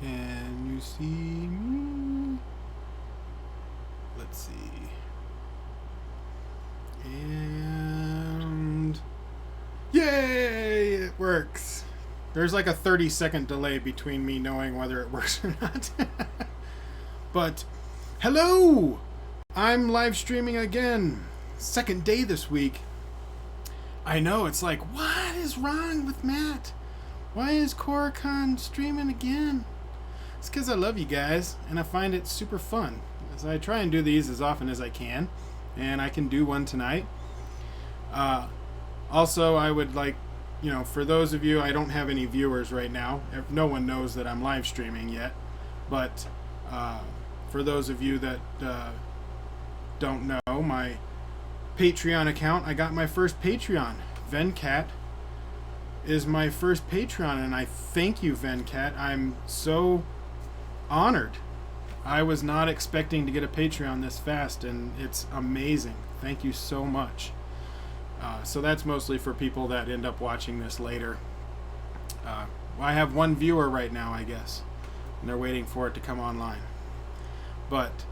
Can you see me? Let's see. And yay! It works. There's like a 30-second delay between me knowing whether it works or not. But hello! I'm live streaming again. Second day this week. I know, it's like, what is wrong with Matt? Why is Koricon streaming again? It's because I love you guys, and I find it super fun. So I try and do these as often as I can, and I can do one tonight. Also, I would like, for those of you, I don't have any viewers right now. No one knows that I'm live streaming yet. But for those of you that don't know, my Patreon account, I got my first Patreon. Venkat is my first Patreon, and I thank you, Venkat. I'm so honored. I was not expecting to get a Patreon this fast, and it's amazing. Thank you so much. So that's mostly for people that end up watching this later. I have one viewer right now, I guess, and they're waiting for it to come online. But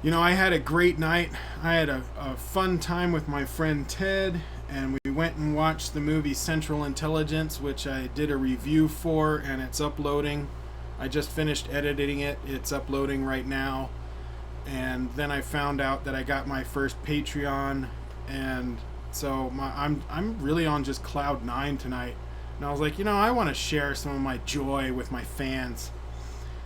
I had a great night. I had a fun time with my friend Ted, and we went and watched the movie Central Intelligence, which I did a review for, and it's uploading. I just finished editing it. It's uploading right now. And then I found out that I got my first Patreon, and so I'm really on just cloud 9 tonight. And I was like, I want to share some of my joy with my fans.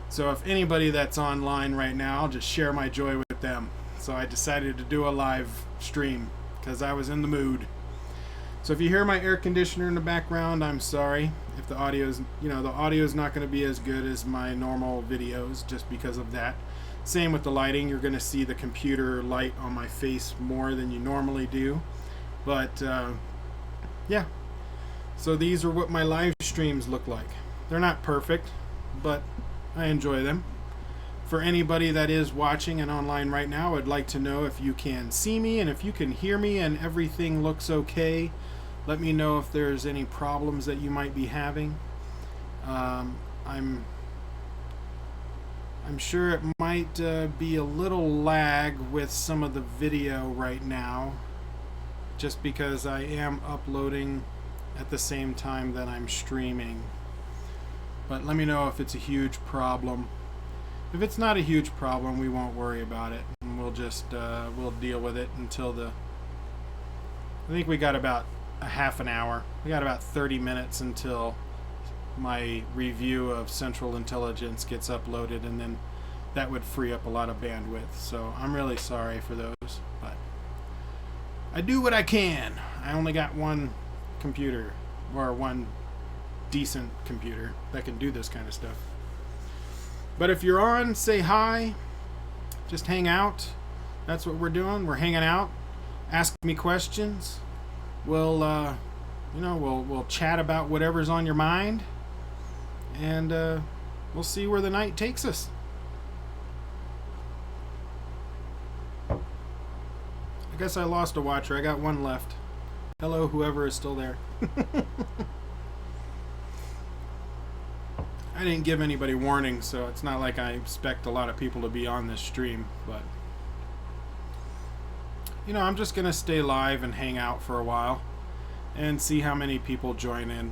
So if anybody that's online right now, I'll just share my joy with them. So I decided to do a live stream because I was in the mood. So if you hear my air conditioner in the background, I'm sorry. If the audio's, the audio's not going to be as good as my normal videos just because of that. Same with the lighting. You're going to see the computer light on my face more than you normally do. But, yeah. So these are what my live streams look like. They're not perfect, but I enjoy them. For anybody that is watching and online right now, I'd like to know if you can see me and if you can hear me and everything looks okay. Let me know if there's any problems that you might be having. I'm sure it might be a little lag with some of the video right now, just because I am uploading at the same time that I'm streaming. But let me know if it's a huge problem. If it's not a huge problem, we won't worry about it, and we'll just we'll deal with it until I think we got about a half an hour. We got about 30 minutes until my review of Central Intelligence gets uploaded, and then that would free up a lot of bandwidth. So I'm really sorry for those, but I do what I can. I only got one computer, or one decent computer that can do this kind of stuff. But if you're on, say hi. Just hang out. That's what we're doing. We're hanging out. Ask me questions. We'll we'll chat about whatever's on your mind, and we'll see where the night takes us. I guess I lost a watcher. I got one left. Hello, whoever is still there. I didn't give anybody warning, so it's not like I expect a lot of people to be on this stream, but I'm just going to stay live and hang out for a while and see how many people join in.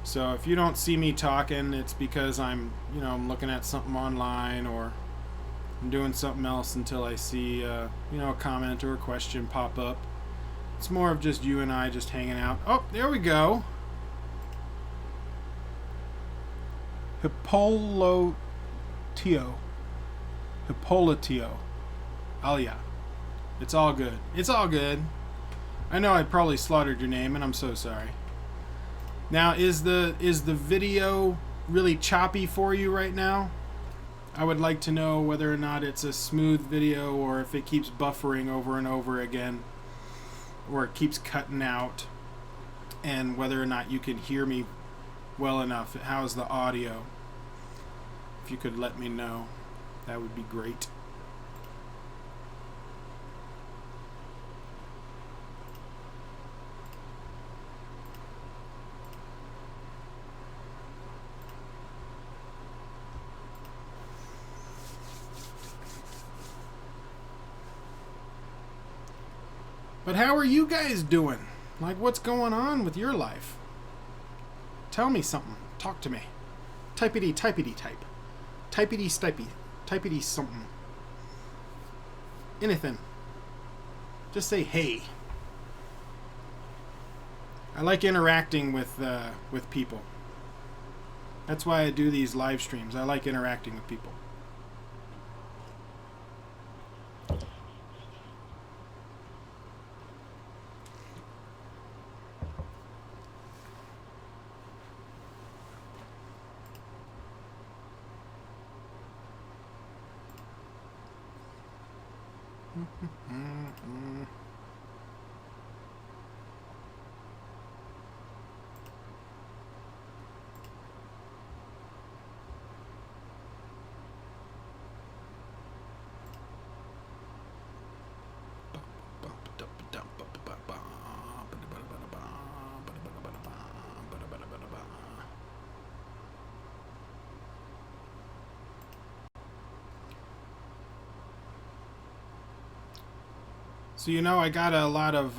So if you don't see me talking, it's because I'm looking at something online, or I'm doing something else until I see a comment or a question pop up. It's more of just you and I just hanging out. Oh, there we go. Hippolytio. Oh yeah. It's all good. It's all good. I know I probably slaughtered your name, and I'm so sorry. Now, is the video really choppy for you right now? I would like to know whether or not it's a smooth video, or if it keeps buffering over and over again, or it keeps cutting out, and whether or not you can hear me well enough. How's the audio? If you could let me know, that would be great. But how are you guys doing? Like, what's going on with your life? Tell me something. Talk to me. Typity, typity, type. Typity, stipey. Typity, something. Anything. Just say hey. I like interacting with people. That's why I do these live streams. I like interacting with people. So I got a lot of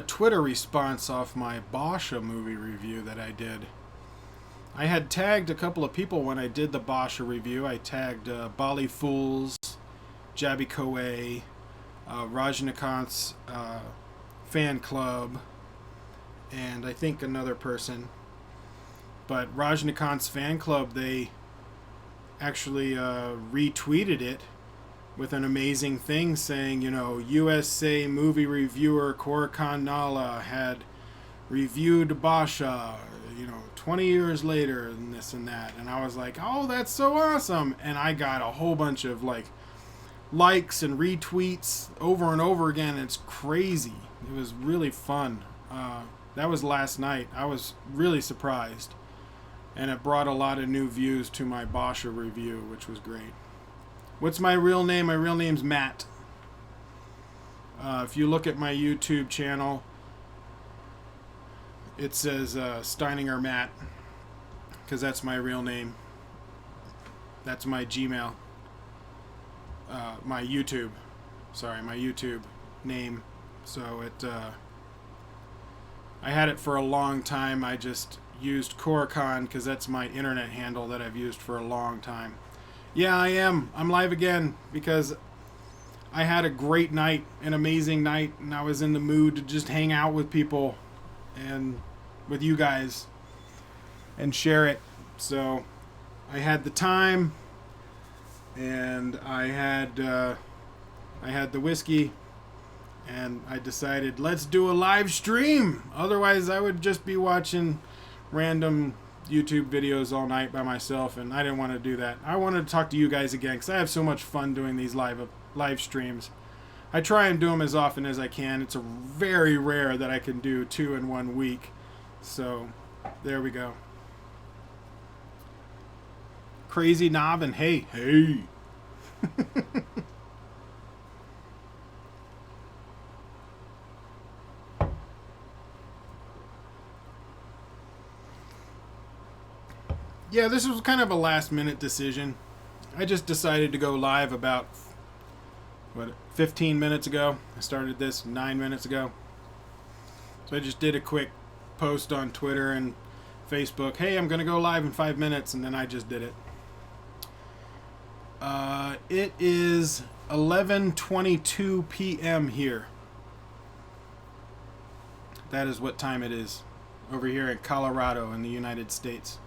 Twitter response off my Basha movie review that I did. I had tagged a couple of people when I did the Basha review. I tagged Bali Fools, Jabby Koei, Rajnikant's fan club, and I think another person. But Rajnikant's fan club, they actually retweeted it with an amazing thing saying, USA movie reviewer Koricon Nala had reviewed Basha, 20 years later, and this and that. And I was like, oh, that's so awesome. And I got a whole bunch of likes and retweets over and over again. It's crazy. It was really fun. That was last night. I was really surprised. And it brought a lot of new views to my Basha review, which was great. What's my real name? My real name's Matt. If you look at my YouTube channel, it says Steininger Matt, because that's my real name. That's my Gmail. My YouTube. Sorry, my YouTube name. So I had it for a long time. I just used Koricon because that's my internet handle that I've used for a long time. Yeah, I am. I'm live again because I had a great night, an amazing night, and I was in the mood to just hang out with people and with you guys and share it. So I had the time, and I had the whiskey, and I decided, let's do a live stream. Otherwise, I would just be watching random YouTube videos all night by myself, and I didn't want to do that. I wanted to talk to you guys again because I have so much fun doing these live streams. I try and do them as often as I can. It's very rare that I can do 2 in 1 week. So there we go. Crazy Knob and hey. Yeah, this was kind of a last-minute decision. I just decided to go live about, 15 minutes ago. I started this 9 minutes ago. So I just did a quick post on Twitter and Facebook. Hey, I'm going to go live in 5 minutes, and then I just did it. It is 11:22 p.m. here. That is what time it is over here in Colorado in the United States.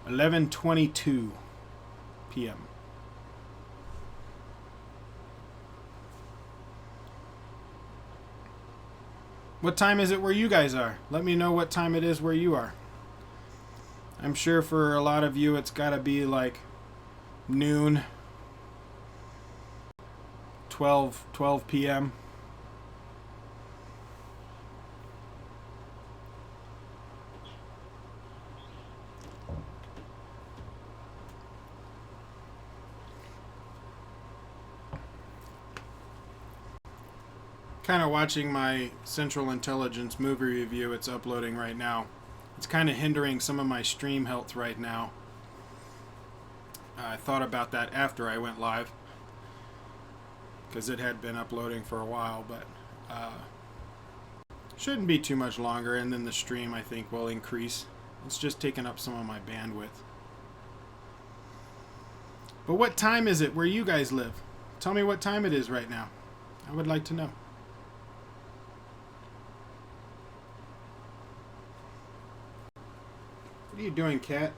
11:22 p.m. What time is it where you guys are? Let me know what time it is where you are. I'm sure for a lot of you it's got to be like noon, 12 p.m. Kind of watching my Central Intelligence movie review. It's uploading right now. It's kind of hindering some of my stream health right now. I thought about that after I went live, because it had been uploading for a while, but shouldn't be too much longer, and then the stream I think will increase. It's just taking up some of my bandwidth. But what time is it where you guys live? Tell me what time it is right now. I would like to know. What are you doing, cat?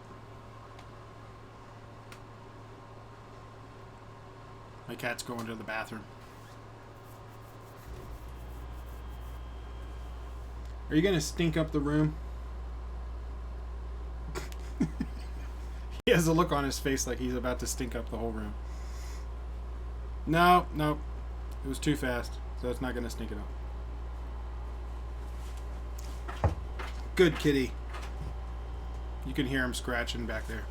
My cat's going to the bathroom. Are you gonna stink up the room? He has a look on his face like he's about to stink up the whole room. No, no. It was too fast, so it's not gonna stink it up. Good kitty. You can hear him scratching back there.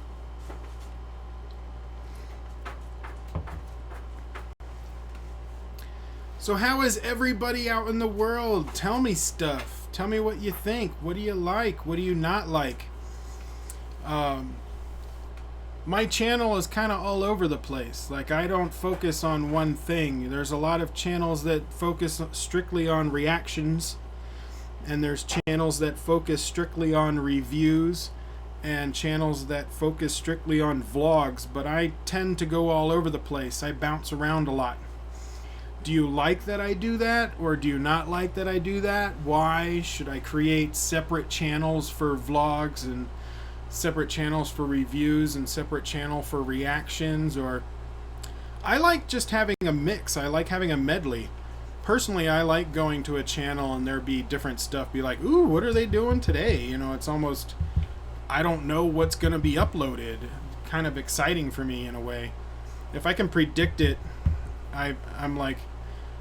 So how is everybody out in the world? Tell me stuff. Tell me what you think. What do you like? What do you not like? My channel is kind of all over the place. Like, I don't focus on one thing. There's a lot of channels that focus strictly on reactions, and there's channels that focus strictly on reviews, and channels that focus strictly on vlogs, but I tend to go all over the place. I bounce around a lot. Do you like that I do that, or do you not like that I do that? Why? Should I create separate channels for vlogs and separate channels for reviews and separate channel for reactions? Or I like just having a mix. I like having a medley. Personally, I like going to a channel and there be different stuff. Be like, ooh, what are they doing today? You know, it's almost, I don't know what's going to be uploaded. Kind of exciting for me in a way. If I can predict it, I'm like,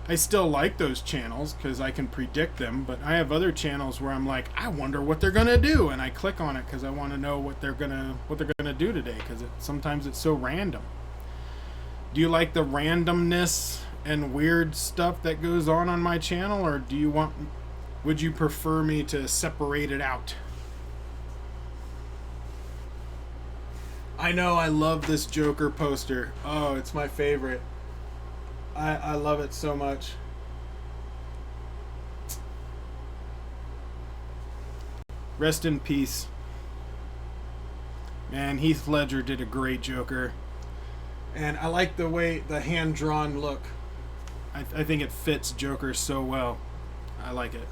I still like those channels because I can predict them, but I have other channels where I'm like, I wonder what they're gonna do, and I click on it because I want to know what they're gonna do today, because sometimes it's so random. Do you like the randomness and weird stuff that goes on my channel, or would you prefer me to separate it out? I know, I love this Joker poster. Oh, it's my favorite. I love it so much. Rest in peace. Man, Heath Ledger did a great Joker. And I like the way the hand-drawn look. I think it fits Joker so well. I like it.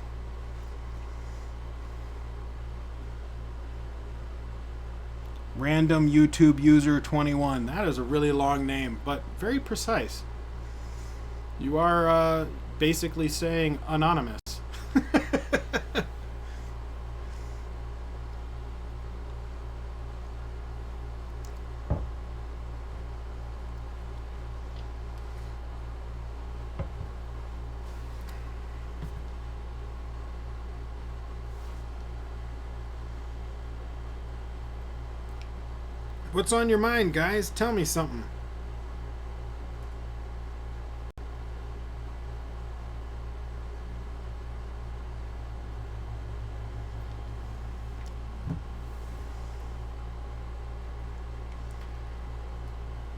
Random YouTube user 21. That is a really long name, but very precise. You are basically saying anonymous. What's on your mind, guys? Tell me something.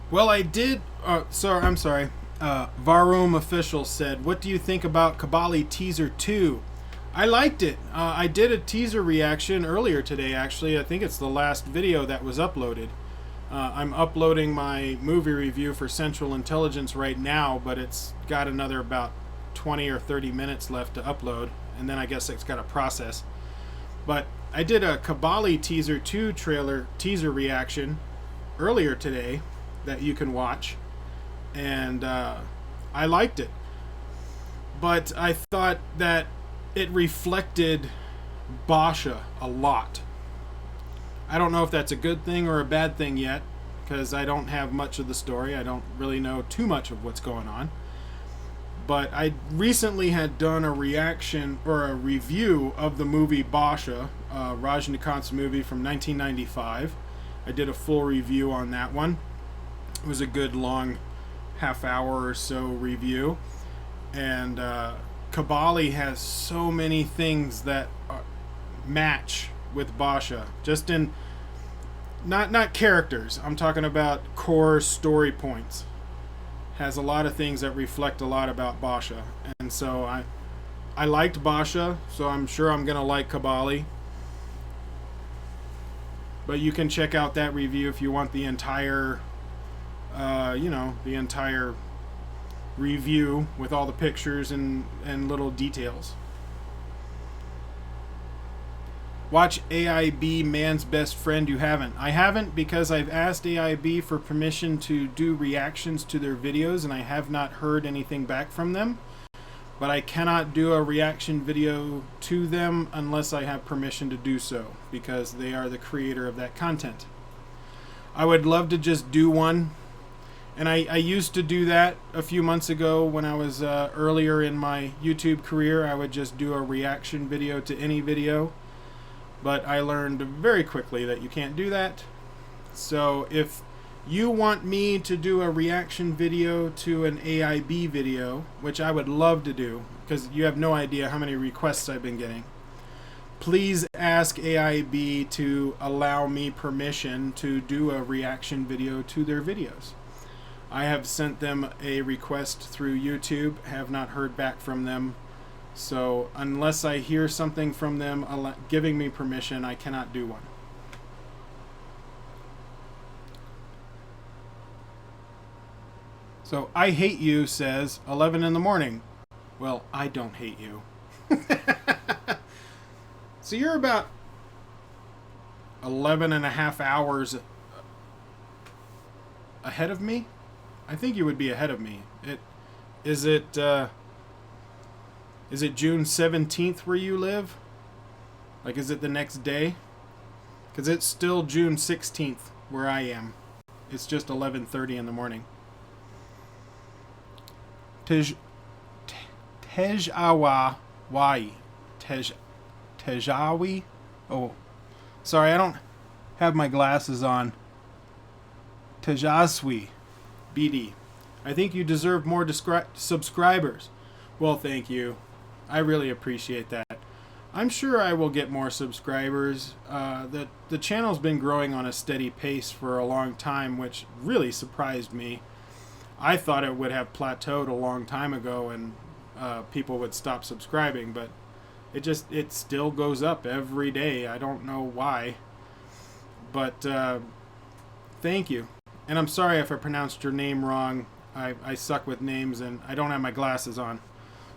Well, I did. I'm sorry. Varum Official said, "What do you think about Kabali Teaser 2?" I liked it. I did a teaser reaction earlier today, actually. I think it's the last video that was uploaded. I'm uploading my movie review for Central Intelligence right now, but it's got another about 20 or 30 minutes left to upload, and then I guess it's got a process. But I did a Kabali Teaser 2 teaser reaction earlier today that you can watch, and I liked it, but I thought that it reflected Basha a lot. I don't know if that's a good thing or a bad thing yet, because I don't have much of the story. I don't really know too much of what's going on, but I recently had done a reaction or a review of the movie Basha, Rajnikant's movie from 1995. I did a full review on that one. It was a good long half-hour or so review, and Kabali has so many things that match with Basha, just in not characters. I'm talking about core story points. has a lot of things that reflect a lot about Basha. And so I liked Basha, so I'm sure I'm going to like Kabali. But you can check out that review if you want the entire, the entire review with all the pictures and little details. Watch AIB Man's Best Friend. You haven't. I haven't because I've asked AIB for permission to do reactions to their videos and I have not heard anything back from them. But I cannot do a reaction video to them unless I have permission to do so, because they are the creator of that content. I would love to just do one, and I used to do that a few months ago when I was earlier in my YouTube career. I would just do a reaction video to any video, but I learned very quickly that you can't do that. So if you want me to do a reaction video to an AIB video, which I would love to do, because you have no idea how many requests I've been getting, please ask AIB to allow me permission to do a reaction video to their videos. I have sent them a request through YouTube, have not heard back from them, so unless I hear something from them giving me permission, I cannot do one. So, I hate you says 11 in the morning. Well, I don't hate you. So you're about 11 and a half hours ahead of me? I think you would be ahead of me. Is it June 17th where you live? Like, is it the next day? Because it's still June 16th where I am. It's just 11:30 in the morning. Tejawa Wai. Tejawi? Oh, sorry, I don't have my glasses on. Tejaswi. BD. I think you deserve more subscribers. Well, thank you. I really appreciate that. I'm sure I will get more subscribers. The channel's been growing on a steady pace for a long time, which really surprised me. I thought it would have plateaued a long time ago and people would stop subscribing, but it still goes up every day. I don't know why, but thank you. And I'm sorry if I pronounced your name wrong. I suck with names and I don't have my glasses on.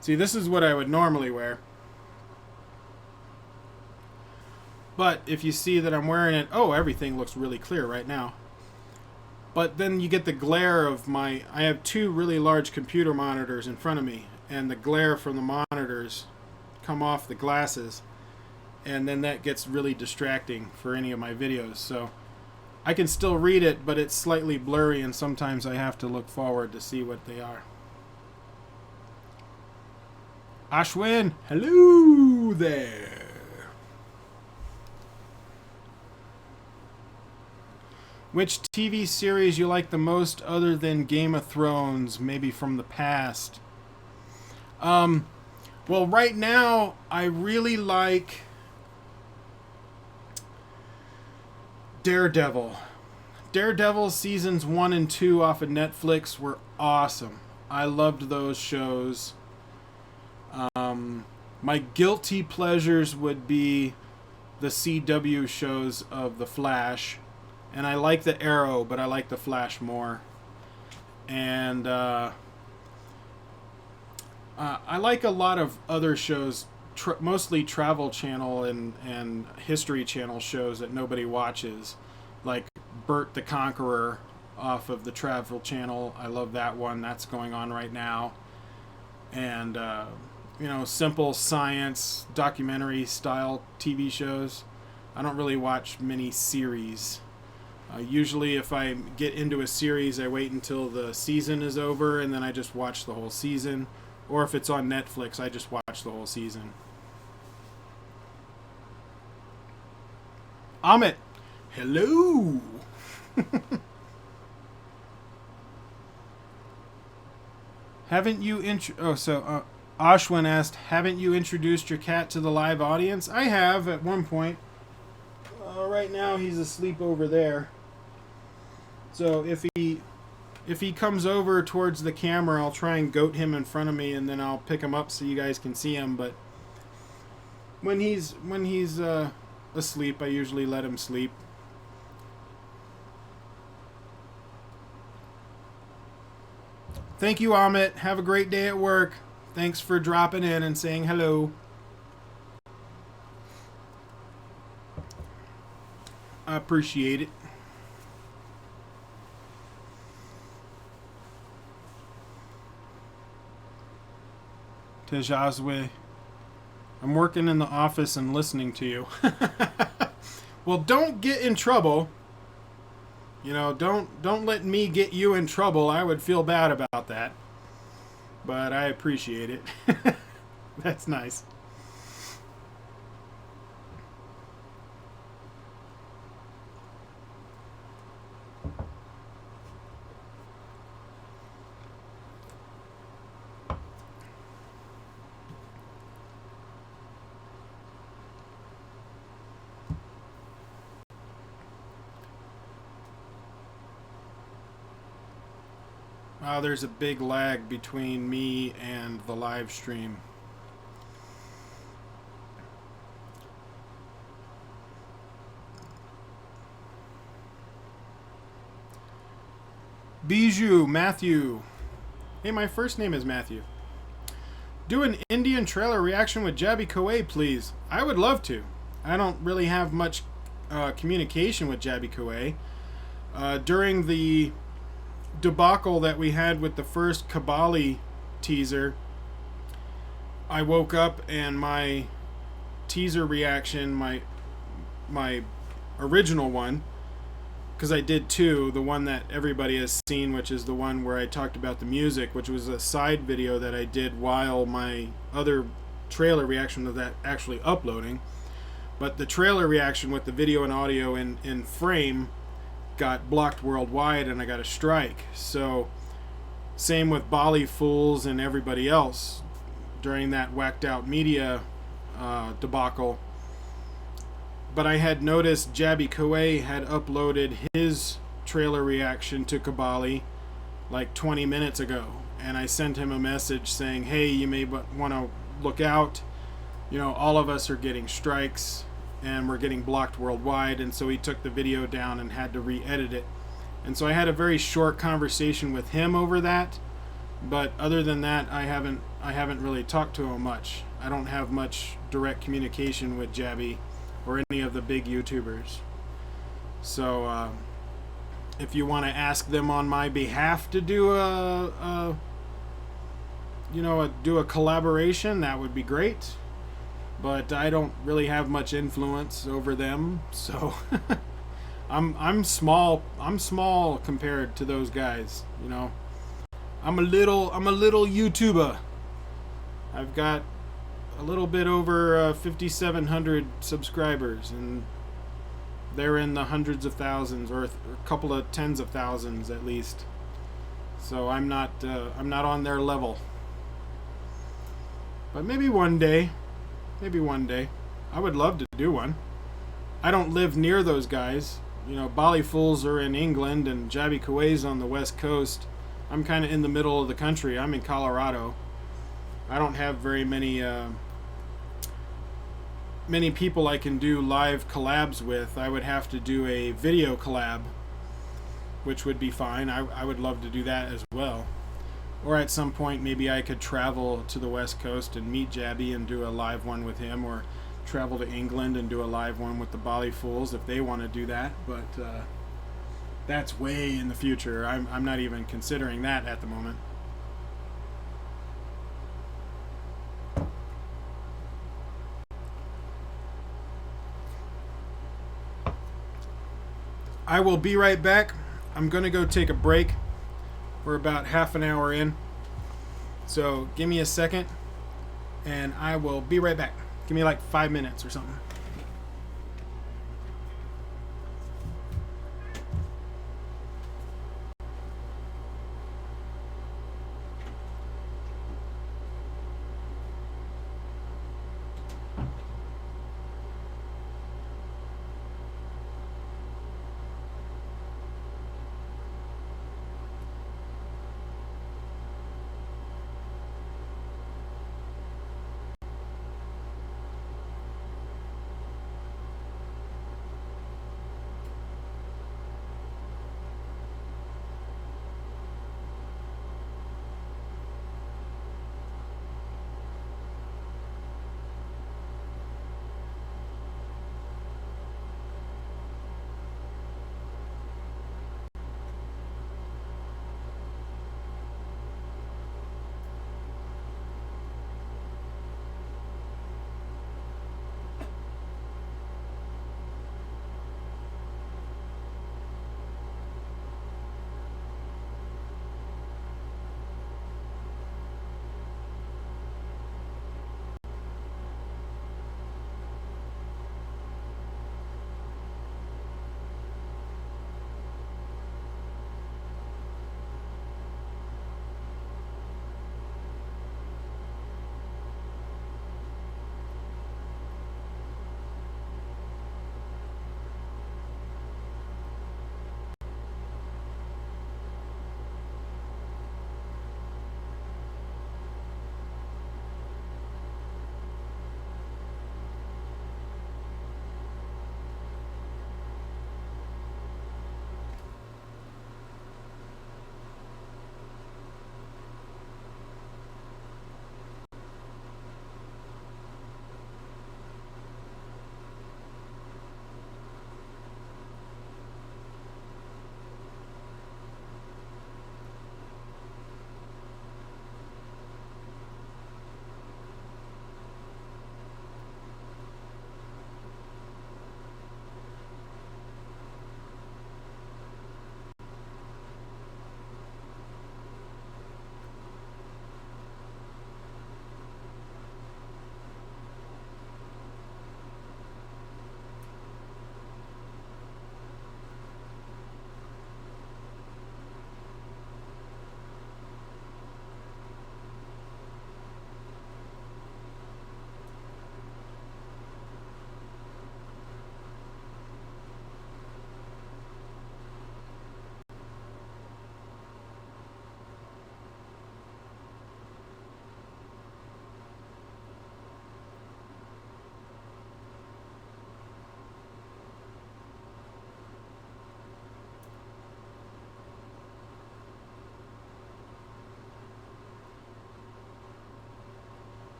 See, this is what I would normally wear. But if you see that I'm wearing it, oh, everything looks really clear right now. But then you get the glare of I have two really large computer monitors in front of me, and the glare from the monitors come off the glasses, and then that gets really distracting for any of my videos. So I can still read it, but it's slightly blurry, and sometimes I have to look forward to see what they are. Ashwin, hello there. Which TV series you like the most other than Game of Thrones, maybe from the past? Well, right now, I really like Daredevil. Daredevil seasons 1 and 2 off of Netflix were awesome. I loved those shows. My guilty pleasures would be the CW shows of The Flash. And I like the Arrow, but I like the Flash more. And I like a lot of other shows, mostly Travel Channel and History Channel shows that nobody watches. Like Bert the Conqueror off of the Travel Channel. I love that one. That's going on right now. And, simple science, documentary style TV shows. I don't really watch many series. Usually if I get into a series, I wait until the season is over and then I just watch the whole season. Or if it's on Netflix, I just watch the whole season. Amit, hello! Haven't you Ashwin asked, haven't you introduced your cat to the live audience? I have at one point. Right now he's asleep over there. So if he if he comes over towards the camera, I'll try and goat him in front of me, and then I'll pick him up so you guys can see him. But when he's asleep, I usually let him sleep. Thank you, Amit. Have a great day at work. Thanks for dropping in and saying hello. I appreciate it. Tejazwe, I'm working in the office and listening to you. Well, don't get in trouble. You know, don't let me get you in trouble. I would feel bad about that. But I appreciate it. That's nice. Wow, there's a big lag between me and the live stream. Bijou, Matthew. Hey, my first name is Matthew. Do an Indian trailer reaction with Jabby Kouay, please. I would love to. I don't really have much communication with Jabby Kouay. During the debacle that we had with the first Kabali teaser, I woke up and my teaser reaction, my original one, because I did two, the one that everybody has seen, which is the one where I talked about the music, which was a side video that I did while my other trailer reaction was that actually uploading. But the trailer reaction with the video and audio in frame got blocked worldwide, and I got a strike. So same with Bali Fools and everybody else during that whacked out media debacle. But I had noticed Jabby Kouay had uploaded his trailer reaction to Kabali like 20 minutes ago, and I sent him a message saying, hey, you may want to look out, you know, all of us are getting strikes and we're getting blocked worldwide. And so he took the video down and had to re-edit it. And so I had a very short conversation with him over that. But other than that, I haven't really talked to him much. I don't have much direct communication with Jabby or any of the big YouTubers. So if you want to ask them on my behalf to do do a collaboration, that would be great. But I don't really have much influence over them, so I'm small. I'm small compared to those guys. You know, I'm a little YouTuber. I've got a little bit over 5,700 subscribers, and they're in the hundreds of thousands, or a couple of tens of thousands at least. So I'm not on their level. But maybe one day. Maybe one day. I would love to do one. I don't live near those guys. You know, Bali Fools are in England and Jabby Kouay's on the West Coast. I'm kind of in the middle of the country. I'm in Colorado. I don't have very many people I can do live collabs with. I would have to do a video collab, which would be fine. I would love to do that as well. Or at some point, maybe I could travel to the West Coast and meet Jabby and do a live one with him, or travel to England and do a live one with the Bali Fools if they want to do that. But that's way in the future. I'm not even considering that at the moment. I will be right back. I'm going to go take a break. We're about half an hour in. So give me a second and I will be right back. Give me like 5 minutes or something.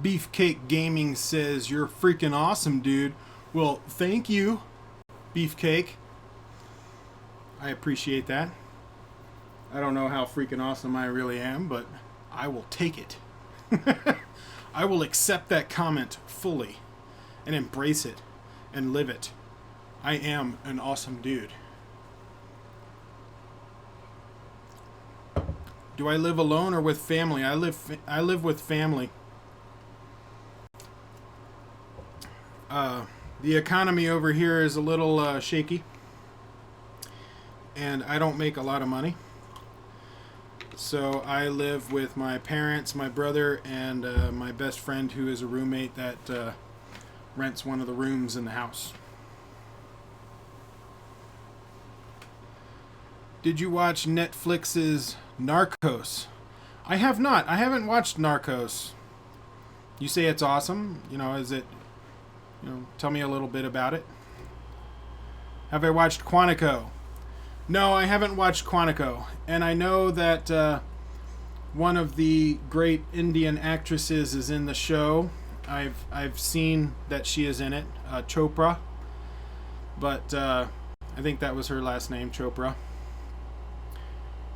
Beefcake Gaming says, "You're freaking awesome, dude." Well, thank you, Beefcake. I appreciate that. I don't know how freaking awesome I really am, but I will take it. I will accept that comment fully and embrace it and live it. I am an awesome dude. Do I live alone or with family? I live with family. The economy over here is a little shaky, and I don't make a lot of money. So I live with my parents, my brother, and my best friend, who is a roommate that rents one of the rooms in the house. Did you watch Netflix's Narcos? I have not. I haven't watched Narcos. You say it's awesome. Is it... tell me a little bit about it. Have I watched Quantico? No, I haven't watched Quantico. And I know that one of the great Indian actresses is in the show. I've seen that she is in it, Chopra. But I think that was her last name, Chopra.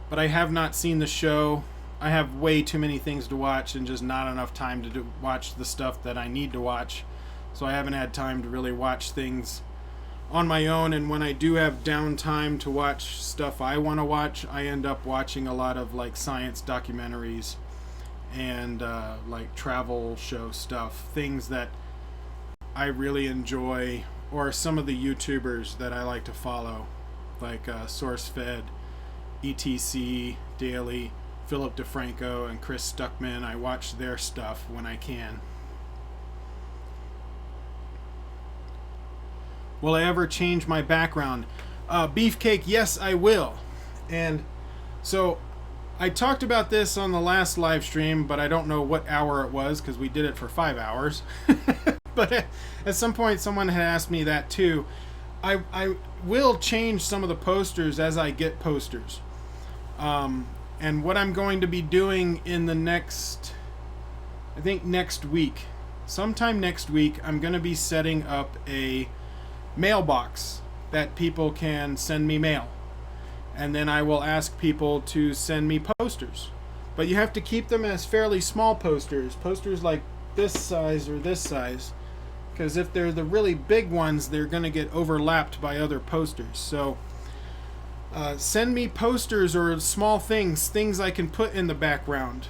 But I have not seen the show. I have way too many things to watch and just not enough time to watch the stuff that I need to watch. So I haven't had time to really watch things on my own, and when I do have downtime to watch stuff I want to watch, I end up watching a lot of like science documentaries and like travel show stuff, things that I really enjoy, or some of the YouTubers that I like to follow, like SourceFed, ETC Daily, Philip DeFranco, and Chris Stuckman. I watch their stuff when I can. Will I ever change my background? Beefcake, yes, I will. And so I talked about this on the last live stream, but I don't know what hour it was because we did it for 5 hours. But at some point, someone had asked me that too. I will change some of the posters as I get posters. And what I'm going to be doing in the next week, sometime next week, I'm going to be setting up a mailbox that people can send me mail, and then I will ask people to send me posters, but you have to keep them as fairly small posters like this size or this size, because if they're the really big ones, they're going to get overlapped by other posters. So send me posters or small things I can put in the background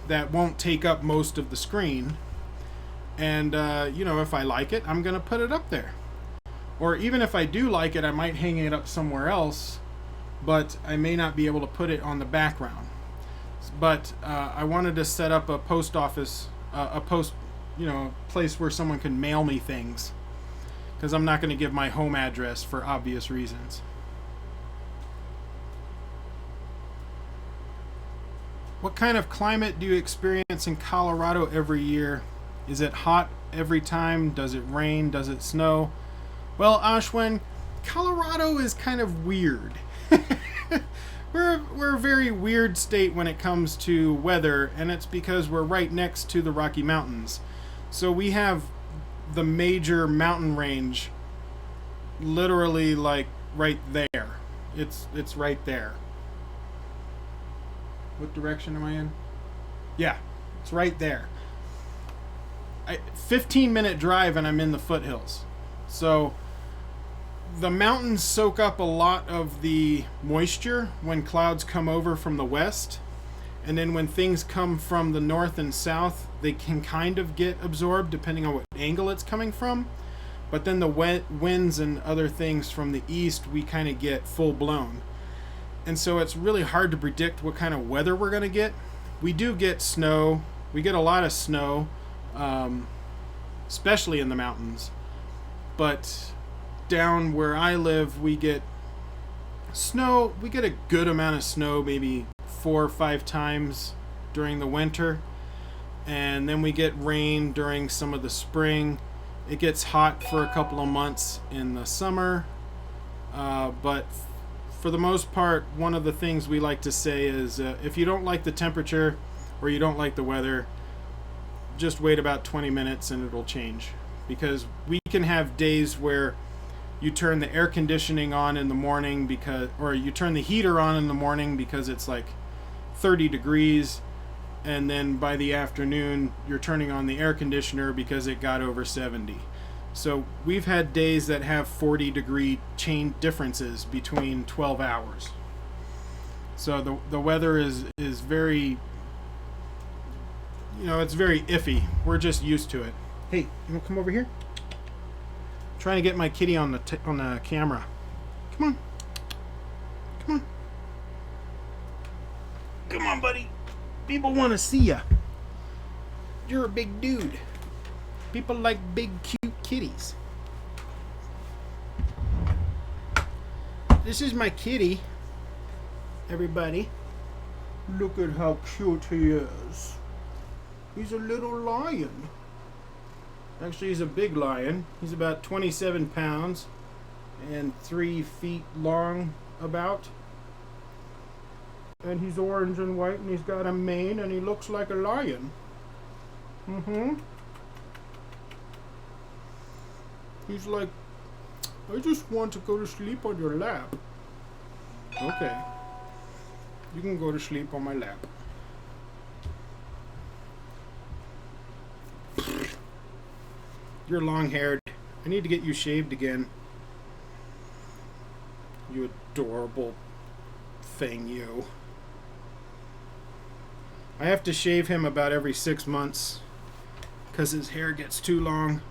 that won't take up most of the screen, and if I like it, I'm going to put it up there. Or even if I do like it, I might hang it up somewhere else, but I may not be able to put it on the background. But I wanted to set up a post office, place where someone can mail me things, because I'm not going to give my home address for obvious reasons. What kind of climate do you experience in Colorado every year? Is it hot every time? Does it rain? Does it snow? Well, Ashwin, Colorado is kind of weird. We're a very weird state when it comes to weather, and it's because we're right next to the Rocky Mountains. So we have the major mountain range literally like right there. It's right there. What direction am I in? Yeah, it's right there. 15-minute drive and I'm in the foothills. So the mountains soak up a lot of the moisture when clouds come over from the west, and then when things come from the north and south, they can kind of get absorbed depending on what angle it's coming from. But then the winds and other things from the east, we kind of get full blown. And so it's really hard to predict what kind of weather we're going to get. We do get snow. We get a lot of snow, especially in the mountains. But down where I live, we get snow. We get a good amount of snow, maybe 4 or 5 times during the winter. And then we get rain during some of the spring. It gets hot for a couple of months in the summer. But for the most part, one of the things we like to say is if you don't like the temperature or you don't like the weather, just wait about 20 minutes and it'll change. Because we can have days where you turn the air conditioning on in the morning or you turn the heater on in the morning because it's like 30 degrees, and then by the afternoon you're turning on the air conditioner because it got over 70. So we've had days that have 40-degree change differences between 12 hours. So the weather is very, it's very iffy. We're just used to it. Hey, you want to come over here? I'm trying to get my kitty on the camera. Come on. Come on. Come on, buddy. People want to see ya. You're a big dude. People like big, cute kitties. This is my kitty, everybody. Look at how cute he is. He's a little lion. Actually, he's a big lion. He's about 27 pounds and 3 feet long about. And he's orange and white, and he's got a mane, and he looks like a lion. He's like, I just want to go to sleep on your lap. Okay. You can go to sleep on my lap. You're long-haired. I need to get you shaved again. You adorable thing, you. I have to shave him about every 6 months because his hair gets too long.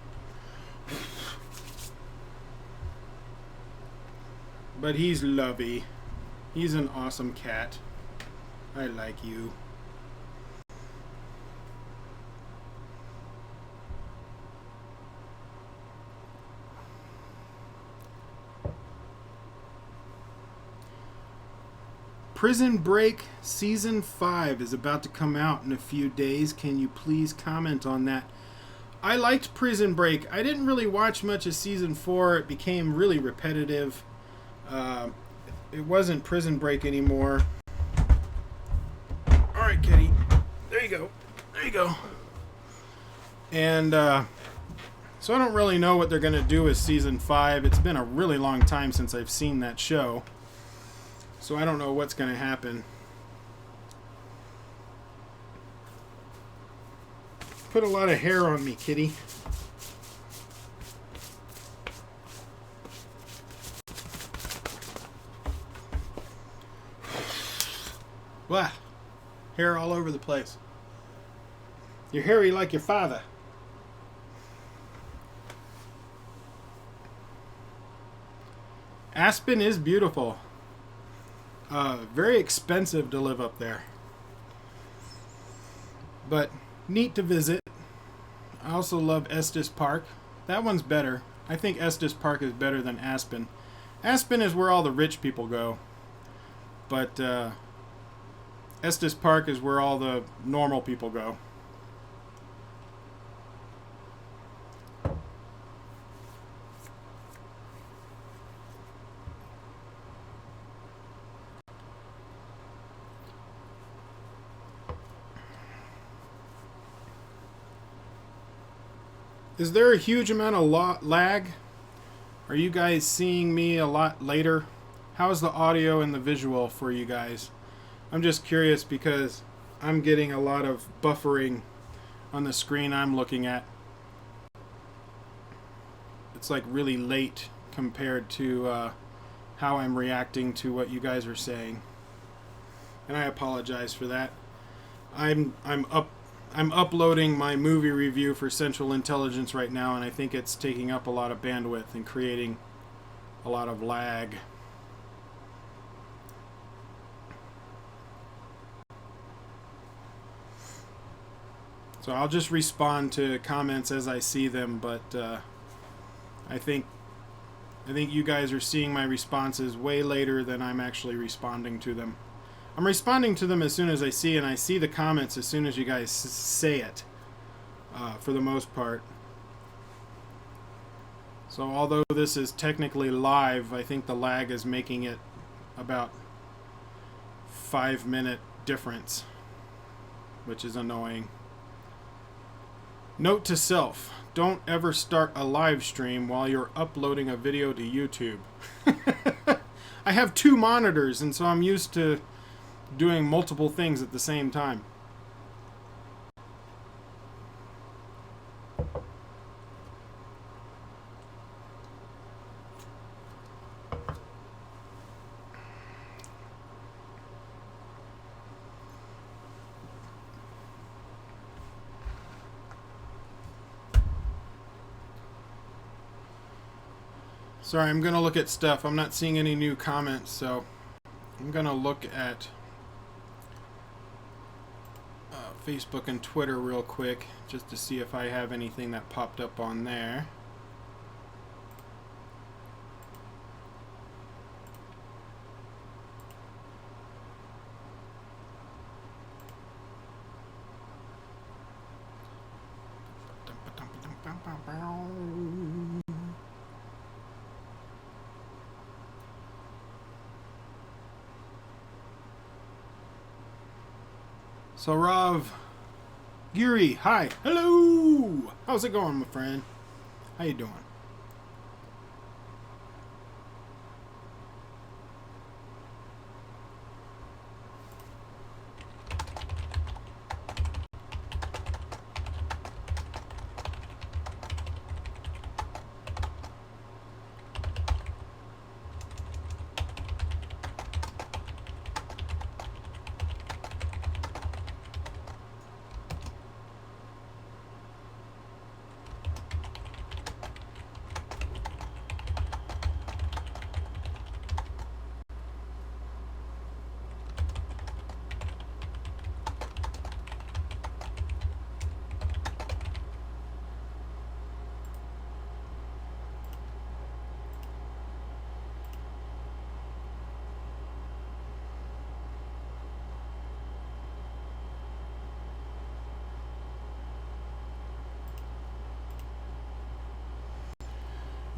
But he's lovey. He's an awesome cat. I like you. Prison Break Season 5 is about to come out in a few days. Can you please comment on that? I liked Prison Break. I didn't really watch much of Season 4. It became really repetitive. It wasn't Prison Break anymore. Alright, kitty. There you go. There you go. And so I don't really know what they're going to do with Season 5. It's been a really long time since I've seen that show. So I don't know what's going to happen. Put a lot of hair on me, kitty. Wow. Hair all over the place. You're hairy like your father. Aspen is beautiful. Very expensive to live up there. But neat to visit. I also love Estes Park. That one's better. I think Estes Park is better than Aspen. Aspen is where all the rich people go. But Estes Park is where all the normal people go. Is there a huge amount of lag? Are you guys seeing me a lot later? How's the audio and the visual for you guys? I'm just curious because I'm getting a lot of buffering on the screen I'm looking at. It's like really late compared to how I'm reacting to what you guys are saying. And I apologize for that. I'm uploading my movie review for Central Intelligence right now, and I think it's taking up a lot of bandwidth and creating a lot of lag. So I'll just respond to comments as I see them, but I think you guys are seeing my responses way later than I'm actually responding to them. I'm responding to them as soon as I see, and I see the comments as soon as you guys say it, for the most part. So although this is technically live, I think the lag is making it about 5-minute difference, which is annoying. Note to self, don't ever start a live stream while you're uploading a video to YouTube. I have 2 monitors, and so I'm used to doing multiple things at the same time. Sorry, I'm going to look at stuff. I'm not seeing any new comments, so I'm going to look at Facebook and Twitter real quick just to see if I have anything that popped up on there. So Rav Giri, hi, hello. How's it going, my friend? How you doing?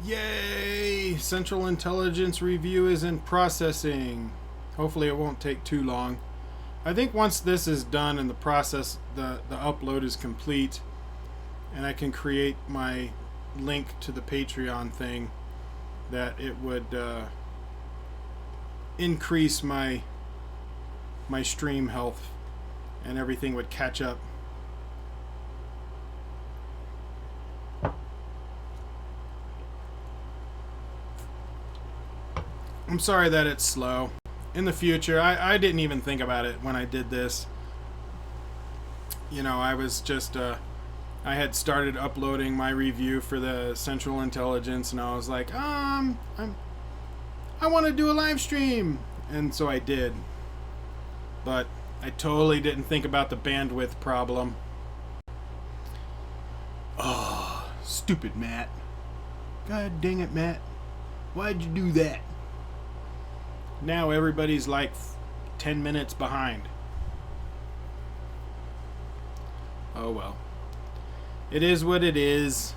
Yay! Central Intelligence review is in processing. Hopefully it won't take too long. I think once this is done and the process, the upload is complete, and I can create my link to the Patreon thing, that it would increase my stream health and everything would catch up. I'm sorry that it's slow. In the future, I didn't even think about it when I did this. You know, I was just, I had started uploading my review for the Central Intelligence, and I was like, I want to do a live stream. And so I did. But I totally didn't think about the bandwidth problem. Oh, stupid Matt. God dang it, Matt. Why'd you do that? Now everybody's like 10 minutes behind. Oh well. It is what it is.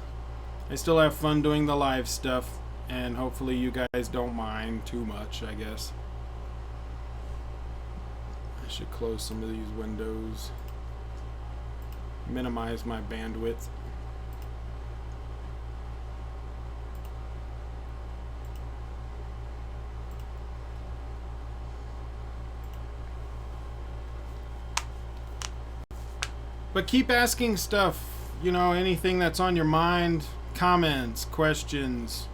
I still have fun doing the live stuff, and hopefully you guys don't mind too much, I guess. I should close some of these windows. Minimize my bandwidth. But keep asking stuff, you know, anything that's on your mind, comments, questions,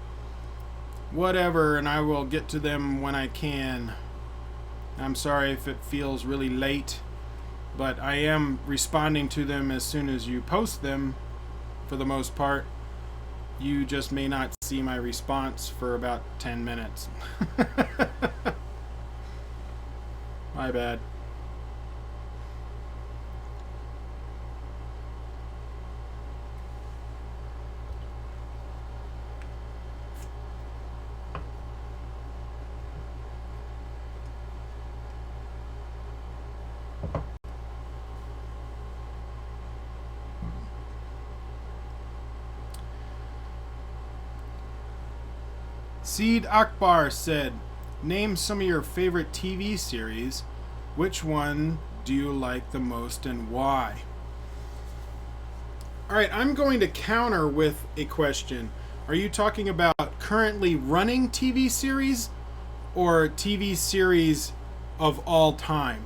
whatever, and I will get to them when I can. I'm sorry if it feels really late, but I am responding to them as soon as you post them, for the most part. You just may not see my response for about 10 minutes. My bad. Seed Akbar said, name some of your favorite TV series. Which one do you like the most and why? All right, I'm going to counter with a question. Are you talking about currently running TV series or TV series of all time?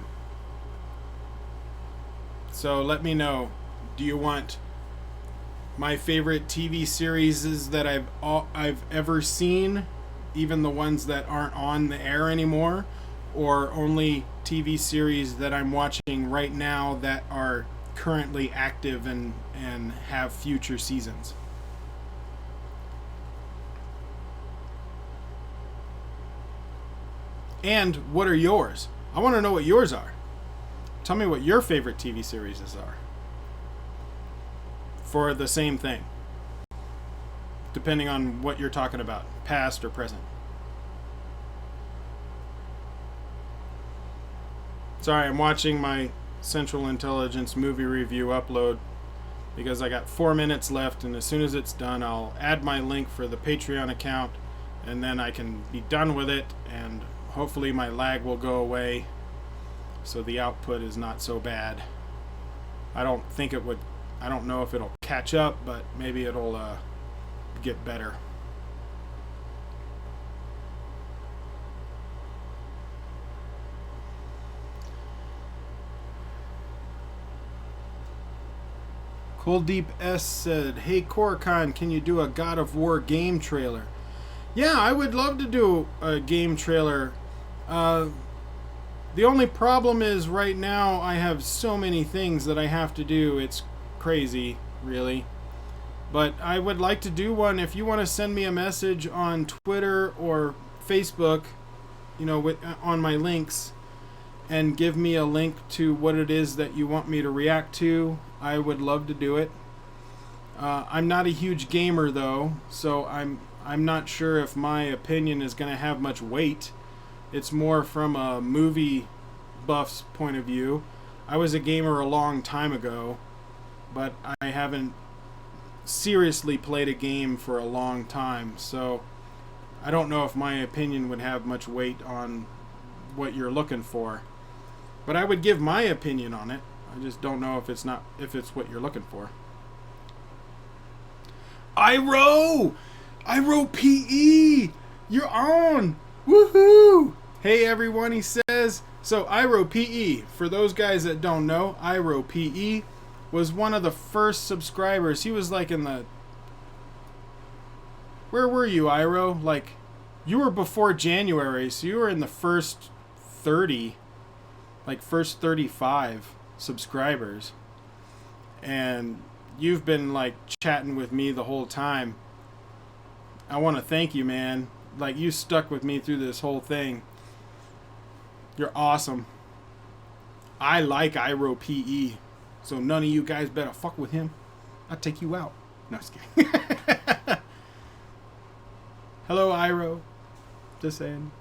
So let me know. Do you want my favorite TV series that I've ever seen, even the ones that aren't on the air anymore, or only TV series that I'm watching right now that are currently active and have future seasons? And what are yours? I want to know what yours are. Tell me what your favorite TV series are for the same thing, depending on what you're talking about, past or present. Sorry, I'm watching my Central Intelligence movie review upload because I got 4 minutes left, and as soon as it's done, I'll add my link for the Patreon account, and then I can be done with it, and hopefully my lag will go away so the output is not so bad. I don't know if it'll catch up, but maybe it'll get better. Cold Deep S said, "Hey Koricon, can you do a God of War game trailer?" Yeah, I would love to do a game trailer. The only problem is right now I have so many things that I have to do. It's crazy, really. But I would like to do one. If you want to send me a message on Twitter or Facebook, on my links, and give me a link to what it is that you want me to react to, I would love to do it. I'm not a huge gamer though, so I'm not sure if my opinion is going to have much weight. It's more from a movie buff's point of view. I was a gamer a long time ago, but I haven't seriously played a game for a long time, so I don't know if my opinion would have much weight on what you're looking for. But I would give my opinion on it. I just don't know if it's what you're looking for. Iro PE, you're on. Woohoo! Hey everyone, he says. So Iro PE, for those guys that don't know, Iro PE was one of the first subscribers. He was like in the... Where were you, Iro? Like, you were before January, so you were in the first 30, like first 35 subscribers. And you've been like chatting with me the whole time. I want to thank you, man. Like, you stuck with me through this whole thing. You're awesome. I like Iro PE, so none of you guys better fuck with him. I'll take you out. No, just kidding. Hello, Iro. Just saying.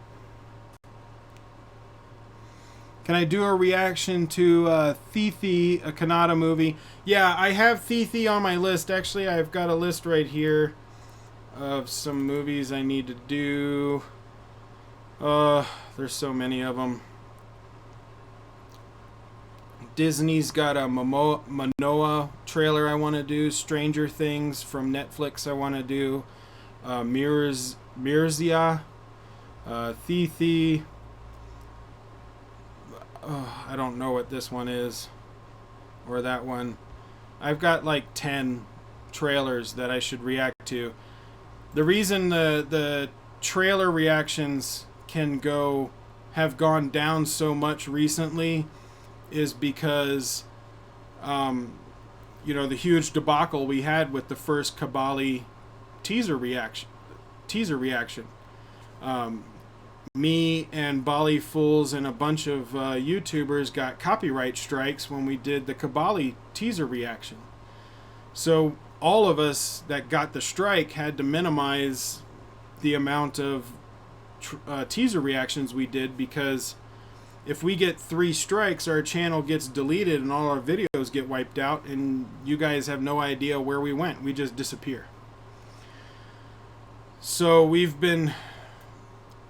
Can I do a reaction to Thithi, a Kannada movie? Yeah, I have Thithi on my list. Actually, I've got a list right here of some movies I need to do. There's so many of them. Disney's got a Manoa trailer I want to do. Stranger Things from Netflix I want to do. Mirzia, Thithi. I don't know what this one is, or that one. I've got like 10 trailers that I should react to. The reason the trailer reactions have gone down so much recently is because the huge debacle we had with the first Kabali teaser reaction. Me and Bali Fools and a bunch of YouTubers got copyright strikes when we did the Kabali teaser reaction. So all of us that got the strike had to minimize the amount of teaser reactions we did, because if we get 3 strikes, our channel gets deleted and all our videos get wiped out, and you guys have no idea where we went. We just disappear. So we've been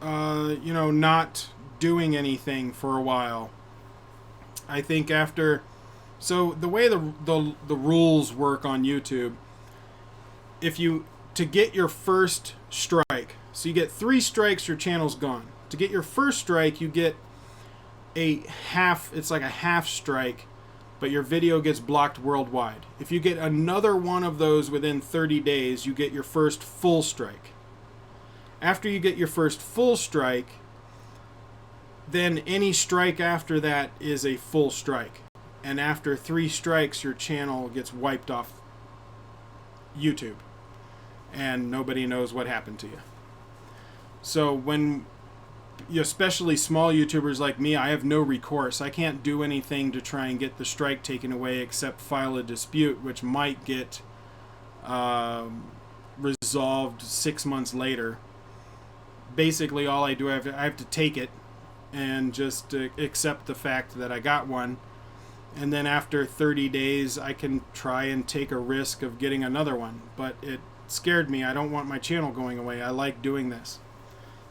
not doing anything for a while. I think after So the way the rules work on YouTube, if you to get your first strike, so you get 3 strikes, your channel's gone. To get your first strike, you get a half. It's like a half strike, but your video gets blocked worldwide. If you get another one of those within 30 days, you get your first full strike. After you get your first full strike, then any strike after that is a full strike. And after 3 strikes, your channel gets wiped off YouTube. And nobody knows what happened to you. So when, especially small YouTubers like me, I have no recourse. I can't do anything to try and get the strike taken away except file a dispute, which might get resolved 6 months later. Basically, all I do, I have to take it and just accept the fact that I got one. And then after 30 days, I can try and take a risk of getting another one. But it scared me. I don't want my channel going away. I like doing this.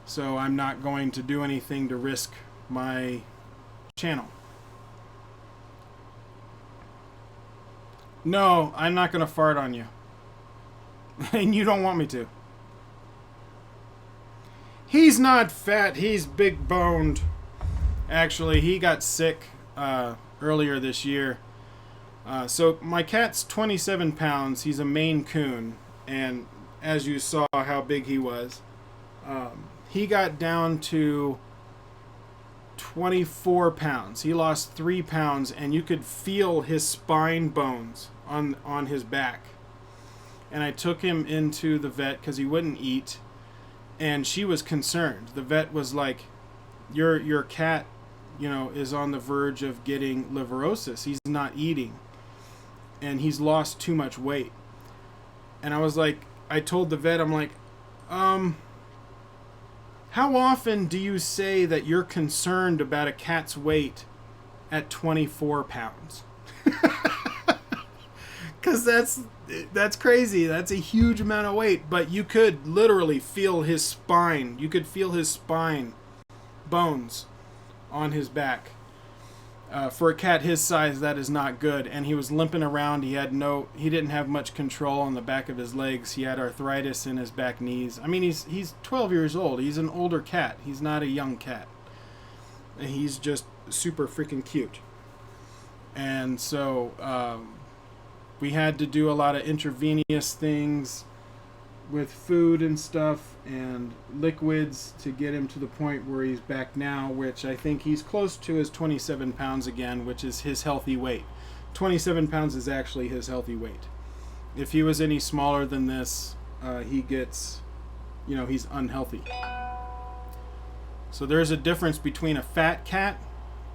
So I'm not going to do anything to risk my channel. No, I'm not going to fart on you. And you don't want me to. He's not fat. He's big boned. Actually, he got sick earlier this year. So my cat's 27 pounds. He's a Maine Coon. And as you saw how big he was, he got down to 24 pounds. He lost 3 pounds, and you could feel his spine bones on his back. And I took him into the vet because he wouldn't eat, and she was concerned. The vet was like, your cat, is on the verge of getting liverosis. He's not eating, and he's lost too much weight. And I was like, I told the vet, I'm like, how often do you say that you're concerned about a cat's weight at 24 pounds? Because that's crazy. That's a huge amount of weight. But you could literally feel his spine. You could feel his spine bones on his back. For a cat his size, that is not good. And he was limping around. He didn't have much control on the back of his legs. He had arthritis in his back knees. I mean, he's 12 years old. He's an older cat. He's not a young cat. He's just super freaking cute. And so we had to do a lot of intravenous things with food and stuff and liquids to get him to the point where he's back now, which I think he's close to his 27 pounds again, which is his healthy weight. 27 pounds is actually his healthy weight. If he was any smaller than this, he gets, he's unhealthy. So there's a difference between a fat cat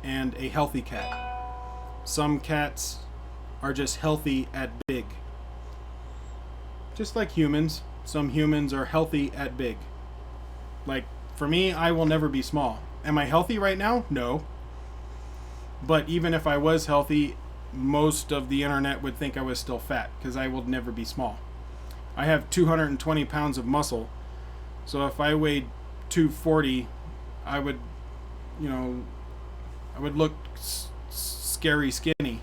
and a healthy cat. Some cats are just healthy at big. Just like humans. Some humans are healthy at big. Like, for me, I will never be small. Am I healthy right now? No. But even if I was healthy, most of the internet would think I was still fat, because I will never be small. I have 220 pounds of muscle. So if I weighed 240, I would look scary skinny.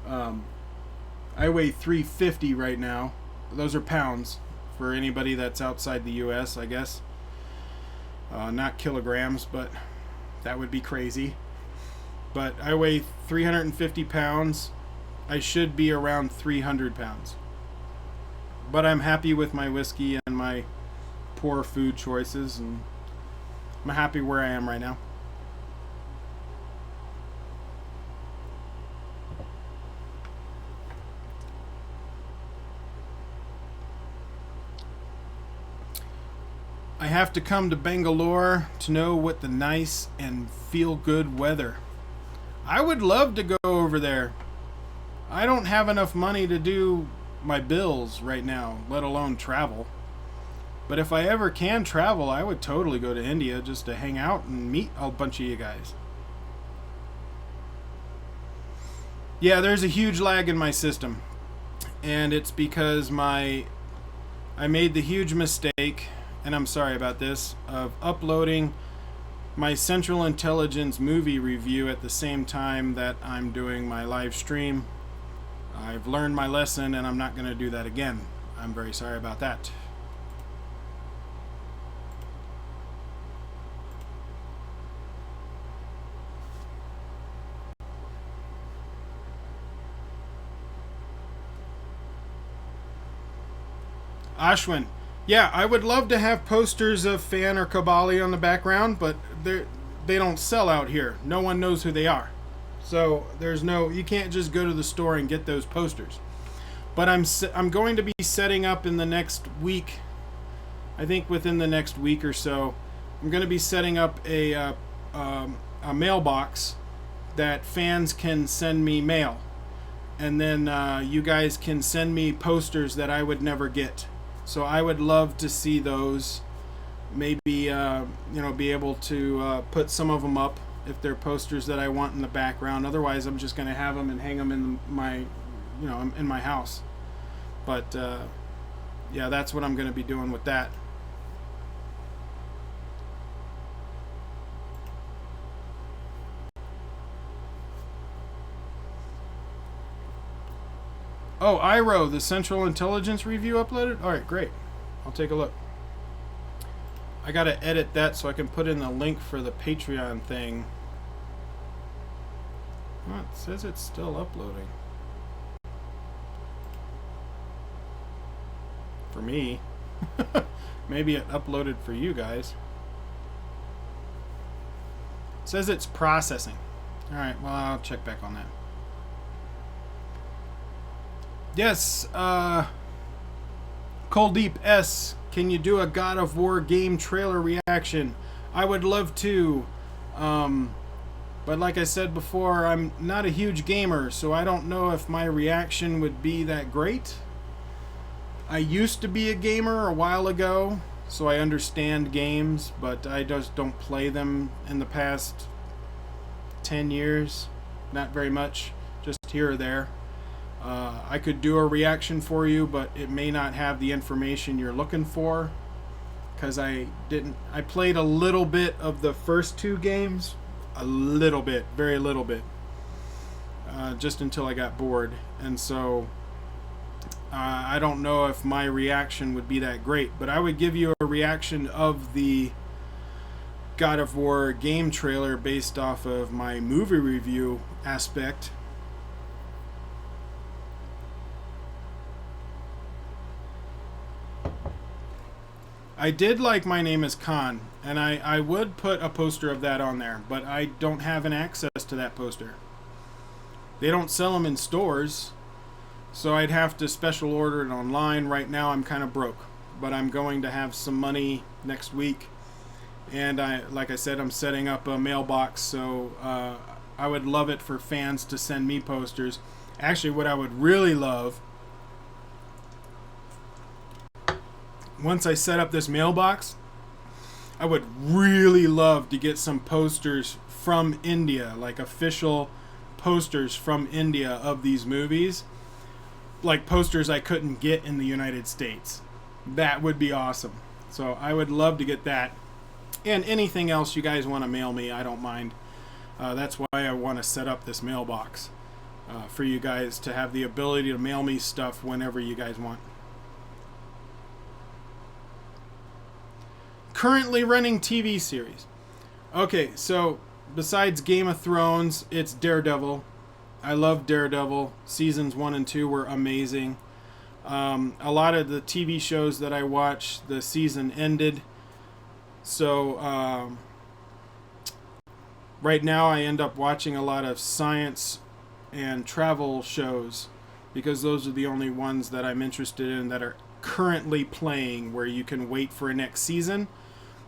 I weigh 350 right now. Those are pounds for anybody that's outside the US, I guess. Not kilograms, but that would be crazy. But I weigh 350 pounds. I should be around 300 pounds. But I'm happy with my whiskey and my poor food choices, and I'm happy where I am right now. I have to come to Bangalore to know what the nice and feel good weather. I would love to go over there. I don't have enough money to do my bills right now, let alone travel. But if I ever can travel, I would totally go to India just to hang out and meet a bunch of you guys. Yeah, there's a huge lag in my system. And it's because I made the huge mistake, and I'm sorry about this, of uploading my Central Intelligence movie review at the same time that I'm doing my live stream. I've learned my lesson and I'm not going to do that again. I'm very sorry about that. Ashwin, yeah, I would love to have posters of Fan or Kabali on the background, but they don't sell out here. No one knows who they are. So you can't just go to the store and get those posters. But I'm going to be setting up in the next week, I think within the next week or so, I'm going to be setting up a mailbox that fans can send me mail. And then you guys can send me posters that I would never get. So I would love to see those. Maybe be able to put some of them up if they're posters that I want in the background. Otherwise, I'm just going to have them and hang them in my house. But yeah, that's what I'm going to be doing with that. Oh, Iro, the Central Intelligence review uploaded? Alright, great. I'll take a look. I gotta edit that so I can put in the link for the Patreon thing. Oh, it says it's still uploading. For me. Maybe it uploaded for you guys. It says it's processing. Alright, well, I'll check back on that. Yes, Coldeep S, can you do a God of War game trailer reaction? I would love to, but like I said before, I'm not a huge gamer, so I don't know if my reaction would be that great. I used to be a gamer a while ago, so I understand games, but I just don't play them in the past 10 years. Not very much, just here or there. I could do a reaction for you, but it may not have the information you're looking for, because I played a little bit of the first two games, a little bit, very little bit, just until I got bored, and so I don't know if my reaction would be that great, but I would give you a reaction of the God of War game trailer based off of my movie review aspect. I did like My Name is Khan, and I would put a poster of that on there, but I don't have an access to that poster. They don't sell them in stores, so I'd have to special order it online. Right now I'm kind of broke, but I'm going to have some money next week, and like I said, I'm setting up a mailbox, so I would love it for fans to send me posters. Actually, what I would really love, once I set up this mailbox, I would really love to get some posters from India, like official posters from India of these movies, like posters I couldn't get in the United States. That would be awesome. So I would love to get that. And anything else you guys want to mail me, I don't mind. That's why I want to set up this mailbox for you guys to have the ability to mail me stuff whenever you guys want. Currently running TV series. Okay, so besides Game of Thrones, it's Daredevil. I love Daredevil. Seasons 1 and 2 were amazing. A lot of the TV shows that I watched, the season ended. So right now I end up watching a lot of science and travel shows, because those are the only ones that I'm interested in that are currently playing, where you can wait for a next season.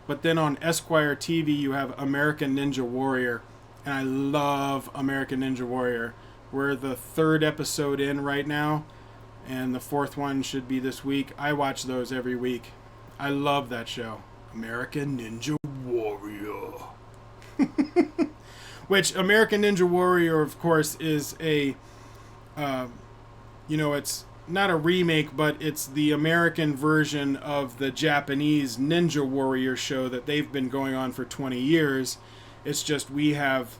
But then on Esquire TV, you have American Ninja Warrior. And I love American Ninja Warrior. We're the 3rd episode in right now, and the 4th one should be this week. I watch those every week. I love that show. American Ninja Warrior. Which, American Ninja Warrior, of course, is a, it's not a remake, but it's the American version of the Japanese Ninja Warrior show that they've been going on for 20 years. It's just we have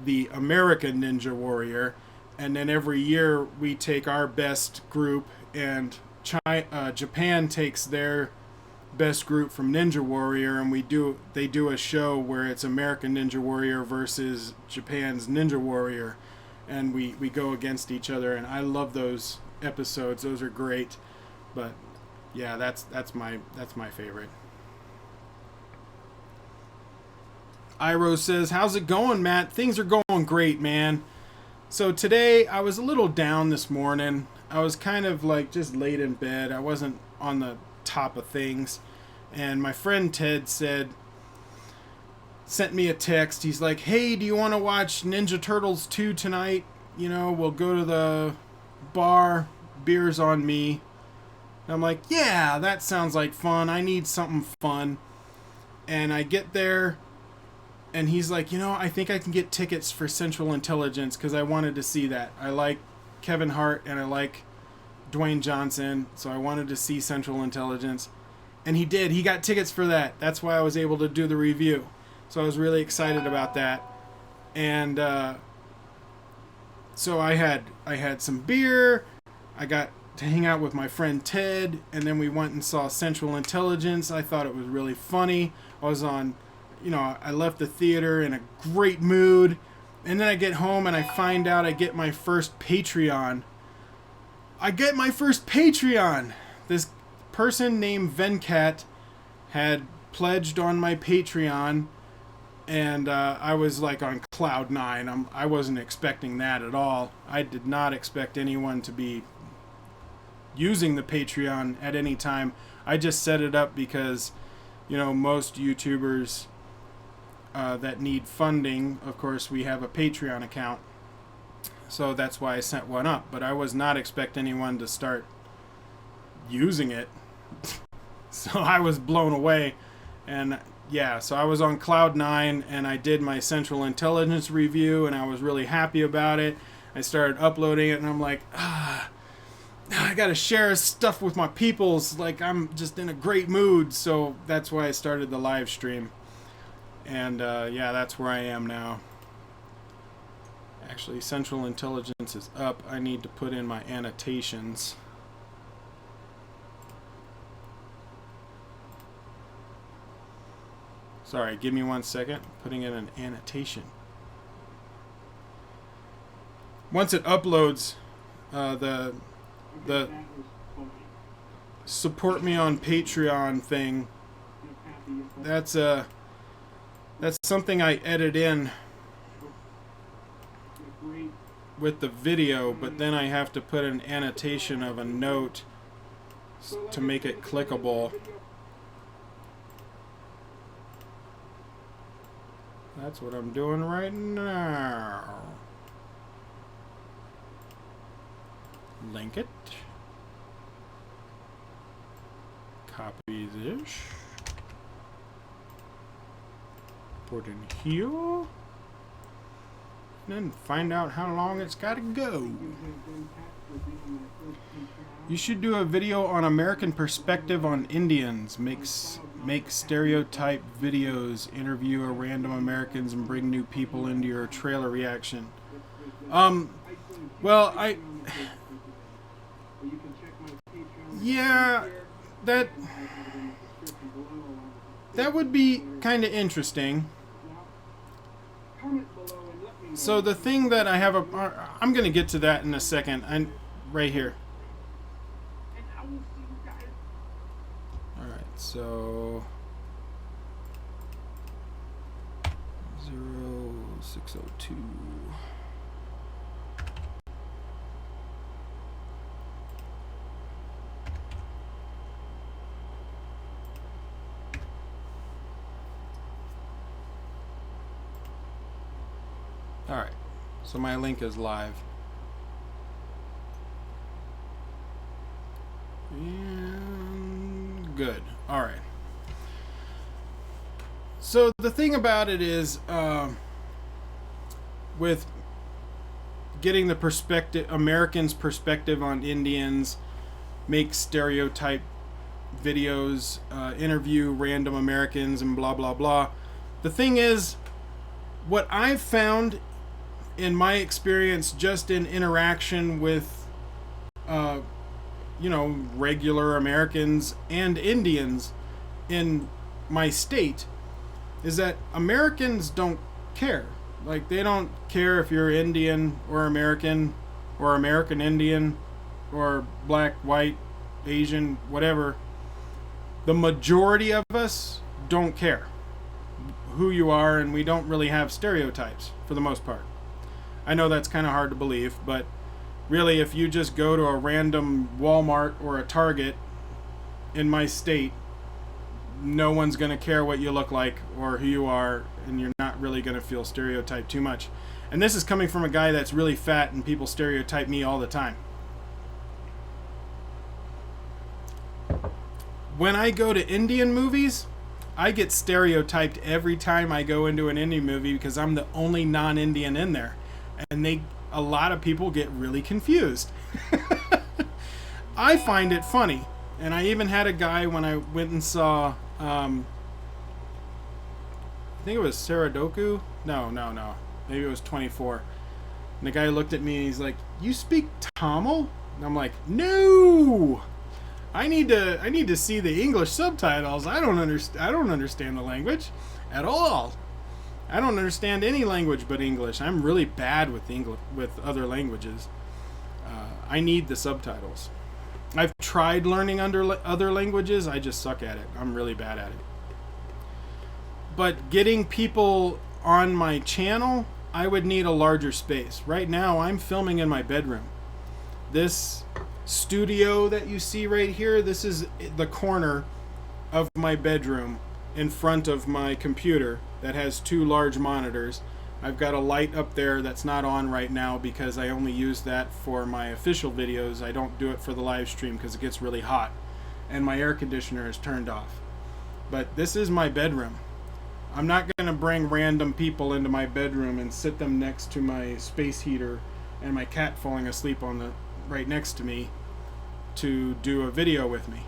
the American Ninja Warrior, and then every year we take our best group, and Japan takes their best group from Ninja Warrior, and they do a show where it's American Ninja Warrior versus Japan's Ninja Warrior, and we go against each other. And I love those episodes. Those are great. But yeah, that's my favorite. Iro says, "How's it going, Matt?" Things are going great, man. So today I was a little down this morning. I was kind of like just laid in bed. I wasn't on the top of things. And my friend Ted sent me a text. He's like, "Hey, do you want to watch Ninja Turtles 2 tonight? You know, we'll go to the bar, beers on me." And I'm like, "Yeah, that sounds like fun. I need something fun." And I get there, and he's like, "I think I can get tickets for Central Intelligence because I wanted to see that. I like Kevin Hart and I like Dwayne Johnson, so I wanted to see Central Intelligence." And he did. He got tickets for that. That's why I was able to do the review. So I was really excited about that. And so I had some beer. I got to hang out with my friend Ted, and then we went and saw Central Intelligence. I thought it was really funny. I was on, I left the theater in a great mood. And then I get home and I find out I get my first Patreon. This person named Venkat had pledged on my Patreon, and I was like on cloud nine. I wasn't expecting that at all. I did not expect anyone to be using the Patreon at any time. I just set it up because, most YouTubers that need funding, of course, we have a Patreon account. So that's why I sent one up. But I was not expecting anyone to start using it. So I was blown away. And yeah, so I was on cloud nine, and I did my Central Intelligence review, and I was really happy about it. I started uploading it, and I'm like, I gotta share stuff with my peoples. Like, I'm just in a great mood. So that's why I started the live stream. And yeah, that's where I am now. Actually, Central Intelligence is up. I need to put in my annotations. Sorry, give me 1 second. Putting in an annotation. Once it uploads, the support me on Patreon thing, that's something I edit in with the video, but then I have to put an annotation of a note to make it clickable. That's what I'm doing right now. Link it. Copy this. Put in here. And then find out how long it's got to go. You should do a video on American perspective on Indians. Make stereotype videos, interview a random Americans, and bring new people into your trailer reaction. Well, yeah, that would be kind of interesting. So the thing that I have I'm going to get to that in a second. Right here. Alright, so 0602. Alright, so my link is live. And good. Alright. So the thing about it is, with getting the Americans' perspective on Indians, make stereotype videos, interview random Americans, and blah blah blah. The thing is, what I've found in my experience, just in interaction with, regular Americans and Indians in my state, is that Americans don't care. Like, they don't care if you're Indian or American Indian or black, white, Asian, whatever. The majority of us don't care who you are, and we don't really have stereotypes for the most part. I know that's kind of hard to believe, but really, if you just go to a random Walmart or a Target in my state, no one's going to care what you look like or who you are, and you're not really going to feel stereotyped too much. And this is coming from a guy that's really fat, and people stereotype me all the time. When I go to Indian movies, I get stereotyped every time I go into an Indian movie because I'm the only non-Indian in there. And a lot of people get really confused. I find it funny. And I even had a guy when I went and saw, I think it was Saradoku? No. Maybe it was 24. And the guy looked at me and he's like, "You speak Tamil?" And I'm like, "No! I need to see the English subtitles. I don't understand the language at all. I don't understand any language but English. I'm really bad with other languages. I need the subtitles. I've tried learning other languages. I just suck at it. I'm really bad at it. But getting people on my channel, I would need a larger space. Right now, I'm filming in my bedroom. This studio that you see right here, this is the corner of my bedroom in front of my computer that has 2 large monitors. I've got a light up there that's not on right now because I only use that for my official videos. I don't do it for the live stream because it gets really hot, and my air conditioner is turned off. But this is my bedroom. I'm not going to bring random people into my bedroom and sit them next to my space heater and my cat falling asleep right next to me to do a video with me.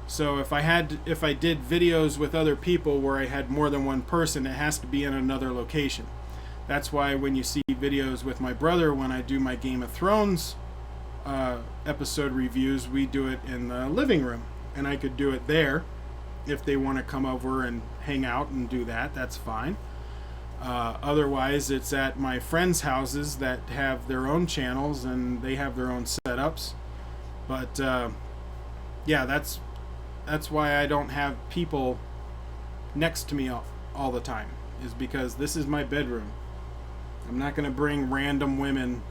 So if I did videos with other people where I had more than one person, it has to be in another location. That's why when you see videos with my brother, when I do my Game of Thrones episode reviews, we do it in the living room, and I could do it there. If they want to come over and hang out and do that, that's fine. Otherwise, it's at my friends' houses that have their own channels and they have their own setups. But yeah, that's why I don't have people next to me all the time, is because this is my bedroom. I'm not going to bring random women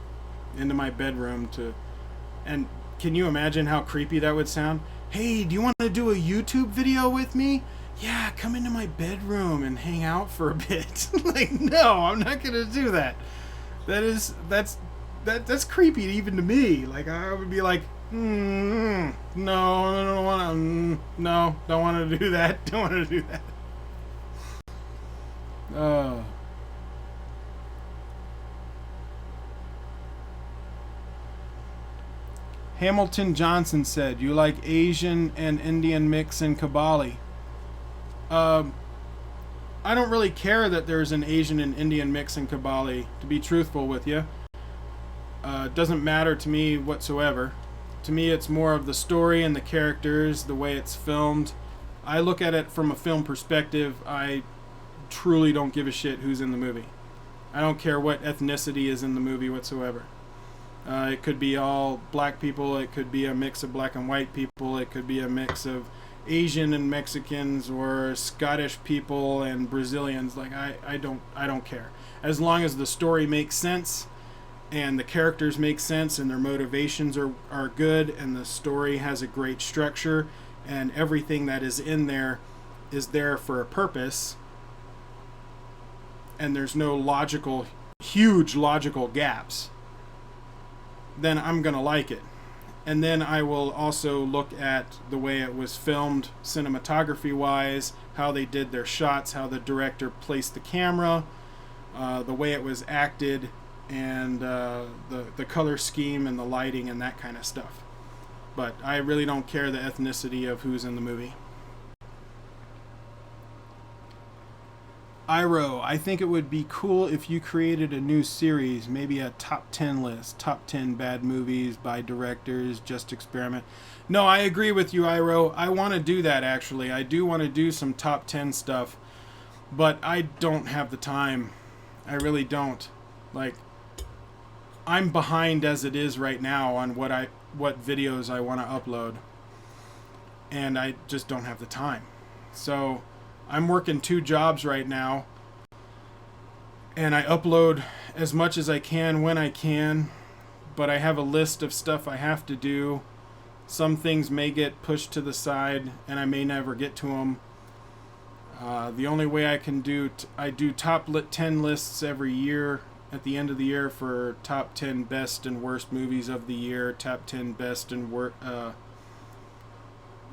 into my bedroom and can you imagine how creepy that would sound? "Hey, do you want to do a YouTube video with me?" "Yeah, come into my bedroom and hang out for a bit." Like, no, I'm not going to do that. That's creepy even to me. Like, I would be like, no, I don't want to. No, don't want to do that. Don't want to do that. Hamilton Johnson said, "You like Asian and Indian mix in Kabali?" I don't really care that there's an Asian and Indian mix in Kabali, to be truthful with you. It doesn't matter to me whatsoever. To me, it's more of the story and the characters, the way it's filmed. I look at it from a film perspective. I truly don't give a shit who's in the movie. I don't care what ethnicity is in the movie whatsoever. It could be all black people. It could be a mix of black and white people. It could be a mix of Asian and Mexicans, or Scottish people and Brazilians. Like, I don't care. As long as the story makes sense and the characters make sense and their motivations are good and the story has a great structure and everything that is in there is there for a purpose, and there's no huge logical gaps, then I'm going to like it. And then I will also look at the way it was filmed cinematography-wise, how they did their shots, how the director placed the camera, the way it was acted, and the color scheme and the lighting and that kind of stuff. But I really don't care the ethnicity of who's in the movie. Iro, I think it would be cool if you created a new series, maybe a top 10 list, top 10 bad movies by directors, just experiment. No, I agree with you, Iro. I want to do that, actually. I do want to do some top 10 stuff, but I don't have the time. I really don't. Like, I'm behind as it is right now on what videos I want to upload, and I just don't have the time. So I'm working 2 jobs right now, and I upload as much as I can when I can, but I have a list of stuff I have to do. Some things may get pushed to the side, and I may never get to them. The only way I can do, I do top 10 lists every year at the end of the year for top 10 best and worst movies of the year, top 10 best and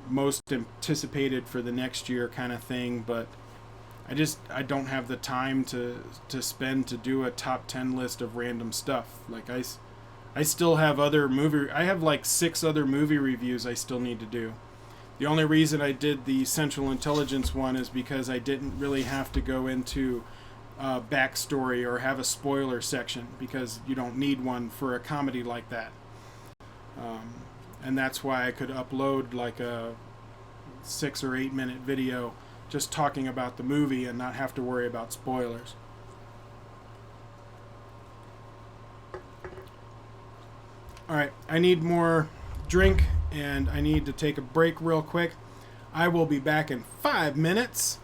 most anticipated for the next year kind of thing. But I don't have the time to spend to do a top 10 list of random stuff. Like I still have I have like 6 other movie reviews I still need to do. The only reason I did the Central Intelligence one is because I didn't really have to go into backstory or have a spoiler section, because you don't need one for a comedy like that. And that's why I could upload like a 6 or 8 minute video just talking about the movie and not have to worry about spoilers. Alright, I need more drink and I need to take a break real quick. I will be back in 5 minutes.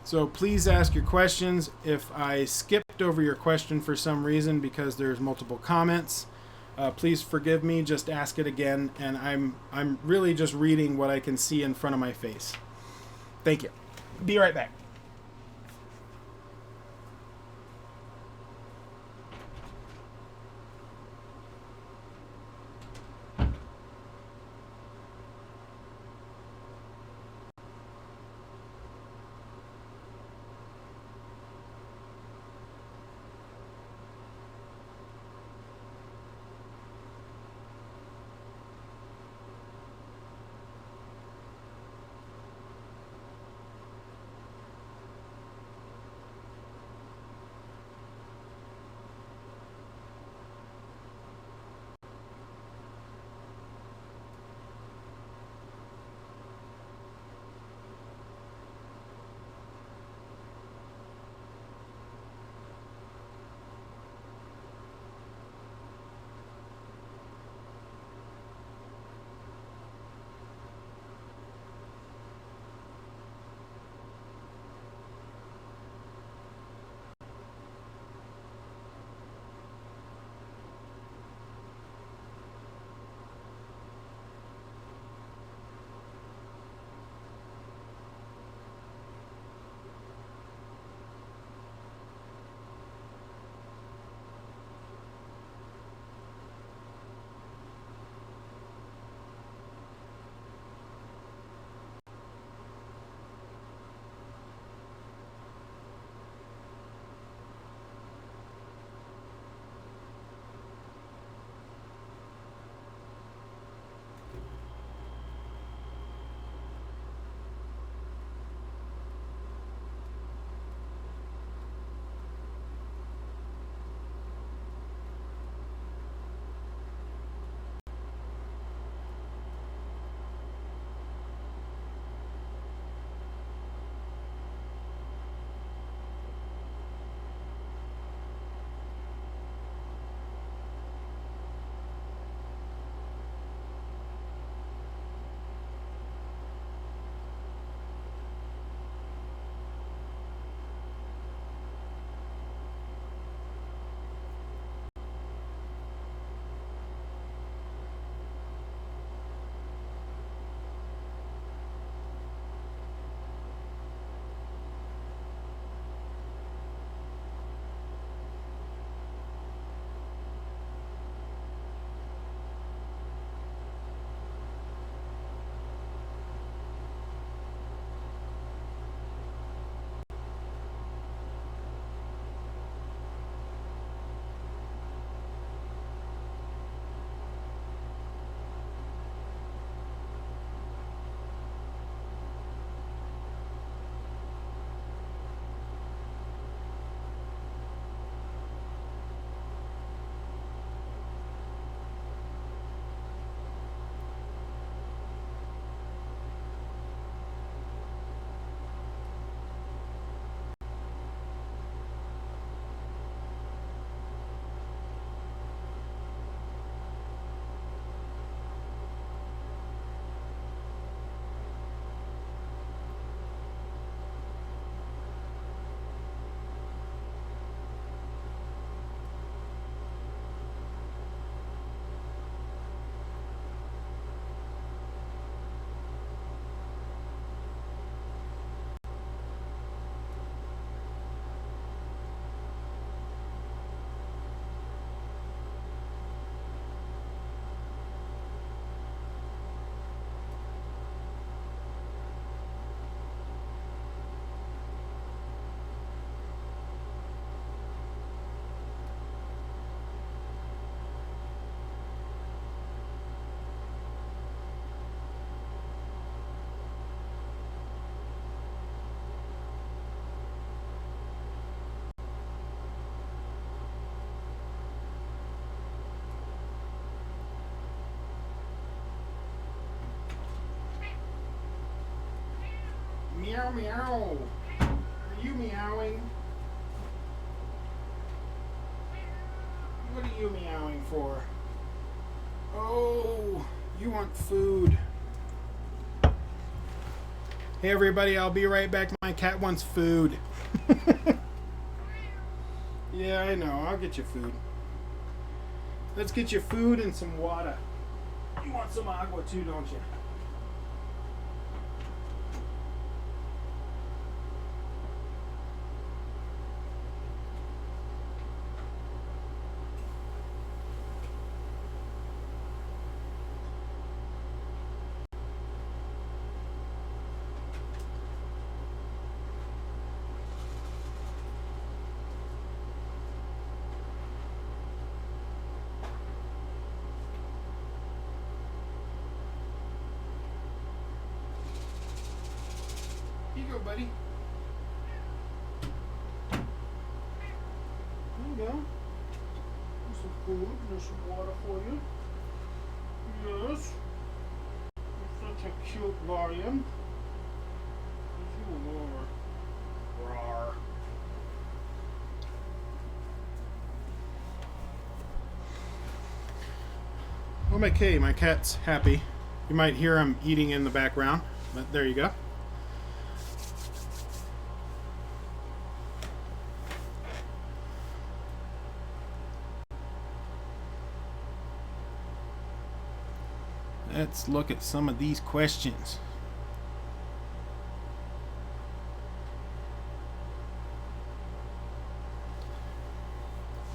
So please ask your questions. If I skipped over your question for some reason because there's multiple comments, please forgive me. Just ask it again, and I'm really just reading what I can see in front of my face. Thank you. Be right back. Meow meow. Are you meowing? What are you meowing for? Oh, you want food. Hey everybody, I'll be right back. My cat wants food. Yeah, I know. I'll get you food. Let's get you food and some water. You want some agua too, don't you? Here you go, buddy. There you go. There's some food. There's some water for you. Yes. You're such a cute lion. You are. Rawr. Oh, okay, my cat's happy. You might hear him eating in the background, but there you go. Let's look at some of these questions.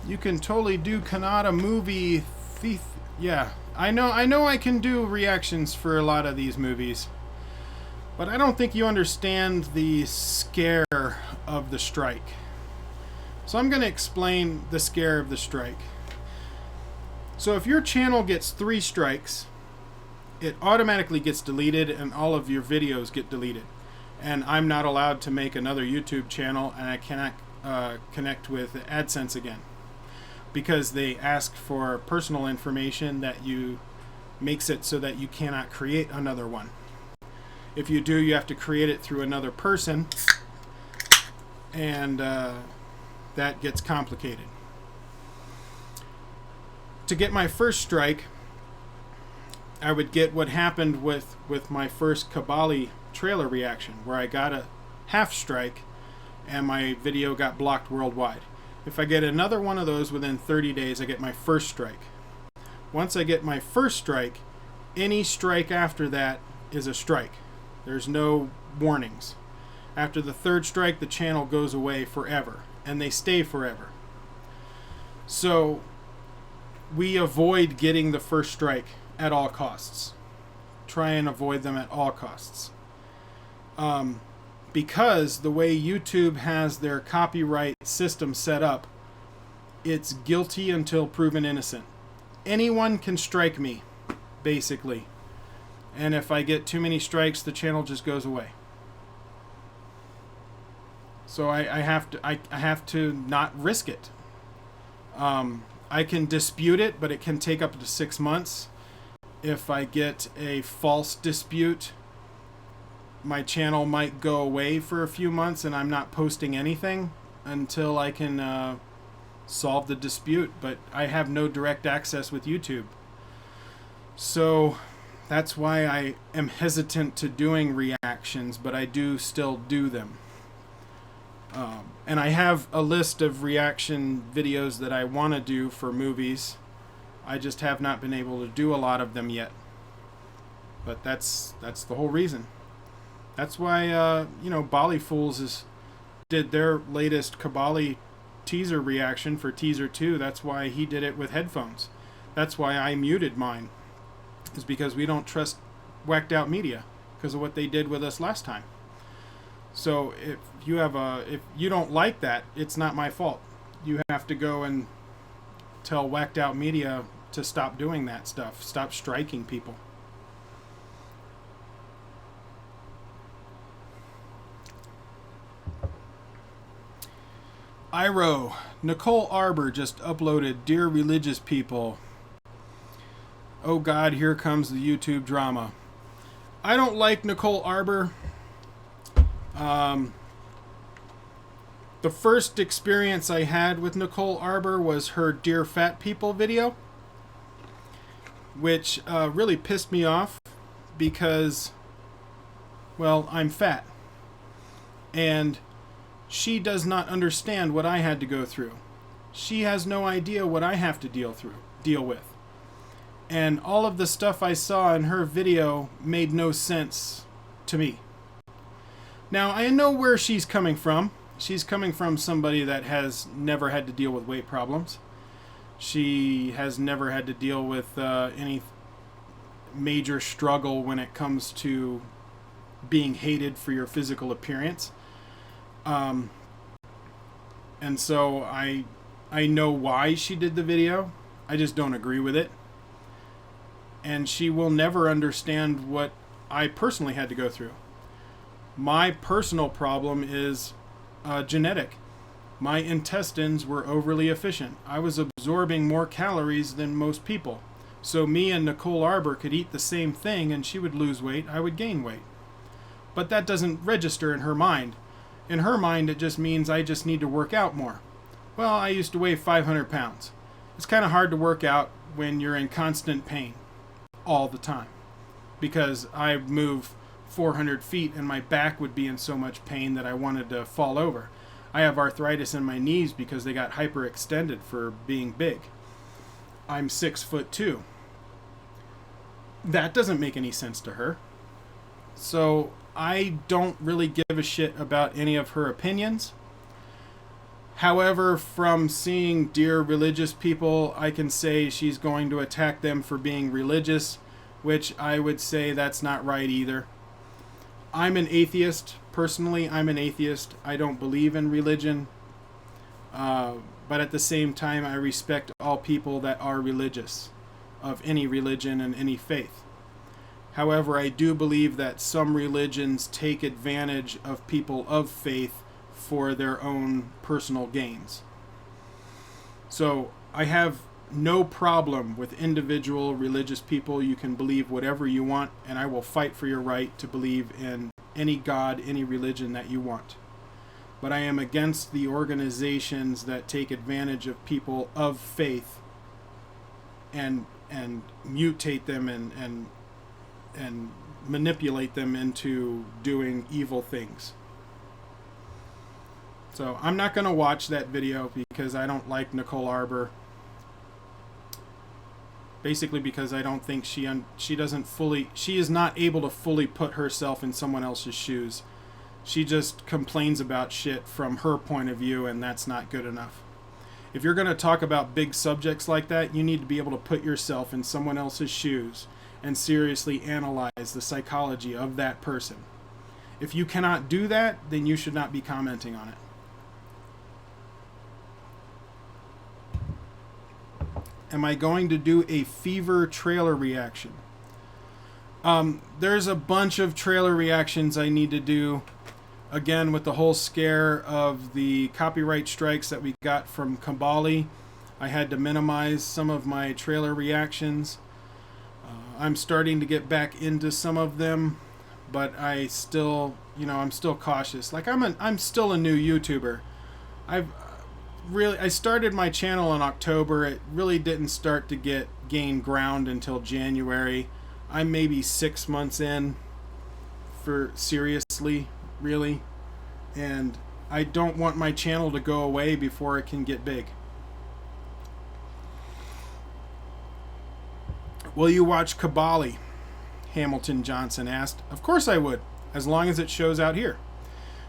You can totally do Kannada movie thief. Yeah, I know I can do reactions for a lot of these movies. But I don't think you understand the scare of the strike. So I'm going to explain the scare of the strike. So if your channel gets 3 strikes, it automatically gets deleted and all of your videos get deleted. And I'm not allowed to make another YouTube channel, and I cannot connect with AdSense again, because they ask for personal information that makes it so that you cannot create another one. If you do, you have to create it through another person, and that gets complicated. To get my first strike, I would get what happened with my first Kabali trailer reaction, where I got a half strike and my video got blocked worldwide. If I get another one of those within 30 days, I get my first strike. Once I get my first strike, any strike after that is a strike. There's no warnings. After the 3rd strike, the channel goes away forever, and they stay forever. So we avoid getting the first strike at all costs. Try and avoid them at all costs. Because the way YouTube has their copyright system set up, it's guilty until proven innocent. Anyone can strike me, basically. And if I get too many strikes, the channel just goes away. So I have to not risk it. I can dispute it, but it can take up to 6 months. If I get a false dispute, my channel might go away for a few months and I'm not posting anything until I can solve the dispute. But I have no direct access with YouTube. So that's why I am hesitant to doing reactions, but I do still do them. And I have a list of reaction videos that I want to do for movies. I just have not been able to do a lot of them yet. But that's the whole reason. That's why Bali Fools did their latest Kabali teaser reaction for teaser 2. That's why he did it with headphones. That's why I muted mine. Is because we don't trust Whacked Out Media because of what they did with us last time. So if you don't like that, it's not my fault. You have to go and tell Whacked Out Media to stop doing that stuff. Stop striking people. Iro, Nicole Arbor just uploaded Dear Religious People. Oh God, here comes the YouTube drama. I don't like Nicole Arbor. The first experience I had with Nicole Arbor was her Dear Fat People video, which really pissed me off because, well, I'm fat. And she does not understand what I had to go through. She has no idea what I have to deal with. And all of the stuff I saw in her video made no sense to me. Now, I know where she's coming from. She's coming from somebody that has never had to deal with weight problems. She has never had to deal with any major struggle when it comes to being hated for your physical appearance. And so I know why she did the video. I just don't agree with it. And she will never understand what I personally had to go through. My personal problem is genetic. My intestines were overly efficient. I was absorbing more calories than most people. So me and Nicole Arbor could eat the same thing and she would lose weight, I would gain weight. But that doesn't register in her mind. In her mind, it just means I just need to work out more. Well, I used to weigh 500 pounds. It's kind of hard to work out when you're in constant pain all the time, because I move 400 feet and my back would be in so much pain that I wanted to fall over. I have arthritis in my knees because they got hyperextended for being big. I'm 6'2". That doesn't make any sense to her. So I don't really give a shit about any of her opinions. However, from seeing Dear Religious People, I can say she's going to attack them for being religious, which I would say that's not right either. I'm an atheist. Personally, I'm an atheist. I don't believe in religion. But at the same time, I respect all people that are religious, of any religion and any faith. However, I do believe that some religions take advantage of people of faith for their own personal gains. So I have no problem with individual religious people. You can believe whatever you want, and I will fight for your right to believe in any God, any religion that you want. But I am against the organizations that take advantage of people of faith and mutate them and manipulate them into doing evil things. So I'm not going to watch that video because I don't like Nicole Arbor. Basically because I don't think she is not able to fully put herself in someone else's shoes. She just complains about shit from her point of view, and that's not good enough. If you're going to talk about big subjects like that, you need to be able to put yourself in someone else's shoes and seriously analyze the psychology of that person. If you cannot do that, then you should not be commenting on it. Am I going to do a Fever trailer reaction? There's a bunch of trailer reactions I need to do. Again, with the whole scare of the copyright strikes that we got from Kabali, I had to minimize some of my trailer reactions. I'm starting to get back into some of them, but I'm still cautious. Like I'm still a new YouTuber. I started my channel in October. It really didn't start to gain ground until January. I'm maybe 6 months in for seriously, really. And I don't want my channel to go away before it can get big. Will you watch Kabali? Hamilton Johnson asked. Of course I would, as long as it shows out here.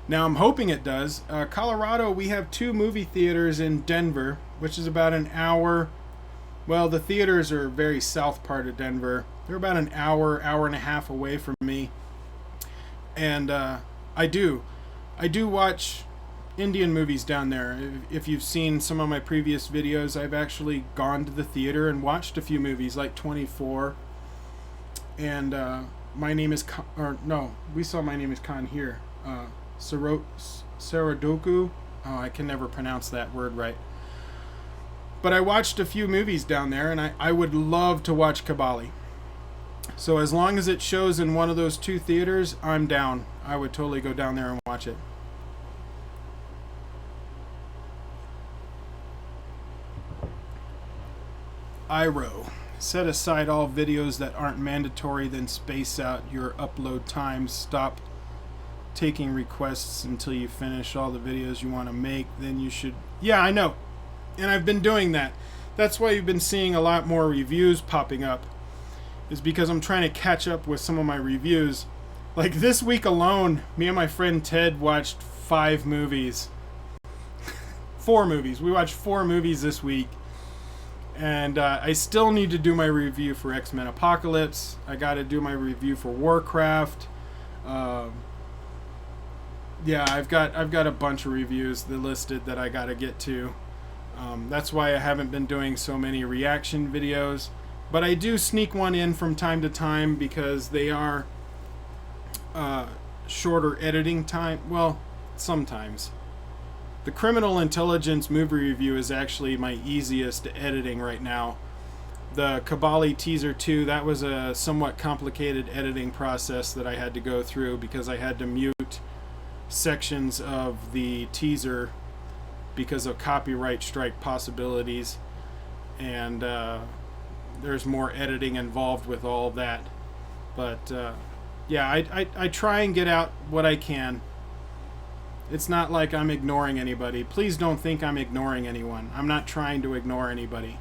Now, I'm hoping it does. Colorado, we have 2 movie theaters in Denver, which is about an hour. Well, the theaters are very south part of Denver. They're about an hour and a half away from me. And I do watch Indian movies down there. If you've seen some of my previous videos, I've actually gone to the theater and watched a few movies, like 24. And My Name is we saw My Name is Khan here. Saradoku. Oh, I can never pronounce that word right. But I watched a few movies down there, and I would love to watch Kabali. So as long as it shows in one of those two theaters, I'm down. I would totally go down there and watch it. IRO. Set aside all videos that aren't mandatory, then space out your upload times. Stop taking requests until you finish all the videos you want to make. Then you should... Yeah, I know. And I've been doing that. That's why you've been seeing a lot more reviews popping up. Is because I'm trying to catch up with some of my reviews. Like this week alone, me and my friend Ted watched 5 movies. 4 movies. We watched 4 movies this week. And I still need to do my review for X-Men Apocalypse. I got to do my review for Warcraft. Yeah, I've got a bunch of reviews that listed that I got to get to. That's why I haven't been doing so many reaction videos. But I do sneak one in from time to time because they are shorter editing time. Well, sometimes. The Criminal Intelligence movie review is actually my easiest editing right now. The Kabali Teaser 2, that was a somewhat complicated editing process that I had to go through because I had to mute sections of the teaser because of copyright strike possibilities. And there's more editing involved with all of that. But yeah, I try and get out what I can. It's not like I'm ignoring anybody. Please don't think I'm ignoring anyone. I'm not trying to ignore anybody.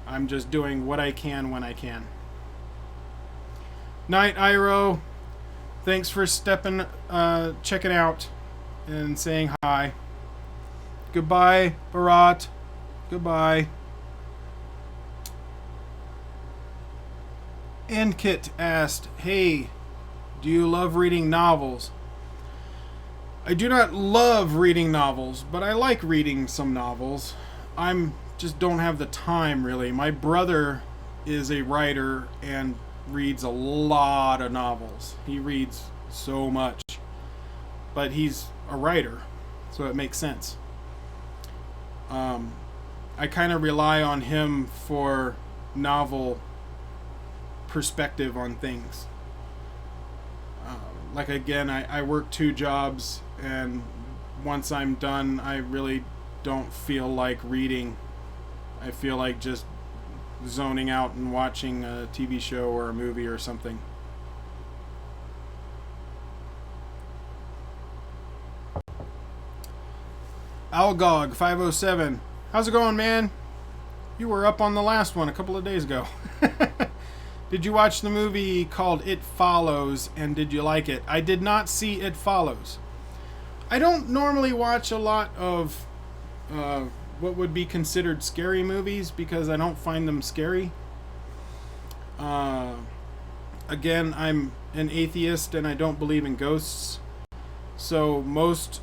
I'm just doing what I can when I can. Night, Iro. Thanks for checking out and saying hi. Goodbye, Bharat. Goodbye. Enkit asked, hey, do you love reading novels? I do not love reading novels, but I like reading some novels. I'm just don't have the time, really. My brother is a writer and reads a lot of novels. He reads so much. But he's a writer, so it makes sense. I kind of rely on him for novel perspective on things. Like again, I work 2 jobs, and once I'm done, I really don't feel like reading. I feel like just zoning out and watching a TV show or a movie or something. Algog 507. How's it going, man? You were up on the last one a couple of days ago. Did you watch the movie called It Follows, and did you like it? I did not see It Follows. I don't normally watch a lot of what would be considered scary movies because I don't find them scary. Again, I'm an atheist and I don't believe in ghosts. So most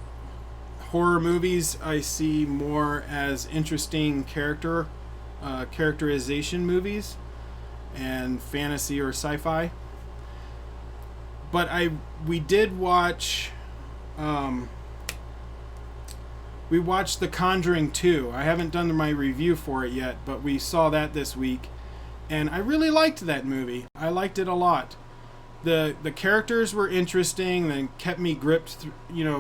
horror movies I see more as interesting characterization movies and fantasy or sci-fi. But we did watch we watched The Conjuring 2. I haven't done my review for it yet, but we saw that this week and I really liked that movie. I liked it a lot. The characters were interesting and kept me gripped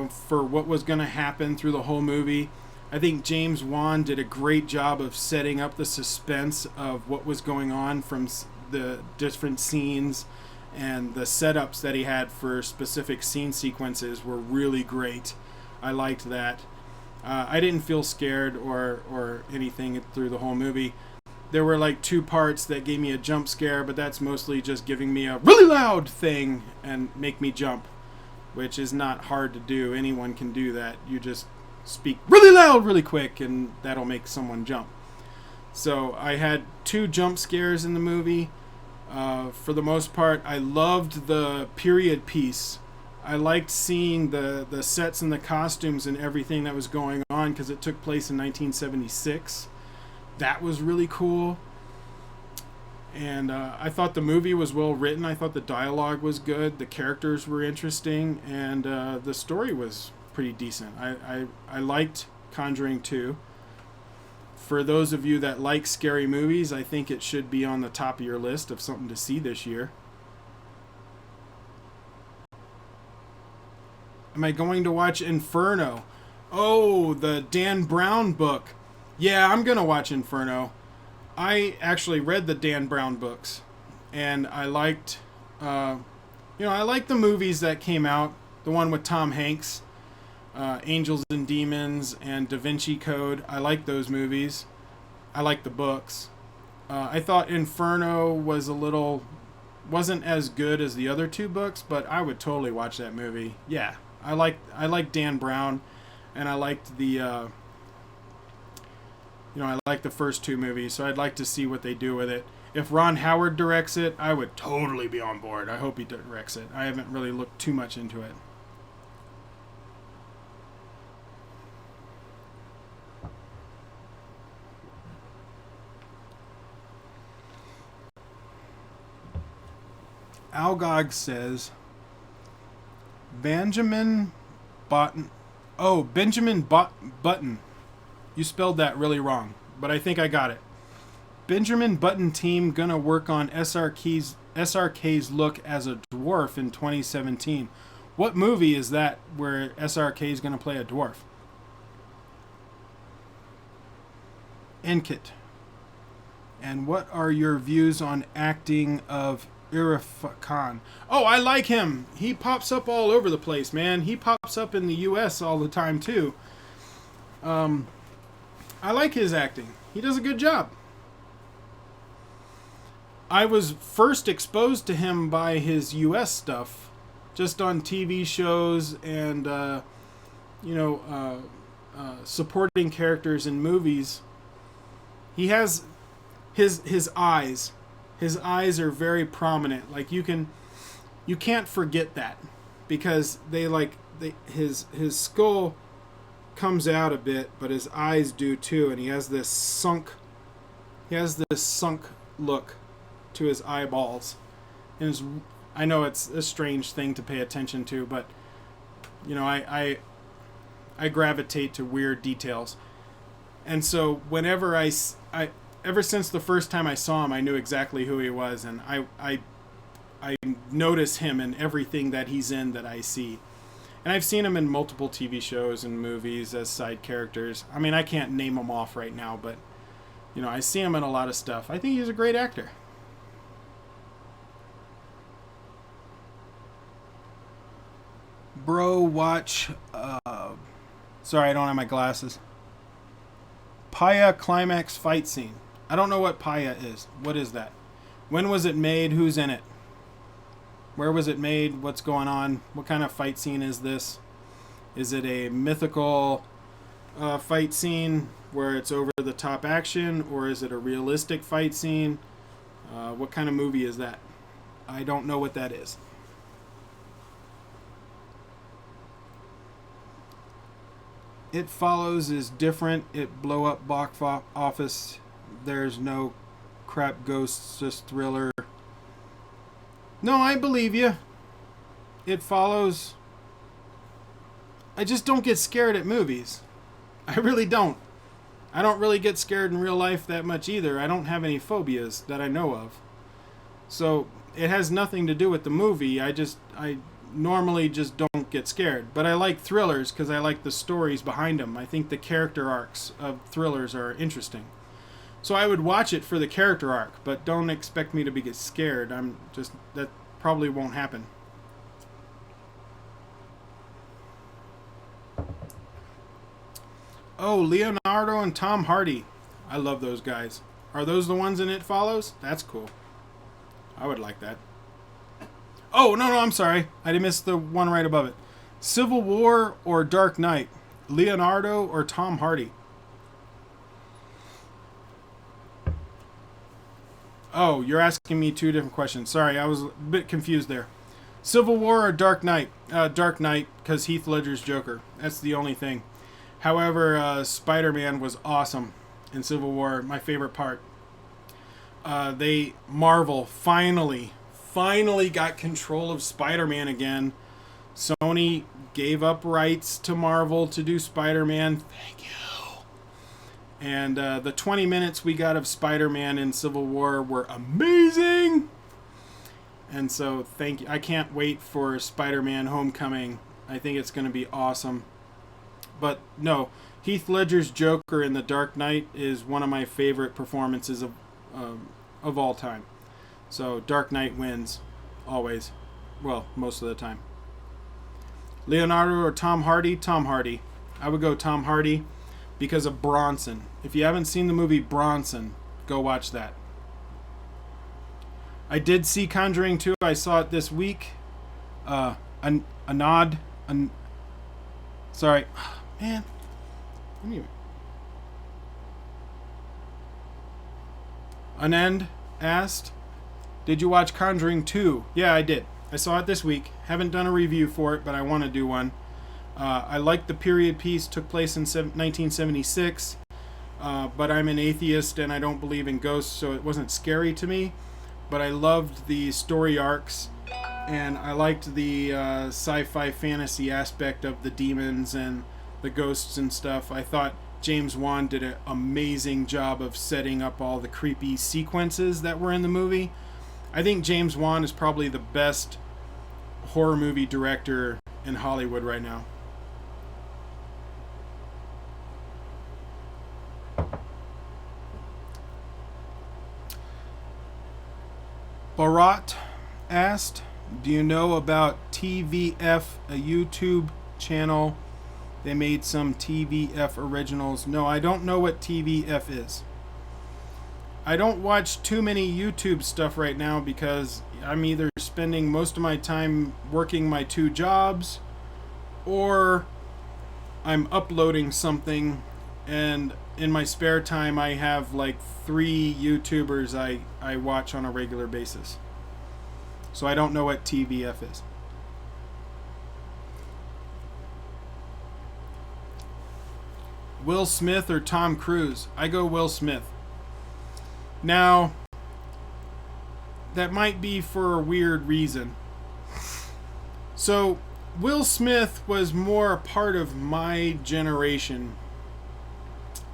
for what was going to happen through the whole movie. I think James Wan did a great job of setting up the suspense of what was going on from the different scenes, and the setups that he had for specific scene sequences were really great. I liked that. I didn't feel scared or anything through the whole movie. There were like 2 parts that gave me a jump scare, but that's mostly just giving me a really loud thing and make me jump, which is not hard to do. Anyone can do that. You just speak really loud really quick and that'll make someone jump. So I had 2 jump scares in the movie. For the most part, I loved the period piece. I liked seeing the sets and the costumes and everything that was going on because it took place in 1976. That was really cool. And I thought the movie was well written. I thought the dialogue was good. The characters were interesting. And the story was pretty decent. I liked Conjuring 2. for those of you that like scary movies, I think it should be on the top of your list of something to see this year. Am I going to watch Inferno? Oh, the Dan Brown book. Yeah, I'm going to watch Inferno. I actually read the Dan Brown books, and I liked, I liked the movies that came out. The one with Tom Hanks, Angels and Demons, and Da Vinci Code. I liked those movies. I liked the books. I thought Inferno wasn't as good as the other two books, but I would totally watch that movie. Yeah, I like Dan Brown, and I liked the. I like the first two movies, so I'd like to see what they do with it. If Ron Howard directs it, I would totally be on board. I hope he directs it. I haven't really looked too much into it. Algog says, Benjamin Button. Oh, Benjamin Button. You spelled that really wrong, but I think I got it. Benjamin Button team gonna work on SRK's look as a dwarf in 2017. What movie is that where SRK is gonna play a dwarf? Enkit. And what are your views on acting of Irif Khan? Oh, I like him. He pops up all over the place, man. He pops up in the U.S. all the time too. I like his acting. He does a good job. I was first exposed to him by his U.S. stuff, just on TV shows and, supporting characters in movies. He has his eyes. His eyes are very prominent. Like you can't forget that because his skull comes out a bit, but his eyes do too, and he has this sunk look to his eyeballs. And I know it's a strange thing to pay attention to, but I gravitate to weird details. And so whenever ever since the first time I saw him, I knew exactly who he was, and I notice him in everything that he's in that I see. And I've seen him in multiple TV shows and movies as side characters. I mean, I can't name them off right now, but I see him in a lot of stuff. I think he's a great actor. Bro, watch. Sorry, I don't have my glasses. Paya climax fight scene. I don't know what Paya is. What is that? When was it made? Who's in it? Where was it made? What's going on? What kind of fight scene is this? Is it a mythical fight scene where it's over the top action, or is it a realistic fight scene? What kind of movie is that? I don't know what that is. It Follows is different. It blow up box office. There's no crap ghosts, just thriller. No, I believe you. It Follows. I just don't get scared at movies. I really don't. I don't really get scared in real life that much either. I don't have any phobias that I know of. So it has nothing to do with the movie. I normally just don't get scared. But I like thrillers because I like the stories behind them. I think the character arcs of thrillers are interesting. So I would watch it for the character arc, but don't expect me to get scared. That probably won't happen. Oh, Leonardo and Tom Hardy. I love those guys. Are those the ones in It Follows? That's cool. I would like that. Oh, no, I'm sorry. I missed the one right above it. Civil War or Dark Knight? Leonardo or Tom Hardy? Oh, you're asking me two different questions. Sorry, I was a bit confused there. Civil War or Dark Knight? Dark Knight, because Heath Ledger's Joker. That's the only thing. However, Spider-Man was awesome in Civil War. My favorite part. Marvel finally got control of Spider-Man again. Sony gave up rights to Marvel to do Spider-Man. Thank you. And the 20 minutes we got of Spider-Man in Civil War were amazing. And so thank you. I can't wait for Spider-Man Homecoming. I think it's going to be awesome. But no, Heath Ledger's Joker in The Dark Knight is one of my favorite performances of all time. So Dark Knight wins, always. Well, most of the time. Leonardo or Tom Hardy? Tom Hardy. I would go Tom Hardy because of Bronson. If you haven't seen the movie Bronson, go watch that. I did see Conjuring 2. I saw it this week. Sorry. Man. Anyway. Anand asked, did you watch Conjuring 2? Yeah, I did. I saw it this week. Haven't done a review for it, but I want to do one. I like the period piece. Took place in 1976. But I'm an atheist and I don't believe in ghosts, so it wasn't scary to me. But I loved the story arcs, and I liked the sci-fi fantasy aspect of the demons and the ghosts and stuff. I thought James Wan did an amazing job of setting up all the creepy sequences that were in the movie. I think James Wan is probably the best horror movie director in Hollywood right now. Barat asked, do you know about TVF, a YouTube channel? They made some TVF originals. No, I don't know what TVF is. I don't watch too many YouTube stuff right now because I'm either spending most of my time working my 2 jobs or I'm uploading something, and in my spare time I have like 3 YouTubers I watch on a regular basis. So I don't know what TVF is. Will Smith or Tom Cruise? I go Will Smith. Now, that might be for a weird reason. So, Will Smith was more a part of my generation,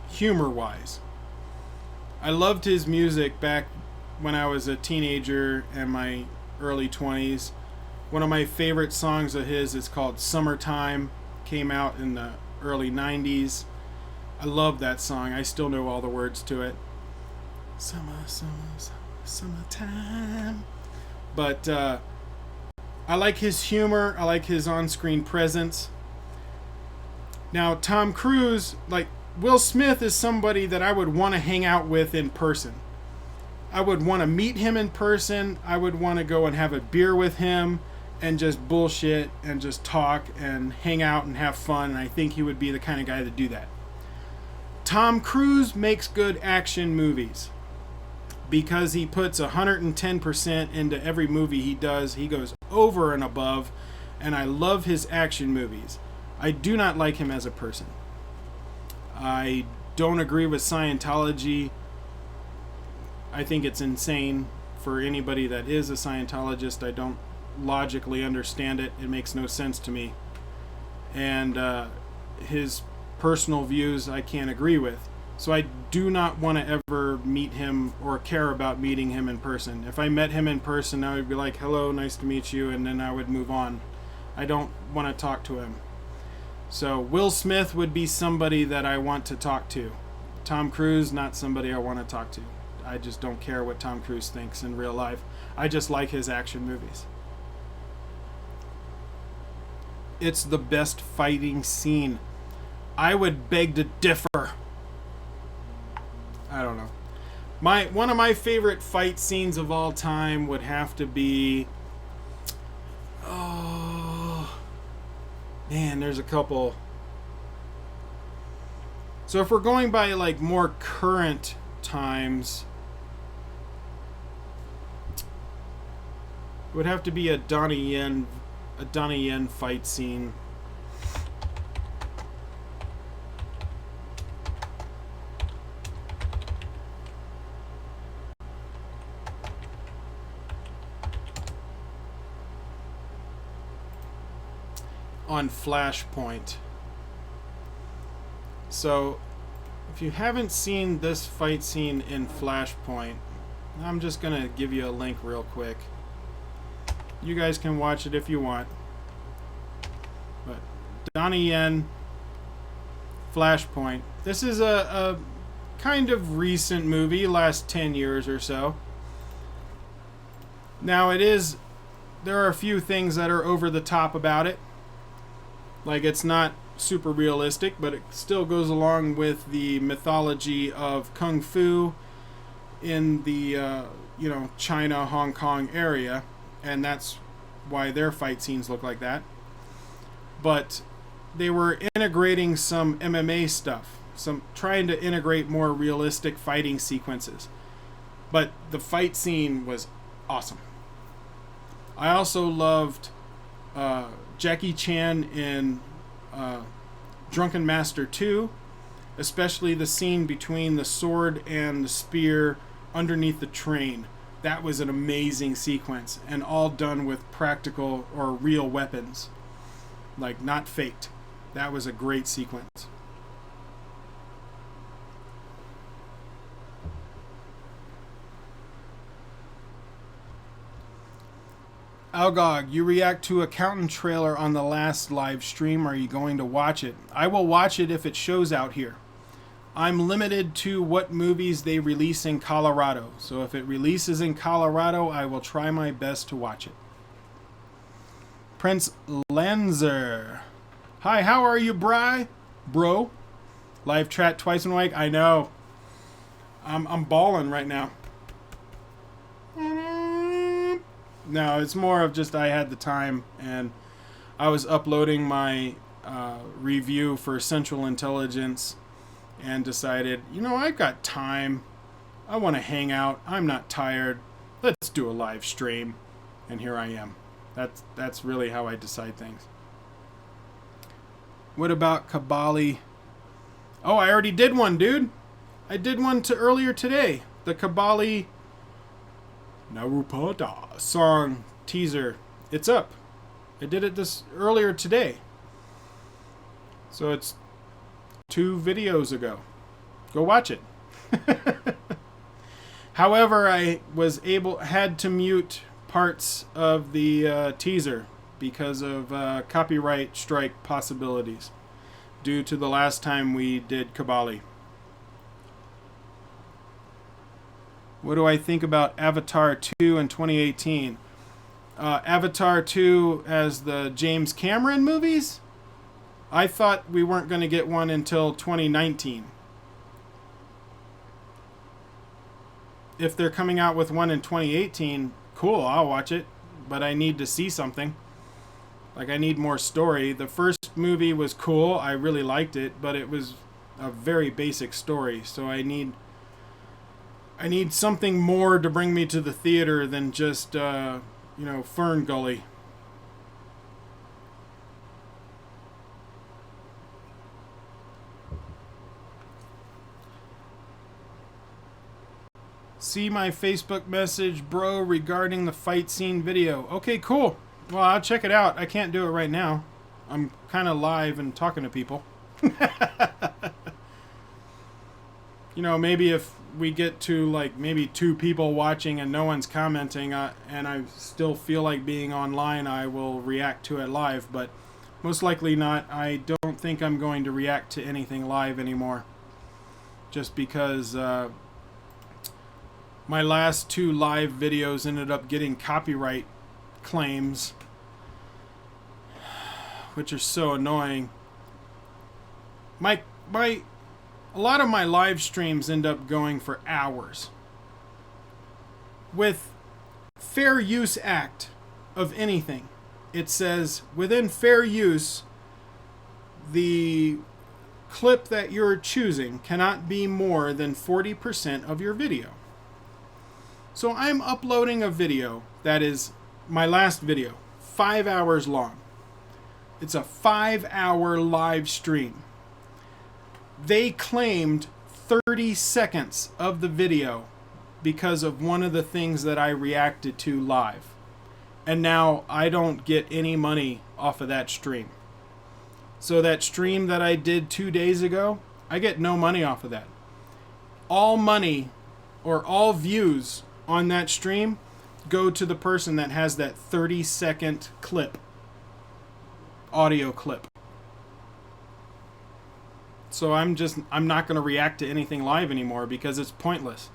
humor-wise. I loved his music back when I was a teenager and my early 20s. One of my favorite songs of his is called Summertime. Came out in the early 90s. I love that song. I still know all the words to it. Summertime. But I like his humor. I like his on-screen presence. Now, Tom Cruise, like Will Smith, is somebody that I would want to hang out with in person. I would want to meet him in person. I would want to go and have a beer with him and just bullshit and just talk and hang out and have fun. And I think he would be the kind of guy to do that. Tom Cruise makes good action movies because he puts 110% into every movie he does. He goes over and above, and I love his action movies. I do not like him as a person. I don't agree with Scientology. I think it's insane for anybody that is a Scientologist. I don't logically understand it. It makes no sense to me. And his personal views I can't agree with. So I do not want to ever meet him or care about meeting him in person. If I met him in person, I would be like, hello, nice to meet you, and then I would move on. I don't want to talk to him. So Will Smith would be somebody that I want to talk to. Tom Cruise, not somebody I want to talk to. I just don't care what Tom Cruise thinks in real life. I just like his action movies. It's the best fighting scene. I would beg to differ. I don't know. One of my favorite fight scenes of all time would have to be... Oh... Man, there's a couple. So if we're going by like more current times, it would have to be a Donnie Yen fight scene. On Flashpoint. So if you haven't seen this fight scene in Flashpoint, I'm just going to give you a link real quick. You guys can watch it if you want. But Donnie Yen, Flashpoint. This is a kind of recent movie, last 10 years or so. Now there are a few things that are over the top about it. Like, it's not super realistic, but it still goes along with the mythology of Kung Fu in the, China, Hong Kong area. And that's why their fight scenes look like that. But they were integrating some MMA stuff. Trying to integrate more realistic fighting sequences. But the fight scene was awesome. I also loved Jackie Chan in Drunken Master 2, especially the scene between the sword and the spear underneath the train. That was an amazing sequence, and all done with practical or real weapons, like not faked. That was a great sequence. Algog, you react to Accountant trailer on the last live stream. Are you going to watch it? I will watch it if it shows out here. I'm limited to what movies they release in Colorado. So if it releases in Colorado, I will try my best to watch it. Prince Lanzer. Hi, how are you, bro? Live chat twice in a week. I know. I'm balling right now. No, it's more of just I had the time, and I was uploading my review for Central Intelligence and decided, I've got time. I want to hang out. I'm not tired. Let's do a live stream. And here I am. That's really how I decide things. What about Kabali? Oh, I already did one, dude. I did one earlier today. The Kabali Narupada song teaser. It's up. I did it earlier today. So it's 2 videos ago. Go watch it. However, I had to mute parts of the teaser because of copyright strike possibilities due to the last time we did Kabali. What do I think about Avatar 2 in 2018? Avatar 2 as the James Cameron movies? I thought we weren't going to get one until 2019. If they're coming out with one in 2018, cool, I'll watch it. But I need to see something. Like, I need more story. The first movie was cool. I really liked it, but it was a very basic story. So I need something more to bring me to the theater than just, Fern Gully. See my Facebook message, bro, regarding the fight scene video. Okay, cool. Well, I'll check it out. I can't do it right now. I'm kind of live and talking to people. Maybe if we get to maybe 2 people watching and no one's commenting, and I still feel like being online, I will react to it live, but most likely not. I don't think I'm going to react to anything live anymore, just because my last 2 live videos ended up getting copyright claims, which are so annoying. A lot of my live streams end up going for hours. With Fair Use Act of anything, it says within fair use, the clip that you're choosing cannot be more than 40% of your video. So I'm uploading a video that is my last video, 5 hours long. It's a 5-hour live stream. They claimed 30 seconds of the video because of one of the things that I reacted to live. And now I don't get any money off of that stream. So that stream that I did 2 days ago, I get no money off of that. All money or all views on that stream go to the person that has that 30-second clip, audio clip. So I'm not going to react to anything live anymore because it's pointless.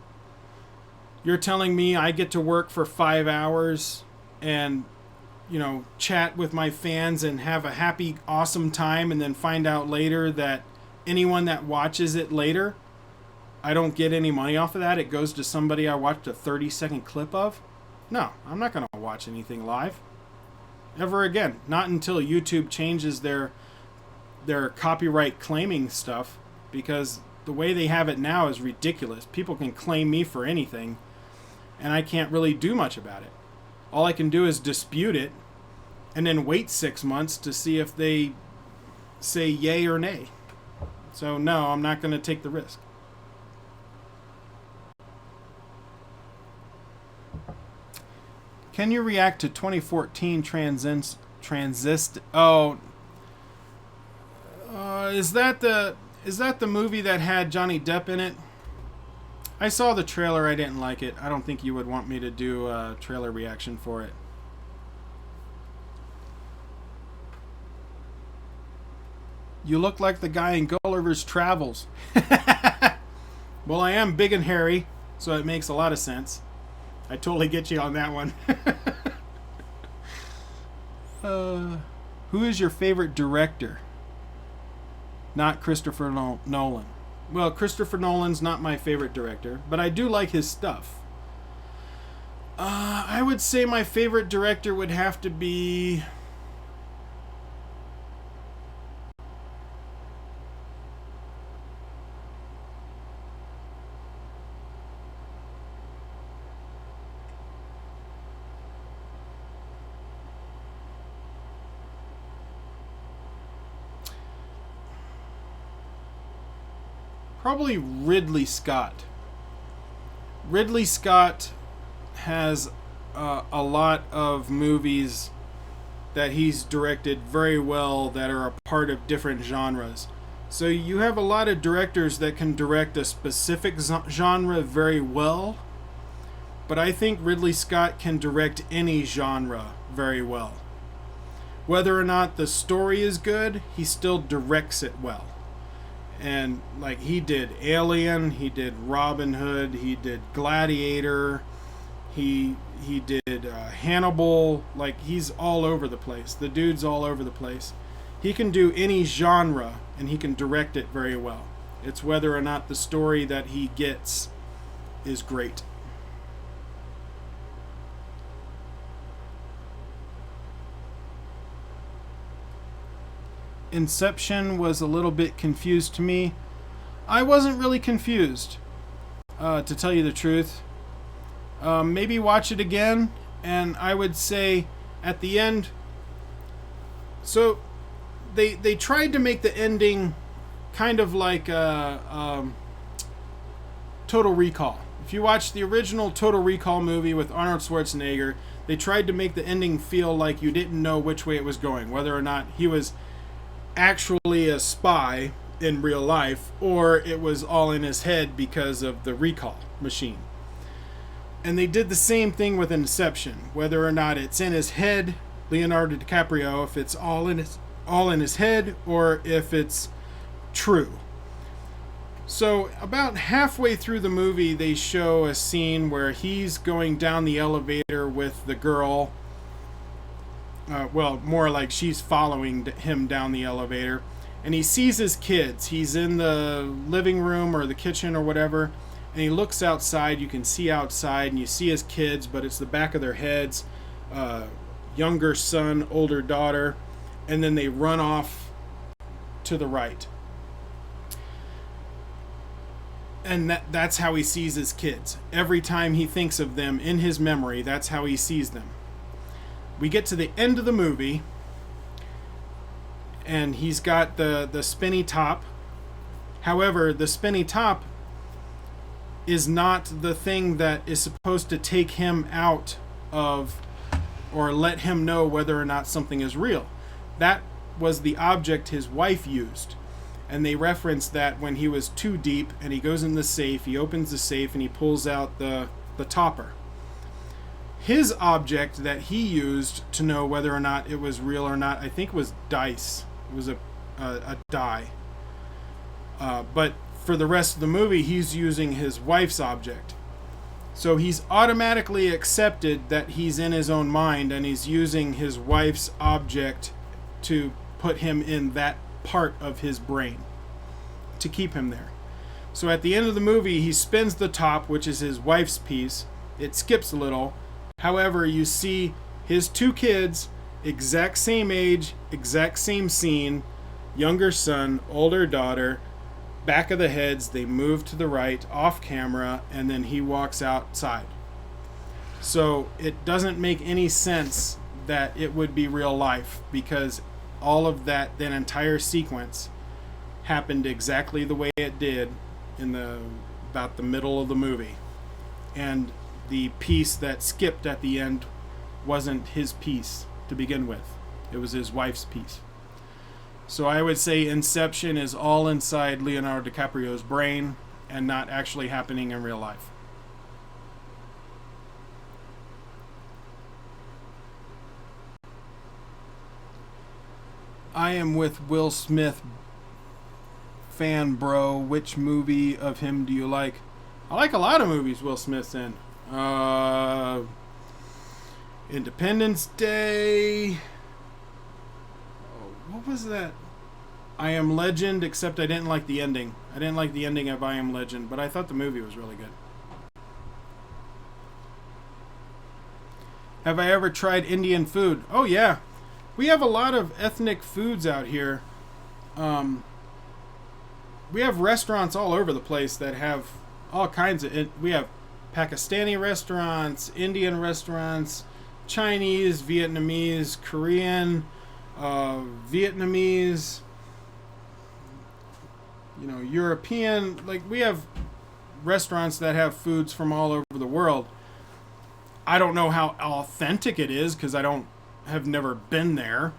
You're telling me I get to work for 5 hours and, chat with my fans and have a happy, awesome time, and then find out later that anyone that watches it later, I don't get any money off of that. It goes to somebody I watched a 30-second clip of. No, I'm not going to watch anything live ever again. Not until YouTube changes their copyright claiming stuff, because the way they have it now is ridiculous. People can claim me for anything, and I can't really do much about it. All I can do is dispute it and then wait 6 months to see if they say yay or nay. So no, I'm not going to take the risk. Can you react to 2014 Transist? Oh, is that the movie that had Johnny Depp in it? I saw the trailer. I didn't like it. I don't think you would want me to do a trailer reaction for it. You look like the guy in Gulliver's Travels. Well, I am big and hairy, so it makes a lot of sense. I totally get you on that one. Who is your favorite director? Not Christopher Nolan. Well, Christopher Nolan's not my favorite director, but I do like his stuff. I would say my favorite director would have to be... probably Ridley Scott. Ridley Scott has a lot of movies that he's directed very well that are a part of different genres. So you have a lot of directors that can direct a specific genre very well, but I think Ridley Scott can direct any genre very well. Whether or not the story is good, he still directs it well. And like he did Alien, he did Robin Hood, he did Gladiator, he did Hannibal. Like he's all over the place. The dude's all over the place. He can do any genre and he can direct it very well. It's whether or not the story that he gets is great. Inception was a little bit confused to me. I wasn't really confused, to tell you the truth. Maybe watch it again, and I would say at the end... So, they tried to make the ending kind of like Total Recall. If you watch the original Total Recall movie with Arnold Schwarzenegger, they tried to make the ending feel like you didn't know which way it was going, whether or not he was actually a spy in real life or it was all in his head because of the recall machine. And they did the same thing with Inception, whether or not it's in his head, Leonardo DiCaprio, if it's all in his head or if it's true. So about halfway through the movie they show a scene where he's going down the elevator with the girl. Well, more like she's following him down the elevator. And he sees his kids. He's in the living room or the kitchen or whatever. And he looks outside. You can see outside and you see his kids, but it's the back of their heads. Younger son, older daughter. And then they run off to the right. And that's how he sees his kids. Every time he thinks of them in his memory, that's how he sees them. We get to the end of the movie, and he's got the spinny top. However, the spinny top is not the thing that is supposed to take him out of or let him know whether or not something is real. That was the object his wife used. and they reference that when he was too deep and he goes in the safe, he opens the safe and he pulls out the topper. His object that he used to know whether or not it was real or not, I think, was dice. It was a die. But for the rest of the movie, he's using his wife's object. So he's automatically accepted that he's in his own mind and he's using his wife's object to put him in that part of his brain to keep him there. So at the end of the movie, he spins the top, which is his wife's piece. It skips a little. However, you see his two kids, exact same age, exact same scene, younger son, older daughter, back of the heads, they move to the right, off camera, and then he walks outside. So it doesn't make any sense that it would be real life, because all of that entire sequence happened exactly the way it did in about the middle of the movie. And the piece that skipped at the end wasn't his piece to begin with. It was his wife's piece. So I would say Inception is all inside Leonardo DiCaprio's brain and not actually happening in real life. I am with Will Smith fan, bro. Which movie of him do you like? I like a lot of movies Will Smith's in. Independence Day. What was that? I Am Legend, except I didn't like the ending. I didn't like the ending of I Am Legend, but I thought the movie was really good. Have I ever tried Indian food? Oh, yeah. We have a lot of ethnic foods out here. We have restaurants all over the place that have all kinds of... We have Pakistani restaurants, Indian restaurants, Chinese, Vietnamese, Korean, Vietnamese, European. Like, we have restaurants that have foods from all over the world. I don't know how authentic it is because have never been there,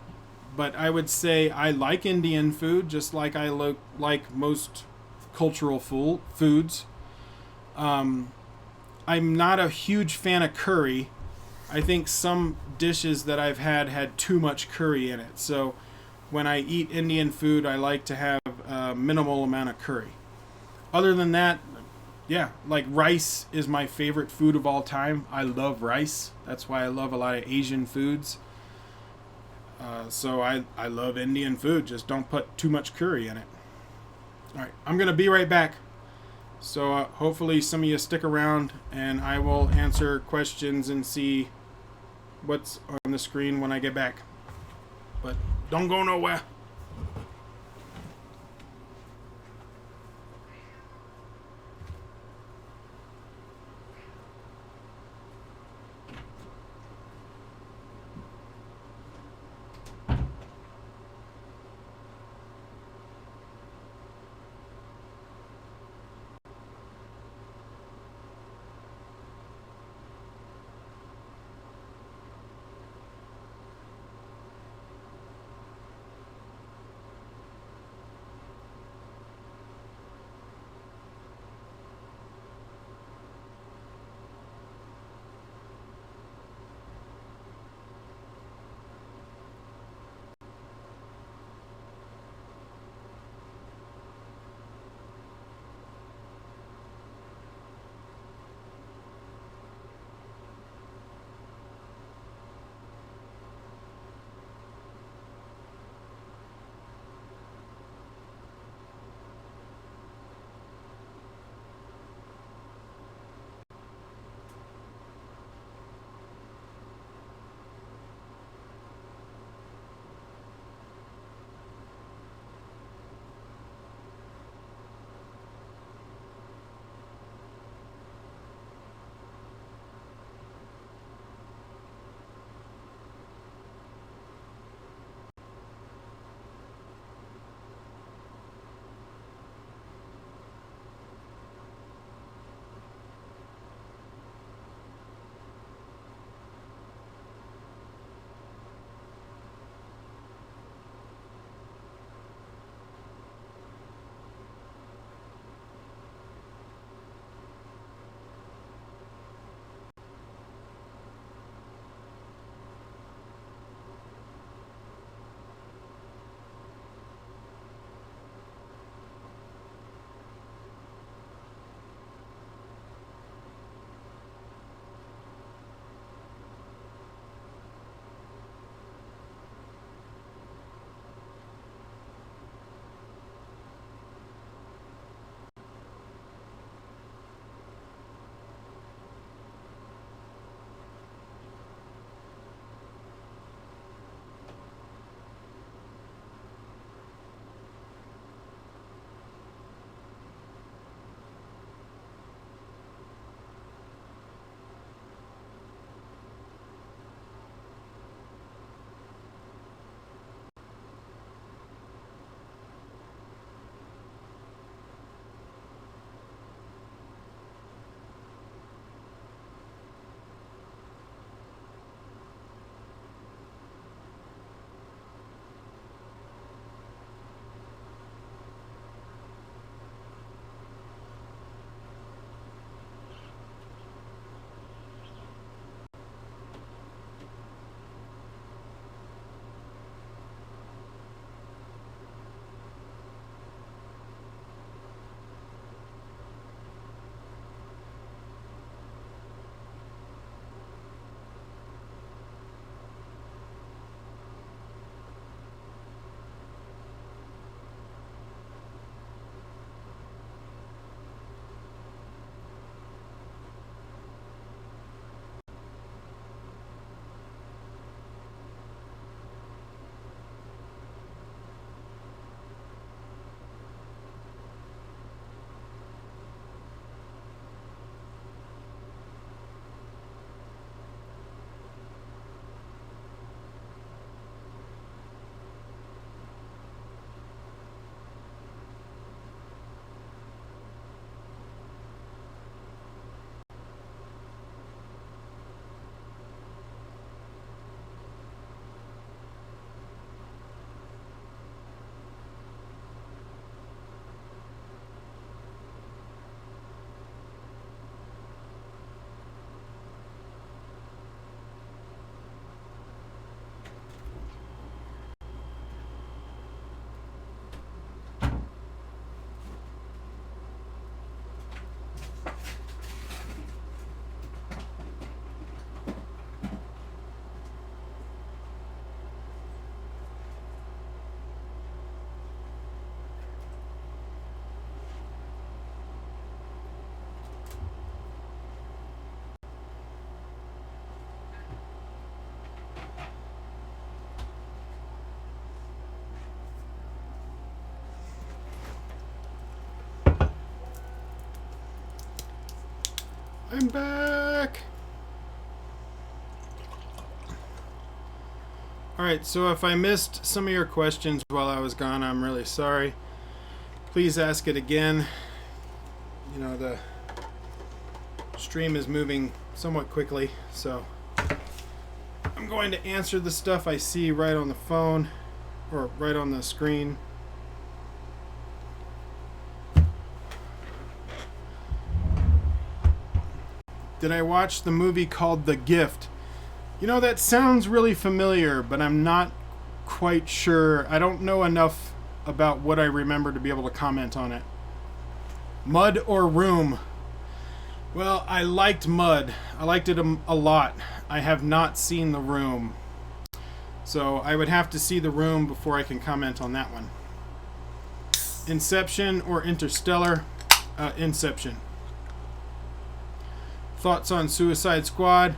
but I would say I like Indian food just like I like most cultural foods. I'm not a huge fan of curry. I think some dishes that I've had too much curry in it. So when I eat Indian food, I like to have a minimal amount of curry. Other than that, yeah, like rice is my favorite food of all time. I love rice. That's why I love a lot of Asian foods. So I love Indian food. Just don't put too much curry in it. All right, I'm going to be right back. So hopefully some of you stick around and I will answer questions and see what's on the screen when I get back. But don't go nowhere. I'm back. Alright, so if I missed some of your questions while I was gone, I'm really sorry. Please ask it again. You know, the stream is moving somewhat quickly, so I'm going to answer the stuff I see right on the phone or right on the screen. Did I watch the movie called The Gift? You know, that sounds really familiar, but I'm not quite sure. I don't know enough about what I remember to be able to comment on it. Mud or Room? Well, I liked Mud. I liked it a lot. I have not seen The Room. So I would have to see The Room before I can comment on that one. Inception or Interstellar? Inception. Thoughts on Suicide Squad?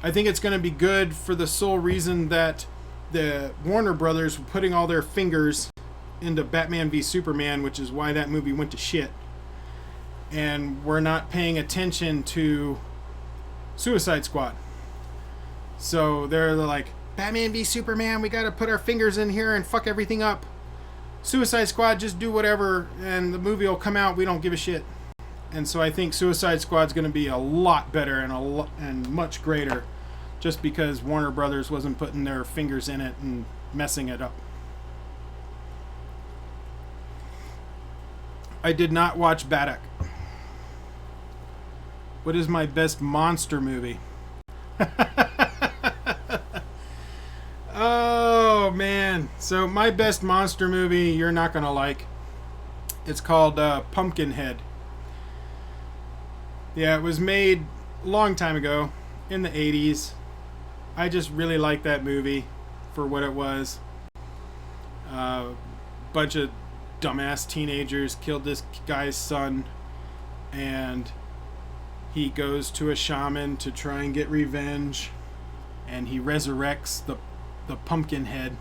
I think it's going to be good for the sole reason that the Warner Brothers were putting all their fingers into Batman v Superman, which is why that movie went to shit. And we're not paying attention to Suicide Squad. So they're like, Batman v Superman, we got to put our fingers in here and fuck everything up. Suicide Squad, just do whatever and the movie will come out. We don't give a shit. And so I think Suicide Squad's going to be a lot better and much greater, just because Warner Brothers wasn't putting their fingers in it and messing it up. I did not watch Baddock. What is my best monster movie? Oh, man. So my best monster movie you're not going to like. It's called Pumpkinhead. Yeah, it was made a long time ago, in the 80s. I just really liked that movie for what it was. Bunch of dumbass teenagers killed this guy's son, and he goes to a shaman to try and get revenge, and he resurrects the Pumpkinhead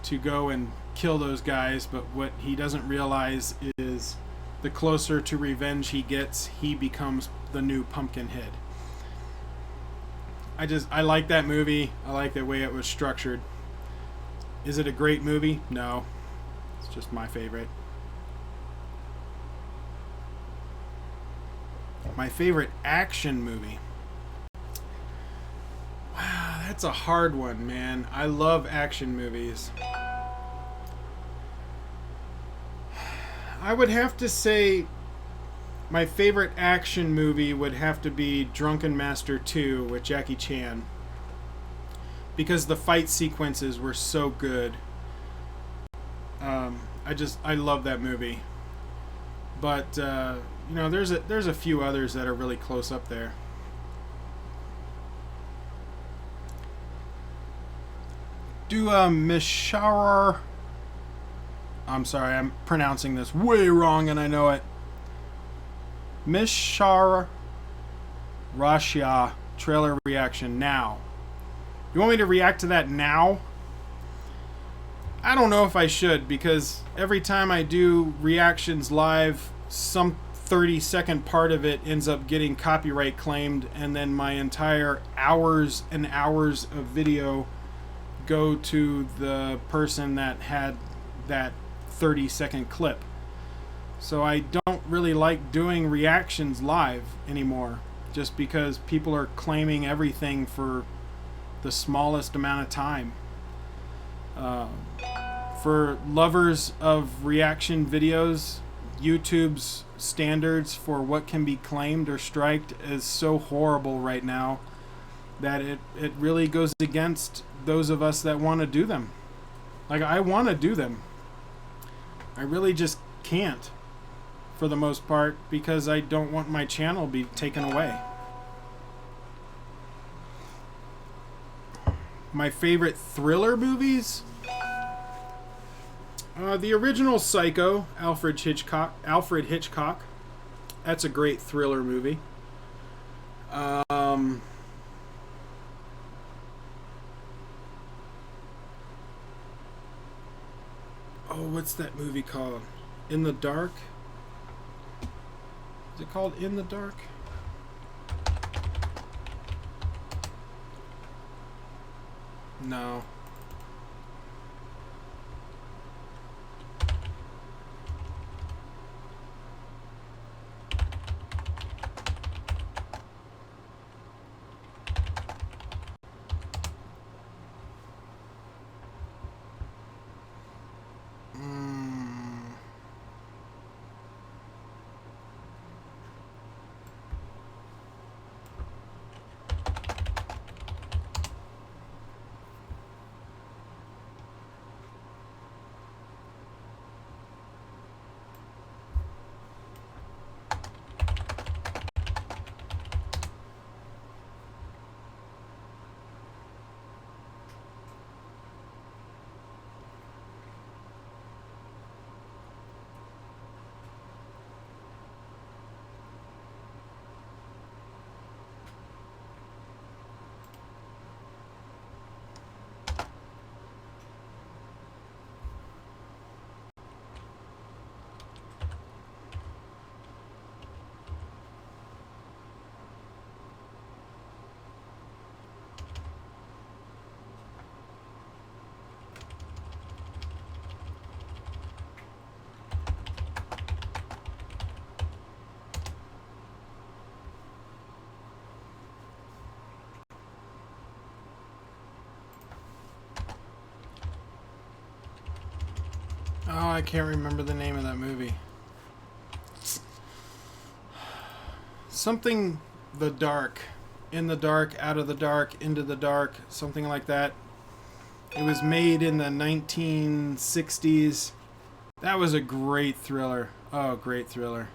to go and kill those guys. But what he doesn't realize is the closer to revenge he gets, he becomes the new Pumpkinhead. I like that movie. I like the way it was structured. Is it a great movie? No. It's just my favorite. My favorite action movie. Wow, that's a hard one, man. I love action movies. I would have to say my favorite action movie would have to be Drunken Master 2 with Jackie Chan, because the fight sequences were so good. I love that movie. But you know, there's a few others that are really close up there. Do Misharar. I'm sorry, I'm pronouncing this way wrong and I know it. Mishar Rashia trailer reaction now. You want me to react to that now? I don't know if I should, because every time I do reactions live, some 30-second part of it ends up getting copyright claimed, and then my entire hours and hours of video go to the person that had that 30-second clip. So I don't really like doing reactions live anymore, just because people are claiming everything for the smallest amount of time. For lovers of reaction videos, YouTube's standards for what can be claimed or striked is so horrible right now that it really goes against those of us that want to do them. Like, I want to do them. I really just can't, for the most part, because I don't want my channel to be taken away. My favorite thriller movies? The original Psycho, Alfred Hitchcock. That's a great thriller movie. Oh, what's that movie called? In the Dark? Is it called In the Dark? No. Oh, I can't remember the name of that movie. Something the dark. In the dark, out of the dark, into the dark, something like that. It was made in the 1960s. That was a great thriller. Oh, great thriller.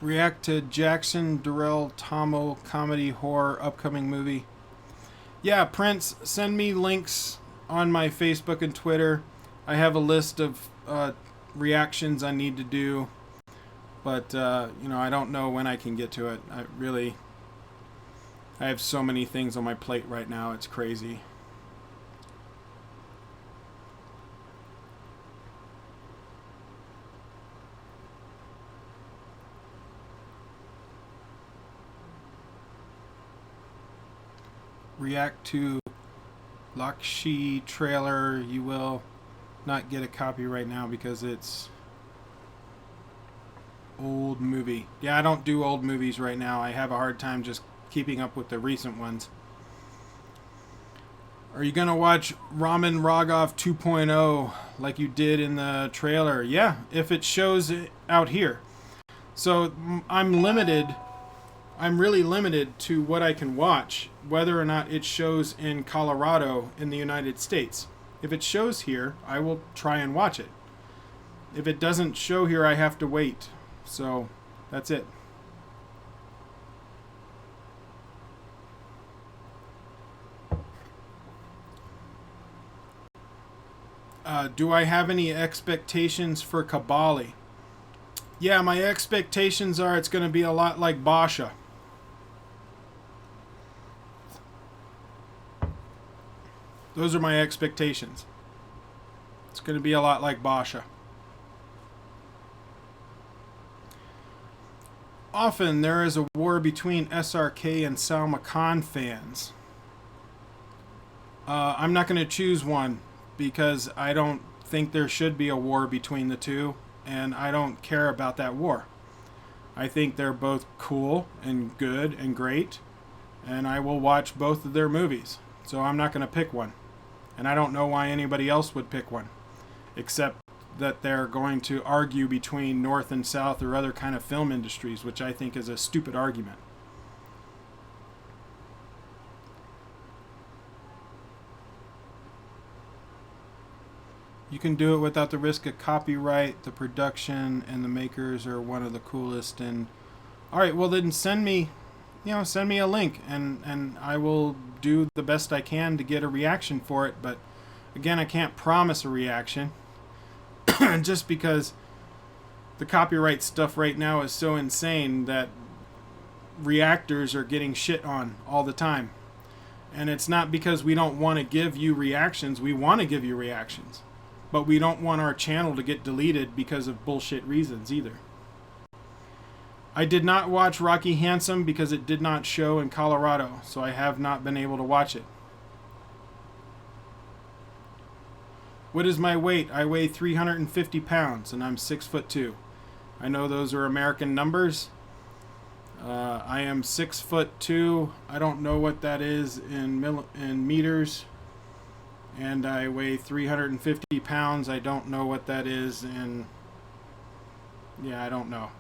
React to Jackson Durrell Tomo comedy horror upcoming movie. Yeah, Prince, send me links on my Facebook and Twitter. I have a list of reactions I need to do, but I don't know when I can get to it. I have so many things on my plate right now. It's crazy. React to Lakshi trailer. You will not get a copy right now because it's old movie. Yeah, I don't do old movies right now. I have a hard time just keeping up with the recent ones. Are you gonna watch Ramen Ragov 2.0 like you did in the trailer? Yeah, if it shows out here. So I'm limited. I'm really limited to what I can watch, whether or not it shows in Colorado in the United States. If it shows here, I will try and watch it. If it doesn't show here, I have to wait. So that's it. Do I have any expectations for Kabali? Yeah, my expectations are it's going to be a lot like Basha. Those are my expectations. It's going to be a lot like Basha. Often there is a war between SRK and Salma Khan fans. I'm not going to choose one because I don't think there should be a war between the two, and I don't care about that war. I think they're both cool and good and great, and I will watch both of their movies. So I'm not going to pick one. And I don't know why anybody else would pick one, except that they're going to argue between North and South or other kind of film industries, which I think is a stupid argument. You can do it without the risk of copyright. The production and the makers are one of the coolest. And all right, well then send me a link, and I will do the best I can to get a reaction for it. But again, I can't promise a reaction just because the copyright stuff right now is so insane that reactors are getting shit on all the time. And it's not because we don't want to give you reactions. We want to give you reactions. But we don't want our channel to get deleted because of bullshit reasons either. I did not watch Rocky Handsome because it did not show in Colorado, so I have not been able to watch it. What is my weight? I weigh 350 pounds and I'm 6'2". I know those are American numbers. I am 6'2". I don't know what that is in meters. And I weigh 350 pounds. I don't know what that is in... Yeah, I don't know.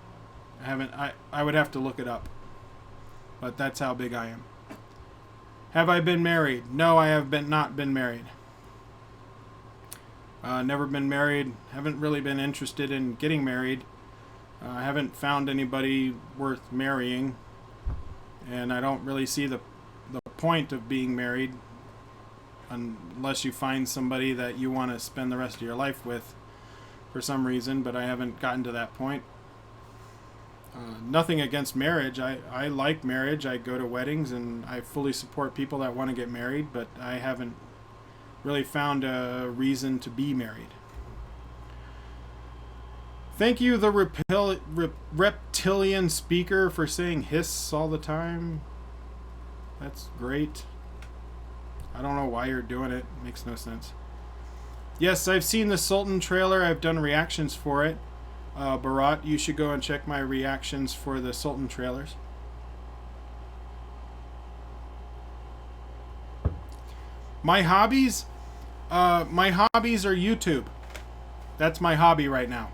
I would have to look it up. But that's how big I am. Have I been married? No, I have not been married. Never been married. Haven't really been interested in getting married. I haven't found anybody worth marrying. And I don't really see the point of being married unless you find somebody that you want to spend the rest of your life with for some reason, but I haven't gotten to that point. Nothing against marriage. I like marriage. I go to weddings and I fully support people that want to get married, but I haven't really found a reason to be married. Thank you, the reptilian speaker, for saying hiss all the time. That's great. I don't know why you're doing it. Makes no sense. Yes, I've seen the Sultan trailer. I've done reactions for it. Bharat, you should go and check my reactions for the Sultan trailers. My hobbies? My hobbies are YouTube. That's my hobby right now.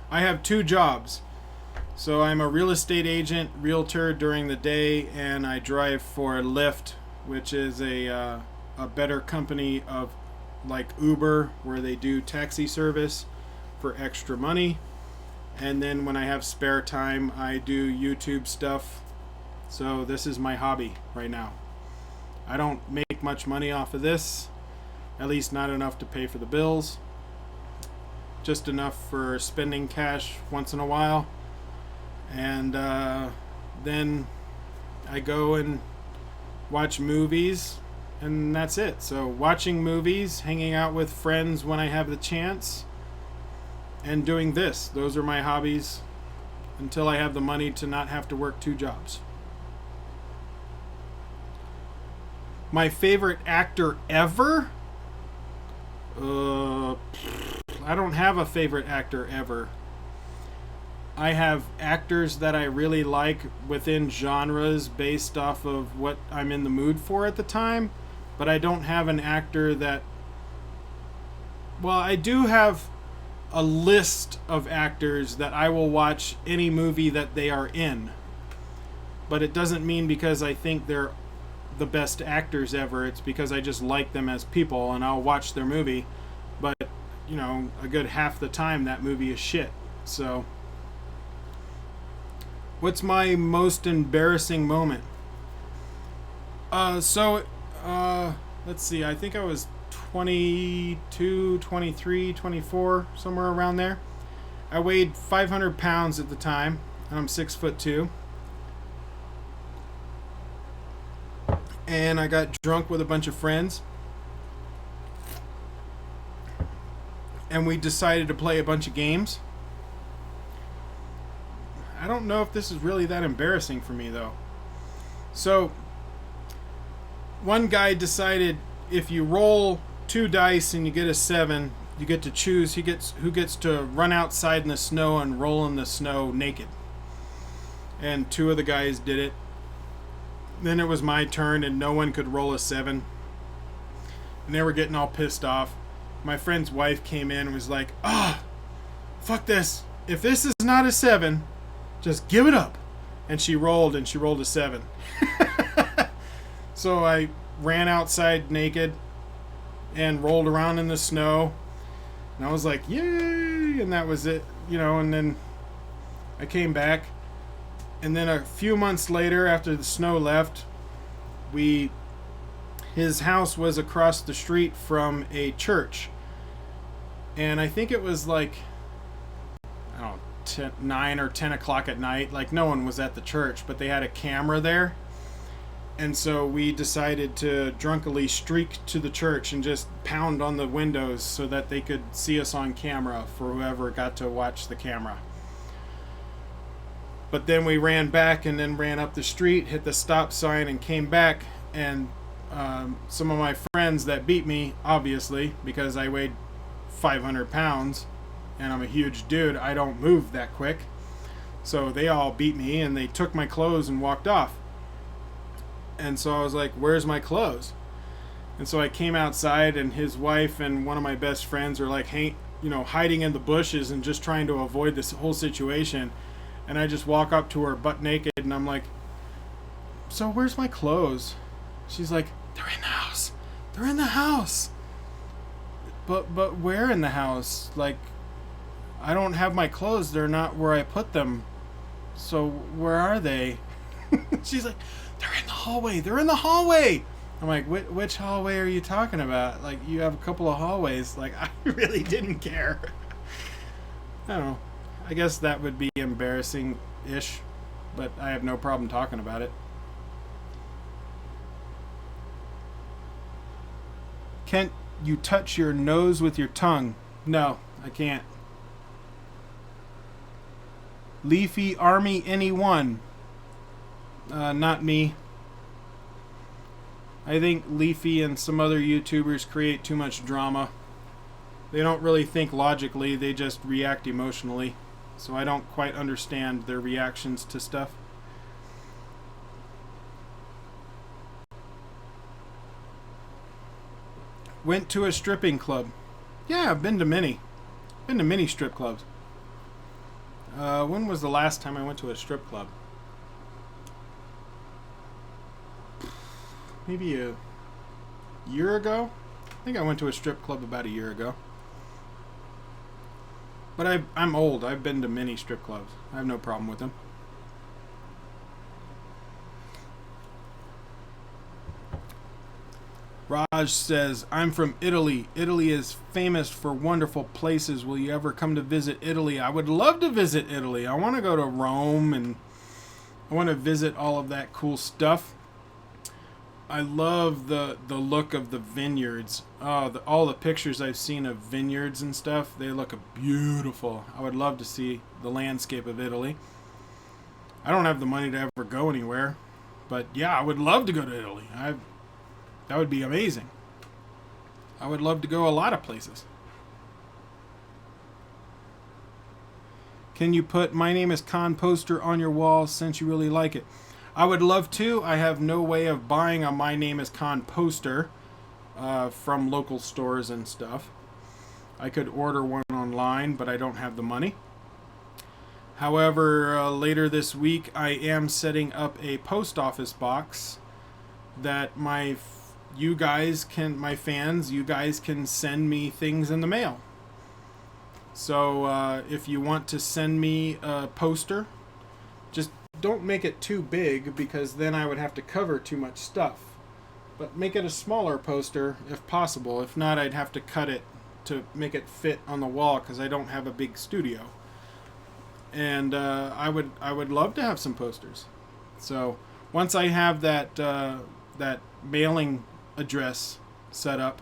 I have 2 jobs. So I'm a real estate agent, realtor during the day, and I drive for Lyft, which is a better company of like Uber, where they do taxi service for extra money. And then when I have spare time, I do YouTube stuff. So this is my hobby right now. I don't make much money off of this, at least not enough to pay for the bills. Just enough for spending cash once in a while. And then I go and watch movies, and that's it. So watching movies, hanging out with friends when I have the chance, and doing this. Those are my hobbies until I have the money to not have to work 2 jobs. My favorite actor ever? I don't have a favorite actor ever. I have actors that I really like within genres based off of what I'm in the mood for at the time, but I don't have an actor that... Well, I do have a list of actors that I will watch any movie that they are in, but it doesn't mean because I think they're the best actors ever. It's because I just like them as people, and I'll watch their movie, but you know, a good half the time that movie is shit. So what's my most embarrassing moment? Let's see, I think I was 22, 23, 24, somewhere around there. I weighed 500 pounds at the time, and I'm 6'2". And I got drunk with a bunch of friends. And we decided to play a bunch of games. I don't know if this is really that embarrassing for me, though. So, one guy decided if you roll 2 dice and you get a 7, you get to choose who gets to run outside in the snow and roll in the snow naked. And 2 of the guys did it. Then it was my turn and no one could roll a 7. And they were getting all pissed off. My friend's wife came in and was like, fuck this. If this is not a 7, just give it up. And she rolled a 7. So I ran outside naked and rolled around in the snow. And I was like, yay! And that was it, you know. And then I came back. And then a few months later, after the snow left, his house was across the street from a church. And I think it was like, I don't know, 9 or 10 o'clock at night. Like, no one was at the church, but they had a camera there. And so we decided to drunkenly streak to the church and just pound on the windows so that they could see us on camera for whoever got to watch the camera. But then we ran back and then ran up the street, hit the stop sign, and came back. And some of my friends that beat me, obviously, because I weighed 500 pounds and I'm a huge dude, I don't move that quick. So they all beat me and they took my clothes and walked off. And so I was like, where's my clothes? And so I came outside, and his wife and one of my best friends were like, hey, hiding in the bushes and just trying to avoid this whole situation. And I just walk up to her butt naked, and I'm like, so where's my clothes? She's like, they're in the house. They're in the house. But where in the house? Like, I don't have my clothes. They're not where I put them. So where are they? She's like, they're in the hallway. They're in the hallway. I'm like, which hallway are you talking about? Like, you have a couple of hallways. Like, I really didn't care. I don't know. I guess that would be embarrassing-ish, but I have no problem talking about it. Can't you touch your nose with your tongue? No, I can't. Leafy Army anyone? Not me. I think Leafy and some other YouTubers create too much drama. They don't really think logically, they just react emotionally. So I don't quite understand their reactions to stuff. Went to a stripping club. Yeah, I've been to many. Been to many strip clubs. When was the last time I went to a strip club? Maybe a year ago? I think I went to a strip club about a year ago. But I'm old. I've been to many strip clubs. I have no problem with them. Raj says, I'm from Italy. Italy is famous for wonderful places. Will you ever come to visit Italy? I would love to visit Italy. I want to go to Rome, and I want to visit all of that cool stuff. I love the look of the vineyards. All the pictures I've seen of vineyards and stuff, they look beautiful. I would love to see the landscape of Italy. I don't have the money to ever go anywhere, but yeah, I would love to go to Italy. That would be amazing. I would love to go a lot of places. Can you put My Name is Khan poster on your wall since you really like it? I would love to. I have no way of buying a My Name is Khan poster from local stores and stuff. I could order one online, but I don't have the money. However, later this week, I am setting up a post office box that my fans, you guys can send me things in the mail. So if you want to send me a poster, just don't make it too big, because then I would have to cover too much stuff. But make it a smaller poster if possible. If not, I'd have to cut it to make it fit on the wall, because I don't have a big studio. And I would love to have some posters. So once I have that mailing address set up,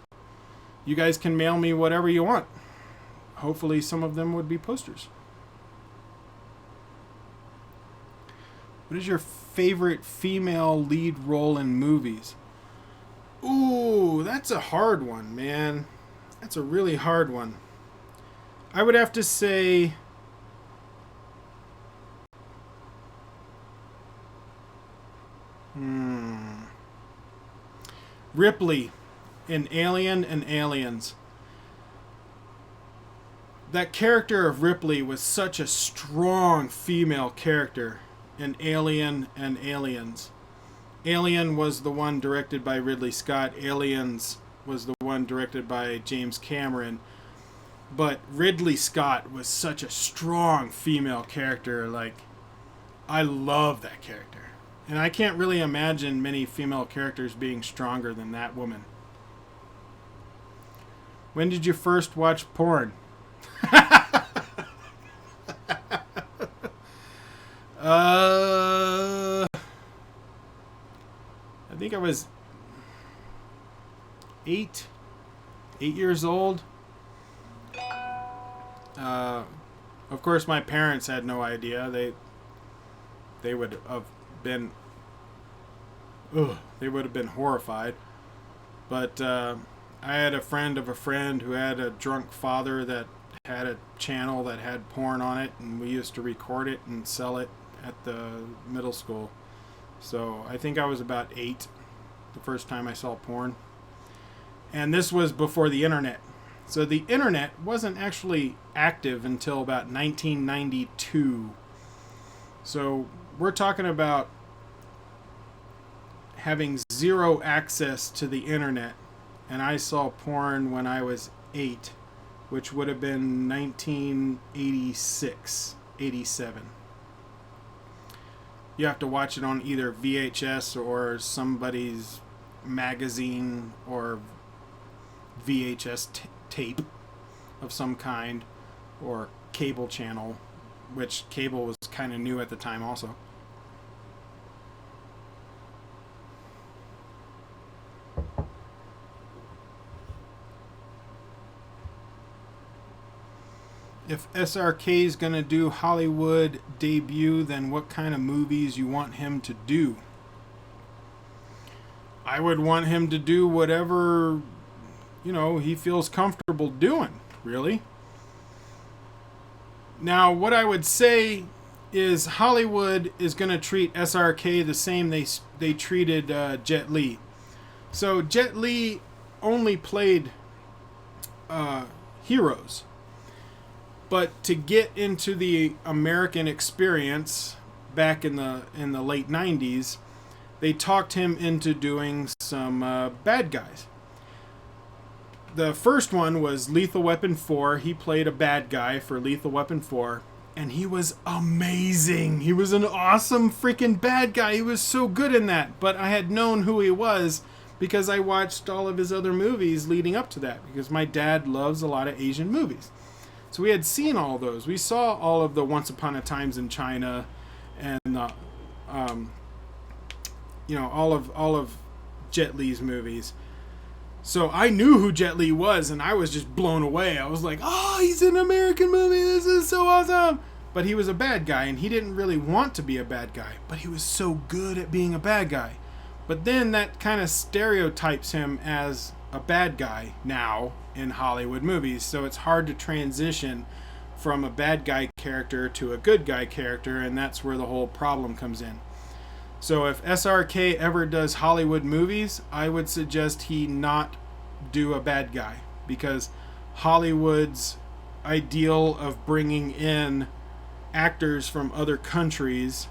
you guys can mail me whatever you want. Hopefully some of them would be posters. What is your favorite female lead role in movies? Ooh, that's a hard one, man. That's a really hard one. I would have to say Ripley in Alien and Aliens. That character of Ripley was such a strong female character in Alien and Aliens. Alien was the one directed by Ridley Scott. Aliens was the one directed by James Cameron. But Ridley Scott was such a strong female character. Like, I love that character. And I can't really imagine many female characters being stronger than that woman. When did you first watch porn? I think I was 8 years old. Of course, my parents had no idea. they would have been, ugh, they would have been horrified. But I had a friend of a friend who had a drunk father that had a channel that had porn on it, and we used to record it and sell it at the middle school. So I think I was about 8 the first time I saw porn. And this was before the internet. So the internet wasn't actually active until about 1992. So we're talking about having zero access to the internet. And I saw porn when I was 8, which would have been 1986, 87. You have to watch it on either VHS or somebody's magazine or VHS tape of some kind, or cable channel, which cable was kind of new at the time also. If SRK is going to do Hollywood debut, then what kind of movies you want him to do? I would want him to do whatever, he feels comfortable doing, really. Now, what I would say is Hollywood is going to treat SRK the same they treated Jet Li. So Jet Li only played heroes. But to get into the American experience back in the late 90s, they talked him into doing some bad guys. The first one was Lethal Weapon 4. He played a bad guy for Lethal Weapon 4, and he was amazing. He was an awesome freaking bad guy. He was so good in that. But I had known who he was because I watched all of his other movies leading up to that, because my dad loves a lot of Asian movies. So we had seen all those. We saw all of the Once Upon a Times in China, and all of Jet Li's movies. So I knew who Jet Li was, and I was just blown away. I was like, "Oh, he's in an American movie. This is so awesome!" But he was a bad guy, and he didn't really want to be a bad guy. But he was so good at being a bad guy. But then that kind of stereotypes him as a bad guy now in Hollywood movies, so it's hard to transition from a bad guy character to a good guy character, and that's where the whole problem comes in. So if SRK ever does Hollywood movies, I would suggest he not do a bad guy, because Hollywood's ideal of bringing in actors from other countries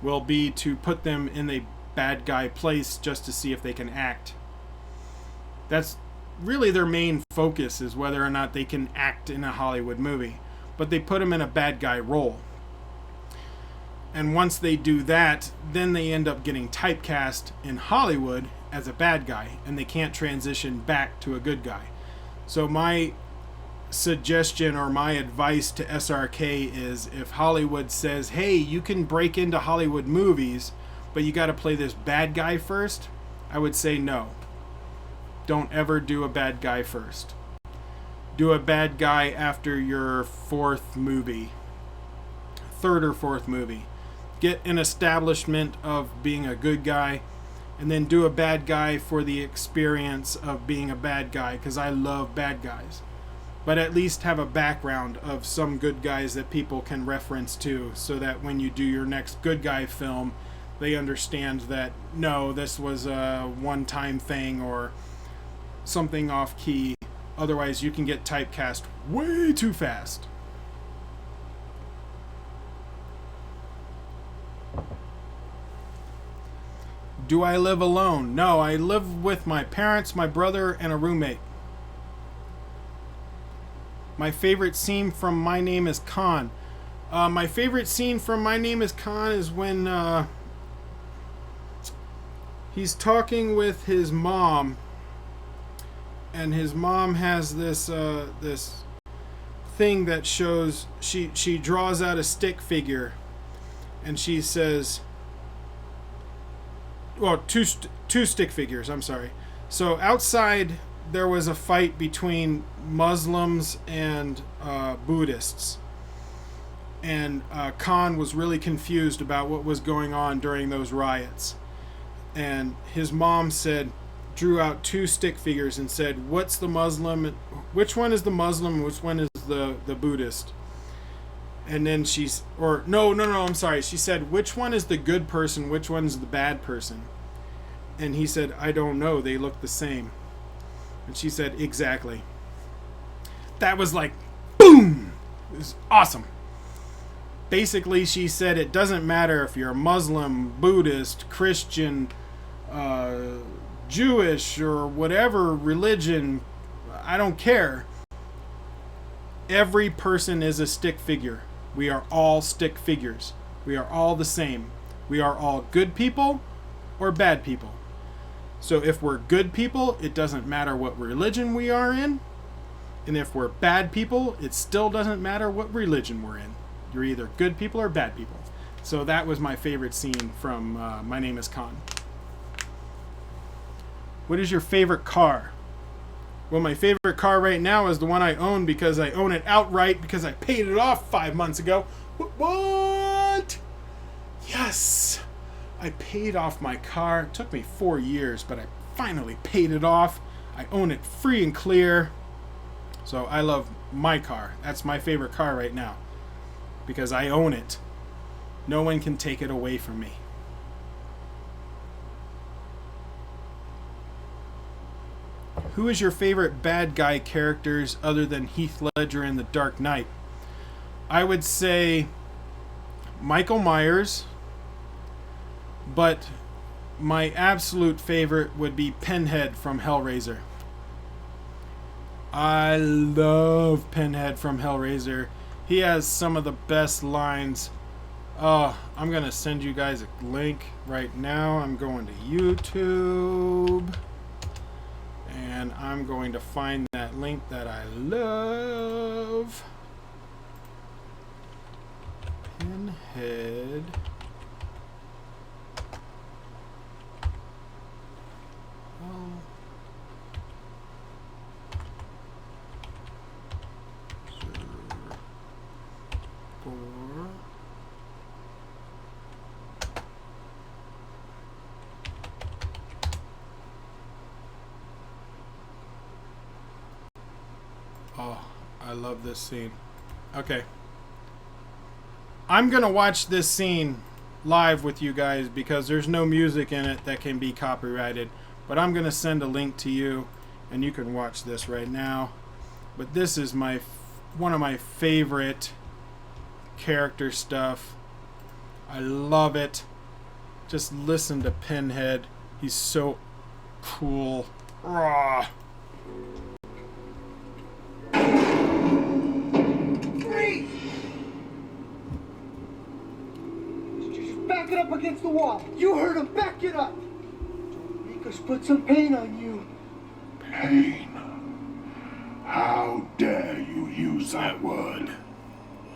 will be to put them in a bad guy place just to see if they can act. That's really their main focus, is whether or not they can act in a Hollywood movie. But they put them in a bad guy role. And once they do that, then they end up getting typecast in Hollywood as a bad guy, and they can't transition back to a good guy. So my suggestion or my advice to SRK is, if Hollywood says, "Hey, you can break into Hollywood movies, but you got to play this bad guy first," I would say no. Don't ever do a bad guy first. Do a bad guy after your third or fourth movie. Get an establishment of being a good guy, and then do a bad guy for the experience of being a bad guy, because I love bad guys. But at least have a background of some good guys that people can reference to, so that when you do your next good guy film, they understand that, no, this was a one-time thing or something off key. Otherwise, you can get typecast way too fast. Do I live alone? No, I live with my parents, my brother, and a roommate. My favorite scene from My Name is Khan. My favorite scene from My Name is Khan is when he's talking with his mom, and his mom has this thing that shows, she draws out a stick figure, and she says, well, two stick figures, I'm sorry. So outside there was a fight between Muslims and Buddhists, and Khan was really confused about what was going on during those riots. And his mom drew out 2 stick figures and said, "What's the Muslim? Which one is the Muslim? Which one is the Buddhist?" And then I'm sorry. She said, "Which one is the good person? Which one's the bad person?" And he said, "I don't know. They look the same." And she said, "Exactly." That was like, boom! It was awesome. Basically, she said it doesn't matter if you're Muslim, Buddhist, Christian, Jewish, or whatever religion. I don't care. Every person is a stick figure. We are all stick figures. We are all the same. We are all good people or bad people. So if we're good people, it doesn't matter what religion we are in. And if we're bad people, it still doesn't matter what religion we're in. You're either good people or bad people. So that was my favorite scene from My Name is Khan. What is your favorite car? Well, my favorite car right now is the one I own because I own it outright because I paid it off 5 months ago. What? Yes! I paid off my car. It took me 4 years, but I finally paid it off. I own it free and clear. So I love my car. That's my favorite car right now because I own it. No one can take it away from me. Who is your favorite bad guy characters other than Heath Ledger in The Dark Knight? I would say Michael Myers, but my absolute favorite would be Pinhead from Hellraiser. I love Pinhead from Hellraiser. He has some of the best lines. I'm going to send you guys a link right now. I'm going to YouTube. And I'm going to find that link that I love. Pinhead. Oh, I love this scene. Okay. I'm going to watch this scene live with you guys because there's no music in it that can be copyrighted. But I'm going to send a link to you and you can watch this right now. But this is one of my favorite character stuff. I love it. Just listen to Pinhead. He's so cool. Rawr. Back it up against the wall. You heard him. Back it up. Don't make us put some pain on you. Pain? How dare you use that word?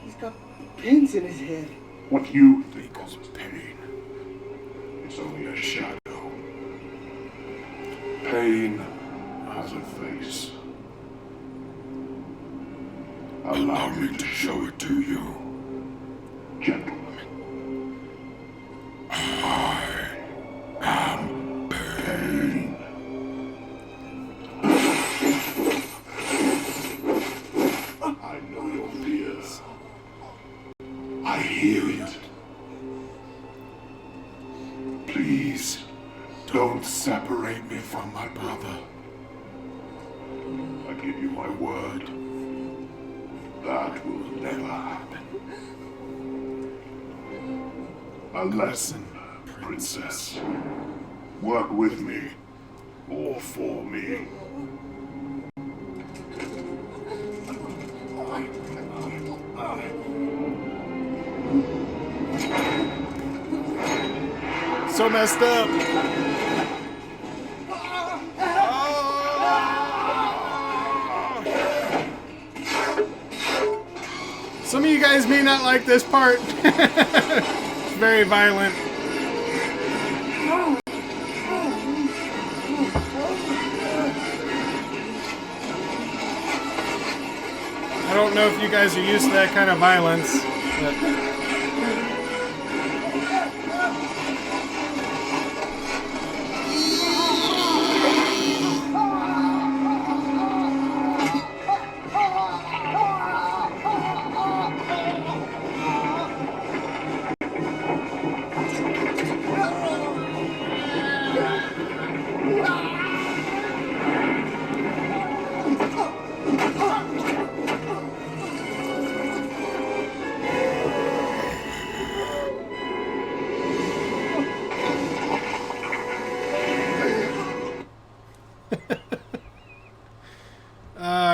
He's got pins in his head. What you think is pain? It's only a shadow. Pain has a face. Allow me to show it to you. Gentlemen. I am pain. I know your fears. I hear it. Please, don't separate me from my brother. I give you my word. That will never happen. A lesson, princess. Work with me, or for me. So messed up. Some of you guys may not like this part. It's very violent. I don't know if you guys are used to that kind of violence.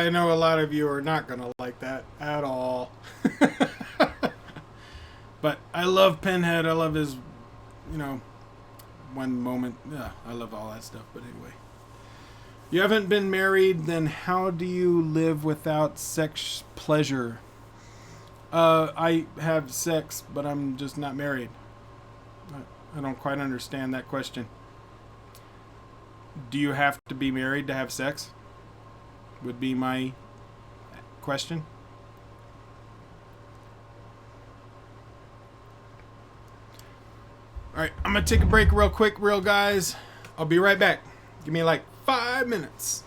I know a lot of you are not going to like that at all. But I love Pinhead. I love his, one moment. Yeah, I love all that stuff. But anyway. You haven't been married, then how do you live without sex pleasure? I have sex, but I'm just not married. I don't quite understand that question. Do you have to be married to have sex? Would be my question. Alright, I'm going to take a break real quick, real guys. I'll be right back. Give me like 5 minutes.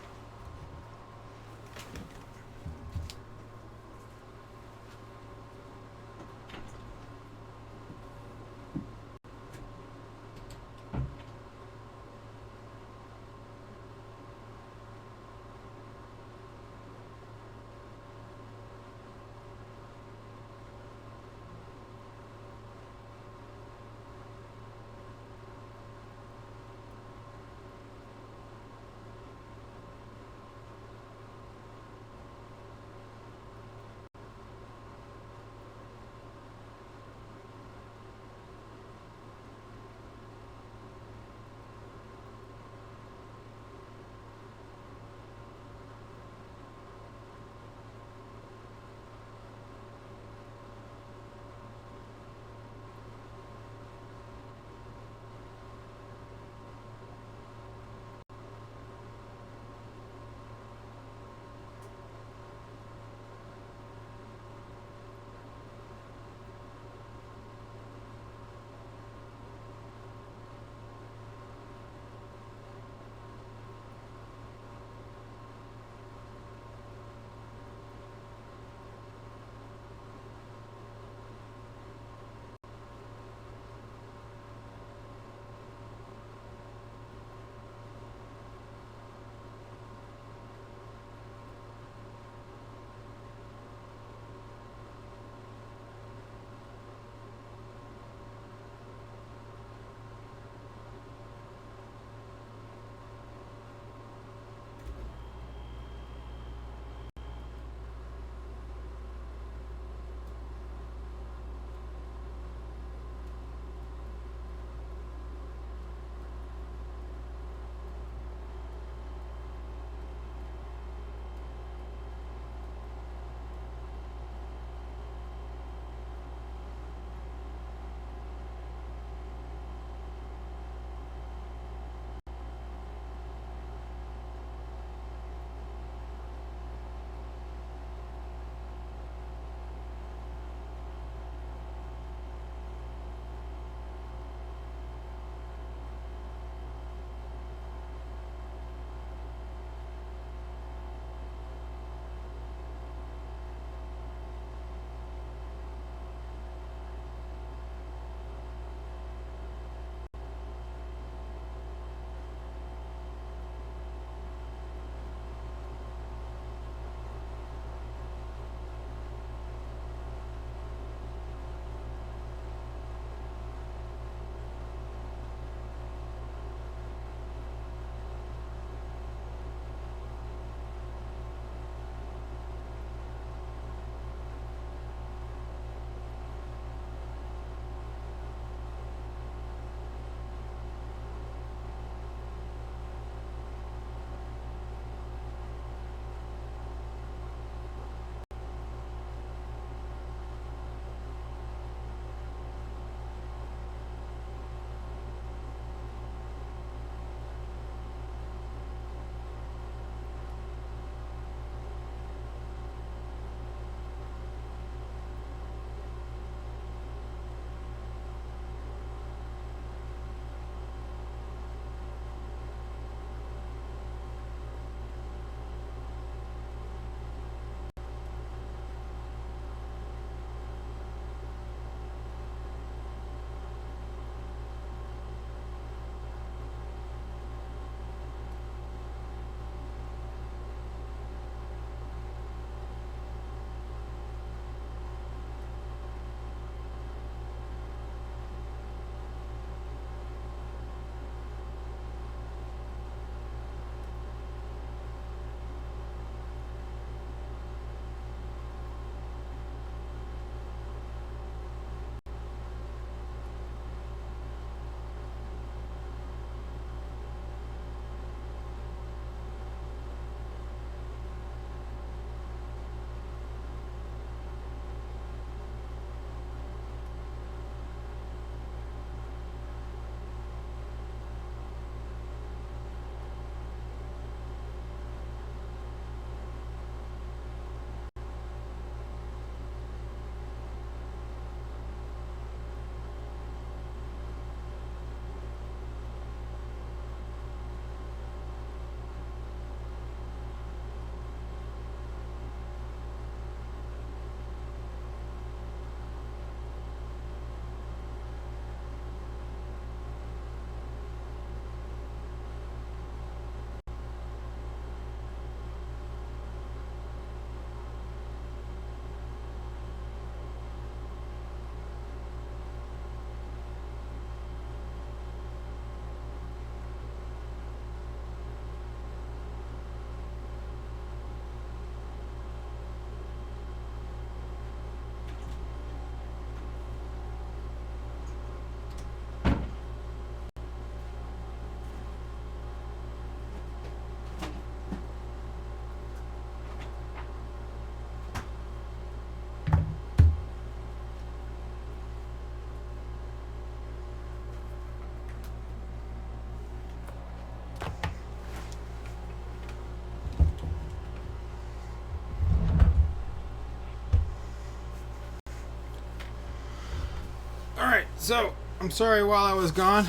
So, I'm sorry while I was gone.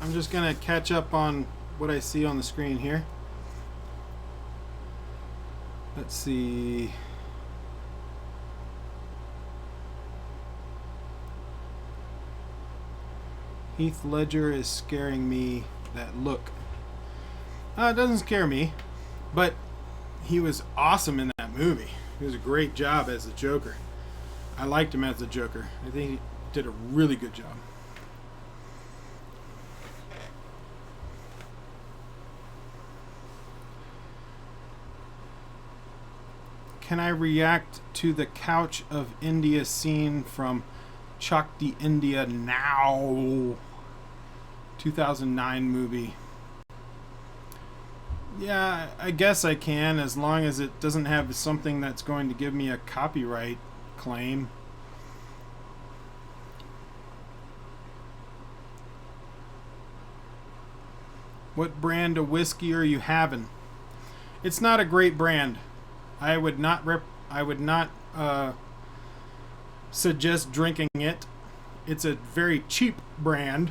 I'm just going to catch up on what I see on the screen here. Let's see. Heath Ledger is scaring me. That look. It doesn't scare me, but he was awesome in that movie. He was a great job as the Joker. I liked him as the Joker. I think he did a really good job. Can I react to the Couch of India scene from Chakti India Now 2009 movie? Yeah, I guess I can, as long as it doesn't have something that's going to give me a copyright claim. What brand of whiskey are you having? It's not a great brand. I would not suggest drinking it. It's a very cheap brand.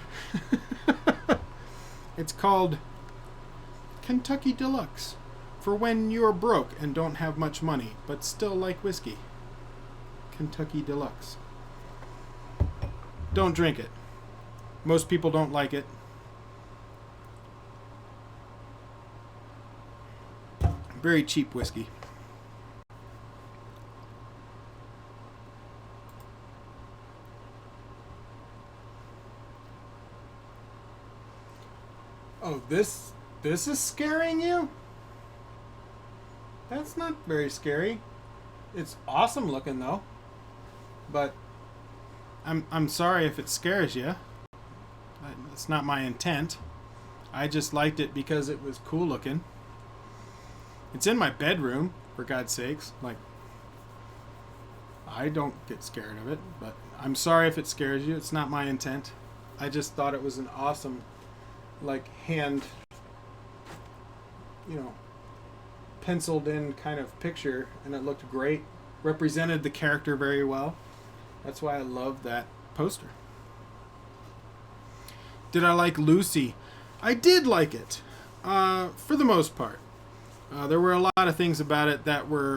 It's called Kentucky Deluxe, for when you're broke and don't have much money but still like whiskey. Kentucky Deluxe. Don't drink it. Most people don't like it. Very cheap whiskey. Oh, this is scaring you? That's not very scary. It's awesome looking though. But I'm sorry if it scares you. It's not my intent. I just liked it because it was cool looking. It's in my bedroom, for God's sakes. Like, I don't get scared of it, but I'm sorry if it scares you. It's not my intent. I just thought it was an awesome, like, hand, penciled in kind of picture, and it looked great. Represented the character very well. That's why I love that poster. Did I like Lucy? I did like it, for the most part. There were a lot of things about it that were,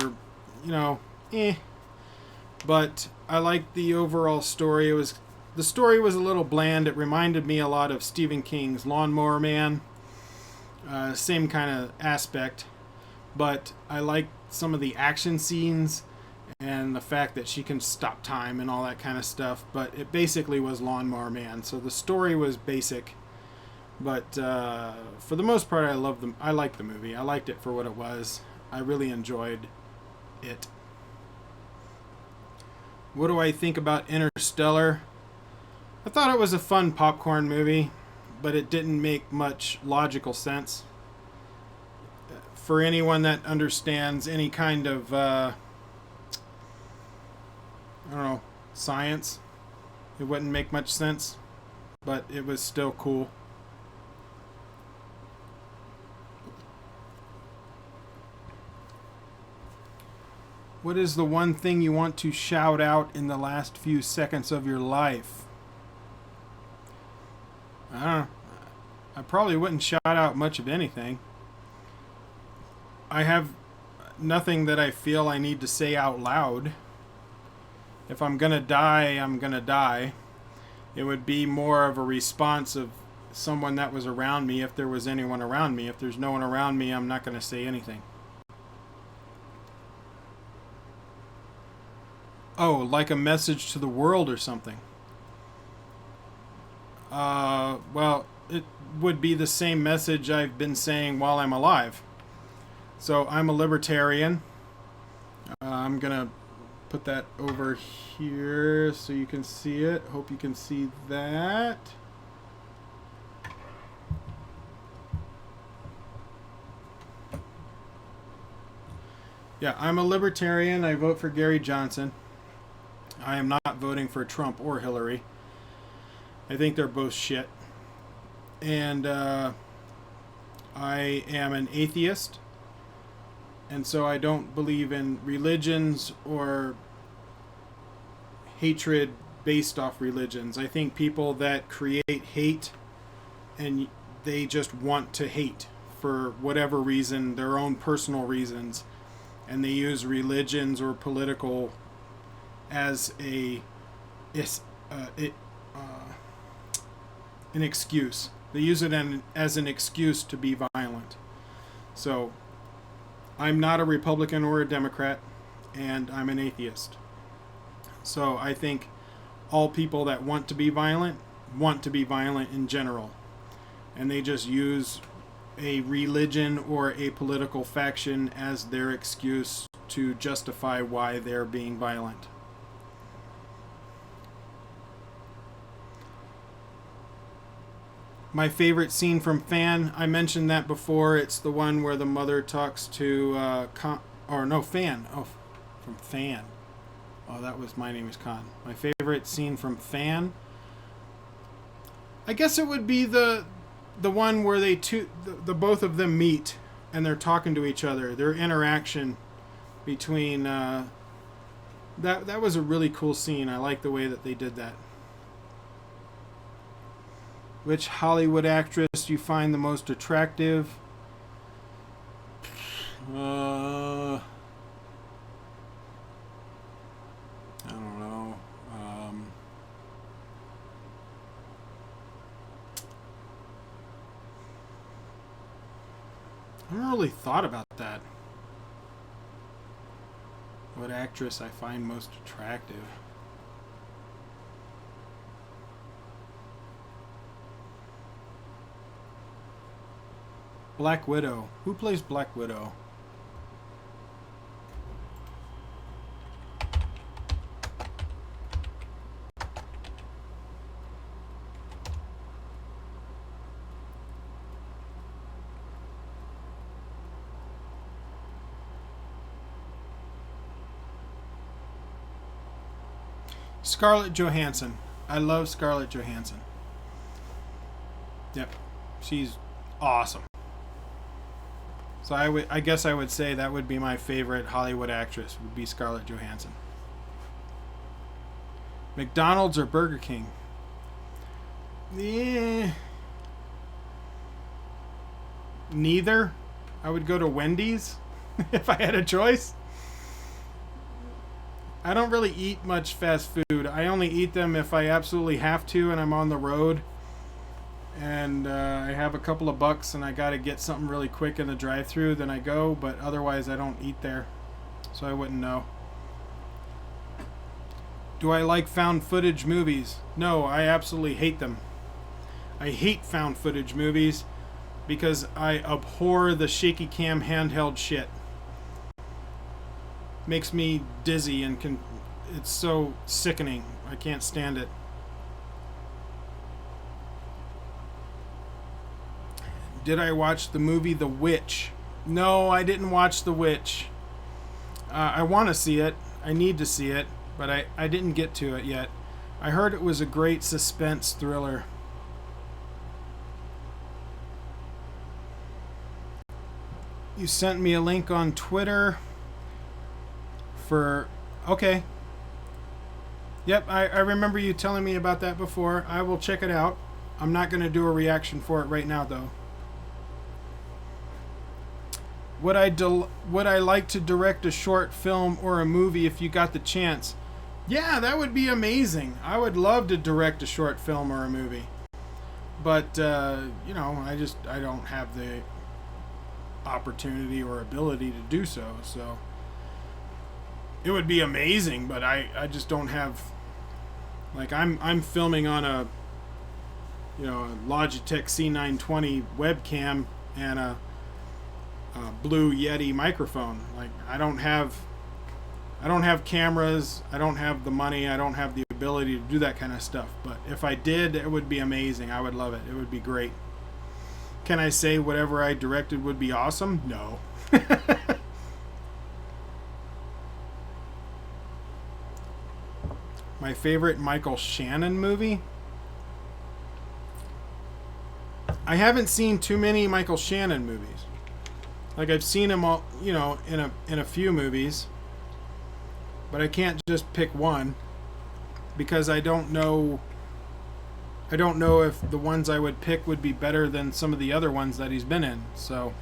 but I liked the overall story. The story was a little bland. It reminded me a lot of Stephen King's Lawnmower Man. Same kind of aspect, but I liked some of the action scenes and the fact that she can stop time and all that kind of stuff. But it basically was Lawnmower Man, so the story was basic. But for the most part, I liked the movie. I liked it for what it was. I really enjoyed it. What do I think about Interstellar? I thought it was a fun popcorn movie, but it didn't make much logical sense. For anyone that understands any kind of, science, it wouldn't make much sense, but it was still cool. What is the one thing you want to shout out in the last few seconds of your life? I don't know. I probably wouldn't shout out much of anything. I have nothing that I feel I need to say out loud. If I'm gonna die, I'm gonna die. It would be more of a response of someone that was around me, if there was anyone around me. If there's no one around me, I'm not gonna say anything. Oh, like a message to the world or something. Well, it would be the same message I've been saying while I'm alive. So I'm a libertarian. I'm gonna put that over here so you can see it. Hope you can see that. Yeah, I'm a libertarian. I vote for Gary Johnson. I am not voting for Trump or Hillary. I think they're both shit. And I am an atheist. And so I don't believe in religions or hatred based off religions. I think people that create hate and they just want to hate for whatever reason, their own personal reasons, and they use religions or political as an excuse. They use it as an excuse to be violent. So, I'm not a Republican or a Democrat, and I'm an atheist. So, I think all people that want to be violent in general. And they just use a religion or a political faction as their excuse to justify why they're being violent. My favorite scene from Fan, I mentioned that before. It's the one where the mother talks to Fan. Oh, from Fan. Oh, that was My Name is Khan. My favorite scene from Fan, I guess it would be the one where the both of them meet and they're talking to each other. Their interaction between that was a really cool scene. I like the way that they did that. Which Hollywood actress do you find the most attractive? I don't know. I haven't really thought about that. What actress I find most attractive? Black Widow. Who plays Black Widow? Scarlett Johansson. I love Scarlett Johansson. Yep. She's awesome. So I guess I would say that would be my favorite Hollywood actress, would be Scarlett Johansson. McDonald's or Burger King? Yeah. Neither. I would go to Wendy's if I had a choice. I don't really eat much fast food. I only eat them if I absolutely have to and I'm on the road. And I have a couple of bucks and I gotta get something really quick in the drive-thru, then I go, but otherwise I don't eat there, so I wouldn't know. Do I like found footage movies? No, I absolutely hate them. I hate found footage movies because I abhor the shaky cam handheld shit. Makes me dizzy and it's so sickening. I can't stand it. Did I watch the movie The Witch? No, I didn't watch The Witch. I want to see it. I need to see it, but I didn't get to it yet. I heard it was a great suspense thriller. You sent me a link on Twitter for... Okay. Yep, I remember you telling me about that before. I will check it out. I'm not going to do a reaction for it right now, though. Would I like to direct a short film or a movie if you got the chance? Yeah, that would be amazing. I would love to direct a short film or a movie. But, you know, I don't have the opportunity or ability to do so. So, it would be amazing, but I just don't have... Like, I'm filming on a, you know, a Logitech C920 webcam and a Blue Yeti microphone. Like, I don't have cameras, I don't have the money, I don't have the ability to do that kind of stuff. But if I did, it would be amazing. I would love it. It would be great. Can I say whatever I directed would be awesome? No. My favorite Michael Shannon movie? I haven't seen too many Michael Shannon movies. Like, I've seen him all, you know, in a few movies, but I can't just pick one. because I don't know if the ones I would pick would be better than some of the other ones that he's been in. So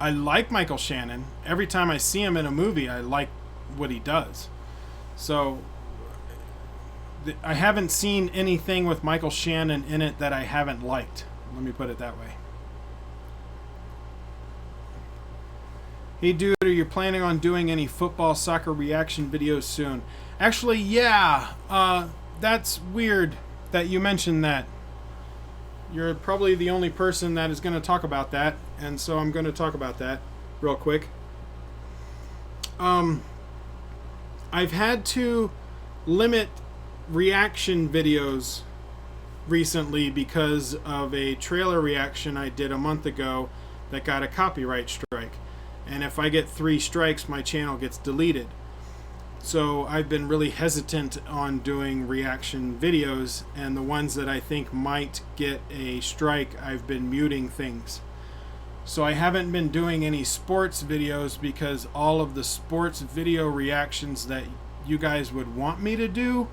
I like Michael Shannon. Every time I see him in a movie, I like what he does. So I haven't seen anything with Michael Shannon in it that I haven't liked. Let me put it that way. Hey dude, are you planning on doing any football soccer reaction videos soon? Actually, yeah. That's weird that you mentioned that. You're probably the only person that is going to talk about that, and so I'm going to talk about that real quick. I've had to limit reaction videos recently because of a trailer reaction I did a month ago that got a copyright strike. And if I get 3 strikes, my channel gets deleted. So I've been really hesitant on doing reaction videos, and the ones that I think might get a strike, I've been muting things. So I haven't been doing any sports videos because all of the sports video reactions that you guys would want me to do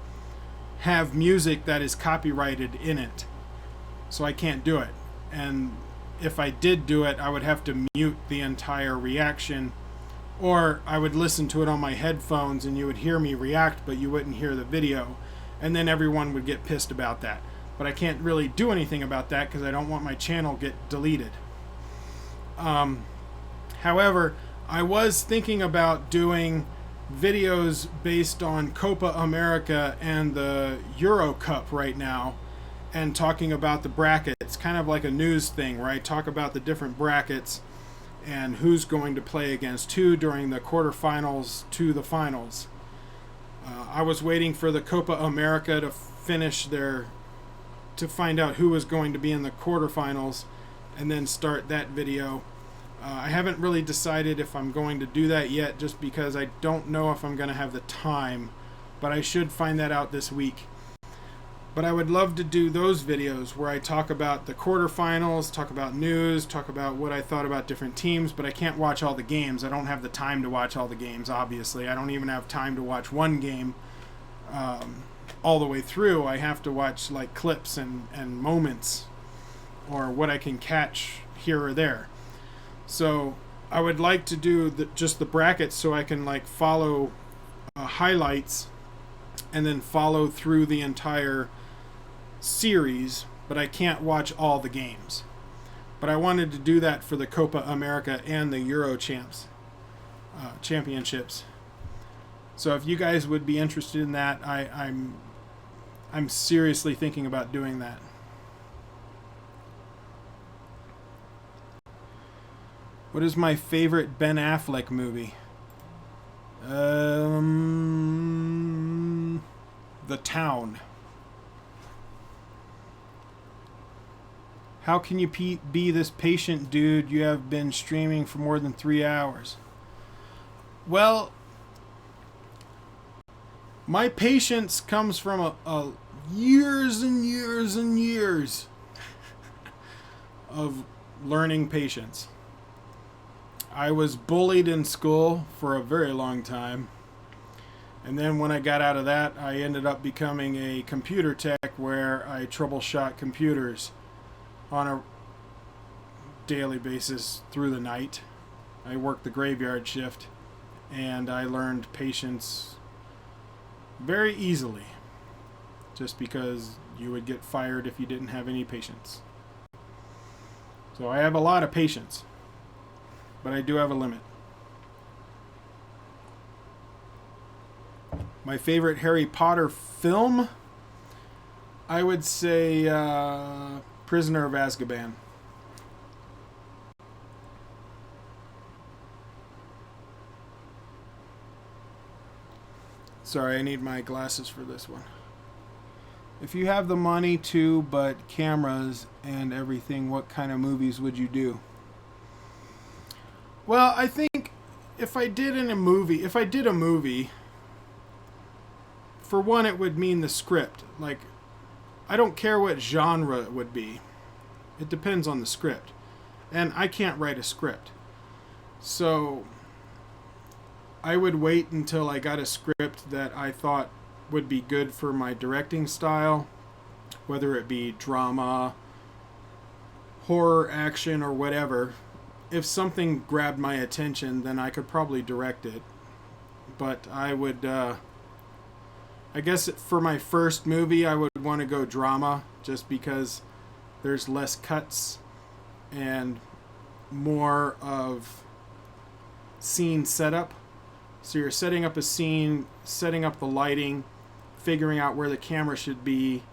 have music that is copyrighted in it. So I can't do it. And if I did do it, I would have to mute the entire reaction, or I would listen to it on my headphones and you would hear me react, but you wouldn't hear the video, and then everyone would get pissed about that. But I can't really do anything about that because I don't want my channel get deleted. However, I was thinking about doing videos based on Copa America and the Euro Cup right now, and talking about the brackets, kind of like a news thing where I talk about the different brackets and who's going to play against who during the quarterfinals to the finals. I was waiting for the Copa America to finish to find out who was going to be in the quarterfinals and then start that video. I haven't really decided if I'm going to do that yet, just because I don't know if I'm going to have the time, but I should find that out this week. But I would love to do those videos where I talk about the quarterfinals, talk about news, talk about what I thought about different teams, but I can't watch all the games. I don't have the time to watch all the games, obviously. I don't even have time to watch one game all the way through. I have to watch like clips and moments, or what I can catch here or there. So I would like to do just the brackets so I can like follow highlights and then follow through the entire series, but I can't watch all the games. But I wanted to do that for the Copa America and the Euro championships. So if you guys would be interested in that, I'm seriously thinking about doing that. What is my favorite Ben Affleck movie? The Town. How can you be this patient, dude? You have been streaming for more than 3 hours. Well, my patience comes from a years and years and years of learning patience. I was bullied in school for a very long time. And then when I got out of that, I ended up becoming a computer tech where I troubleshot computers on a daily basis through the night. I worked the graveyard shift, and I learned patience very easily, just because you would get fired if you didn't have any patience. So I have a lot of patience, but I do have a limit. My favorite Harry Potter film, I would say Prisoner of Azkaban. Sorry, I need my glasses for this one. If you have the money to, but cameras and everything, what kind of movies would you do? Well, I think if I did a movie, for one, it would mean the script. Like, I don't care what genre it would be. It depends on the script. And I can't write a script. So I would wait until I got a script that I thought would be good for my directing style, whether it be drama, horror, action, or whatever. If something grabbed my attention, then I could probably direct it. But I would, I guess for my first movie, I would want to go drama, just because there's less cuts and more of scene setup. So you're setting up a scene, setting up the lighting, figuring out where the camera should be,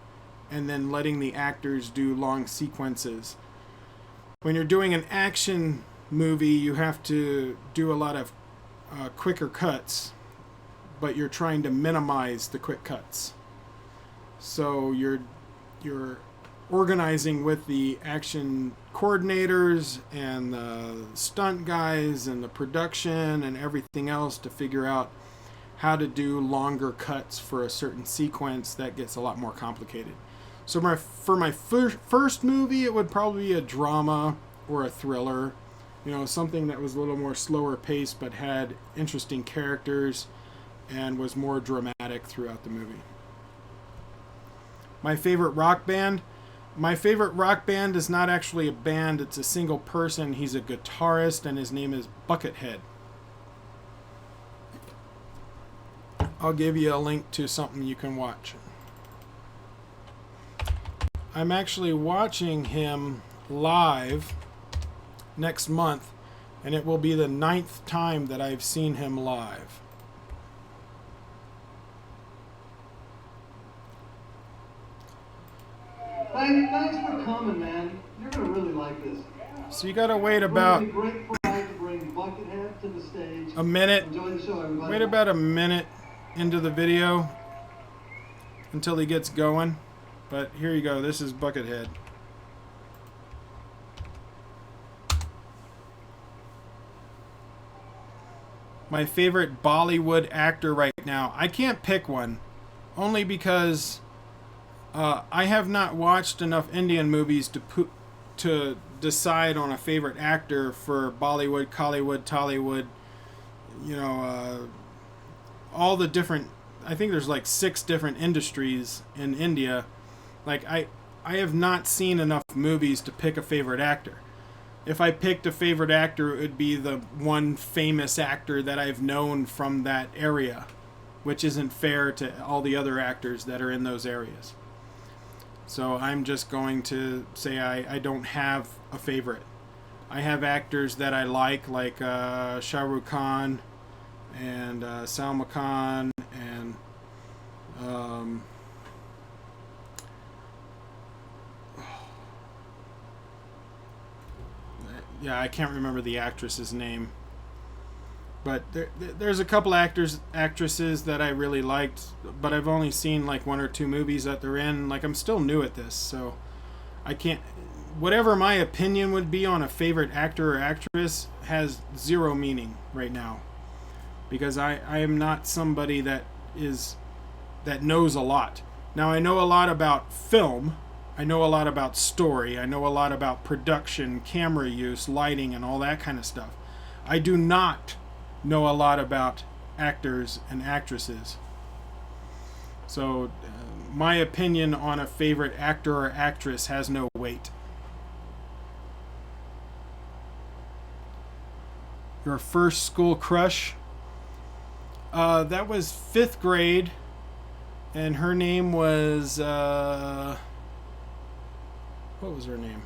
and then letting the actors do long sequences. When you're doing an action movie, you have to do a lot of quicker cuts, but you're trying to minimize the quick cuts. So you're organizing with the action coordinators and the stunt guys and the production and everything else to figure out how to do longer cuts for a certain sequence. That gets a lot more complicated. So for my first movie, it would probably be a drama or a thriller, something that was a little more slower paced but had interesting characters and was more dramatic throughout the movie. My favorite rock band. My favorite rock band is not actually a band, it's a single person. He's a guitarist and his name is Buckethead. I'll give you a link to something you can watch. I'm actually watching him live next month, and it will be the 9th time that I've seen him live. Thanks for coming, man. You're gonna really like this. So you gotta wait about It's gonna be great pride to bring Buckethead to the stage. a minute. Enjoy the show, everybody. Wait about a minute into the video until he gets going. But here you go. This is Buckethead. My favorite Bollywood actor right now. I can't pick one, only because I have not watched enough Indian movies to decide on a favorite actor for Bollywood, Collywood, Tollywood. All the different. I think there's like 6 different industries in India. Like I have not seen enough movies to pick a favorite actor. If I picked a favorite actor, it would be the one famous actor that I've known from that area, which isn't fair to all the other actors that are in those areas. So I'm just going to say I don't have a favorite. I have actors that I like Shah Rukh Khan and Salma Khan and yeah, I can't remember the actress's name. But there's a couple actresses that I really liked, but I've only seen like 1 or 2 movies that they're in. Like, I'm still new at this, so I can't. Whatever my opinion would be on a favorite actor or actress has 0 meaning right now, because I am not somebody that knows a lot. Now, I know a lot about film. I know a lot about story. I know a lot about production, camera use, lighting, and all that kind of stuff. I do not know a lot about actors and actresses. So my opinion on a favorite actor or actress has no weight. Your first school crush? That was 5th grade, and her name was what was her name?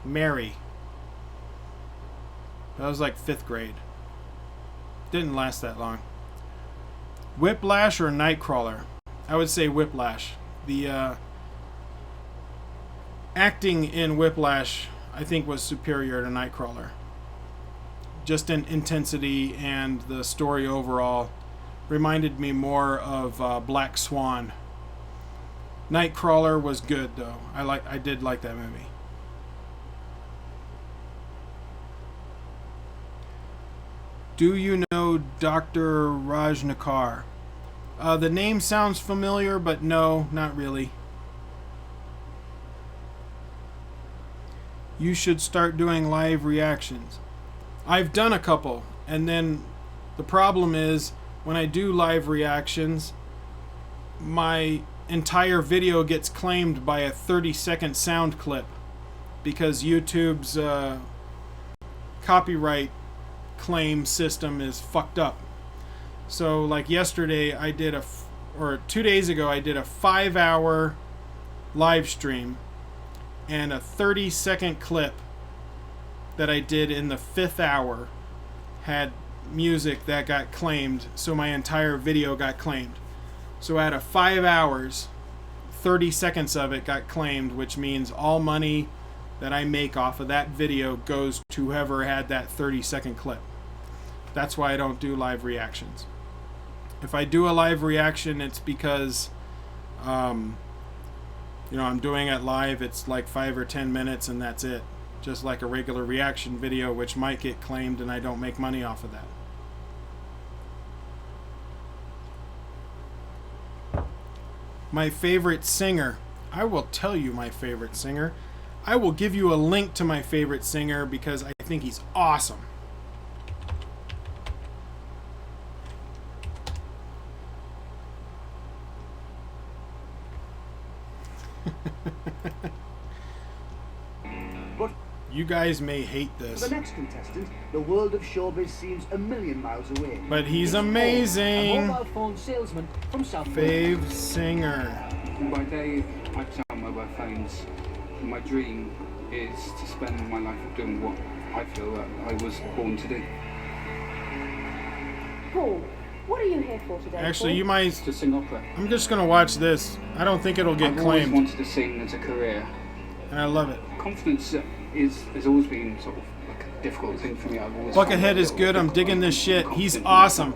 Mary. That was like 5th grade. Didn't last that long. Whiplash or Nightcrawler? I would say Whiplash. The acting in Whiplash, I think, was superior to Nightcrawler. Just in intensity, and the story overall reminded me more of Black Swan. Nightcrawler was good, though. I did like that movie. Do you know Dr. Rajnikar? The name sounds familiar, but no, not really. You should start doing live reactions. I've done a couple, and then The problem is when I do live reactions, my entire video gets claimed by a 30-second sound clip because YouTube's copyright claim system is fucked up. So like yesterday I did or 2 days ago I did a 5-hour live stream, and a 30-second clip that I did in the 5th hour had music that got claimed, so my entire video got claimed. So out of 5 hours, 30 seconds of it got claimed, which means all money that I make off of that video goes to whoever had that 30-second clip. That's why I don't do live reactions. If I do a live reaction, it's because I'm doing it live. It's like 5 or 10 minutes and that's it. Just like a regular reaction video, which might get claimed and I don't make money off of that. My favorite singer. I will tell you my favorite singer. I will give you a link to my favorite singer because I think he's awesome. But you guys may hate this. for the next contestant, the world of showbiz seems a million miles away. But he's A amazing. mobile phone salesman from South Fave singer. By day, I sell mobile phones. My dream is to spend my life doing what I feel that I was born to do. Paul, what are you here for today? Actually, Paul? you might. To sing opera. I'm just gonna watch this. I don't think it'll get I've always claimed, wanted to sing as a career. and I love it. Confidence has always been sort of like a difficult thing for me. I've always Buckethead found it is a good. little I'm difficult digging this to shit. be He's confident. awesome.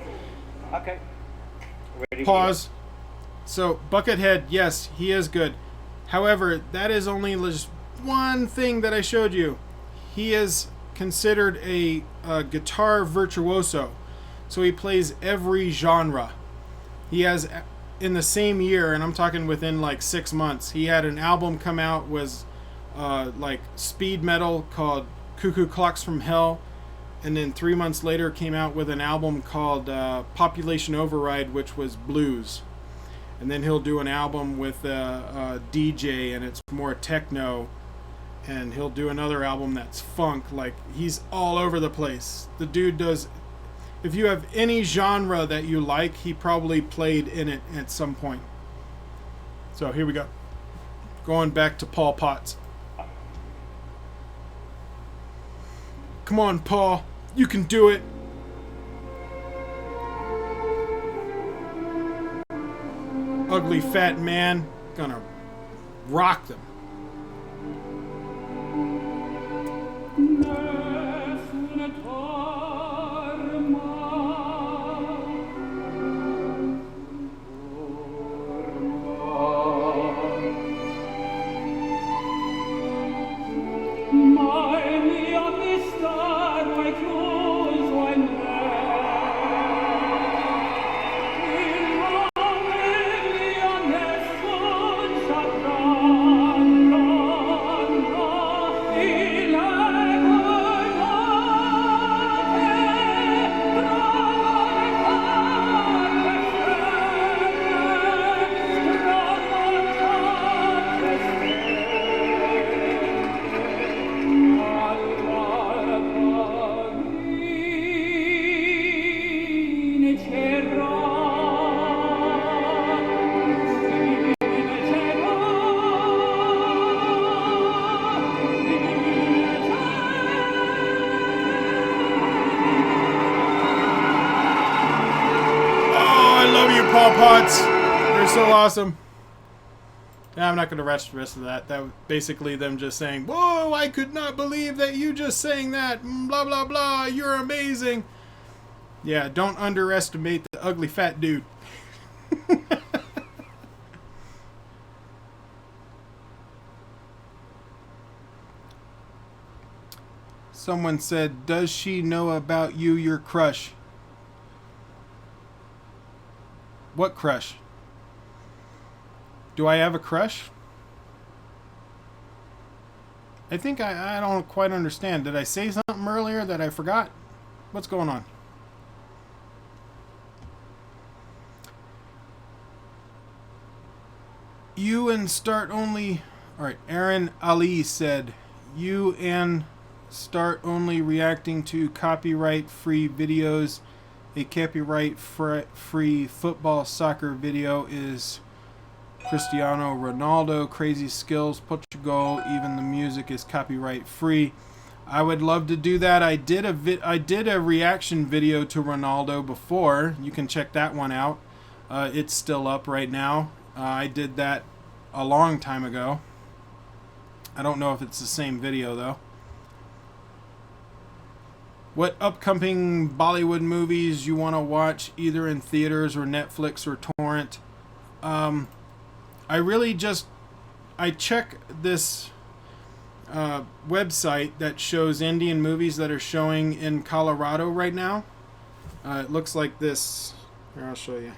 Okay. Ready? Pause. So Buckethead, yes, he is good. However, that is only just one thing that I showed you. He is considered a guitar virtuoso, so he plays every genre. He has, in the same year, and I'm talking within like 6 months, he had an album come out, was like speed metal called Cuckoo Clocks from Hell, and then 3 months later came out with an album called Population Override, which was blues. And then he'll do an album with a DJ, and it's more techno. And he'll do another album that's funk. Like, he's all over the place. The dude does... If you have any genre that you like, he probably played in it at some point. So, here we go. Going back to Paul Potts. Come on, Paul. You can do it. Ugly fat man. Gonna rock them. Paul Potts. They're so awesome. Yeah, I'm not going to rush the rest of that. That was basically them just saying, "Whoa, I could not believe that you just sang that. Blah, blah, blah. You're amazing." Yeah, don't underestimate the ugly fat dude. Someone said, "Does she know about you, your crush?" What crush? Do I have a crush? I think I don't quite understand. Did I say something earlier that I forgot? What's going on? You and Start Only. Alright, Aaron Ali said, you and Start Only reacting to copyright-free videos. A copyright-free football soccer video is Cristiano Ronaldo. Crazy skills, Portugal. Even the music is copyright-free. I would love to do that. I did a reaction video to Ronaldo before. You can check that one out. It's still up right now. I did that a long time ago. I don't know if it's the same video though. What upcoming Bollywood movies you want to watch either in theaters or Netflix or torrent? I check this website that shows Indian movies that are showing in Colorado right now. It looks like this. Here, I'll show you.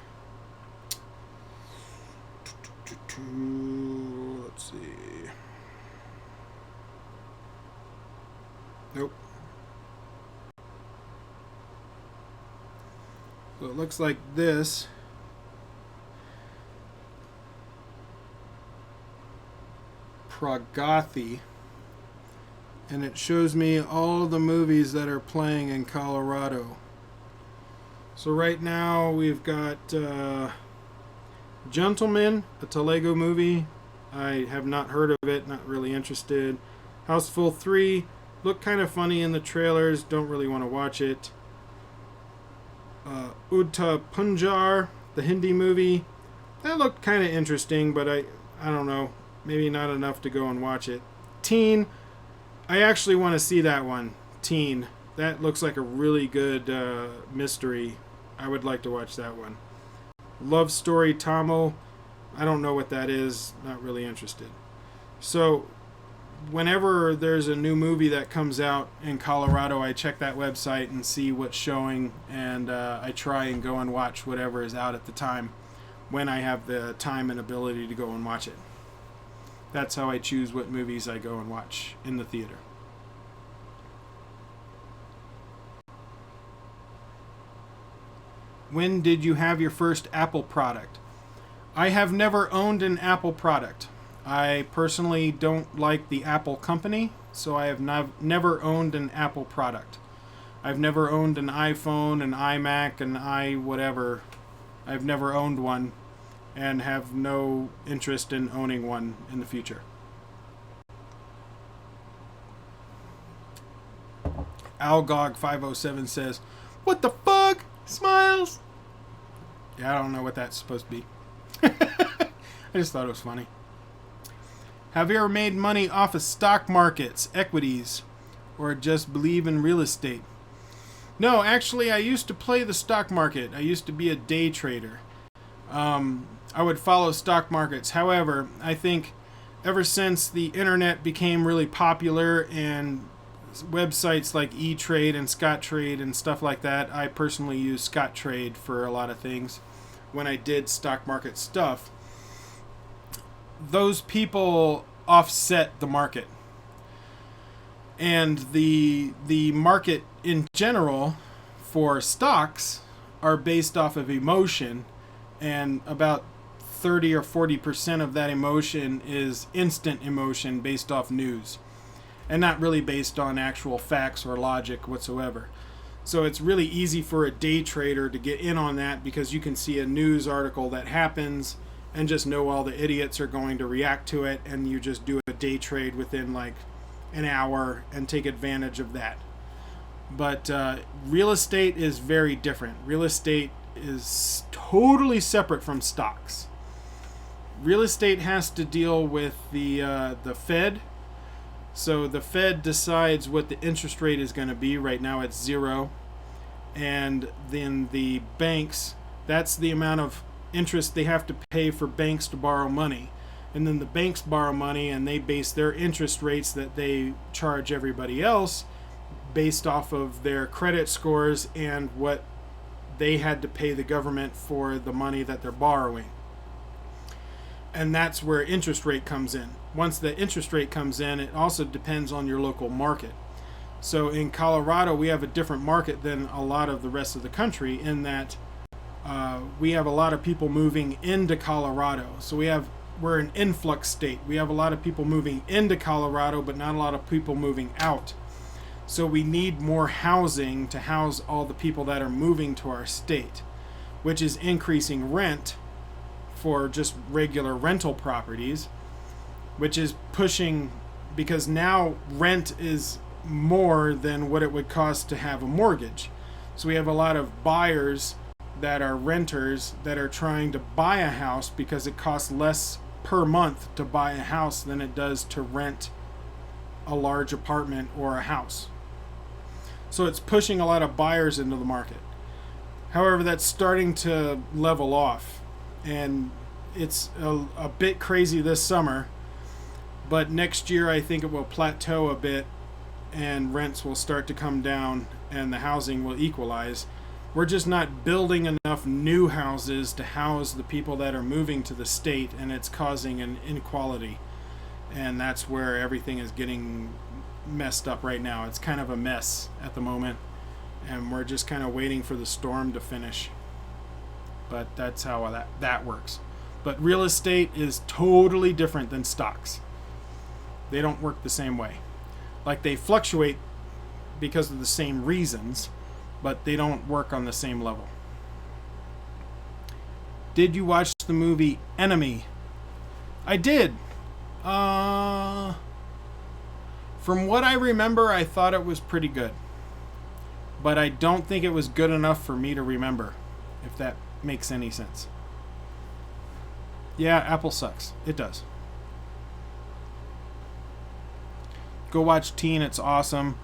Let's see. Nope. So it looks like this. Pragathi. And it shows me all the movies that are playing in Colorado. So right now we've got Gentleman, a Telugu movie. I have not heard of it, not really interested. Houseful 3, looked kind of funny in the trailers, don't really want to watch it. Uta Punjar, the Hindi movie. That looked kind of interesting, but I don't know. Maybe not enough to go and watch it. Teen, I actually want to see that one. Teen. That looks like a really good mystery. I would like to watch that one. Love Story Tamil. I don't know what that is. Not really interested. So, whenever there's a new movie that comes out in Colorado, I check that website and see what's showing, and I try and go and watch whatever is out at the time when I have the time and ability to go and watch it. That's how I choose what movies I go and watch in the theater. When did you have your first Apple product? I have never owned an Apple product. I personally don't like the Apple company, so I have never owned an Apple product. I've never owned an iPhone, an iMac, an whatever. I've never owned one and have no interest in owning one in the future. Algog507 says, "What the fuck? Smiles?" Yeah, I don't know what that's supposed to be. I just thought it was funny. Have you ever made money off of stock markets, equities, or just believe in real estate? No, actually, I used to play the stock market. I used to be a day trader. I would follow stock markets. However, I think ever since the internet became really popular and websites like E-Trade and Scottrade and stuff like that, I personally use Scottrade for a lot of things when I did stock market stuff. Those people offset the market. And the market in general for stocks are based off of emotion, and about 30 or 40% of that emotion is instant emotion based off news, and not really based on actual facts or logic whatsoever. So it's really easy for a day trader to get in on that because you can see a news article that happens and just know all the idiots are going to react to it, and you just do a day trade within like an hour and take advantage of that. But real estate is very different. Real estate is totally separate from stocks. Real estate has to deal with the Fed. So the Fed decides what the interest rate is going to be. Right now it's 0. And then the banks, that's the amount of interest they have to pay for banks to borrow money. And then the banks borrow money and they base their interest rates that they charge everybody else based off of their credit scores and what they had to pay the government for the money that they're borrowing. And that's where interest rate comes in. Once the interest rate comes in, it also depends on your local market. So in Colorado, we have a different market than a lot of the rest of the country in that we have a lot of people moving into Colorado. So we have we're an influx state. We have a lot of people moving into Colorado, but not a lot of people moving out. So we need more housing to house all the people that are moving to our state, which is increasing rent for just regular rental properties, which is pushing, because now rent is more than what it would cost to have a mortgage. So we have a lot of buyers that are renters that are trying to buy a house because it costs less per month to buy a house than it does to rent a large apartment or a house. So it's pushing a lot of buyers into the market. However, that's starting to level off, and it's a bit crazy this summer, but next year I think it will plateau a bit and rents will start to come down and the housing will equalize. We're just not building enough new houses to house the people that are moving to the state, and it's causing an inequality. And that's where everything is getting messed up right now. It's kind of a mess at the moment, and we're just kind of waiting for the storm to finish. But that's how that works. But real estate is totally different than stocks. They don't work the same way. Like, they fluctuate because of the same reasons, but they don't work on the same level. Did you watch the movie Enemy? I did. From what I remember, I thought it was pretty good. But I don't think it was good enough for me to remember, if that makes any sense. Yeah, Apple sucks. It does. Go watch Teen, it's awesome.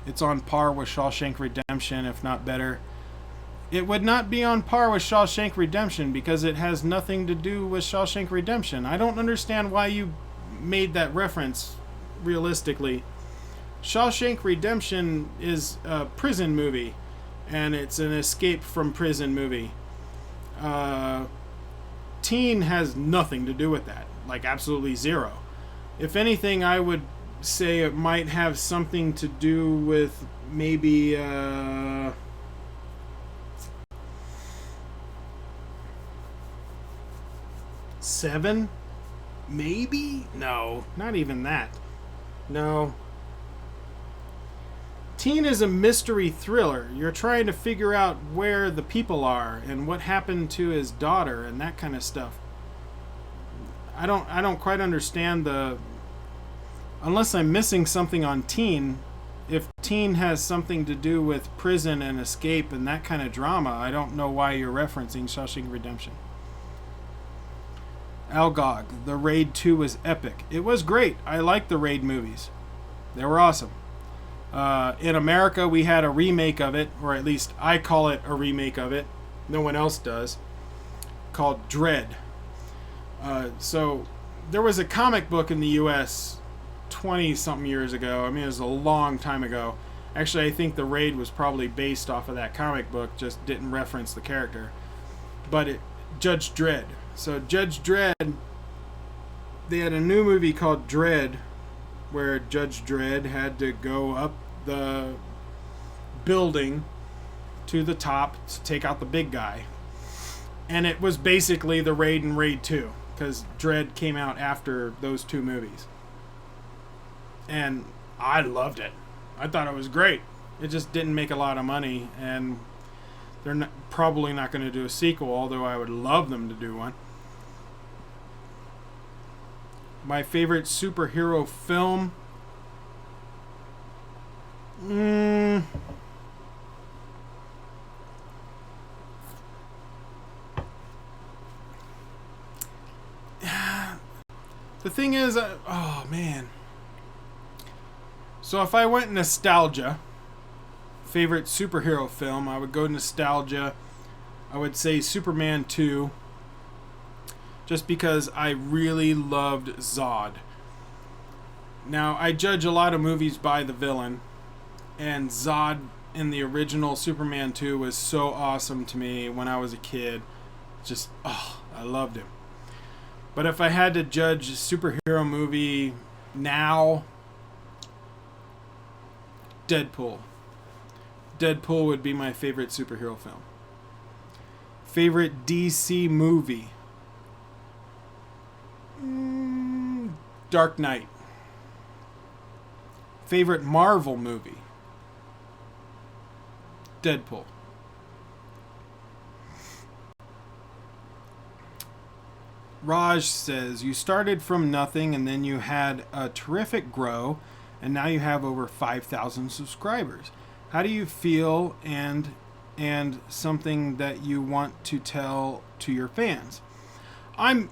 It's on par with Shawshank Redemption, if not better. It would not be on par with Shawshank Redemption because it has nothing to do with Shawshank Redemption. I don't understand why you made that reference realistically. Shawshank Redemption is a prison movie, and it's an escape from prison movie. Teen has nothing to do with that, like absolutely zero. If anything, I would say it might have something to do with maybe Seven? Maybe? No, not even that. No. Teen is a mystery thriller. You're trying to figure out where the people are and what happened to his daughter and that kind of stuff. I don't quite understand the... Unless I'm missing something on Teen, if Teen has something to do with prison and escape and that kind of drama, I don't know why you're referencing Shawshank Redemption. Algog, the Raid 2 was epic. It was great. I liked the Raid movies. They were awesome. In America, we had a remake of it, or at least I call it a remake of it. No one else does. Called Dread. So there was a comic book in the U.S. 20-something years ago. I mean, it was a long time ago. Actually, I think the Raid was probably based off of that comic book, just didn't reference the character. But Judge Dredd. So Judge Dredd, they had a new movie called Dredd, where Judge Dredd had to go up the building to the top to take out the big guy. And it was basically the Raid and Raid 2, because Dredd came out after those two movies. And I loved it. I thought it was great. It just didn't make a lot of money, and they're probably not going to do a sequel, although I would love them to do one. My favorite superhero film? The thing is, oh man. So if I went nostalgia, favorite superhero film, I would go nostalgia. I would say Superman 2. Just because I really loved Zod. Now, I judge a lot of movies by the villain, and Zod in the original Superman 2 was so awesome to me when I was a kid. Just, I loved him. But if I had to judge a superhero movie now, Deadpool. Deadpool would be my favorite superhero film. Favorite DC movie? Dark Knight. Favorite Marvel movie? Deadpool. Raj says, you started from nothing and then you had a terrific grow and now you have over 5,000 subscribers. How do you feel and something that you want to tell to your fans? I'm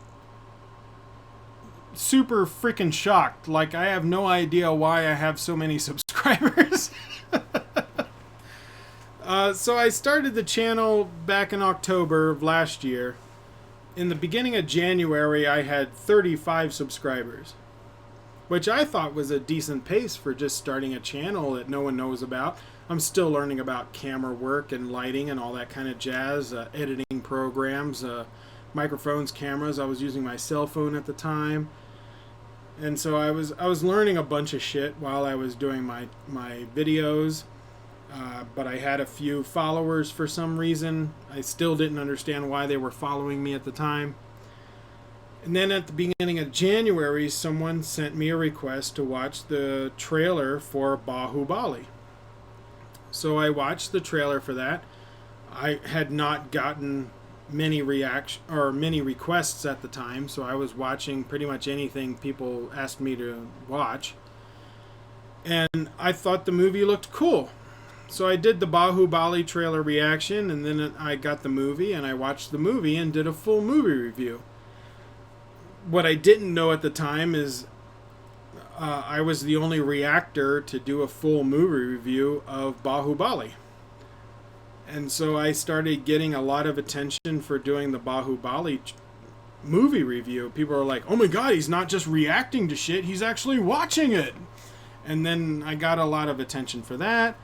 super freaking shocked. Like, I have no idea why I have so many subscribers. So I started the channel back in October of last year. In the beginning of January, I had 35 subscribers, which I thought was a decent pace for just starting a channel that no one knows about. I'm still learning about camera work and lighting and all that kind of jazz, editing programs, microphones, cameras. I was using my cell phone at the time. And so I was learning a bunch of shit while I was doing my videos. But I had a few followers for some reason. I still didn't understand why they were following me at the time. And then at the beginning of January, someone sent me a request to watch the trailer for Bahubali. So I watched the trailer for that. I had not gotten many requests at the time, so I was watching pretty much anything people asked me to watch. And I thought the movie looked cool. So I did the Bahubali trailer reaction, and then I got the movie, and I watched the movie and did a full movie review. What I didn't know at the time is I was the only reactor to do a full movie review of Bahubali. And so I started getting a lot of attention for doing the Bahubali movie review. People are like, oh my god, he's not just reacting to shit, he's actually watching it. And then I got a lot of attention for that.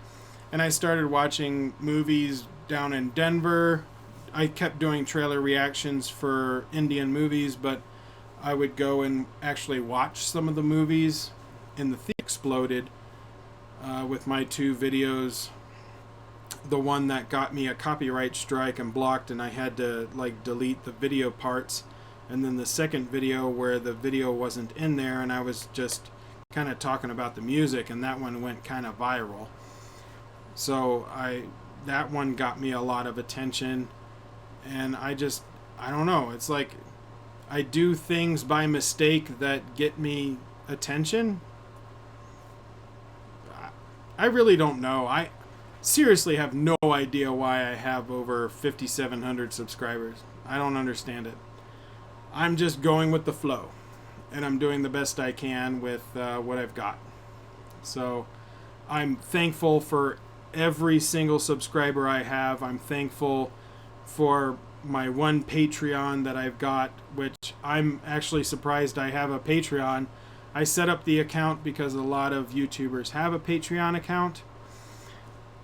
And I started watching movies down in Denver. I kept doing trailer reactions for Indian movies, but I would go and actually watch some of the movies in the theater. Exploded with my two videos. The one that got me a copyright strike and blocked, and I had to like delete the video parts. And then the second video where the video wasn't in there, and I was just kind of talking about the music, and that one went kind of viral. So that one got me a lot of attention, and I don't know, it's like I do things by mistake that get me attention. I really don't know. I seriously have no idea why I have over 5,700 subscribers. I don't understand it. I'm just going with the flow, and I'm doing the best I can with what I've got. So I'm thankful for every single subscriber I have. I'm thankful for my one Patreon that I've got, which I'm actually surprised I have a Patreon. I set up the account because a lot of YouTubers have a Patreon account.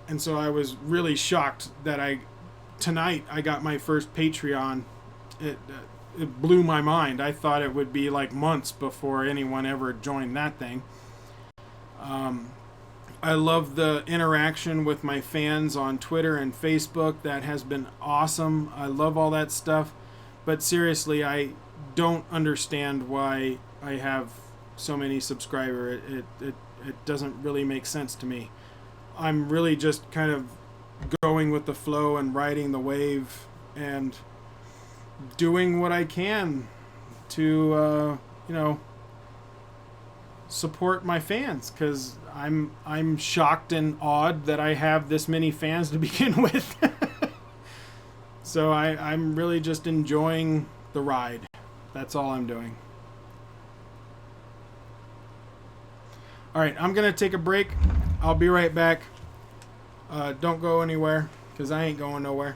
And so I was really shocked that tonight I got my first Patreon. It blew my mind. I thought it would be like months before anyone ever joined that thing. I love the interaction with my fans on Twitter and Facebook. That has been awesome. I love all that stuff. But seriously, I don't understand why I have so many subscribers. It doesn't really make sense to me. I'm really just kind of going with the flow and riding the wave and doing what I can to, support my fans, because I'm shocked and awed that I have this many fans to begin with. So I'm really just enjoying the ride. That's all I'm doing. Alright, I'm going to take a break. I'll be right back. Don't go anywhere, because I ain't going nowhere.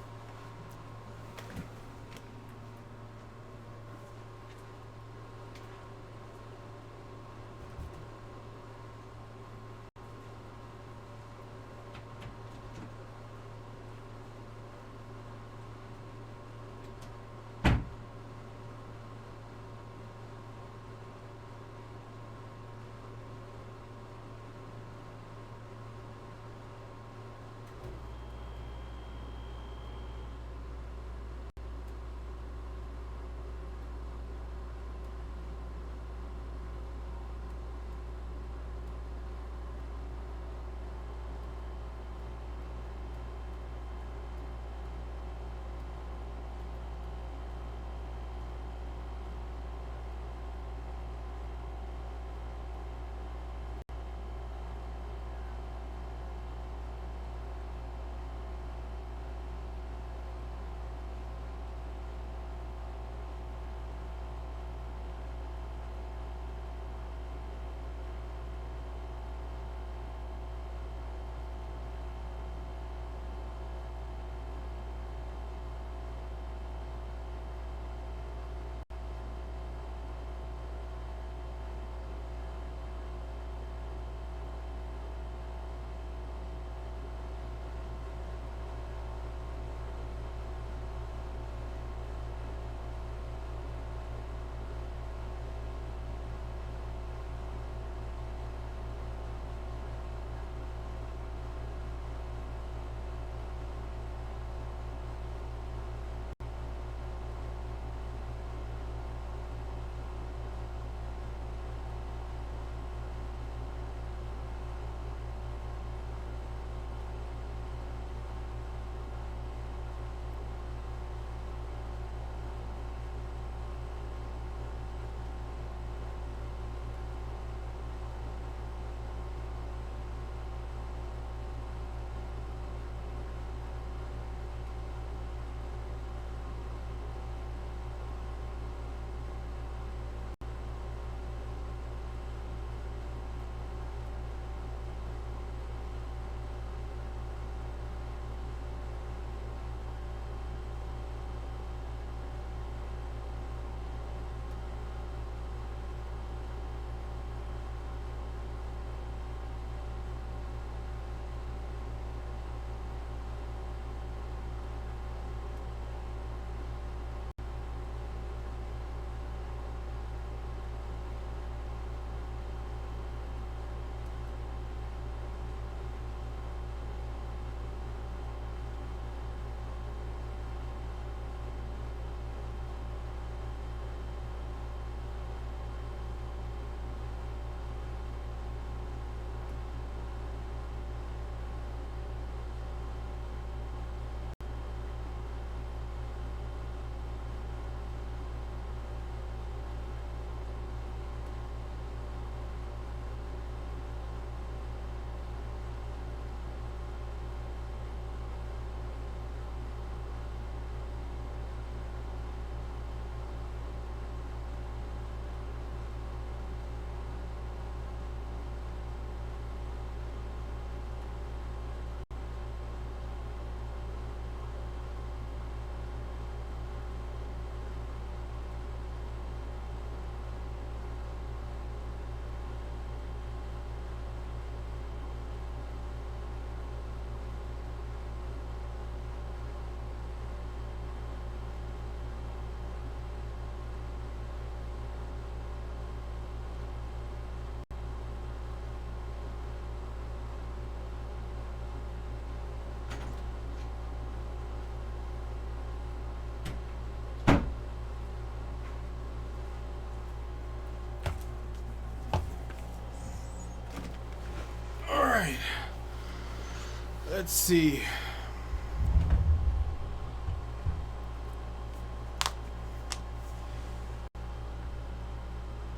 Let's see.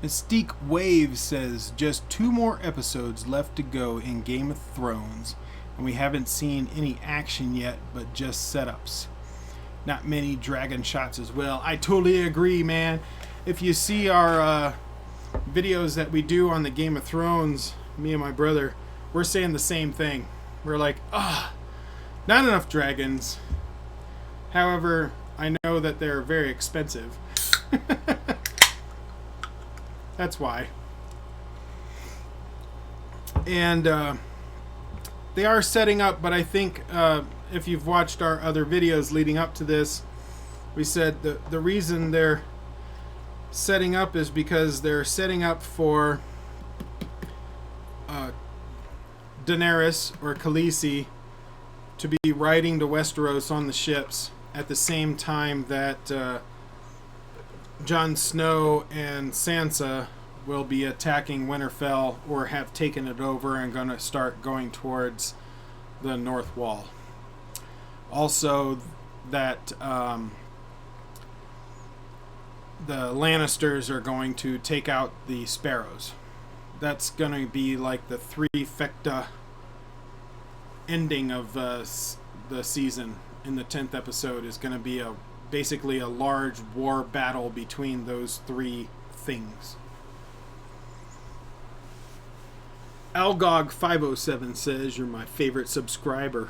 Mystique Wave says, just 2 more episodes left to go in Game of Thrones, and we haven't seen any action yet, but just setups. Not many dragon shots as well. I totally agree, man. If you see our videos that we do on the Game of Thrones, me and my brother, we're saying the same thing. We're like, not enough dragons. However, I know that they're very expensive. That's why. And they are setting up, but I think if you've watched our other videos leading up to this, we said the reason they're setting up is because they're setting up for Daenerys or Khaleesi to be riding to Westeros on the ships at the same time that Jon Snow and Sansa will be attacking Winterfell or have taken it over and going to start going towards the North Wall. Also, that the Lannisters are going to take out the Sparrows. That's going to be like the trifecta ending of the season. In the 10th episode is going to be basically a large war battle between those 3 things. Algog507 says, you're my favorite subscriber.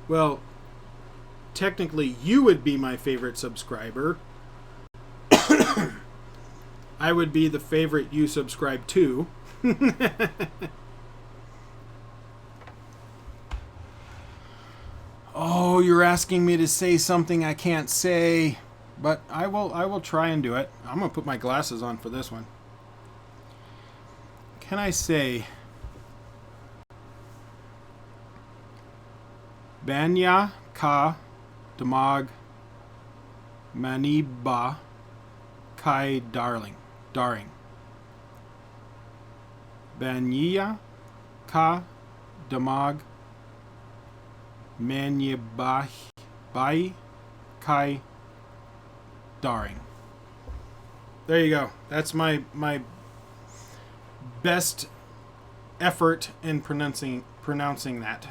Well, technically you would be my favorite subscriber. I would be the favorite you subscribe to. Oh, you're asking me to say something I can't say, but I will try and do it. I'm going to put my glasses on for this one. Can I say Banya ka damag maniba kai daring. Banya ka damag maniba kai daring. There you go. That's my best effort in pronouncing that.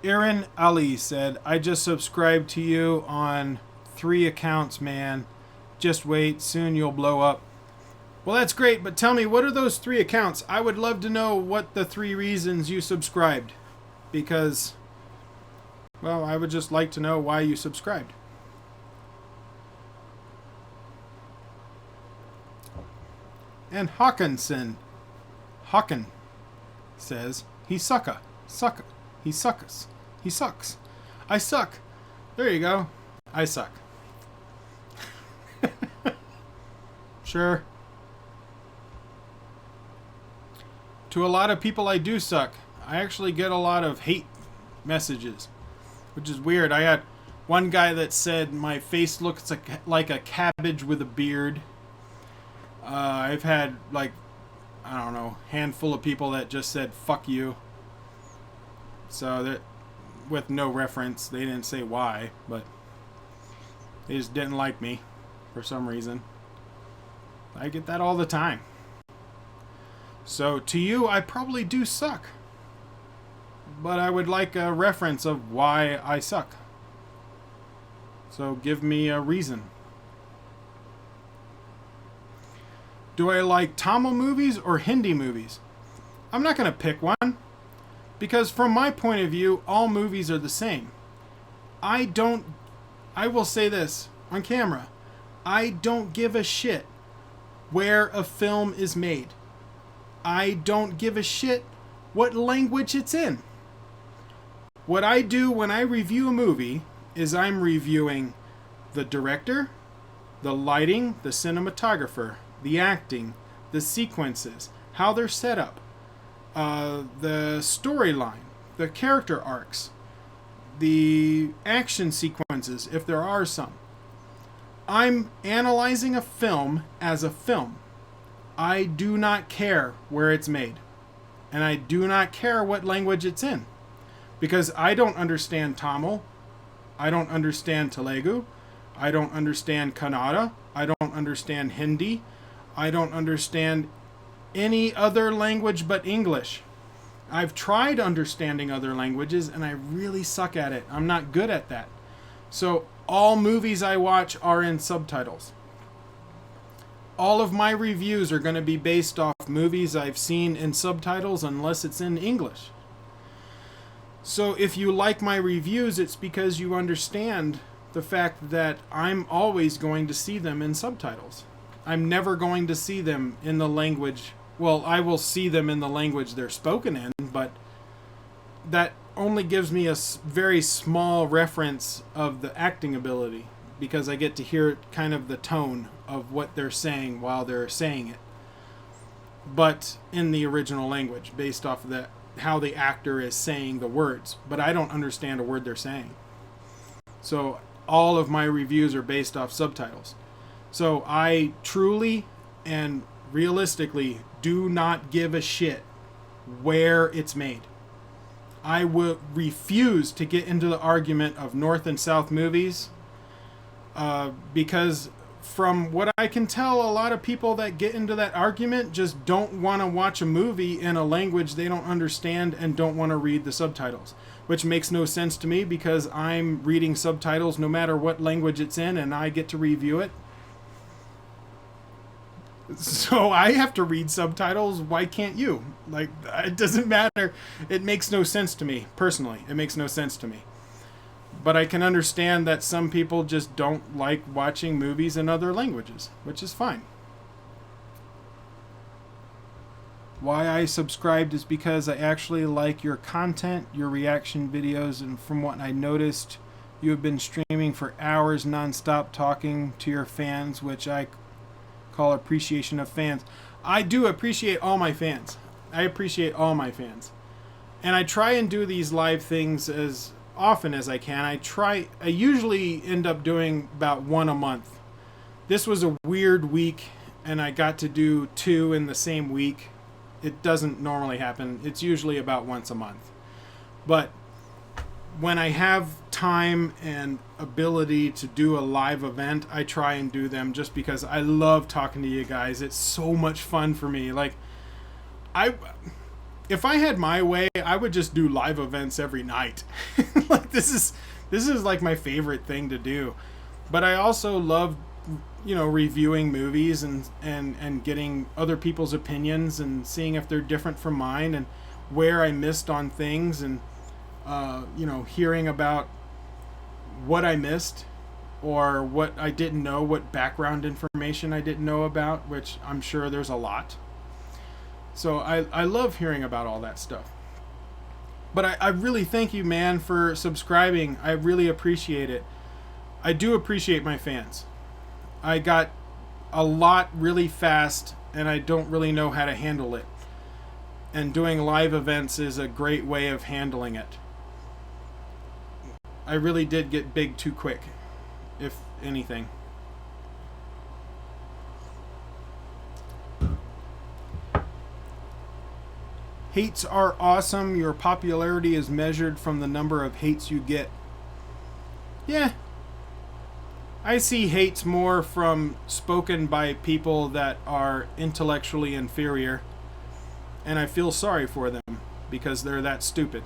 Aaron Ali said, I just subscribed to you on 3 accounts, man. Just wait, soon you'll blow up. Well, that's great, but tell me, what are those 3 accounts? I would love to know what the 3 reasons you subscribed. Because, well, I would just like to know why you subscribed. And Hawken says, he sucka. He sucks. He sucks. I suck. There you go. I suck. Sure. To a lot of people, I do suck. I actually get a lot of hate messages, which is weird. I had one guy that said my face looks like a cabbage with a beard. I've had, like, I don't know, handful of people that just said, fuck you. So, that, with no reference, they didn't say why, but they just didn't like me for some reason. I get that all the time. So, to you, I probably do suck. But I would like a reference of why I suck. So, give me a reason. Do I like Tamil movies or Hindi movies? I'm not going to pick one. Because from my point of view, all movies are the same. I will say this on camera. I don't give a shit where a film is made. I don't give a shit what language it's in. What I do when I review a movie is I'm reviewing the director, the lighting, the cinematographer, the acting, the sequences, how they're set up, the storyline, the character arcs, the action sequences, if there are some. I'm analyzing a film as a film. I do not care where it's made. And I do not care what language it's in. Because I don't understand Tamil. I don't understand Telugu. I don't understand Kannada. I don't understand Hindi. I don't understand any other language but English. I've tried understanding other languages and I really suck at it. I'm not good at that. So all movies I watch are in subtitles. All of my reviews are going to be based off movies I've seen in subtitles unless it's in English. So if you like my reviews, it's because you understand the fact that I'm always going to see them in subtitles. I'm never going to see them in the language. Well, I will see them in the language they're spoken in, but that only gives me a very small reference of the acting ability, because I get to hear kind of the tone of what they're saying while they're saying it, but in the original language, based off of how the actor is saying the words. But I don't understand a word they're saying. So all of my reviews are based off subtitles. So I truly and realistically do not give a shit where it's made. I will refuse to get into the argument of North and South movies because from what I can tell, a lot of people that get into that argument just don't want to watch a movie in a language they don't understand and don't want to read the subtitles, which makes no sense to me because I'm reading subtitles no matter what language it's in and I get to review it. So I have to read subtitles. Why can't you? Like, it doesn't matter. It makes no sense to me, personally. It makes no sense to me. But I can understand that some people just don't like watching movies in other languages, which is fine. Why I subscribed is because I actually like your content, your reaction videos, and from what I noticed, you have been streaming for hours nonstop talking to your fans, which I call appreciation of fans. I do appreciate all my fans. I appreciate all my fans. And I try and do these live things as often as I can. I usually end up doing about one a month. This was a weird week and I got to do 2 in the same week. It doesn't normally happen. It's usually about once a month. But when I have time and ability to do a live event, I try and do them just because I love talking to you guys. It's so much fun for me. Like, if I had my way, I would just do live events every night. Like, this is like my favorite thing to do. But I also love, reviewing movies and getting other people's opinions and seeing if they're different from mine and where I missed on things and hearing about what I missed or what I didn't know, what background information I didn't know about, which I'm sure there's a lot. So I love hearing about all that stuff. But I really thank you, man, for subscribing. I really appreciate it. I do appreciate my fans. I got a lot really fast, and I don't really know how to handle it. And doing live events is a great way of handling it. I really did get big too quick, if anything. Hates are awesome. Your popularity is measured from the number of hates you get. Yeah. I see hates more from spoken by people that are intellectually inferior. And I feel sorry for them because they're that stupid.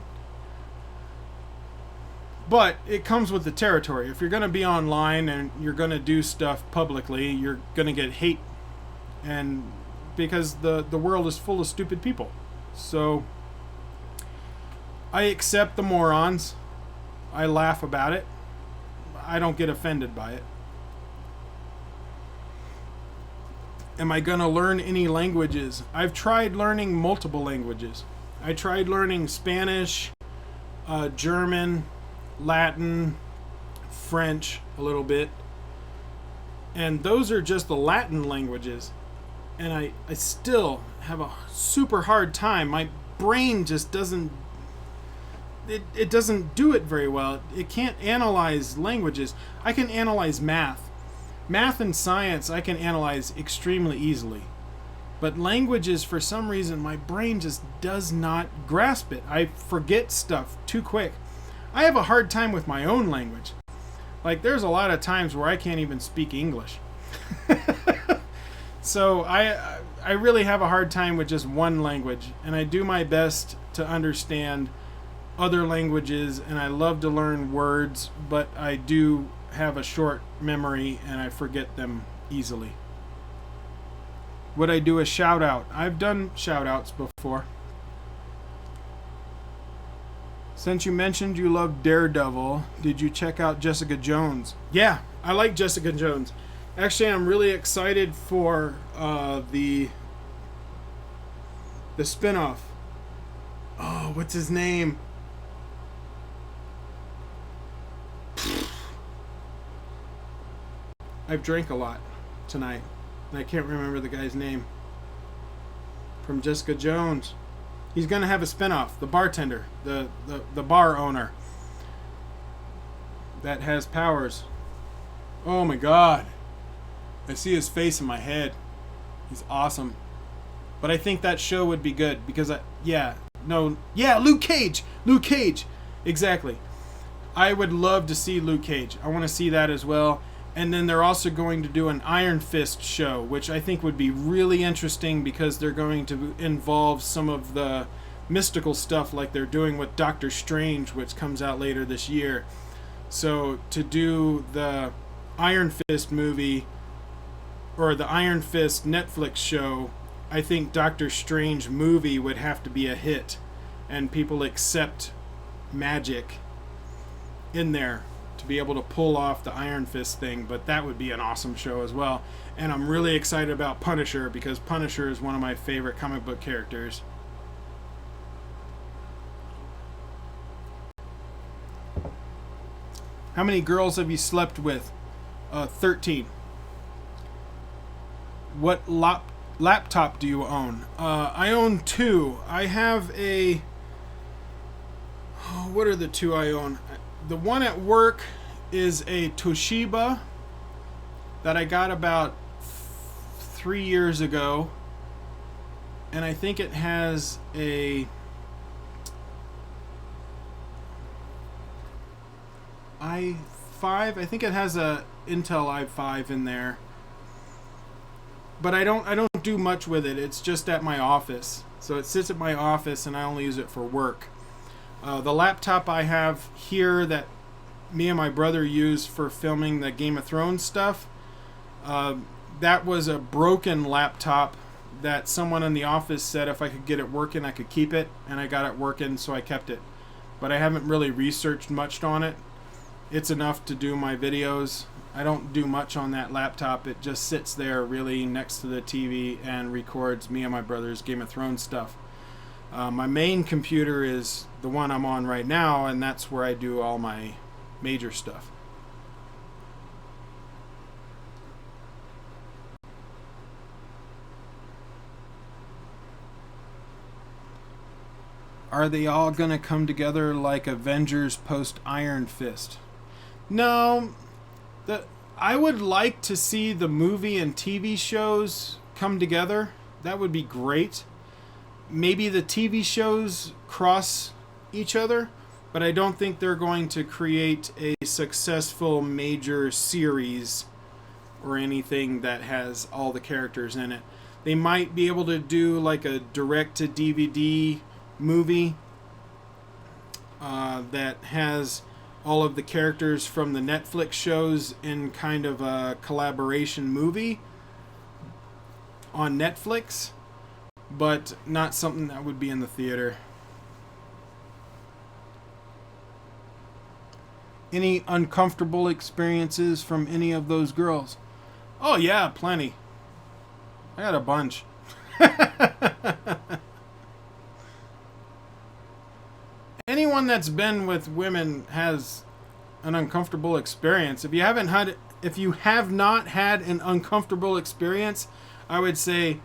But it comes with the territory. If you're going to be online and you're going to do stuff publicly, you're going to get hate. And because the world is full of stupid people. So I accept the morons. I laugh about it. I don't get offended by it. Am I going to learn any languages? I've tried learning multiple languages. I tried learning Spanish, German, Latin, French a little bit. And those are just the Latin languages. And I still have a super hard time. My brain just doesn't... It doesn't do it very well. It can't analyze languages. I can analyze math. Math and science I can analyze extremely easily. But languages, for some reason, my brain just does not grasp it. I forget stuff too quick. I have a hard time with my own language. Like, there's a lot of times where I can't even speak English. So I really have a hard time with just one language, and I do my best to understand other languages, and I love to learn words, but I do have a short memory and I forget them easily. Would I do a shout out? I've done shout outs before. Since you mentioned you love Daredevil, did you check out Jessica Jones? Yeah, I like Jessica Jones. Actually, I'm really excited for the spinoff. Oh, what's his name? I've drank a lot tonight, and I can't remember the guy's name. From Jessica Jones. He's going to have a spinoff. The bartender, the bar owner that has powers. Oh my God. I see his face in my head. He's awesome. But I think that show would be good because Luke Cage. Luke Cage. Exactly. I would love to see Luke Cage. I want to see that as well. And then they're also going to do an Iron Fist show, which I think would be really interesting because they're going to involve some of the mystical stuff like they're doing with Doctor Strange, which comes out later this year. So to do the Iron Fist movie or the Iron Fist Netflix show, I think Doctor Strange movie would have to be a hit and people accept magic in there to be able to pull off the Iron Fist thing. But that would be an awesome show as well. And I'm really excited about Punisher because Punisher is one of my favorite comic book characters. How many girls have you slept with? 13. What laptop do you own? I own 2. I have a... what are the 2 I own? The one at work is a Toshiba that I got about 3 years ago. And I think it has a i5. I think it has a Intel i5 in there. But I don't do much with it. It's just at my office. So it sits at my office and I only use it for work. The laptop I have here that me and my brother use for filming the Game of Thrones stuff, that was a broken laptop that someone in the office said if I could get it working, I could keep it. And I got it working, so I kept it. But I haven't really researched much on it. It's enough to do my videos. I don't do much on that laptop. It just sits there really next to the TV and records me and my brother's Game of Thrones stuff. My main computer is the one I'm on right now, and that's where I do all my major stuff. Are they all going to come together like Avengers post Iron Fist? No. I would like to see the movie and TV shows come together. That would be great. Maybe the TV shows cross each other, but I don't think they're going to create a successful major series or anything that has all the characters in it. They might be able to do like a direct-to-DVD movie that has all of the characters from the Netflix shows in kind of a collaboration movie on Netflix, but not something that would be in the theater. Any uncomfortable experiences from any of those girls? Oh yeah, plenty. I got a bunch. Anyone that's been with women has an uncomfortable experience. If you have not had an uncomfortable experience, I would say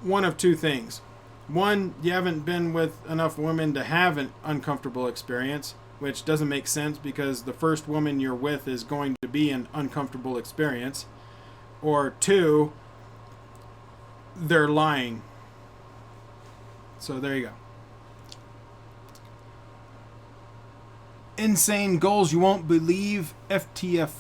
one of two things. One, you haven't been with enough women to have an uncomfortable experience, which doesn't make sense because the first woman you're with is going to be an uncomfortable experience. Or two, they're lying. So there you go. Insane goals you won't believe. FTF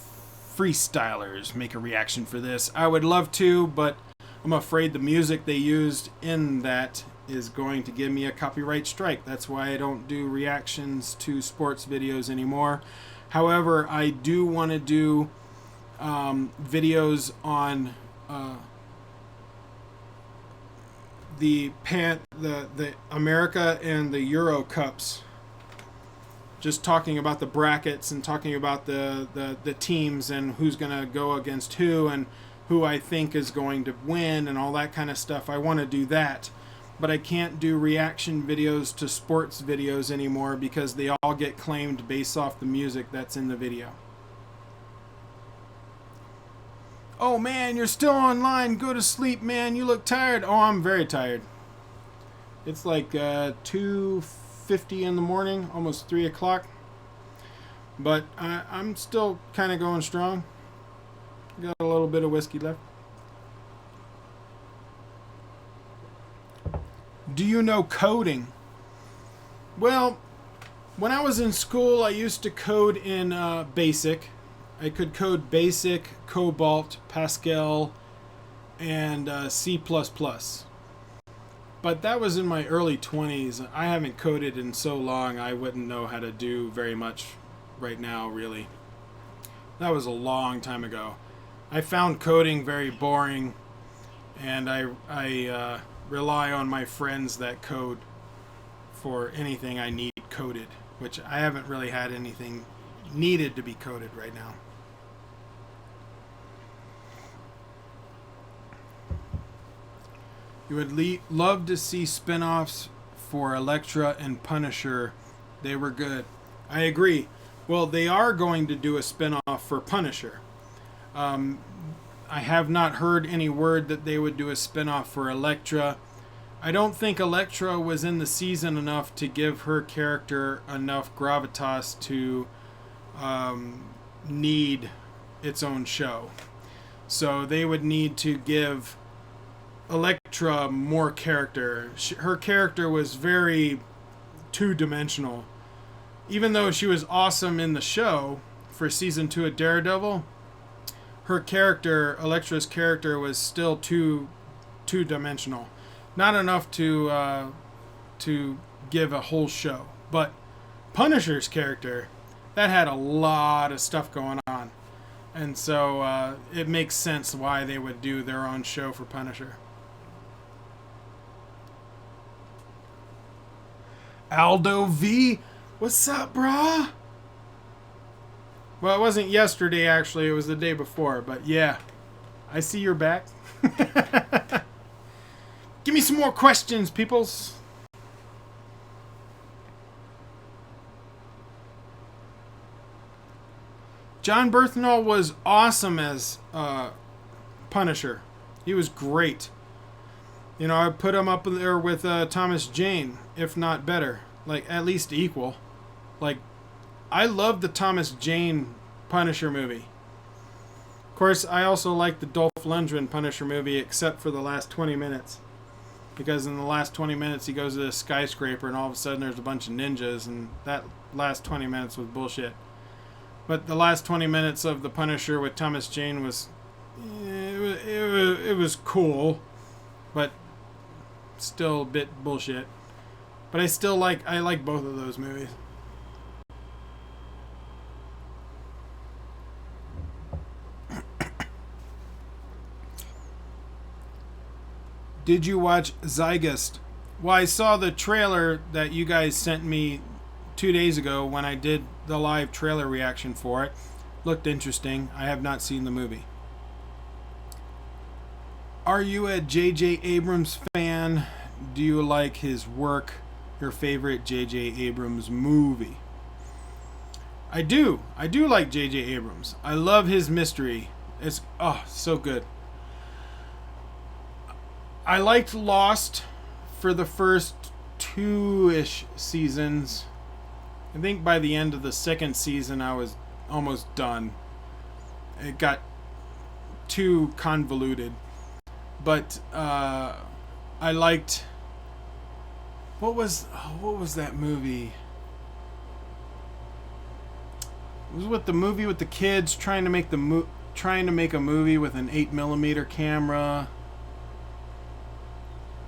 freestylers make a reaction for this. I would love to, but I'm afraid the music they used in that is going to give me a copyright strike. That's why I don't do reactions to sports videos anymore. However, I do want to do videos on the America and the Euro Cups. Just talking about the brackets and talking about the teams and who's going to go against who and who I think is going to win and all that kind of stuff. I want to do that. But I can't do reaction videos to sports videos anymore because they all get claimed based off the music that's in the video. Oh man, you're still online. Go to sleep, man. You look tired. Oh, I'm very tired. It's like 2:50 in the morning, almost 3 o'clock. But I'm still kind of going strong. Got a little bit of whiskey left. Do you know coding? Well, when I was in school, I used to code in BASIC. I could code BASIC, Cobalt, Pascal, and C++. But that was in my early 20s. I haven't coded in so long, I wouldn't know how to do very much right now, really. That was a long time ago. I found coding very boring, and I rely on my friends that code for anything I need coded, which I haven't really had anything needed to be coded right now. You would love to see spin-offs for Elektra and Punisher. They were good. I agree. Well, they are going to do a spin-off for Punisher. I have not heard any word that they would do a spin-off for Elektra. I don't think Elektra was in the season enough to give her character enough gravitas to need its own show. So they would need to give Elektra more character. Her character was very two-dimensional. Even though she was awesome in the show for season 2 of Daredevil, her character, Elektra's character, was still two-dimensional. Not enough to give a whole show. But Punisher's character, that had a lot of stuff going on. And so it makes sense why they would do their own show for Punisher. Aldo V, what's up, brah? Well, it wasn't yesterday, actually. It was the day before. But yeah, I see you're back. Give me some more questions, peoples. John Berthnall was awesome as Punisher. He was great. You know, I put him up there with Thomas Jane, if not better. Like, at least equal. Like, I love the Thomas Jane Punisher movie. Of course, I also like the Dolph Lundgren Punisher movie, except for the last 20 minutes. Because in the last 20 minutes, he goes to a skyscraper, and all of a sudden there's a bunch of ninjas, and that last 20 minutes was bullshit. But the last 20 minutes of the Punisher with Thomas Jane was... It was cool, but still a bit bullshit. But I like both of those movies. Did you watch Zygust? Well, I saw the trailer that you guys sent me 2 days ago when I did the live trailer reaction for it. Looked interesting. I have not seen the movie. Are you a J.J. Abrams fan? Do you like his work? Your favorite J.J. Abrams movie? I do. I do like J.J. Abrams. I love his mystery. It's so good. I liked Lost for the first 2-ish seasons. I think by the end of the second season I was almost done. It got too convoluted. But I liked, what was that movie? It was with the movie with the kids trying to make a movie with an 8mm camera.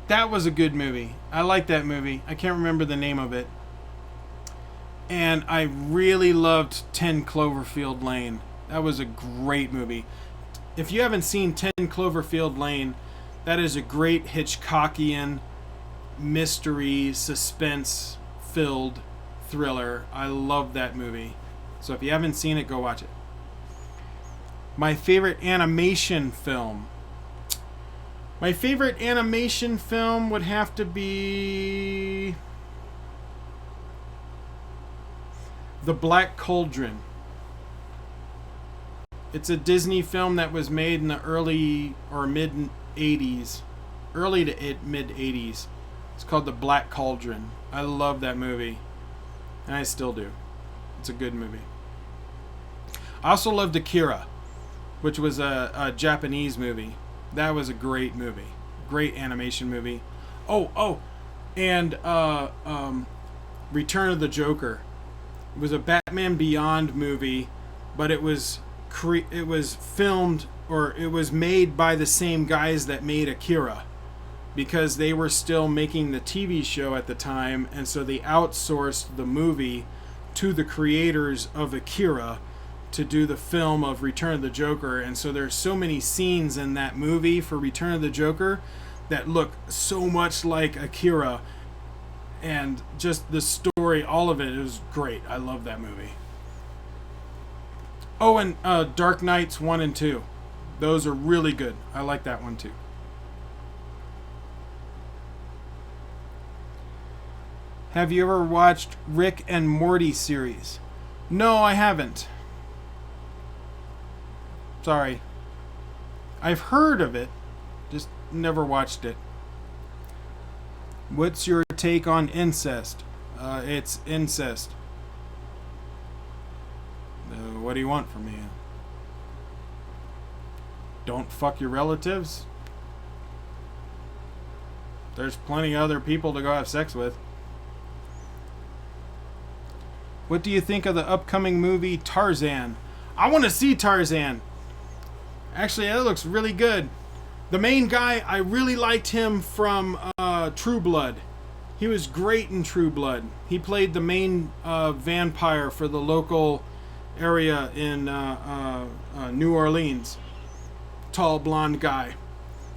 That was a good movie. I like that movie. I can't remember the name of it. And I really loved 10 Cloverfield Lane. That was a great movie. If you haven't seen 10 Cloverfield Lane, that is a great Hitchcockian mystery, suspense-filled thriller. I love that movie. So if you haven't seen it, go watch it. My favorite animation film. My favorite animation film would have to be The Black Cauldron. It's a Disney film that was made in the early or mid 80s. Early to mid 80s. It's called The Black Cauldron. I love that movie. And I still do. It's a good movie. I also loved Akira, which was a Japanese movie. That was a great movie. Great animation movie. And Return of the Joker. It was a Batman Beyond movie, but it was filmed, or it was made by the same guys that made Akira, because they were still making the TV show at the time, and so they outsourced the movie to the creators of Akira to do the film of Return of the Joker. And so there's so many scenes in that movie for Return of the Joker that look so much like Akira, and just the story, all of it was great. I love that movie. Oh, and Dark Knights 1 and 2. Those are really good. I like that one too. Have you ever watched Rick and Morty series? No, I haven't. Sorry. I've heard of it, just never watched it. What's your take on incest? It's incest. What do you want from me? Don't fuck your relatives? There's plenty of other people to go have sex with. What do you think of the upcoming movie Tarzan? I want to see Tarzan. Actually, that looks really good. The main guy, I really liked him from True Blood. He was great in True Blood. He played the main vampire for the local area in New Orleans. Tall, blonde guy.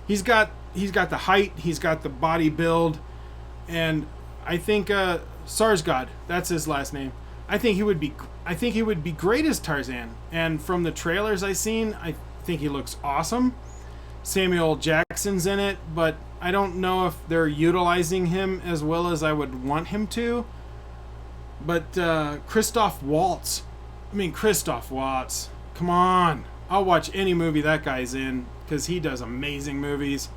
He's got the height. He's got the body build, and I think Sarsgaard, that's his last name. I think he would be great as Tarzan. And from the trailers I seen, I think he looks awesome. Samuel Jackson's in it, but I don't know if they're utilizing him as well as I would want him to. But Christoph Waltz. Come on. I'll watch any movie that guy's in, because he does amazing movies.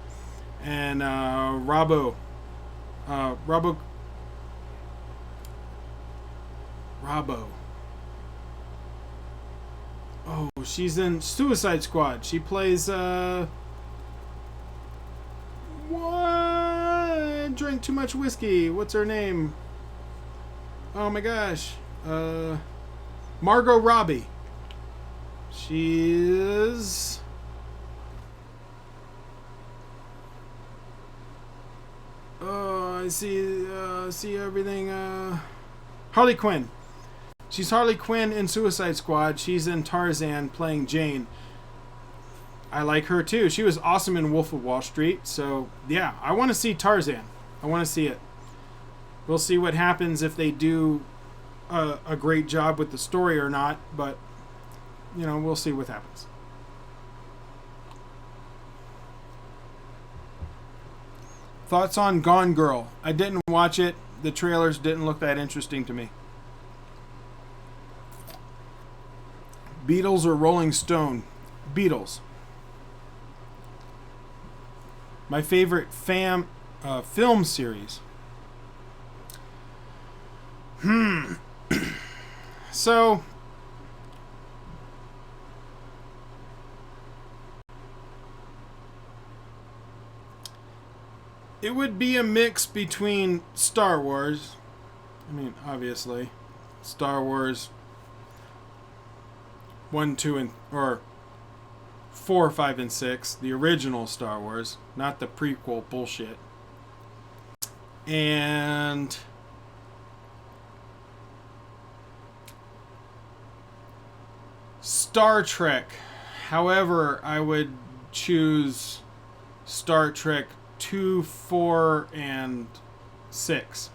And Robbo. Oh, she's in Suicide Squad. She plays, what? Drank too much whiskey. What's her name? Oh my gosh. Margot Robbie. She is... Oh, I see everything. Harley Quinn. She's Harley Quinn in Suicide Squad. She's in Tarzan playing Jane. I like her too. She was awesome in Wolf of Wall Street. So, yeah, I want to see Tarzan. I want to see it. We'll see what happens if they do a great job with the story or not. But, you know, we'll see what happens. Thoughts on Gone Girl? I didn't watch it. The trailers didn't look that interesting to me. Beatles or Rolling Stone? Beatles. My favorite film series. So, It would be a mix between Star Wars. I mean, obviously, Star Wars 1, 2, or 4, 5, and 6, the original Star Wars, not the prequel bullshit. And Star Trek. However, I would choose Star Trek 2, 4, and 6.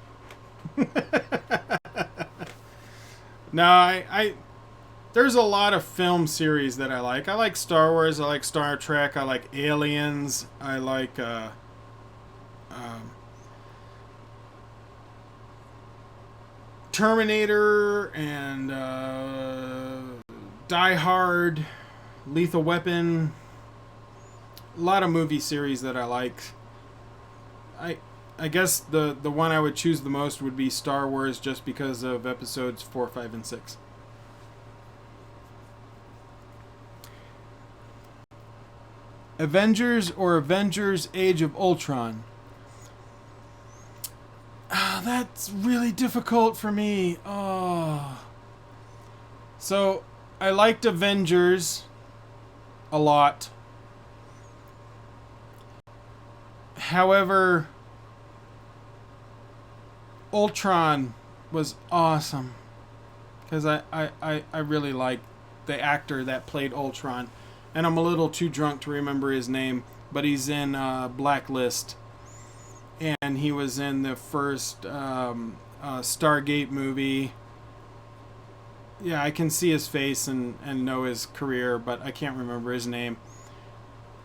No, I there's a lot of film series that I like. I like Star Wars. I like Star Trek. I like Aliens. I like Terminator and Die Hard, Lethal Weapon. A lot of movie series that I like. I guess the one I would choose the most would be Star Wars, just because of episodes 4, 5, and 6. Avengers or Avengers Age of Ultron? That's really difficult for me. So, I liked Avengers a lot. However, Ultron was awesome. Because I really like the actor that played Ultron. And I'm a little too drunk to remember his name, but he's in Blacklist, and he was in the first Stargate movie. Yeah, I can see his face and know his career, but I can't remember his name.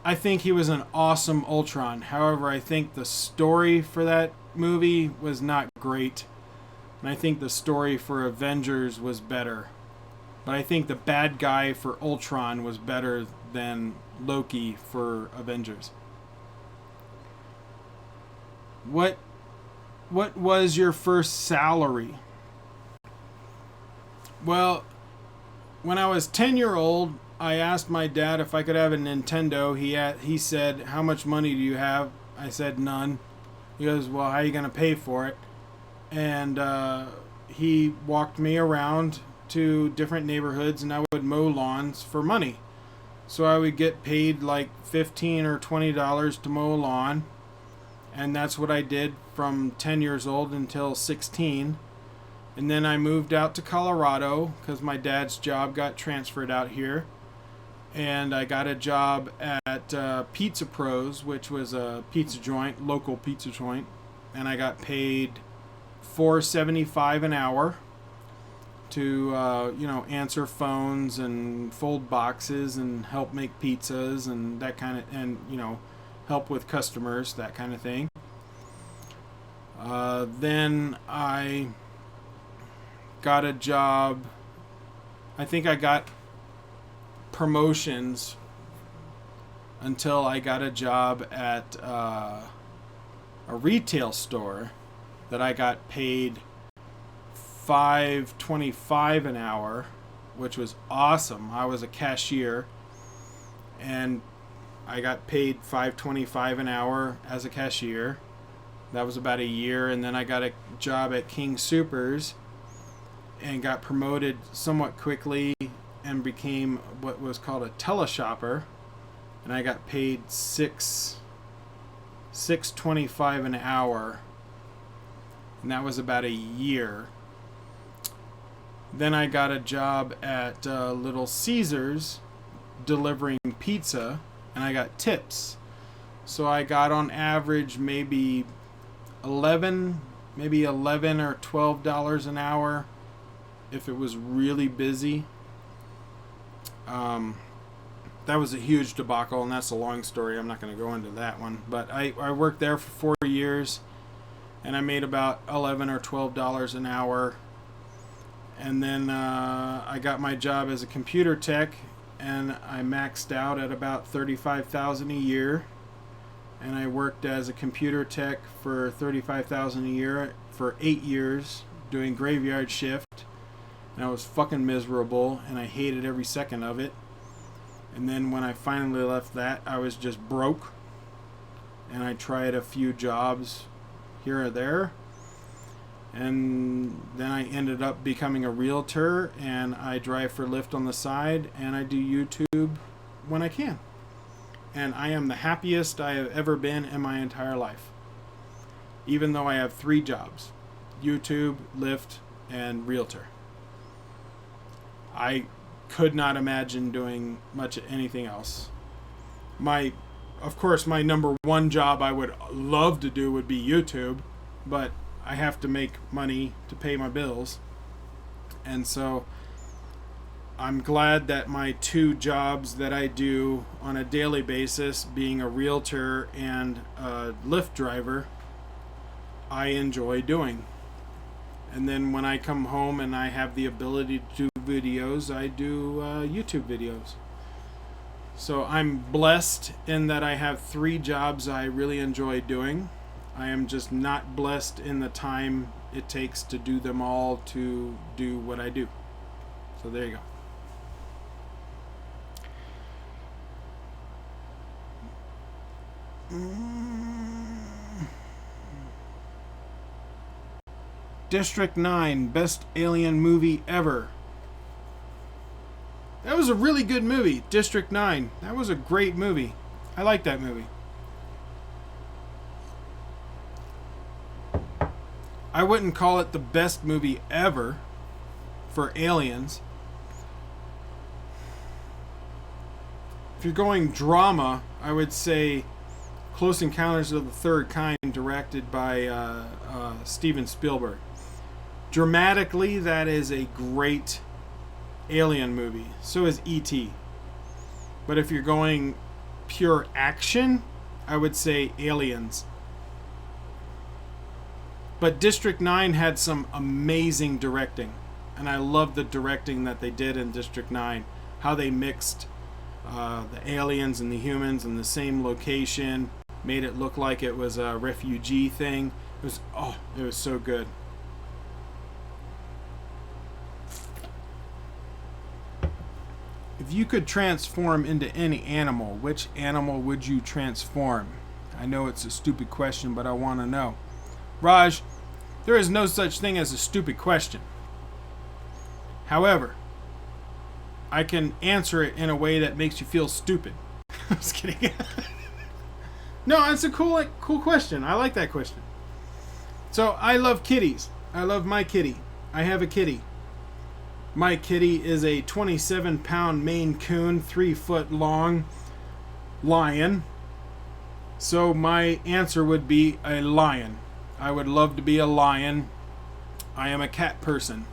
I think he was an awesome Ultron. However, I think the story for that movie was not great, and I think the story for Avengers was better. But I think the bad guy for Ultron was better than Loki for Avengers. What was your first salary? Well, when I was 10-year-old, I asked my dad if I could have a Nintendo. He said, "How much money do you have?" I said, "None." He goes, "Well, how are you going to pay for it?" And he walked me around to different neighborhoods, and I would mow lawns for money. So I would get paid like $15 or $20 to mow a lawn, and that's what I did from 10 years old until 16. And then I moved out to Colorado because my dad's job got transferred out here, and I got a job at Pizza Pros, which was a pizza joint, local pizza joint, and I got paid $4.75 an hour to answer phones and fold boxes and help make pizzas and that kind of, and help with customers, that kind of thing. Then I got a job. I think I got promotions until I got a job at a retail store that I got paid $5.25 an hour, which was awesome. I was a cashier, and I got paid $5.25 an hour as a cashier. That was about a year, and then I got a job at King Soopers and got promoted somewhat quickly and became what was called a teleshopper, and I got paid $6.25 an hour, and that was about a year. Then I got a job at Little Caesars delivering pizza, and I got tips. So I got on average maybe $11 or $12 an hour if it was really busy. That was a huge debacle, and that's a long story. I'm not going to go into that one. But I worked there for 4 years, and I made about $11 or $12 an hour. And then I got my job as a computer tech, and I maxed out at about $35,000 a year. And I worked as a computer tech for $35,000 a year for 8 years, doing graveyard shift. And I was fucking miserable, and I hated every second of it. And then when I finally left that, I was just broke. and I tried a few jobs here or there. And then I ended up becoming a realtor, and I drive for Lyft on the side, and I do YouTube when I can. And I am the happiest I have ever been in my entire life. Even though I have 3 jobs: YouTube, Lyft, and realtor. I could not imagine doing much anything else. Of course, my number 1 job I would love to do would be YouTube, but I have to make money to pay my bills. And so I'm glad that my 2 jobs that I do on a daily basis, being a realtor and a Lyft driver, I enjoy doing. And then when I come home and I have the ability to do videos, I do YouTube videos. So I'm blessed in that I have 3 jobs I really enjoy doing. I am just not blessed in the time it takes to do them all to do what I do. So there you go. District 9, best alien movie ever. That was a really good movie, District 9. That was a great movie. I like that movie. I wouldn't call it the best movie ever for aliens. If you're going drama, I would say Close Encounters of the Third Kind, directed by Steven Spielberg. Dramatically, that is a great alien movie. So is E.T. But if you're going pure action, I would say Aliens. But District 9 had some amazing directing. And I love the directing that they did in District 9. How they mixed the aliens and the humans in the same location. Made it look like it was a refugee thing. It was so good. If you could transform into any animal, which animal would you transform? I know it's a stupid question, but I want to know. Raj, there is no such thing as a stupid question. However, I can answer it in a way that makes you feel stupid. I'm just kidding. No, it's a cool question. I like that question. So, I love kitties. I love my kitty. I have a kitty. My kitty is a 27-pound Maine Coon, 3-foot long lion. So my answer would be a lion. I would love to be a lion. I am a cat person.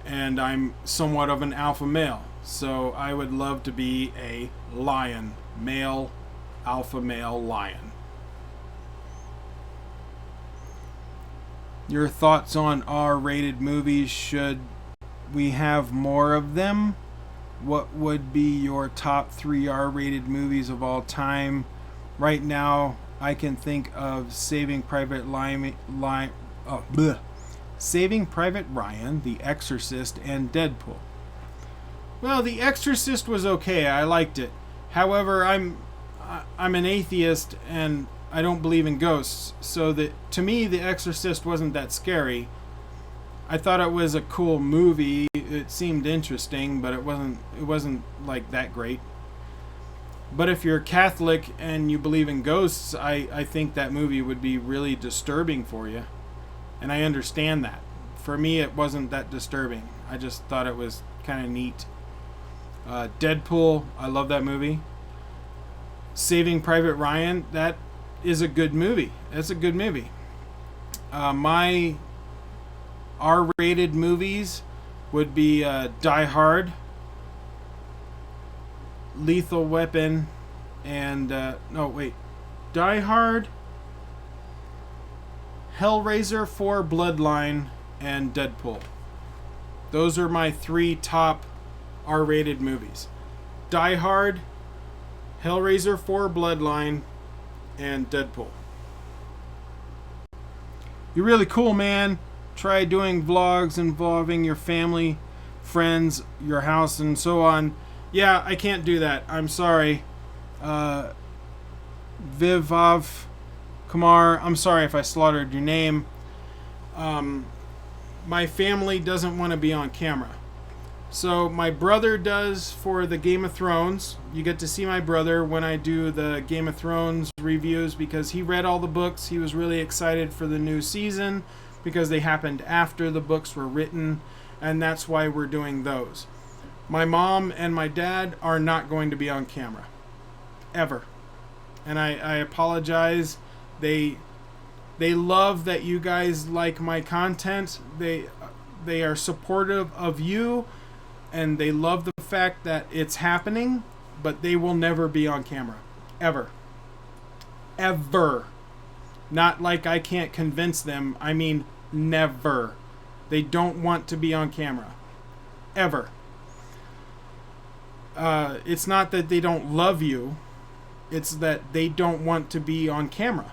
And I'm somewhat of an alpha male. So I would love to be a lion. Male, alpha male lion. Your thoughts on R-rated movies? Should we have more of them? What would be your top 3 R-rated movies of all time? Right now, I can think of Saving Private Saving Private Ryan, The Exorcist, and Deadpool. Well, The Exorcist was okay. I liked it. However, I'm an atheist and I don't believe in ghosts, so that to me, The Exorcist wasn't that scary. I thought it was a cool movie. It seemed interesting, but it wasn't like that great. But if you're Catholic and you believe in ghosts, I think that movie would be really disturbing for you. And I understand that. For me, it wasn't that disturbing. I just thought it was kind of neat. Deadpool, I love that movie. Saving Private Ryan, that is a good movie. That's a good movie. My R-rated movies would be Die Hard, Lethal Weapon, and Die Hard, Hellraiser 4 Bloodline, and Deadpool. Those are my 3 top R-rated movies. Die Hard, Hellraiser 4 Bloodline, and Deadpool. You're really cool, man. Try doing vlogs involving your family, friends, your house, and so on. Yeah, I can't do that. I'm sorry. Vivov Kumar. I'm sorry if I slaughtered your name. My family doesn't want to be on camera. So my brother does for the Game of Thrones. You get to see my brother when I do the Game of Thrones reviews because he read all the books. He was really excited for the new season because they happened after the books were written, and that's why we're doing those. My mom and my dad are not going to be on camera. Ever. And I apologize. They love that you guys like my content. They are supportive of you, and they love the fact that it's happening, but they will never be on camera. Ever. Ever. Not like I can't convince them. I mean, never. They don't want to be on camera. Ever. It's not that they don't love you. It's that they don't want to be on camera.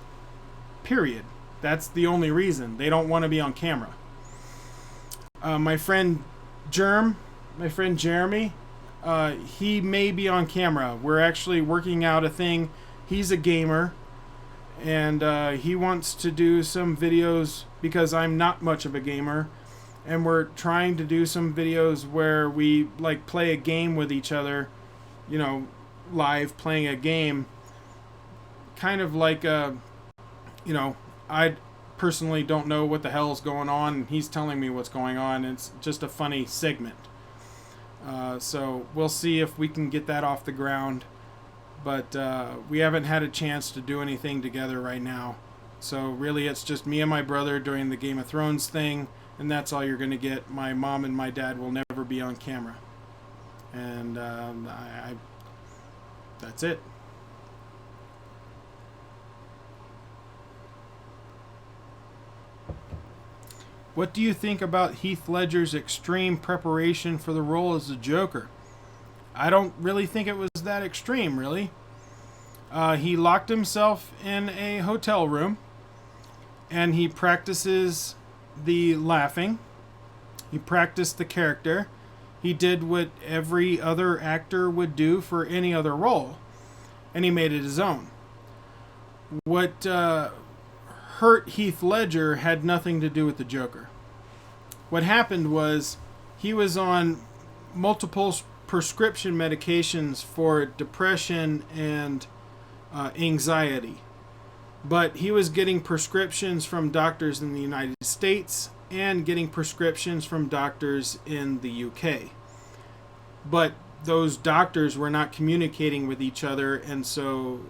Period. That's the only reason. They don't want to be on camera. My friend Jeremy, he may be on camera. We're actually working out a thing. He's a gamer, and he wants to do some videos because I'm not much of a gamer, and we're trying to do some videos where we like play a game with each other, you know, live playing a game, kind of like I personally don't know what the hell's going on, and he's telling me what's going on. It's just a funny segment. So we'll see if we can get that off the ground, but we haven't had a chance to do anything together right now. So really it's just me and my brother doing the Game of Thrones thing, and that's all you're going to get. My mom and my dad will never be on camera. And that's it. What do you think about Heath Ledger's extreme preparation for the role as the Joker? I don't really think it was that extreme, really. He locked himself in a hotel room, and he practices the laughing. He practiced the character. He did what every other actor would do for any other role, and he made it his own. What hurt Heath Ledger had nothing to do with the Joker. What happened was he was on multiple prescription medications for depression and anxiety. But he was getting prescriptions from doctors in the United States and getting prescriptions from doctors in the UK. But those doctors were not communicating with each other, and so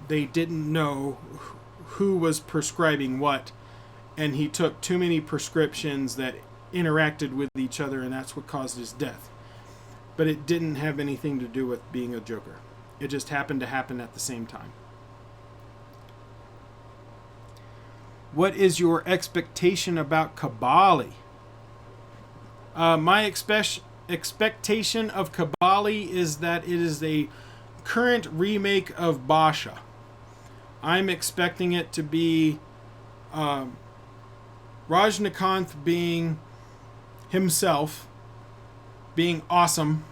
they didn't know who was prescribing what, and he took too many prescriptions that interacted with each other, and that's what caused his death. But it didn't have anything to do with being a Joker. It just happened to happen at the same time. What is your expectation about Kabali? My expectation of Kabali is that it is a current remake of Basha. I'm expecting it to be Rajnikanth being himself, being awesome,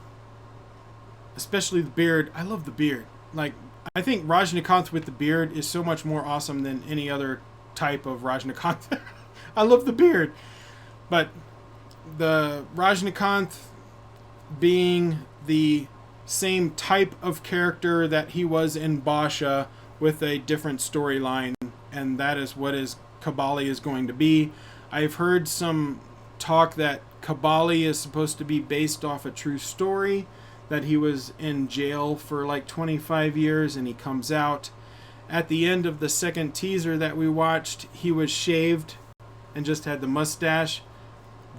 especially the beard. I love the beard. Like, I think Rajnikanth with the beard is so much more awesome than any other type of Rajnikanth. I love the beard. But the Rajnikanth being the same type of character that he was in Basha with a different storyline, and that is what Kabali is going to be. I've heard some talk that Kabali is supposed to be based off a true story, that he was in jail for like 25 years and he comes out. At the end of the second teaser that we watched, he was shaved and just had the mustache,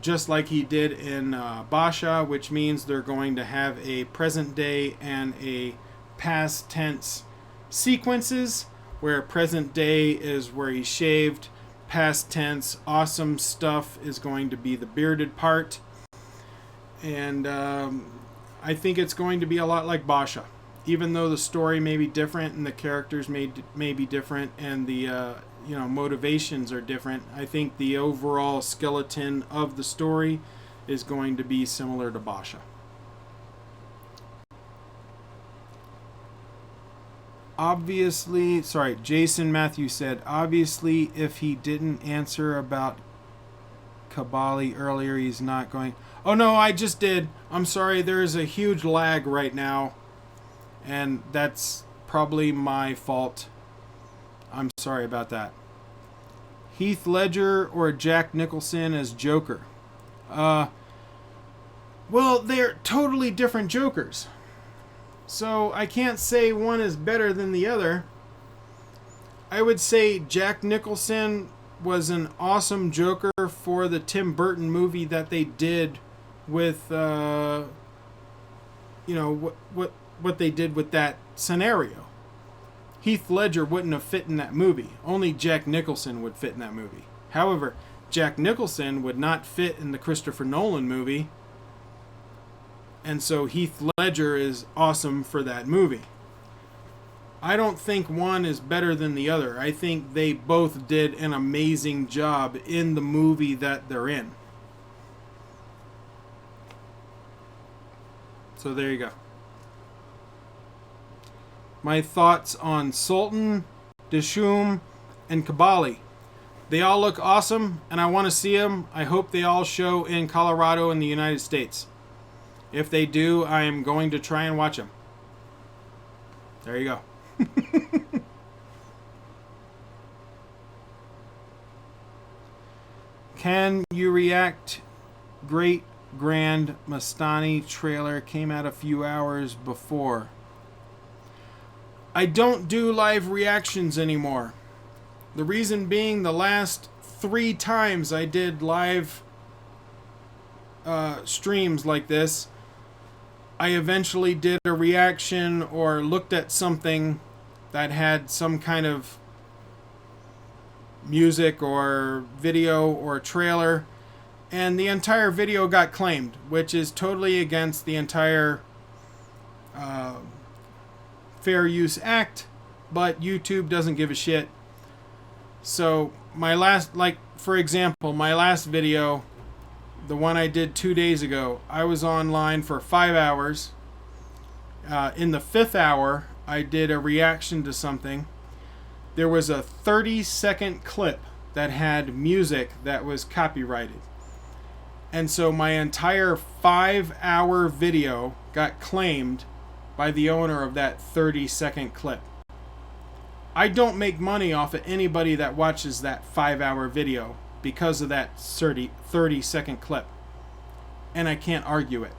just like he did in Basha, which means they're going to have a present day and a past tense sequences, where present day is where he's shaved, past tense awesome stuff is going to be the bearded part, and I think it's going to be a lot like Basha, even though the story may be different and the characters may be different and the motivations are different. I think the overall skeleton of the story is going to be similar to Basha. Obviously, sorry, Jason Matthew said, obviously, if he didn't answer about Kabali earlier, he's not going. Oh, no, I just did. I'm sorry, there is a huge lag right now, and that's probably my fault. I'm sorry about that. Heath Ledger or Jack Nicholson as Joker? Well, they're totally different Jokers. So I can't say one is better than the other. I would say Jack Nicholson was an awesome Joker for the Tim Burton movie that they did with, what they did with that scenario. Heath Ledger wouldn't have fit in that movie. Only Jack Nicholson would fit in that movie. However, Jack Nicholson would not fit in the Christopher Nolan movie. And so Heath Ledger is awesome for that movie. I don't think one is better than the other. I think they both did an amazing job in the movie that they're in. So there you go. My thoughts on Sultan, Dishoom, and Kabali. They all look awesome, and I want to see them. I hope they all show in Colorado and the United States. If they do, I am going to try and watch them. There you go. Can you react? Great Grand Mastani trailer came out a few hours before. I don't do live reactions anymore. The reason being, the last 3 times I did live streams like this, I eventually did a reaction or looked at something that had some kind of music or video or trailer, and the entire video got claimed, which is totally against the entire Fair Use Act, but YouTube doesn't give a shit. So my last, for example, my last video, the one I did 2 days ago, I was online for 5 hours. In the 5th hour, I did a reaction to something. There was a 30-second clip that had music that was copyrighted. And so my entire 5-hour video got claimed by the owner of that 30-second clip. I don't make money off of anybody that watches that 5-hour video because of that 30-second clip. And I can't argue it.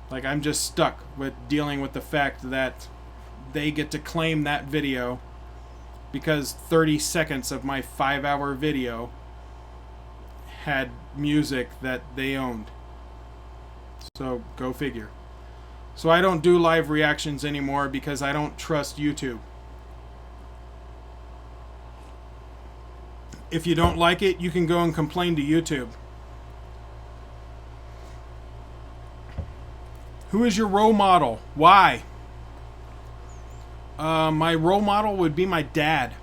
I'm just stuck with dealing with the fact that they get to claim that video because 30 seconds of my 5-hour video had music that they owned. So go figure. So I don't do live reactions anymore because I don't trust YouTube. If you don't like it, you can go and complain to YouTube. Who is your role model? Why? My role model would be my dad.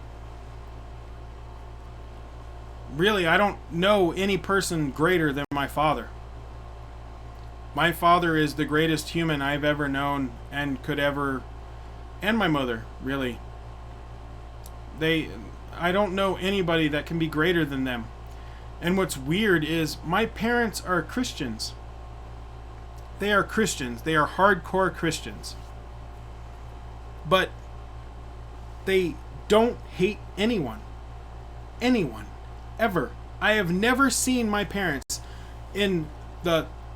Really, I don't know any person greater than my father. My father is the greatest human I've ever known and could ever... And my mother, really. I don't know anybody that can be greater than them. And what's weird is my parents are Christians. They are Christians. They are hardcore Christians. But they don't hate anyone. Anyone. Ever. I have never seen my parents in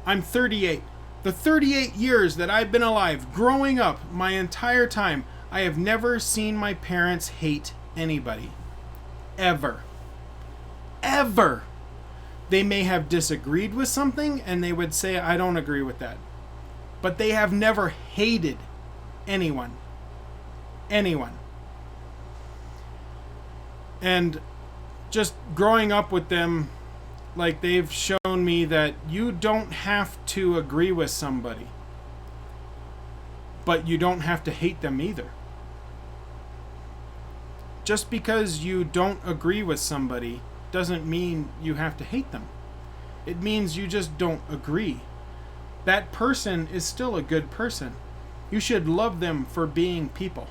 I'm 38. The 38 years that I've been alive, growing up my entire time, I have never seen my parents hate anybody. Ever. Ever. They may have disagreed with something and they would say, I don't agree with that. But they have never hated anyone. Anyone. And just growing up with them, they've shown me that you don't have to agree with somebody. But you don't have to hate them either. Just because you don't agree with somebody doesn't mean you have to hate them. It means you just don't agree. That person is still a good person. You should love them for being people.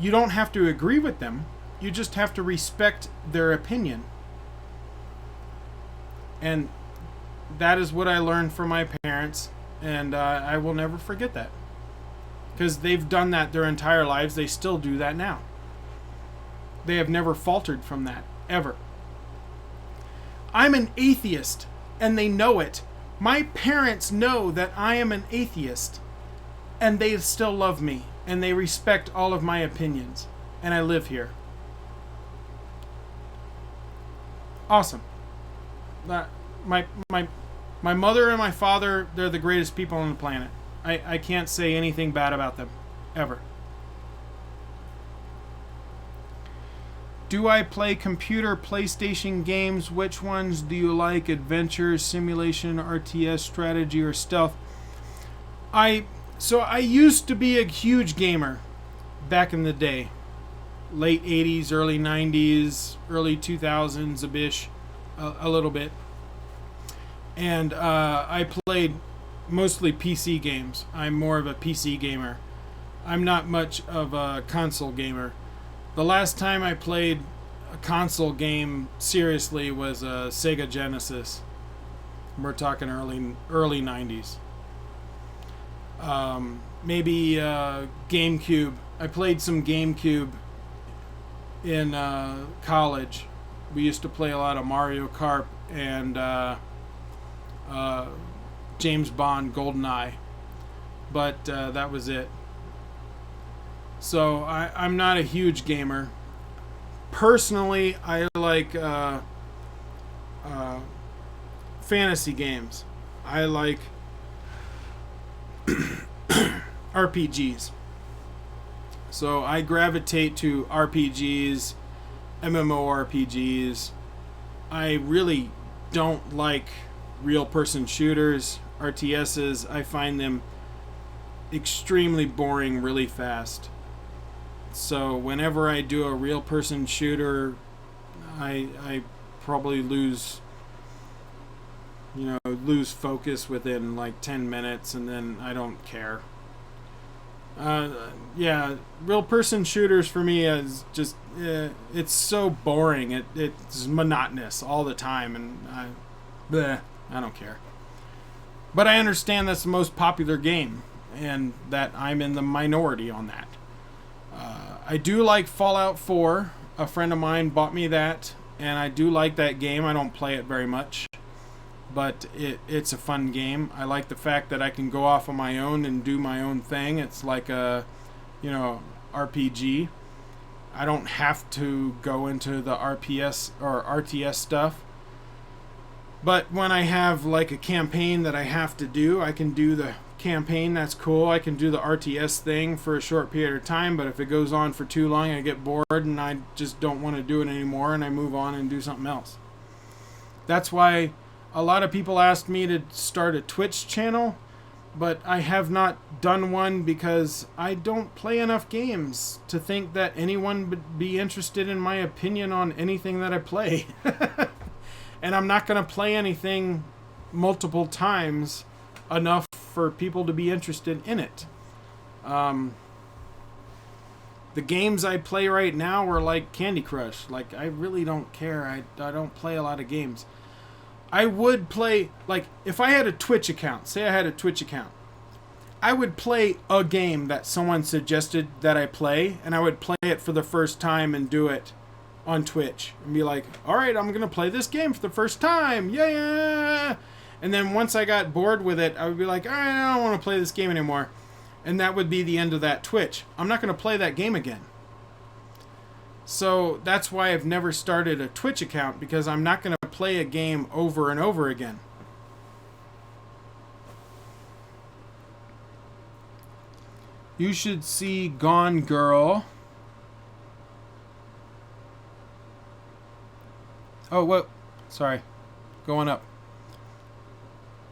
You don't have to agree with them. You just have to respect their opinion. And that is what I learned from my parents. And I will never forget that. Because they've done that their entire lives. They still do that now. They have never faltered from that. Ever. I'm an atheist. And they know it. My parents know that I am an atheist. And they still love me. And they respect all of my opinions. And I live here. Awesome. My mother and my father, they're the greatest people on the planet. I can't say anything bad about them. Ever. Do I play computer PlayStation games? Which ones do you like? Adventure, simulation, RTS, strategy, or stealth? I used to be a huge gamer back in the day. Late 80s, early 90s, early 2000s, a little bit. And I played mostly PC games. I'm more of a PC gamer. I'm not much of a console gamer. The last time I played a console game seriously was a Sega Genesis. We're talking early 90s. Maybe GameCube. I played some GameCube in college. We used to play a lot of Mario Kart and James Bond GoldenEye. But that was it. So I'm not a huge gamer. Personally, I like fantasy games. I like RPGs. So I gravitate to RPGs, MMORPGs. I really don't like real person shooters, RTSs. I find them extremely boring really fast. So whenever I do a real person shooter, I probably lose focus within like 10 minutes, and then I don't care. Real person shooters for me is just it's so boring. It's monotonous all the time, and I don't care. But I understand that's the most popular game, and that I'm in the minority on that. I do like Fallout 4. A friend of mine bought me that, and I do like that game. I don't play it very much, but it's a fun game. I like the fact that I can go off on my own and do my own thing. It's like a, RPG. I don't have to go into the RPS or RTS stuff. But when I have like a campaign that I have to do, I can do the campaign. That's cool. I can do the RTS thing for a short period of time, but if it goes on for too long, I get bored and I just don't want to do it anymore, and I move on and do something else. That's why a lot of people asked me to start a Twitch channel, but I have not done one because I don't play enough games to think that anyone would be interested in my opinion on anything that I play. And I'm not going to play anything multiple times enough for people to be interested in it. The games I play right now are like Candy Crush. Like, I really don't care. I don't play a lot of games. I would play, like, if I had a Twitch account, say I had a Twitch account, I would play a game that someone suggested that I play, and I would play it for the first time and do it on Twitch. And be like, alright, I'm going to play this game for the first time. Yeah! And then once I got bored with it, I would be like, alright, I don't want to play this game anymore. And that would be the end of that Twitch. I'm not going to play that game again. So that's why I've never started a Twitch account, because I'm not going to play a game over and over again. You should see Gone Girl. Oh, what? Sorry. Going up.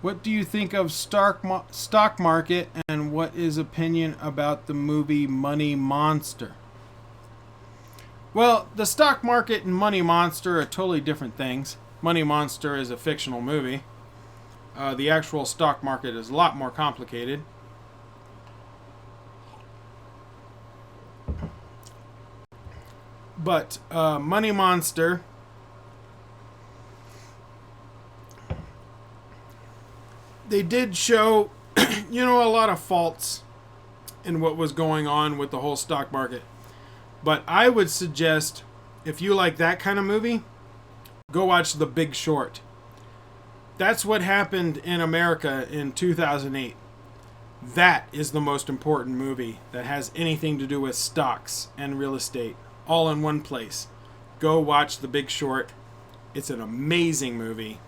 What do you think of stock market, and what is opinion about the movie Money Monster? Well, the stock market and Money Monster are totally different things. Money Monster is a fictional movie. The actual stock market is a lot more complicated. But Money Monster, they did show, a lot of faults in what was going on with the whole stock market. But I would suggest, if you like that kind of movie, go watch The Big Short. That's what happened in America in 2008. That is the most important movie that has anything to do with stocks and real estate, all in one place. Go watch The Big Short. It's an amazing movie.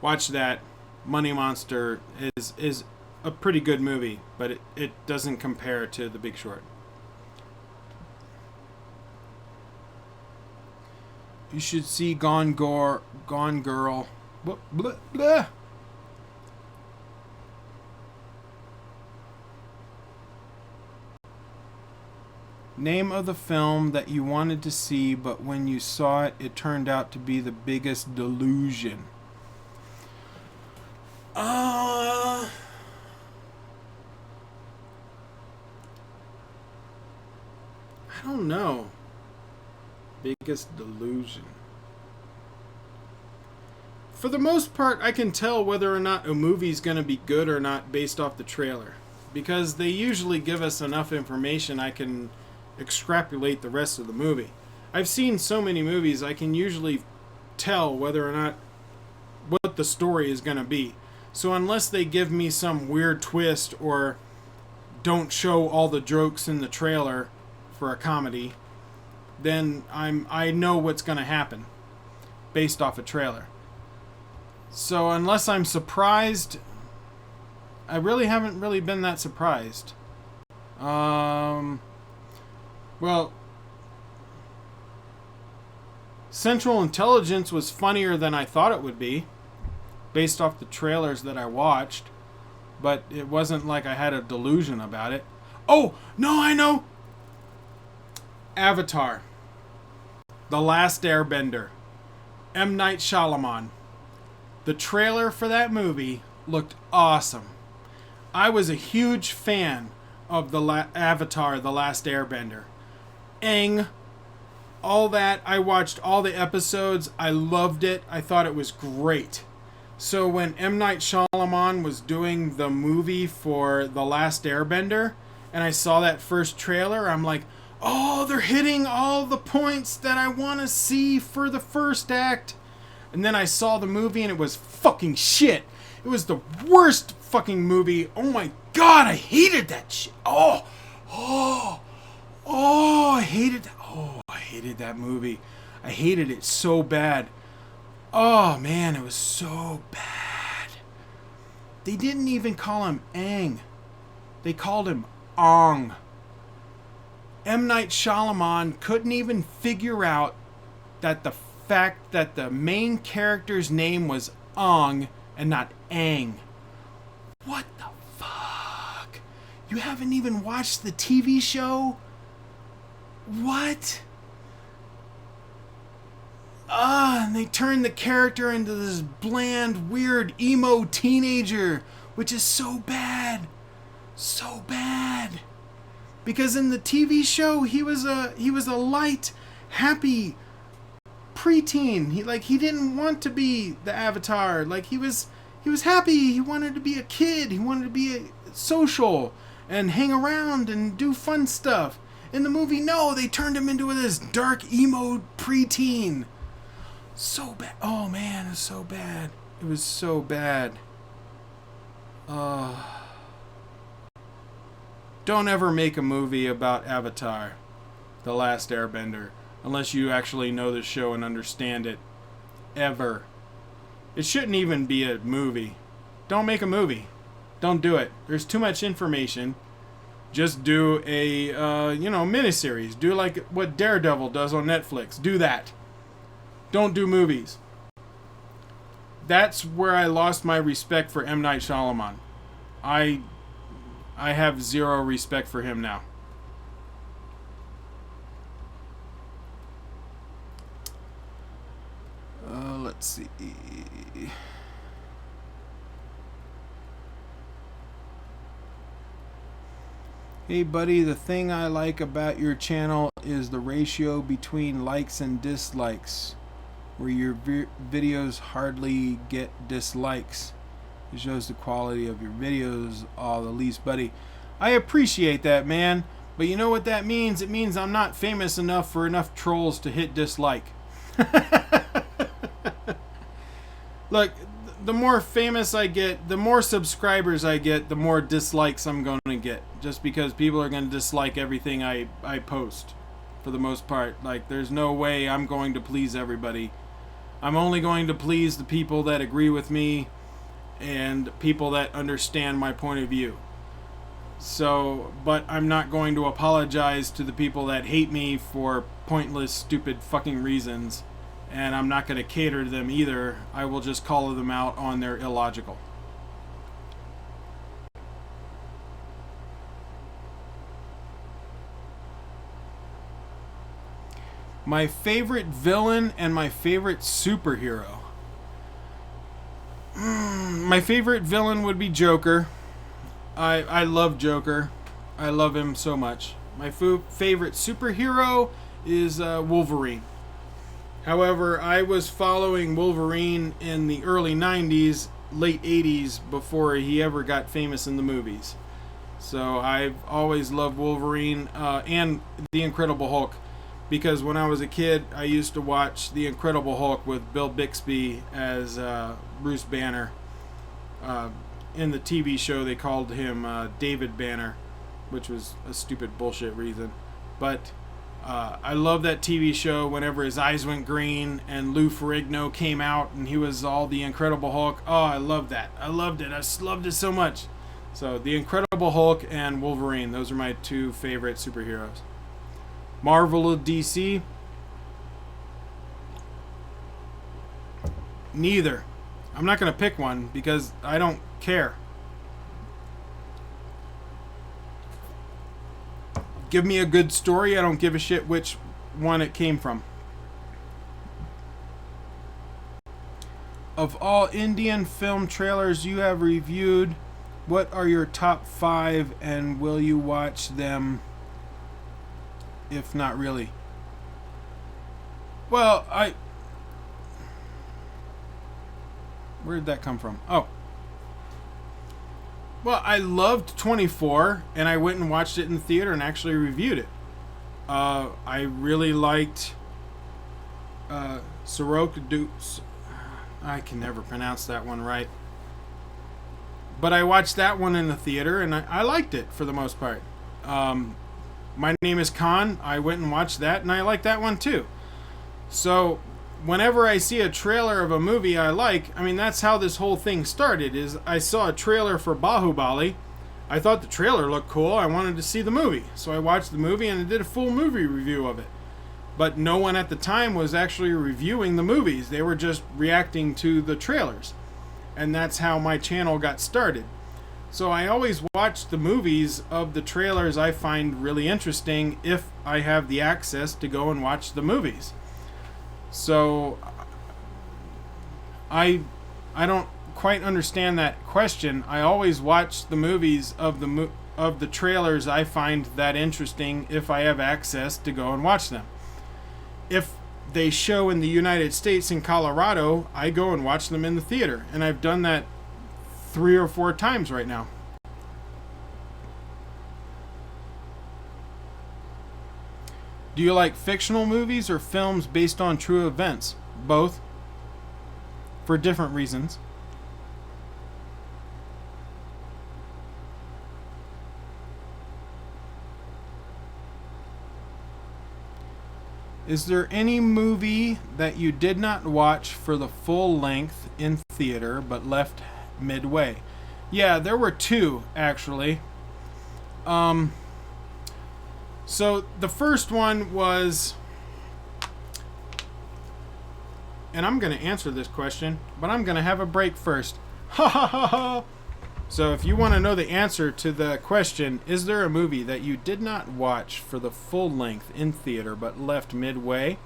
Watch that. Money Monster is a pretty good movie, but it doesn't compare to The Big Short. You should see Gone Girl. Blah, blah, blah. Name of the film that you wanted to see, but when you saw it, it turned out to be the biggest delusion. I don't know. Biggest delusion. For the most part, I can tell whether or not a movie's going to be good or not based off the trailer. Because they usually give us enough information I can extrapolate the rest of the movie. I've seen so many movies, I can usually tell whether or not what the story is going to be. So unless they give me some weird twist or don't show all the jokes in the trailer for a comedy, then I know what's going to happen based off a trailer. So unless I'm surprised, I really haven't really been that surprised. Well, Central Intelligence was funnier than I thought it would be, based off the trailers that I watched, but it wasn't like I had a delusion about it. Oh, no, I know! Avatar. The Last Airbender. M. Night Shyamalan. The trailer for that movie looked awesome. I was a huge fan of the Avatar, The Last Airbender. Aang, all that. I watched all the episodes. I loved it. I thought it was great. So when M. Night Shyamalan was doing the movie for The Last Airbender, and I saw that first trailer, I'm like, oh, they're hitting all the points that I want to see for the first act. And then I saw the movie and it was fucking shit. It was the worst fucking movie. Oh my god, I hated that shit. I hated that. Oh, I hated that movie. I hated it so bad. Oh man, it was so bad. They didn't even call him Aang. They called him Ong. M. Night Shyamalan couldn't even figure out that the fact that the main character's name was Ong and not Aang. What the fuck? You haven't even watched the TV show? What? And they turned the character into this bland, weird, emo teenager, which is so bad. So bad. Because in the TV show, he was a light, happy preteen. He didn't want to be the Avatar. Like he was happy. He wanted to be a kid. He wanted to be social and hang around and do fun stuff. In the movie, no, they turned him into this dark emo preteen. So bad. Oh man, it was so bad. It was so bad. Don't ever make a movie about Avatar, The Last Airbender, unless you actually know the show and understand it. Ever. It shouldn't even be a movie. Don't make a movie. Don't do it. There's too much information. Just do a, miniseries. Do like what Daredevil does on Netflix. Do that. Don't do movies. That's where I lost my respect for M. Night Shyamalan. I have zero respect for him now. Let's see. Hey buddy, the thing I like about your channel is the ratio between likes and dislikes, where your videos hardly get dislikes. It shows the quality of your videos all the least, buddy. I appreciate that, man, but you know what that means? It means I'm not famous enough for enough trolls to hit dislike. Look, the more famous I get, the more subscribers I get, the more dislikes I'm going to get. Just because people are going to dislike everything I post, for the most part. Like, there's no way I'm going to please everybody. I'm only going to please the people that agree with me and people that understand my point of view. So, but I'm not going to apologize to the people that hate me for pointless, stupid fucking reasons. And I'm not going to cater to them either. I will just call them out on their illogical. My favorite villain and my favorite superhero. My favorite villain would be Joker. I love Joker. I love him so much. My favorite superhero is Wolverine. However, I was following Wolverine in the early 90s, late 80s, before he ever got famous in the movies. So I've always loved Wolverine and the Incredible Hulk, because when I was a kid, I used to watch the Incredible Hulk with Bill Bixby as Bruce Banner. In the TV show, they called him David Banner, which was a stupid bullshit reason. But I love that TV show whenever his eyes went green and Lou Ferrigno came out and he was all the Incredible Hulk. Oh, I love that. I loved it. I loved it so much. So the Incredible Hulk and Wolverine, those are my two favorite superheroes. Marvel or DC? Neither. I'm not going to pick one because I don't care. Give me a good story. I don't give a shit which one it came from. Of all Indian film trailers you have reviewed, what are your top 5 and will you watch them if not really? Well, where did that come from? Oh. Well, I loved 24, and I went and watched it in the theater and actually reviewed it. I really liked Soroka Dukes. I can never pronounce that one right. But I watched that one in the theater, and I liked it for the most part. My Name is Khan. I went and watched that, and I liked that one too. So whenever I see a trailer of a movie I like, I mean, that's how this whole thing started, is I saw a trailer for Bahubali. I thought the trailer looked cool. I wanted to see the movie. So I watched the movie and I did a full movie review of it. But no one at the time was actually reviewing the movies. They were just reacting to the trailers. And that's how my channel got started. So I always watch the movies of the trailers I find really interesting if I have the access to go and watch the movies. So I don't quite understand that question. I always watch the movies of the trailers I find that interesting if I have access to go and watch them. If they show in the United States in Colorado, I go and watch them in the theater, and I've done that 3 or 4 times right now. Do you like fictional movies or films based on true events? Both. For different reasons. Is there any movie that you did not watch for the full length in theater but left midway? Yeah, there were 2 actually. So the first one was, and I'm going to answer this question, but I'm going to have a break first. Ha ha ha ha. So if you want to know the answer to the question, is there a movie that you did not watch for the full length in theater but left midway?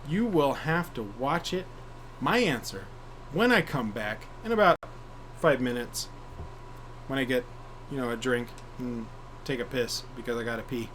You will have to watch it. My answer, when I come back in about 5 minutes, when I get, a drink and take a piss because I gotta pee.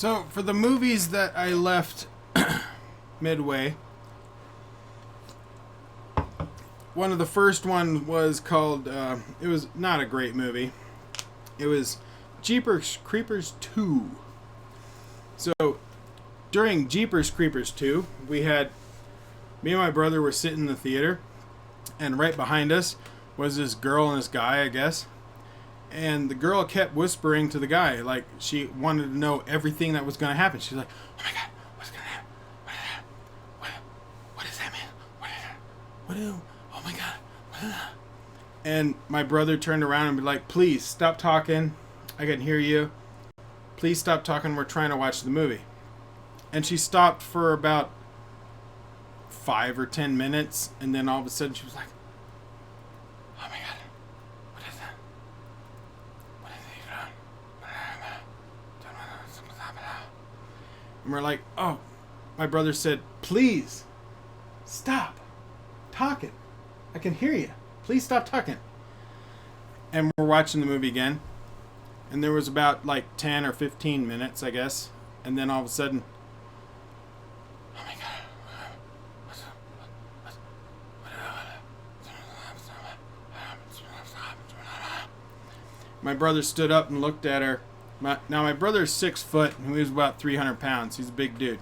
So, for the movies that I left midway, one of the first one was called, it was not a great movie. It was Jeepers Creepers 2. So, during Jeepers Creepers 2, me and my brother were sitting in the theater, and right behind us was this girl and this guy, I guess. And the girl kept whispering to the guy, like she wanted to know everything that was going to happen. She's like, "Oh my God, what's going to happen? What is that? What does that mean? Oh my God. What is that?" And my brother turned around and be like, "Please stop talking. I can hear you. Please stop talking. We're trying to watch the movie." And she stopped for about 5 or 10 minutes, and then all of a sudden she was like, "Oh my God, what is that? What is it? And we're like, "Oh," my brother said, "Please stop talking. I can hear you. Please stop talking." And we're watching the movie again, and there was about like 10 or 15 minutes, I guess, and then all of a sudden, "Oh my God. My brother stood up and looked at her. Now, my brother's 6 foot, and he was about 300 pounds. He's a big dude.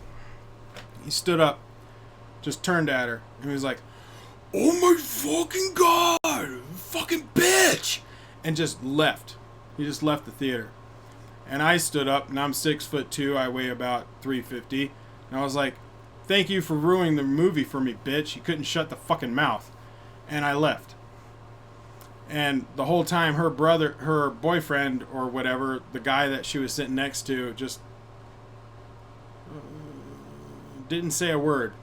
He stood up, just turned at her, and he was like, "Oh my fucking God, fucking bitch," and just left. He just left the theater. And I stood up, and I'm 6'2". I weigh about 350. And I was like, "Thank you for ruining the movie for me, bitch. You couldn't shut the fucking mouth." And I left. And the whole time, her boyfriend or whatever, the guy that she was sitting next to, just didn't say a word.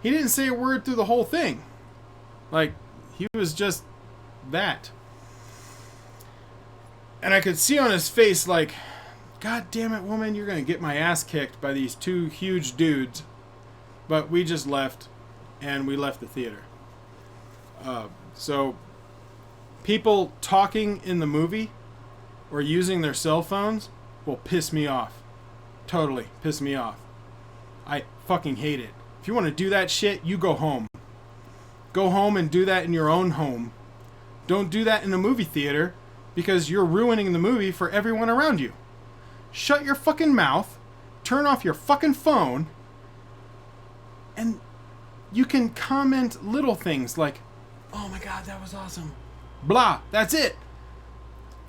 He didn't say a word through the whole thing. Like, he was just that. And I could see on his face, like, "God damn it, woman, you're going to get my ass kicked by these two huge dudes." But we just left, and we left the theater. So, people talking in the movie or using their cell phones will piss me off. Totally piss me off. I fucking hate it. If you want to do that shit, you go home. Go home and do that in your own home. Don't do that in a movie theater, because you're ruining the movie for everyone around you. Shut your fucking mouth, turn off your fucking phone, and you can comment little things like, "Oh my God, that was awesome." Blah, that's it.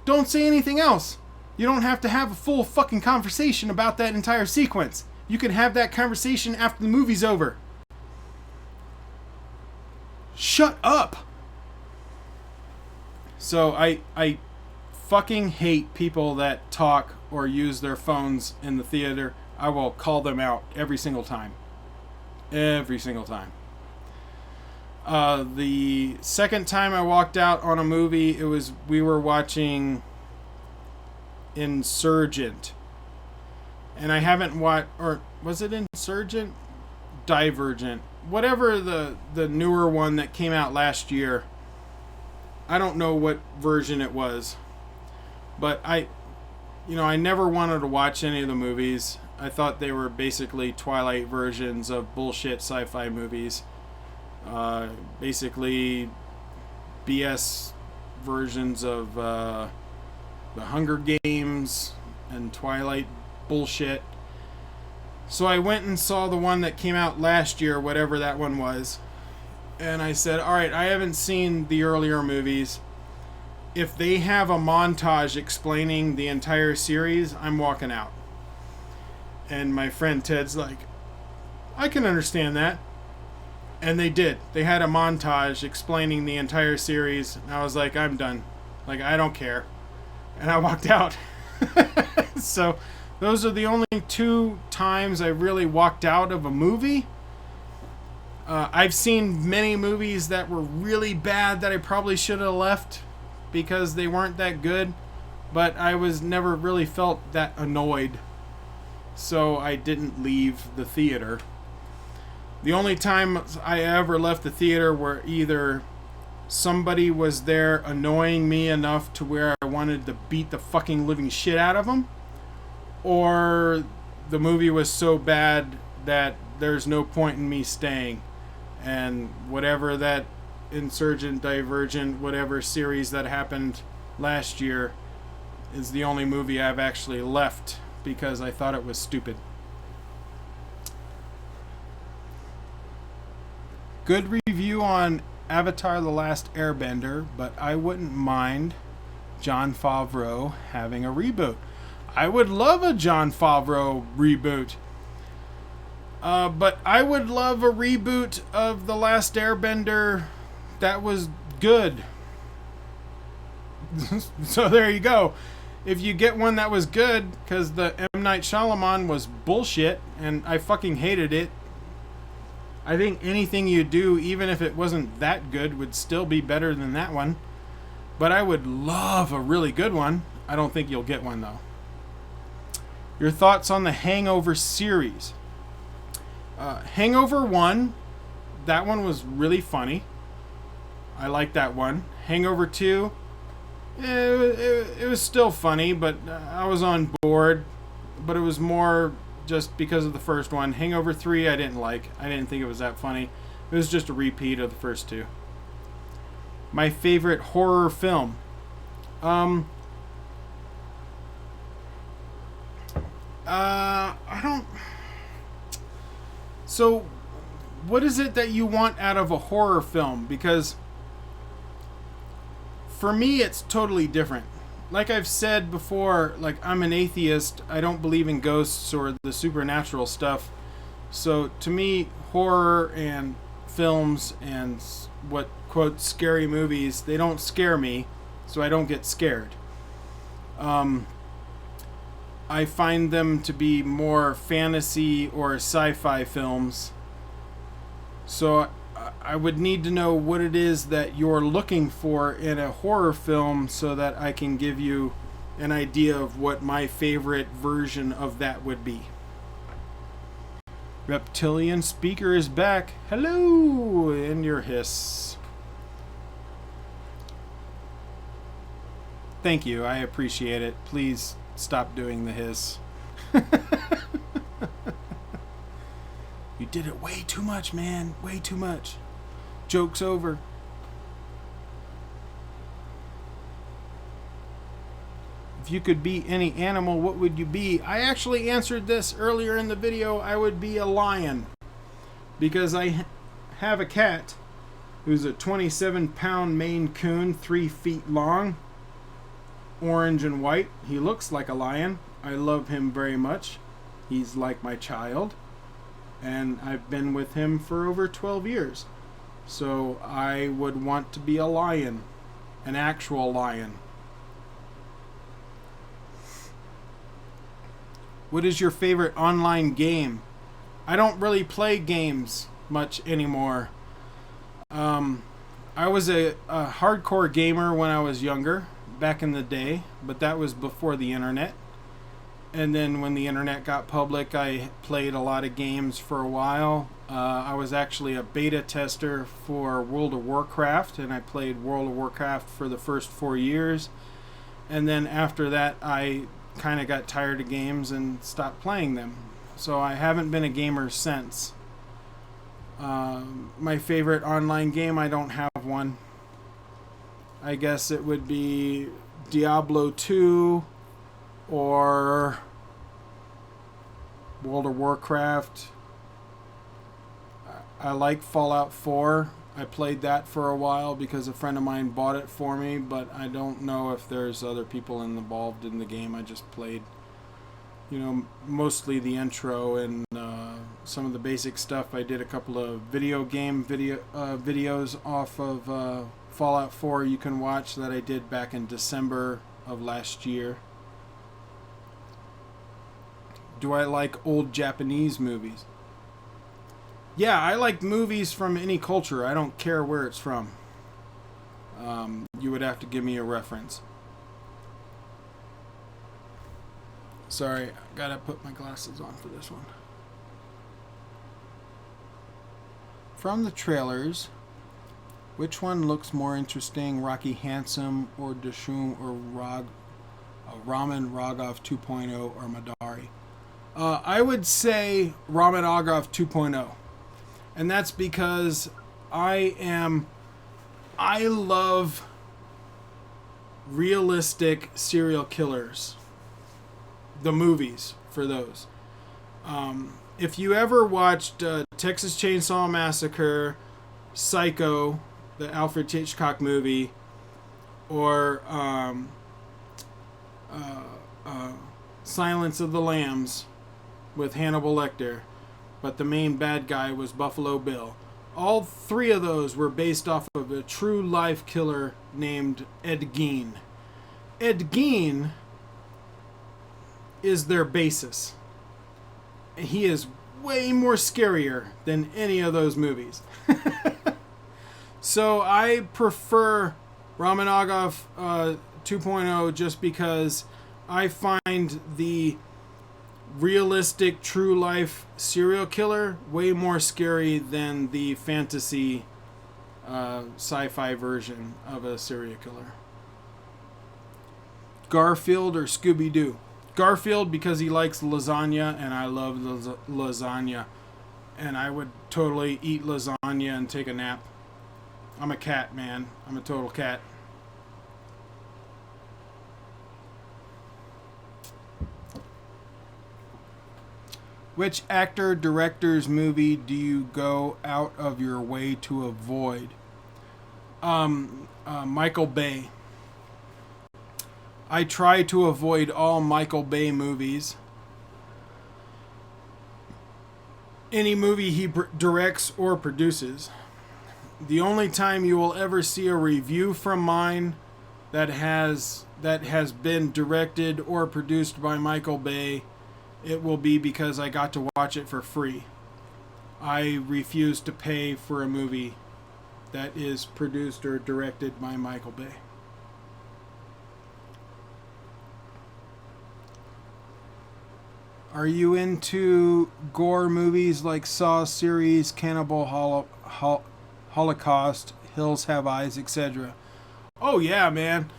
Don't say anything else. You don't have to have a full fucking conversation about that entire sequence. You can have that conversation after the movie's over. Shut up. So I fucking hate people that talk or use their phones in the theater. I will call them out every single time. Every single time. The second time I walked out on a movie, we were watching Insurgent. And I haven't watched, or was it Insurgent? Divergent. Whatever the newer one that came out last year. I don't know what version it was. But I never wanted to watch any of the movies. I thought they were basically Twilight versions of bullshit sci-fi movies. Basically BS versions of the Hunger Games and Twilight bullshit. So I went and saw the one that came out last year, whatever that one was. And I said, "Alright, I haven't seen the earlier movies. If they have a montage explaining the entire series, I'm walking out." And my friend Ted's like, "I can understand that." And they did. They had a montage explaining the entire series. And I was like, "I'm done. Like, I don't care." And I walked out. So, those are the only 2 times I really walked out of a movie. I've seen many movies that were really bad that I probably should have left because they weren't that good. But I was never really felt that annoyed. So, I didn't leave the theater. The only time I ever left the theater were either somebody was there annoying me enough to where I wanted to beat the fucking living shit out of them, or the movie was so bad that there's no point in me staying. And whatever that Insurgent, Divergent, whatever series that happened last year is the only movie I've actually left because I thought it was stupid. Good review on Avatar The Last Airbender, but I wouldn't mind Jon Favreau having a reboot. I would love a Jon Favreau reboot. But I would love a reboot of The Last Airbender that was good. So there you go. If you get one that was good, because the M. Night Shyamalan was bullshit, and I fucking hated it, I think anything you do, even if it wasn't that good, would still be better than that one. But I would love a really good one. I don't think you'll get one, though. Your thoughts on the Hangover series? Hangover 1, that one was really funny. I like that one. Hangover 2, it was still funny, but I was on board. But it was more just because of the first one. Hangover 3, I didn't like. I didn't think it was that funny. It was just a repeat of the first two. My favorite horror film. I don't... So, what is it that you want out of a horror film? Because for me, it's totally different. Like I've said before, like I'm an atheist. I don't believe in ghosts or the supernatural stuff. So to me, horror and films and what, quote, scary movies, they don't scare me, so I don't get scared. I find them to be more fantasy or sci-fi films. So I would need to know what it is that you're looking for in a horror film so that I can give you an idea of what my favorite version of that would be. Reptilian Speaker is back. Hello! And your hiss. Thank you. I appreciate it. Please stop doing the hiss. You did it way too much, man. Way too much. Joke's over. If you could be any animal, what would you be? I actually answered this earlier in the video. I would be a lion. Because I have a cat who's a 27-pound Maine Coon, 3 feet long. Orange and white. He looks like a lion. I love him very much. He's like my child. And I've been with him for over 12 years. So I would want to be a lion. An actual lion. What is your favorite online game? I don't really play games much anymore. I was a hardcore gamer when I was younger, back in the day, but that was before the internet. And then when the internet got public, I played a lot of games for a while. I was actually a beta tester for World of Warcraft, and I played World of Warcraft for the first 4 years. And then after that, I kind of got tired of games and stopped playing them. So I haven't been a gamer since. My favorite online game, I don't have one. I guess it would be Diablo 2 or World of Warcraft. I like Fallout 4. I played that for a while because a friend of mine bought it for me, but I don't know if there's other people involved in the game. I just played, mostly the intro and some of the basic stuff. I did a couple of videos off of Fallout 4 you can watch that I did back in December of last year. Do I like old Japanese movies? Yeah, I like movies from any culture. I don't care where it's from. You would have to give me a reference. Sorry, I gotta put my glasses on for this one. From the trailers, which one looks more interesting, Rocky Handsome or Dashum or Raman Ragov 2.0 or Madari? I would say Raman Ragov 2.0. And that's because I am I love realistic serial killers. The movies for those. If you ever watched Texas Chainsaw Massacre, Psycho, the Alfred Hitchcock movie, or Silence of the Lambs with Hannibal Lecter, but the main bad guy was Buffalo Bill. All three of those were based off of a true life killer named Ed Gein. Ed Gein is their basis. He is way more scarier than any of those movies. So I prefer Ramanagov 2.0 just because I find the realistic true life serial killer way more scary than the fantasy sci-fi version of a serial killer. Garfield or Scooby-Doo? Garfield because he likes lasagna and I love lasagna, and I would totally eat lasagna and take a nap. I'm a cat, man. I'm a total cat. Which actor, director's movie do you go out of your way to avoid? Michael Bay. I try to avoid all Michael Bay movies. Any movie he directs or produces. The only time you will ever see a review from mine that has been directed or produced by Michael Bay, it will be because I got to watch it for free. I refuse to pay for a movie that is produced or directed by Michael Bay. Are you into gore movies like Saw series, Cannibal Holocaust, Hills Have Eyes, etc.? Oh yeah, man.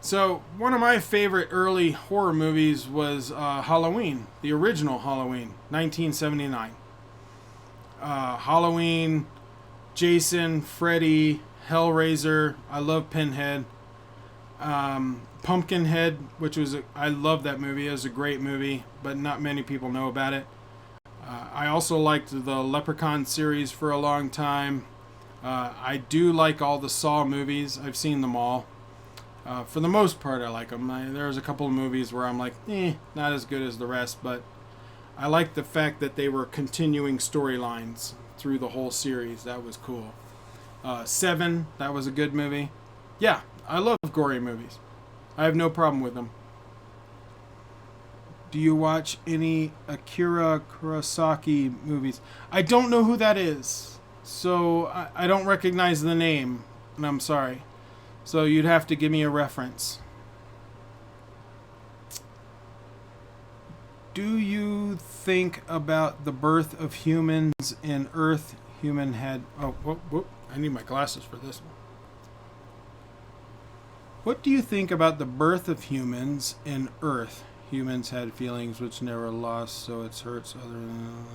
So one of my favorite early horror movies was Halloween, the original Halloween, 1979. Halloween, Jason, Freddy, Hellraiser. I love Pinhead. Pumpkinhead, which was I love that movie. It was a great movie, but not many people know about it. I also liked the Leprechaun series for a long time. I do like all the Saw movies. I've seen them all. For the most part, I like them. There's a couple of movies where I'm like, not as good as the rest, but I like the fact that they were continuing storylines through the whole series. That was cool. Seven, that was a good movie. Yeah, I love gory movies. I have no problem with them. Do you watch any Akira Kurosawa movies? I don't know who that is, so I don't recognize the name, and I'm sorry. So you'd have to give me a reference. Do you think about the birth of humans in Earth? Human had... Oh, whoop. I need my glasses for this one. What do you think about the birth of humans in Earth? Humans had feelings which never lost, so it hurts other than...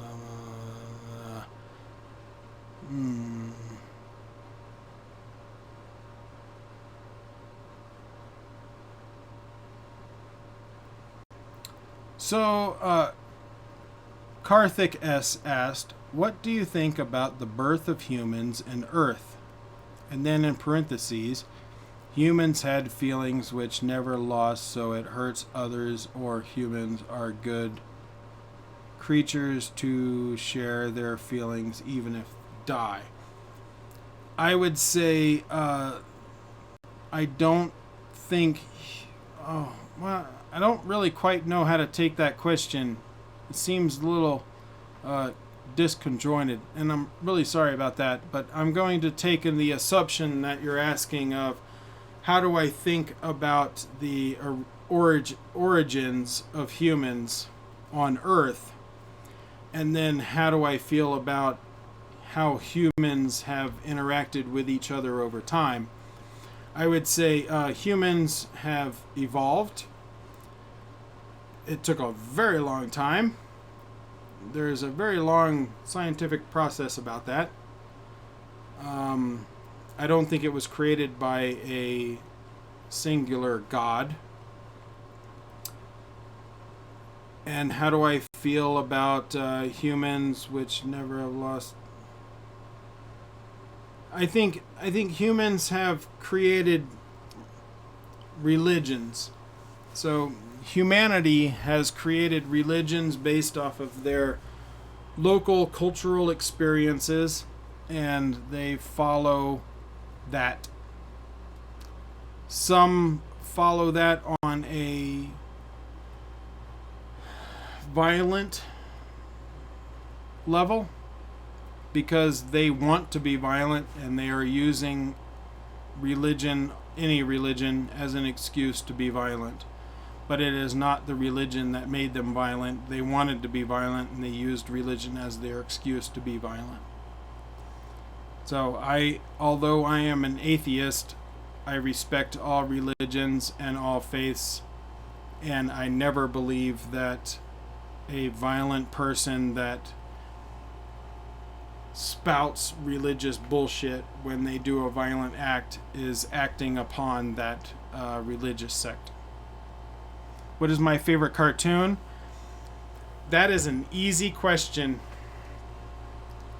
So, Karthik S. asked, what do you think about the birth of humans in Earth? And then in parentheses, humans had feelings which never lost, so it hurts others, or humans are good creatures to share their feelings even if die. I would say, I don't think... Oh, well... I don't really quite know how to take that question. It seems a little disconjointed, and I'm really sorry about that, but I'm going to take in the assumption that you're asking of how do I think about the origins of humans on Earth, and then how do I feel about how humans have interacted with each other over time. I would say humans have evolved. It took a very long time. There's a very long scientific process about that. I don't think it was created by a singular God. And how do I feel about humans which never have lost? I think humans have created religions. So humanity has created religions based off of their local cultural experiences, and they follow that. Some follow that on a violent level because they want to be violent, and they are using religion, any religion, as an excuse to be violent. But it is not the religion that made them violent. They wanted to be violent, and they used religion as their excuse to be violent. So although I am an atheist, I respect all religions and all faiths, and I never believe that a violent person that spouts religious bullshit when they do a violent act is acting upon that religious sect. What is my favorite cartoon? That is an easy question,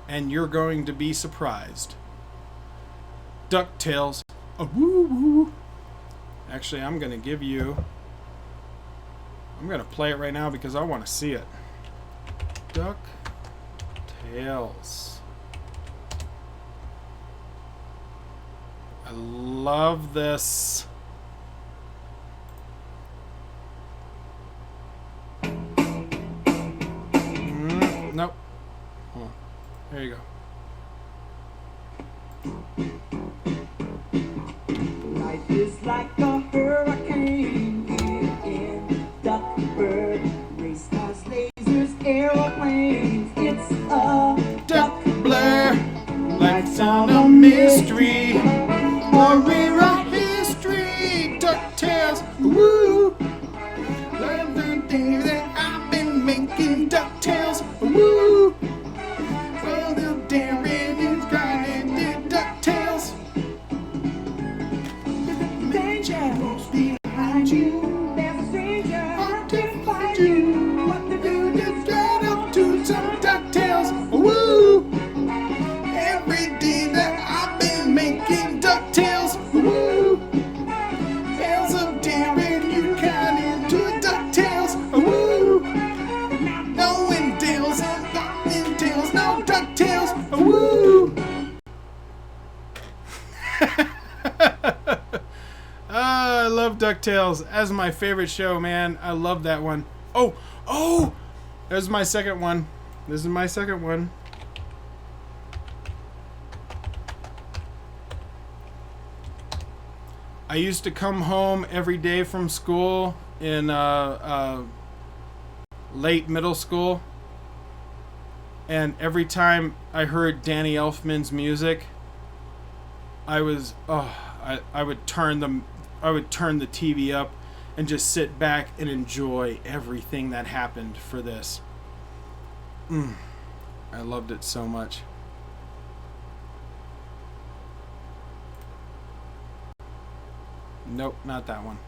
and you're going to be surprised. DuckTales. Oh, woo woo. Actually, I'm going to play it right now because I want to see it. DuckTales. I love this. Nope. Oh, there you go. Life is like a hurricane in Duckburg. Race cars, lasers, aeroplanes. It's a Duck blur. Lights on a mystery. Or rewrite history. DuckTales. Woo. Love the day that I've been making DuckTales. Woo. Well, the daring is grinding in DuckTales. Danger behind you. there's a stranger Hard to to find find you. you. What to do? Just get up to some DuckTales. Woo. Every day that I've been making DuckTales. Woo. Tales of daring, you count into DuckTales. Woo. No entails and not entails, no DuckTales. Woo. I love DuckTales. That's my favorite show, man. I love that one. Oh! There's my second one. This is my second one. I used to come home every day from school in late middle school, and every time I heard Danny Elfman's music, I would turn the TV up and just sit back and enjoy everything that happened for this. I loved it so much. Nope, not that one.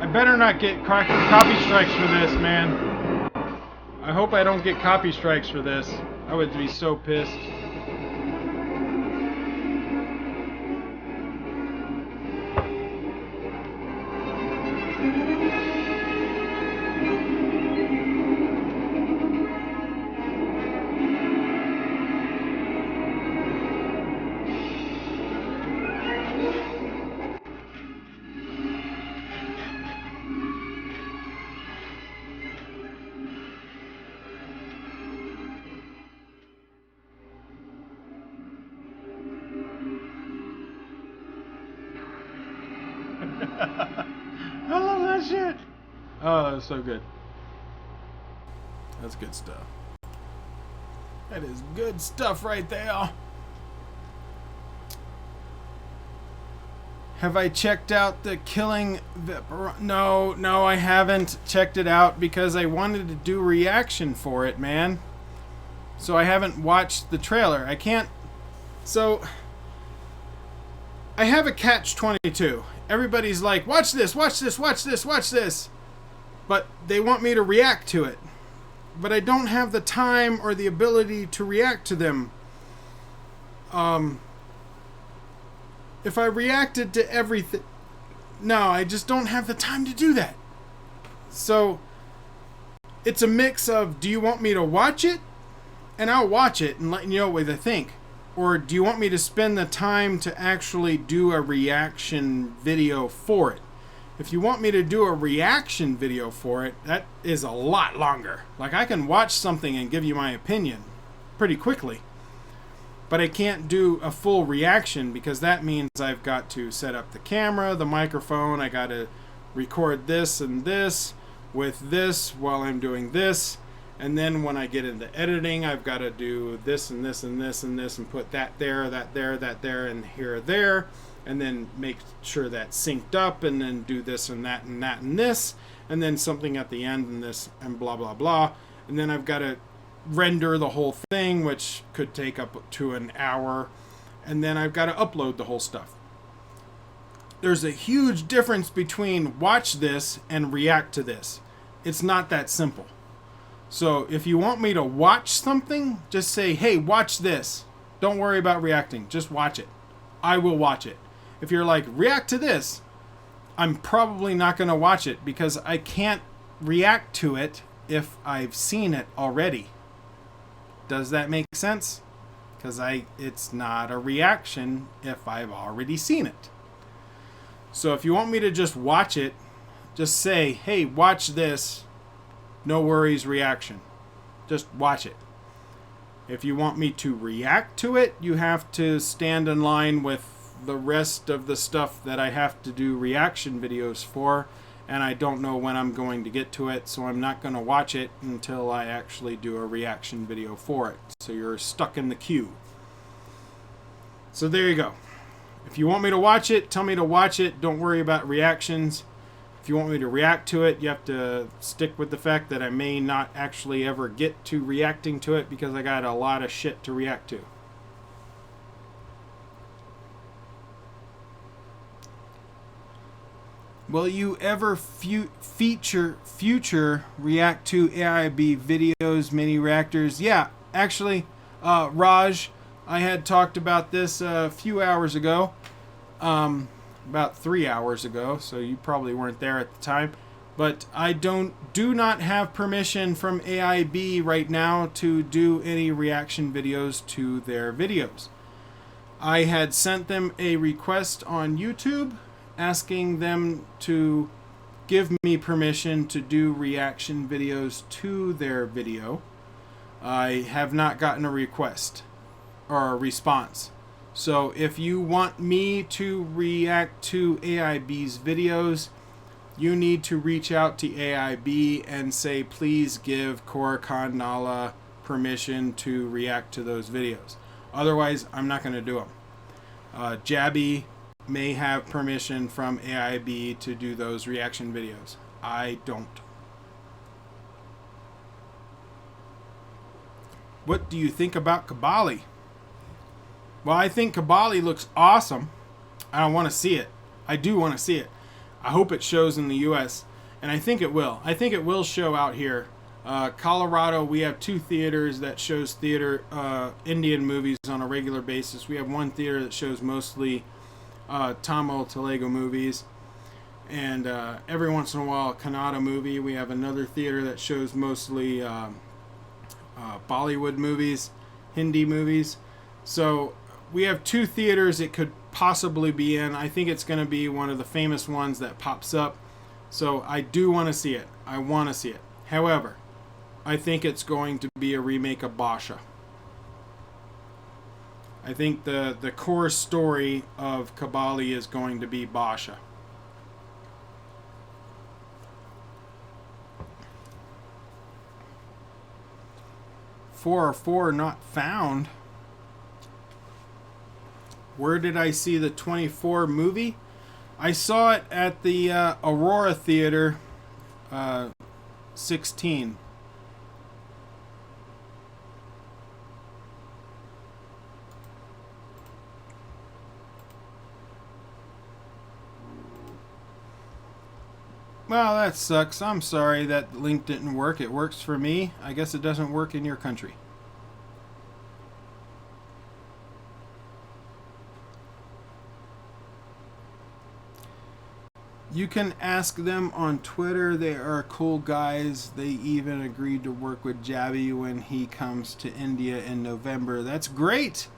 I better not get copy strikes for this, man. I hope I don't get copy strikes for this. I would be so pissed. I love that shit. Oh, that's so good. That's good stuff. That is good stuff right there. Have I checked out the Killing No, I haven't checked it out because I wanted to do reaction for it, man. So I haven't watched the trailer. I can't. So I have a catch-22. Everybody's like, watch this, watch this, watch this, watch this. But they want me to react to it. But I don't have the time or the ability to react to them. If I reacted to everything... No, I just don't have the time to do that. So, it's a mix of, do you want me to watch it? And I'll watch it and let you know what I think. Or do you want me to spend the time to actually do a reaction video for it? If you want me to do a reaction video for it, that is a lot longer. Like, I can watch something and give you my opinion pretty quickly. But I can't do a full reaction because that means I've got to set up the camera, the microphone, I got to record this and this with this while I'm doing this. And then when I get into editing, I've got to do this and this and this and this and put that there, that there, that there, and here, there. And then make sure that's synced up and then do this and that and that and this. And then something at the end and this and blah, blah, blah. And then I've got to render the whole thing, which could take up to an hour. And then I've got to upload the whole stuff. There's a huge difference between watch this and react to this. It's not that simple. So if you want me to watch something, just say, hey, watch this. Don't worry about reacting. Just watch it. I will watch it. If you're like, react to this, I'm probably not going to watch it because I can't react to it if I've seen it already. Does that make sense? Because it's not a reaction if I've already seen it. So if you want me to just watch it, just say, hey, watch this. No worries, reaction. Just watch it. If you want me to react to it, you have to stand in line with the rest of the stuff that I have to do reaction videos for, and I don't know when I'm going to get to it, so I'm not going to watch it until I actually do a reaction video for it. So you're stuck in the queue. So there you go. If you want me to watch it, tell me to watch it. Don't worry about reactions. If you want me to react to it, you have to stick with the fact that I may not actually ever get to reacting to it because I got a lot of shit to react to. Will you ever future react to AIB videos, mini reactors? Yeah, actually, Raj, I had talked about this a few hours ago, about 3 hours ago, so you probably weren't there at the time. But I do not have permission from AIB right now to do any reaction videos to their videos. I had sent them a request on YouTube asking them to give me permission to do reaction videos to their video. I have not gotten a request or a response. So if you want me to react to AIB's videos, you need to reach out to AIB and say, please give Koricon Nala permission to react to those videos. Otherwise, I'm not going to do them. Jabby may have permission from AIB to do those reaction videos. I don't. What do you think about Kabali? Well, I think Kabali looks awesome. I want to see it. I do want to see it. I hope it shows in the U.S. and I think it will. I think it will show out here. Colorado, we have 2 theaters that shows Indian movies on a regular basis. We have 1 theater that shows mostly Tamil Telugu movies, and every once in a while a Kannada movie. We have another theater that shows mostly Bollywood movies, Hindi movies. So we have 2 theaters it could possibly be in. I think it's going to be one of the famous ones that pops up. So I do want to see it. I want to see it. However, I think it's going to be a remake of Basha. I think the core story of Kabali is going to be Basha. 404 not found. Where did I see the 24 movie? I saw it at the Aurora Theater 16. Well, that sucks. I'm sorry that link didn't work. It works for me. I guess it doesn't work in your country. You can ask them on Twitter. They are cool guys. They even agreed to work with Jabby when he comes to India in November. That's great.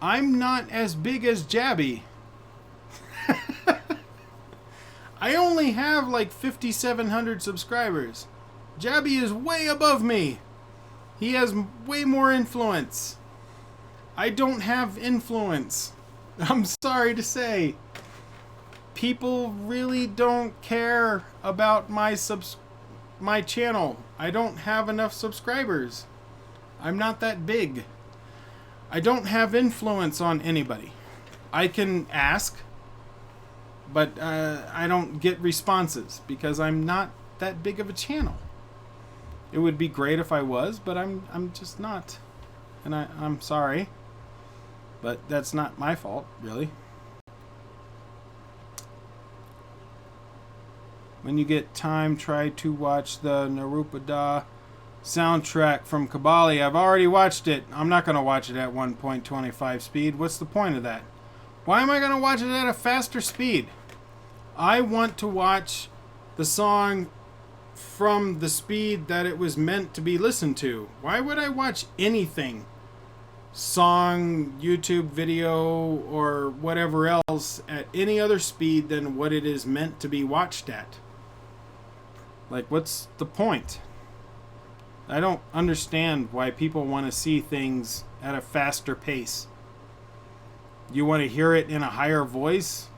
I'm not as big as Jabby. I only have like 5,700 subscribers. Jabby is way above me. He has way more influence. I don't have influence. I'm sorry to say. People really don't care about my channel. I don't have enough subscribers. I'm not that big. I don't have influence on anybody. I can ask, but I don't get responses because I'm not that big of a channel. It would be great if I was, but I'm just not. And I'm sorry. But that's not my fault, really. When you get time, try to watch the Narupada soundtrack from Kabali. I've already watched it. I'm not going to watch it at 1.25 speed. What's the point of that? Why am I going to watch it at a faster speed? I want to watch the song from the speed that it was meant to be listened to. Why would I watch anything? Song, YouTube video, or whatever else at any other speed than what it is meant to be watched at? Like, what's the point? I don't understand why people want to see things at a faster pace. You want to hear it in a higher voice?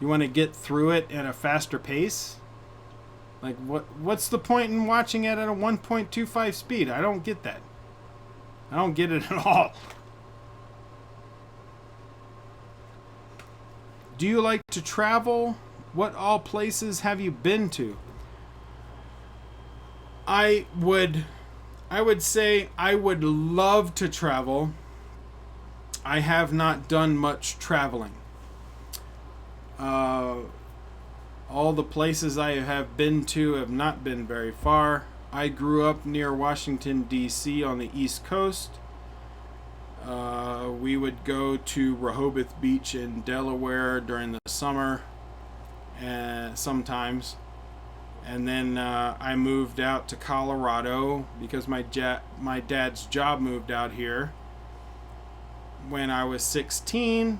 You want to get through it at a faster pace? Like, what's the point in watching it at a 1.25 speed? I don't get that. I don't get it at all. Do you like to travel? What all places have you been to? I would say I would love to travel. I have not done much traveling. All the places I have been to have not been very far. I grew up near Washington, D.C. on the East Coast. We would go to Rehoboth Beach in Delaware during the summer, sometimes. And then I moved out to Colorado because my dad's job moved out here when I was 16.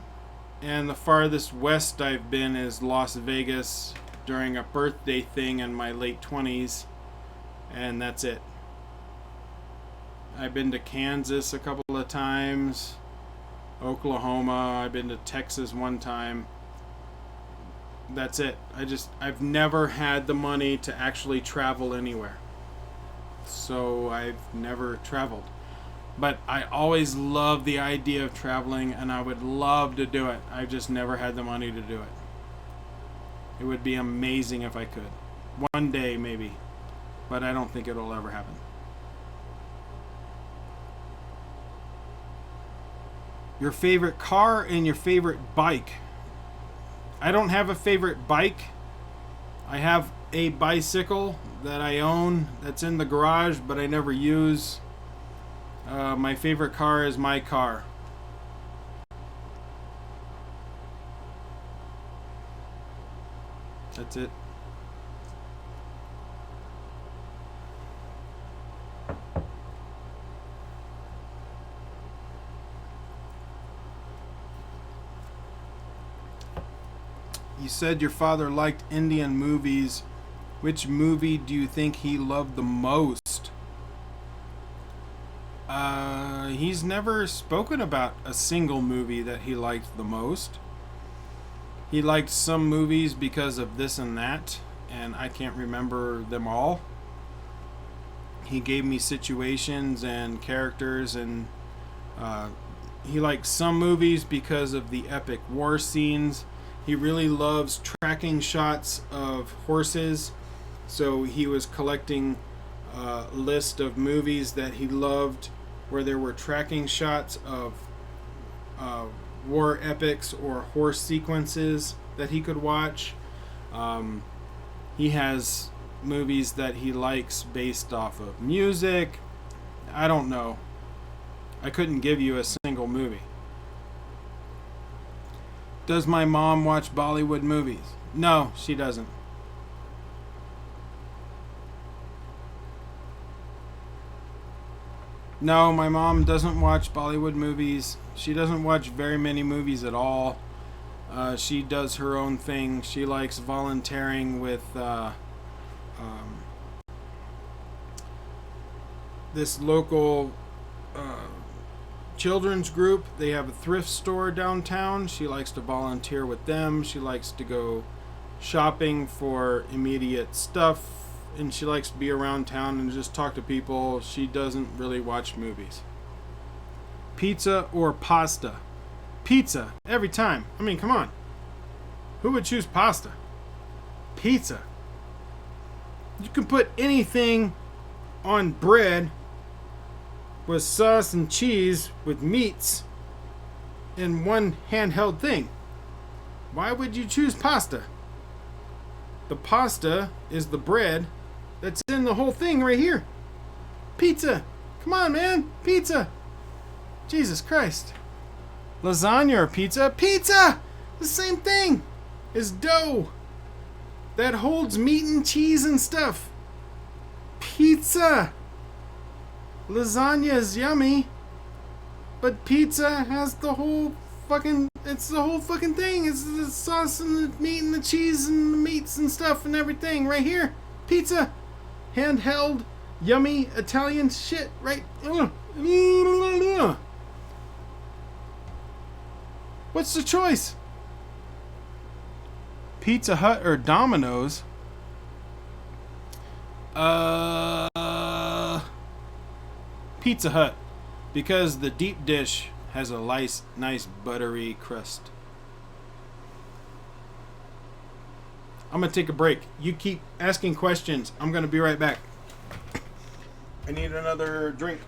And the farthest west I've been is Las Vegas during a birthday thing in my late 20s. And that's it. I've been to Kansas a couple of times, Oklahoma, I've been to Texas one time. That's it. I've never had the money to actually travel anywhere. So I've never traveled. But I always loved the idea of traveling, and I would love to do it. I've just never had the money to do it. It would be amazing if I could. One day, maybe. But I don't think it'll ever happen. Your favorite car and your favorite bike. I don't have a favorite bike. I have a bicycle that I own that's in the garage, but I never use. My favorite car is my car. That's it. You said your father liked Indian movies. Which movie do you think he loved the most? He's never spoken about a single movie that he liked the most. He liked some movies because of this and that, and I can't remember them all. He gave me situations and characters, and he likes some movies because of the epic war scenes. He really loves tracking shots of horses, so he was collecting a list of movies that he loved where there were tracking shots of war epics or horse sequences that he could watch. He has movies that he likes based off of music. I don't know. I couldn't give you a single movie. Does my mom watch Bollywood movies? No, she doesn't. No, my mom doesn't watch Bollywood movies. She doesn't watch very many movies at all. She does her own thing. She likes volunteering with this local children's group. They have a thrift store downtown. She likes to volunteer with them. She likes to go shopping for immediate stuff, and she likes to be around town and just talk to people. She doesn't really watch movies. Pizza or pasta? Pizza every time. I mean, come on. Who would choose pasta? Pizza. You can put anything on bread with sauce and cheese with meats in one handheld thing. Why would you choose pasta? The pasta is the bread that's in the whole thing right here. Pizza. Come on, man. Pizza. Jesus Christ. Lasagna or pizza? Pizza! The same thing. Is dough that holds meat and cheese and stuff. Pizza. Lasagna is yummy, but pizza has the whole fucking, it's the whole fucking thing. It's the sauce and the meat and the cheese and the meats and stuff and everything right here. Pizza. Handheld, yummy Italian shit, right? What's the choice? Pizza Hut or Domino's? Pizza Hut, because the deep dish has a nice buttery crust. I'm gonna take a break. You keep asking questions. I'm gonna be right back. I need another drink.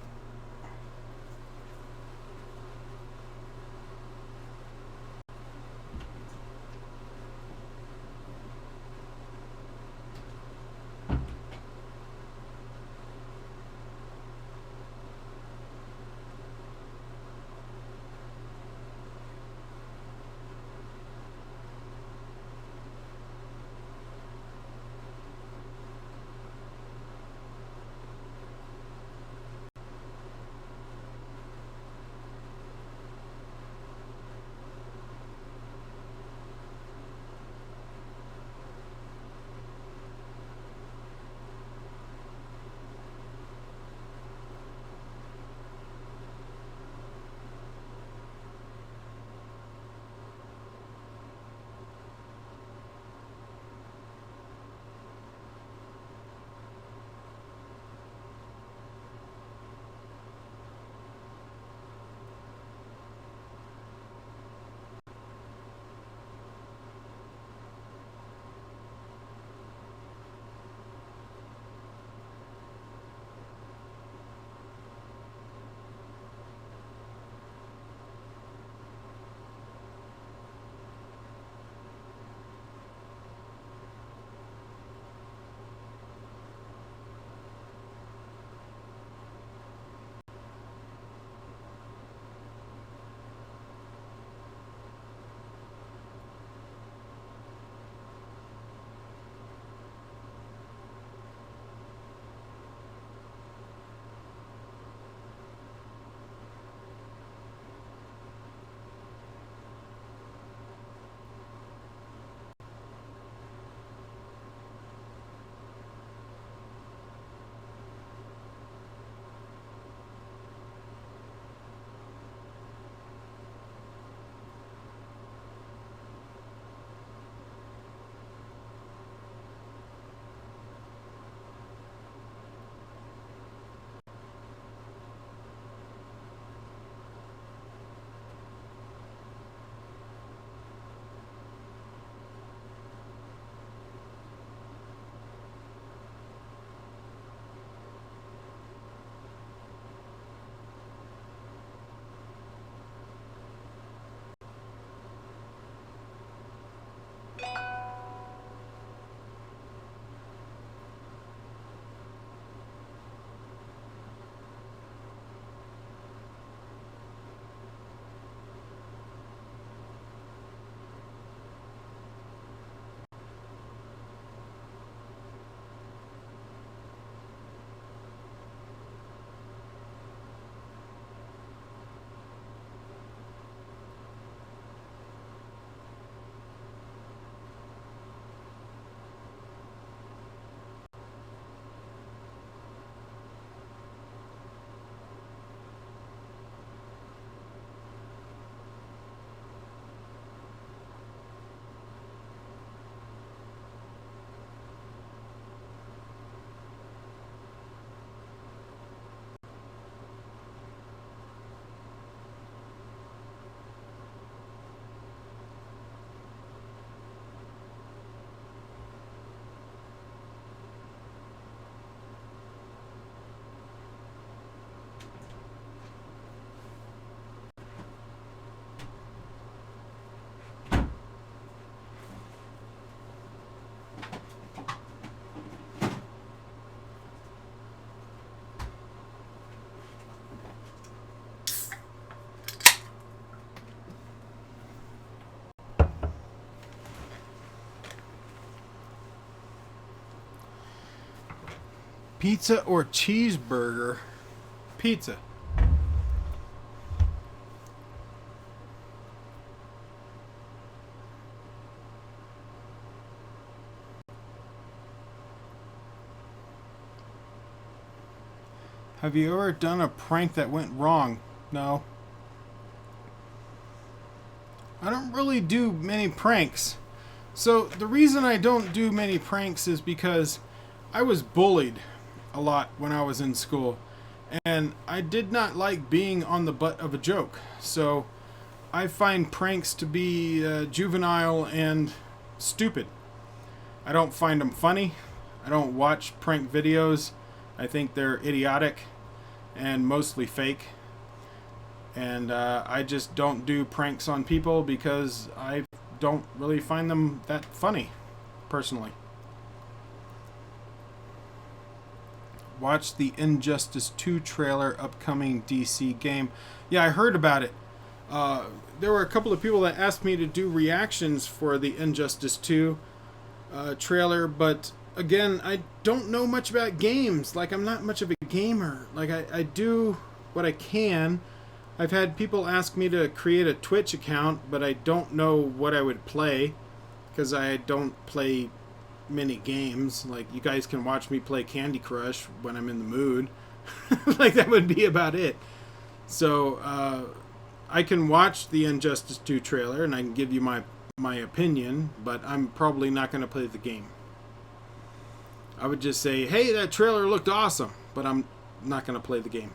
Pizza or cheeseburger? Pizza. Have you ever done a prank that went wrong? No. I don't really do many pranks. So the reason I don't do many pranks is because I was bullied a lot when I was in school. And I did not like being on the butt of a joke. So I find pranks to be juvenile and stupid. I don't find them funny. I don't watch prank videos. I think they're idiotic and mostly fake. And I just don't do pranks on people because I don't really find them that funny, personally. Watch the Injustice 2 trailer, upcoming DC game. Yeah, I heard about it. There were a couple of people that asked me to do reactions for the Injustice 2 trailer, but again, I don't know much about games. Like, I'm not much of a gamer. Like, I do what I can. I've had people ask me to create a Twitch account, but I don't know what I would play because I don't play many games. Like, you guys can watch me play Candy Crush when I'm in the mood. Like, that would be about it. So, I can watch the Injustice 2 trailer and I can give you my opinion, but I'm probably not going to play the game. I would just say, hey, that trailer looked awesome, but I'm not going to play the game.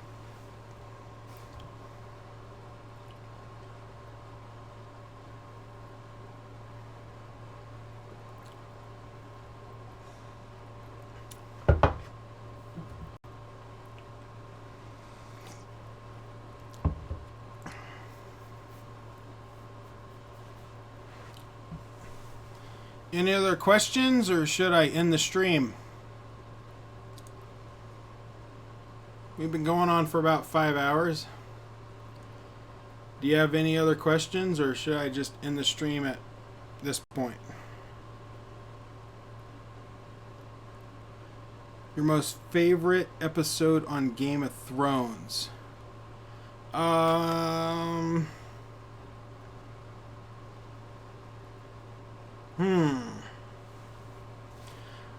Any other questions, or should I end the stream? We've been going on for about 5 hours. Do you have any other questions, or should I just end the stream at this point? Your most favorite episode on Game of Thrones?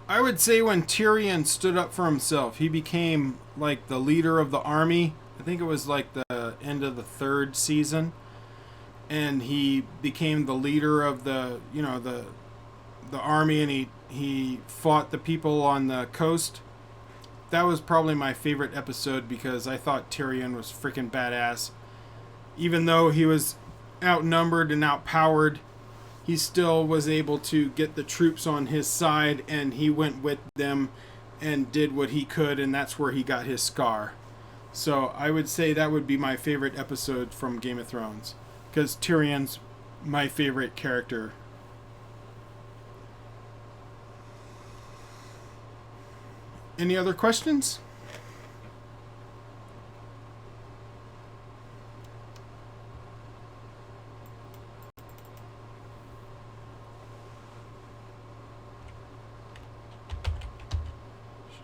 I would say when Tyrion stood up for himself. He became like the leader of the army. I think it was like the end of the 3rd season. And he became the leader of the army, and he fought the people on the coast. That was probably my favorite episode because I thought Tyrion was freaking badass. Even though he was outnumbered and outpowered, he still was able to get the troops on his side, and he went with them and did what he could, and that's where he got his scar. So I would say that would be my favorite episode from Game of Thrones, because Tyrion's my favorite character. Any other questions?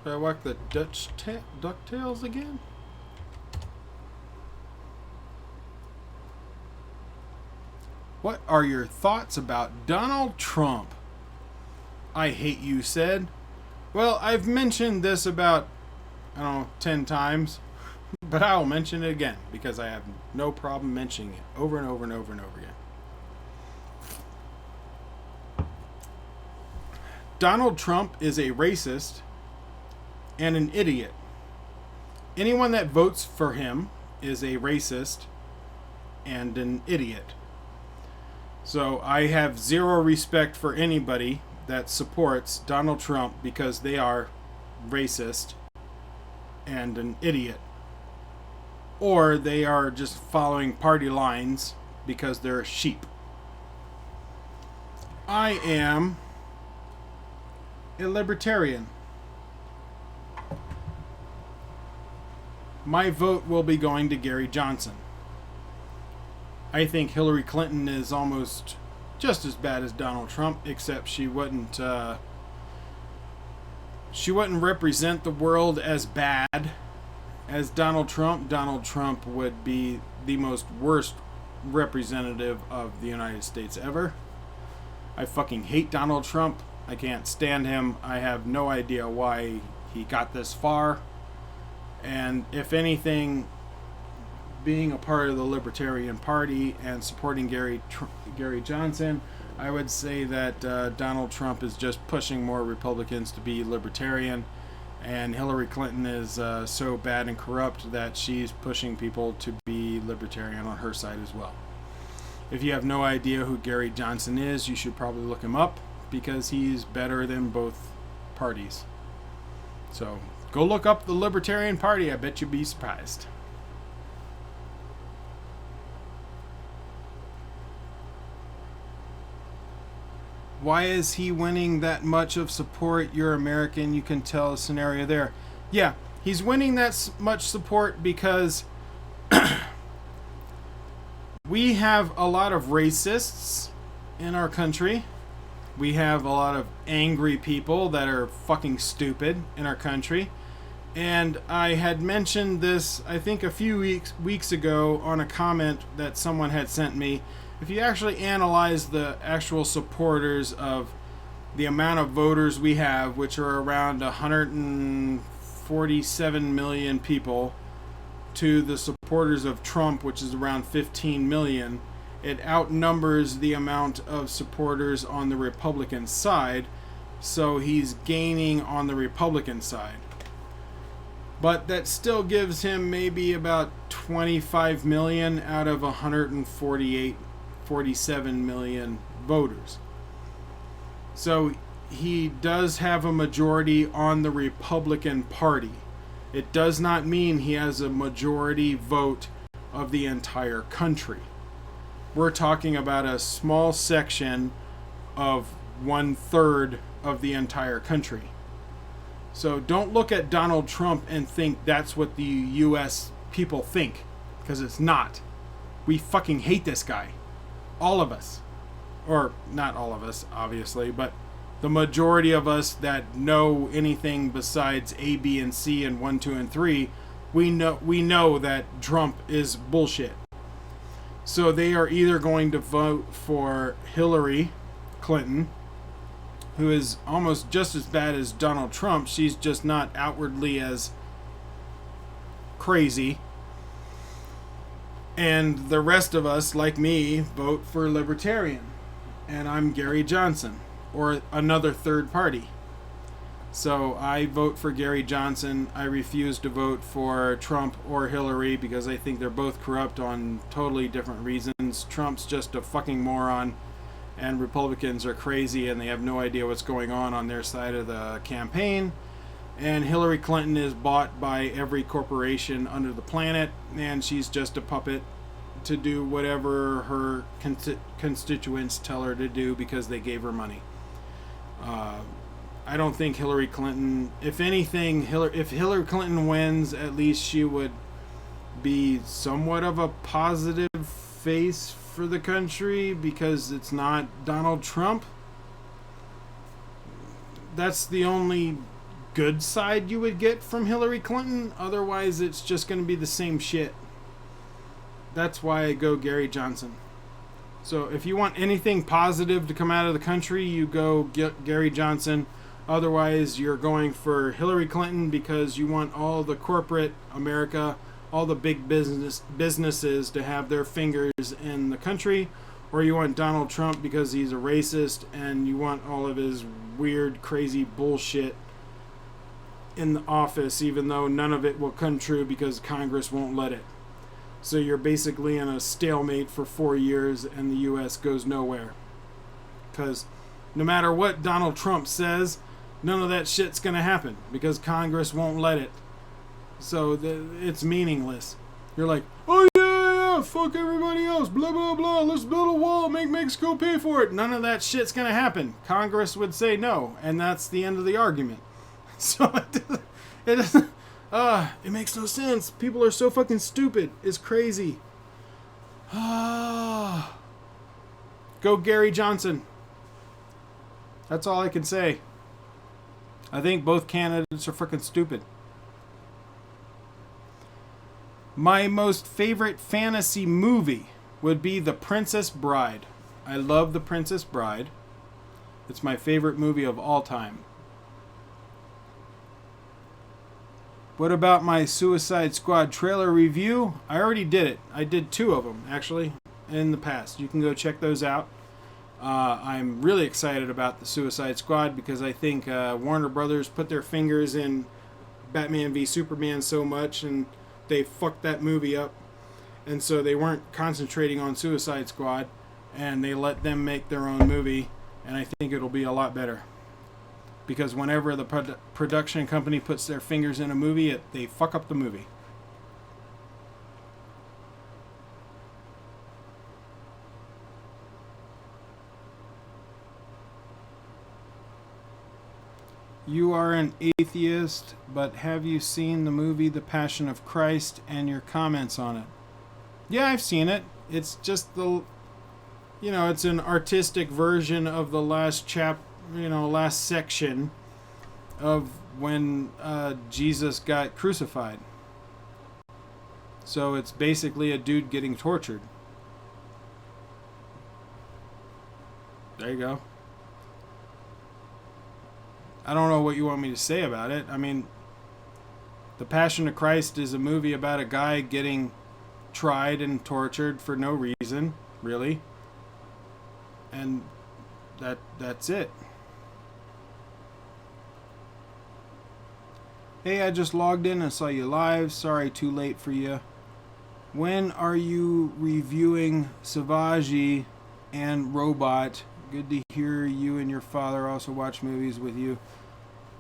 Should I walk the DuckTales again? What are your thoughts about Donald Trump? I hate you said. Well, I've mentioned this about, 10 times, but I'll mention it again because I have no problem mentioning it over and over and over and over again. Donald Trump is a racist and an idiot. Anyone that votes for him is a racist and an idiot. So I have zero respect for anybody that supports Donald Trump because they are racist and an idiot. Or they are just following party lines because they're sheep. I am a libertarian. My vote will be going to Gary Johnson. I think Hillary Clinton is almost just as bad as Donald Trump, except she wouldn't She wouldn't represent the world as bad as Donald Trump. Donald Trump would be the most worst representative of the United States ever. I fucking hate Donald Trump. I can't stand him. I have no idea why he got this far. And if anything, being a part of the Libertarian Party and supporting Gary Johnson, I would say that Donald Trump is just pushing more Republicans to be libertarian, and Hillary Clinton is so bad and corrupt that she's pushing people to be libertarian on her side as well. If you have no idea who Gary Johnson is, you should probably look him up, because he's better than both parties. So go look up the Libertarian Party. I bet you'd be surprised. Why is he winning that much of support? You're American. You can tell a scenario there. Yeah, he's winning that much support because we have a lot of racists in our country. We have a lot of angry people that are fucking stupid in our country. And I had mentioned this, I think, a few weeks ago on a comment that someone had sent me. If you actually analyze the actual supporters of the amount of voters we have, which are around 147 million people, to the supporters of Trump, which is around 15 million, it outnumbers the amount of supporters on the Republican side, so he's gaining on the Republican side. But that still gives him maybe about 25 million out of 147 million voters. So he does have a majority on the Republican Party. It does not mean he has a majority vote of the entire country. We're talking about a small section of 1/3 of the entire country. So don't look at Donald Trump and think that's what the U.S. people think, because it's not. We fucking hate this guy. All of us. Or not all of us, obviously, but the majority of us that know anything besides A, B, and C and 1, 2, and 3, we know that Trump is bullshit. So they are either going to vote for Hillary Clinton, who is almost just as bad as Donald Trump. She's just not outwardly as crazy. And the rest of us, like me, vote for Libertarian. And I'm Gary Johnson, or another third party. So I vote for Gary Johnson. I refuse to vote for Trump or Hillary because I think they're both corrupt on totally different reasons. Trump's just a fucking moron, and Republicans are crazy and they have no idea what's going on their side of the campaign. And Hillary Clinton is bought by every corporation under the planet, and she's just a puppet to do whatever her constituents tell her to do because they gave her money. I don't think Hillary Clinton, if anything, if Hillary Clinton wins, at least she would be somewhat of a positive face for the country because it's not Donald Trump. That's the only good side you would get from Hillary Clinton. Otherwise, it's just going to be the same shit. That's why I go Gary Johnson. So if you want anything positive to come out of the country, you go get Gary Johnson. Otherwise, you're going for Hillary Clinton because you want all the corporate America, all the big businesses to have their fingers in the country. Or you want Donald Trump because he's a racist and you want all of his weird, crazy bullshit in the office, even though none of it will come true because Congress won't let it. So you're basically in a stalemate for 4 years and the U.S. goes nowhere. Because no matter what Donald Trump says, none of that shit's going to happen because Congress won't let it. So it's meaningless. You're like, oh yeah, fuck everybody else, blah, blah, blah, let's build a wall, make Mexico pay for it. None of that shit's going to happen. Congress would say no, and that's the end of the argument. So it doesn't, it makes no sense. People are so fucking stupid. It's crazy. Go Gary Johnson. That's all I can say. I think both candidates are freaking stupid. My most favorite fantasy movie would be The Princess Bride. I love The Princess Bride. It's my favorite movie of all time. What about my Suicide Squad trailer review? I already did it. I did 2 of them, actually, in the past. You can go check those out. I'm really excited about the Suicide Squad because I think Warner Brothers put their fingers in Batman v Superman so much and they fucked that movie up. And so they weren't concentrating on Suicide Squad and they let them make their own movie. And I think it'll be a lot better. Because whenever the production company puts their fingers in a movie, they fuck up the movie. You are an atheist, but have you seen the movie The Passion of Christ and your comments on it? Yeah, I've seen it. It's just it's an artistic version of the last last section of when Jesus got crucified. So it's basically a dude getting tortured. There you go. I don't know what you want me to say about it. I mean, The Passion of Christ is a movie about a guy getting tried and tortured for no reason, really. And that's it. Hey, I just logged in and saw you live. Sorry, too late for you. When are you reviewing Savaji and Robot? Good to hear you and your father also watch movies with you.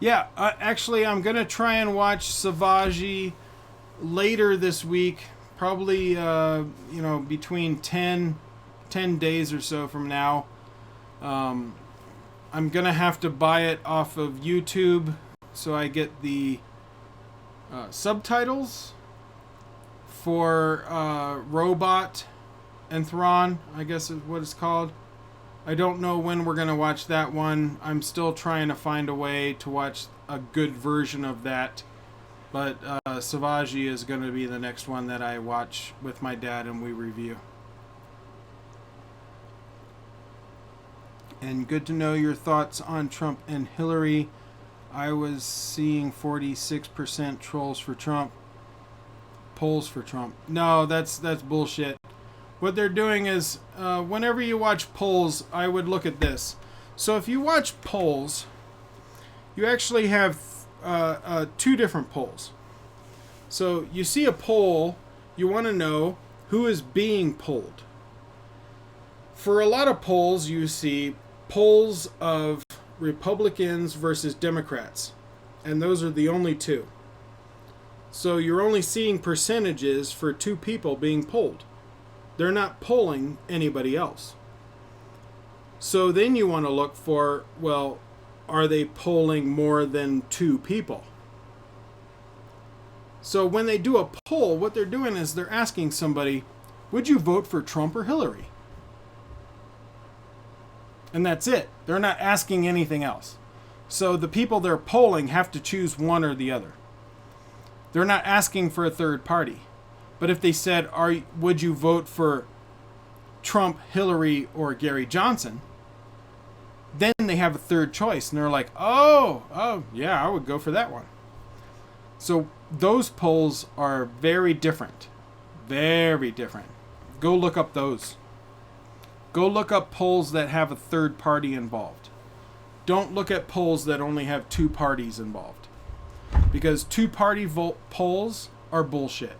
Yeah, actually, I'm going to try and watch Savaji later this week. Probably, between 10 days or so from now. I'm going to have to buy it off of YouTube so I get the subtitles for Robot and Thrawn, I guess is what it's called. I don't know when we're going to watch that one. I'm still trying to find a way to watch a good version of that. But Savaji is going to be the next one that I watch with my dad and we review. And good to know your thoughts on Trump and Hillary. I was seeing 46% trolls for Trump. Polls for Trump. No, that's bullshit. What they're doing is, whenever you watch polls, I would look at this. So if you watch polls, you actually have 2 different polls. So you see a poll, you want to know who is being polled. For a lot of polls, you see polls of Republicans versus Democrats. And those are the only 2. So you're only seeing percentages for 2 people being polled. They're not polling anybody else. So then you want to look for, well, are they polling more than 2 people? So when they do a poll, what they're doing is they're asking somebody, would you vote for Trump or Hillary? And that's it. They're not asking anything else. So the people they're polling have to choose one or the other. They're not asking for a third party. But if they said, would you vote for Trump, Hillary, or Gary Johnson? Then they have a third choice. And they're like, oh, yeah, I would go for that one. So those polls are very different. Very different. Go look up those. Go look up polls that have a third party involved. Don't look at polls that only have 2 parties involved. Because 2-party polls are bullshit.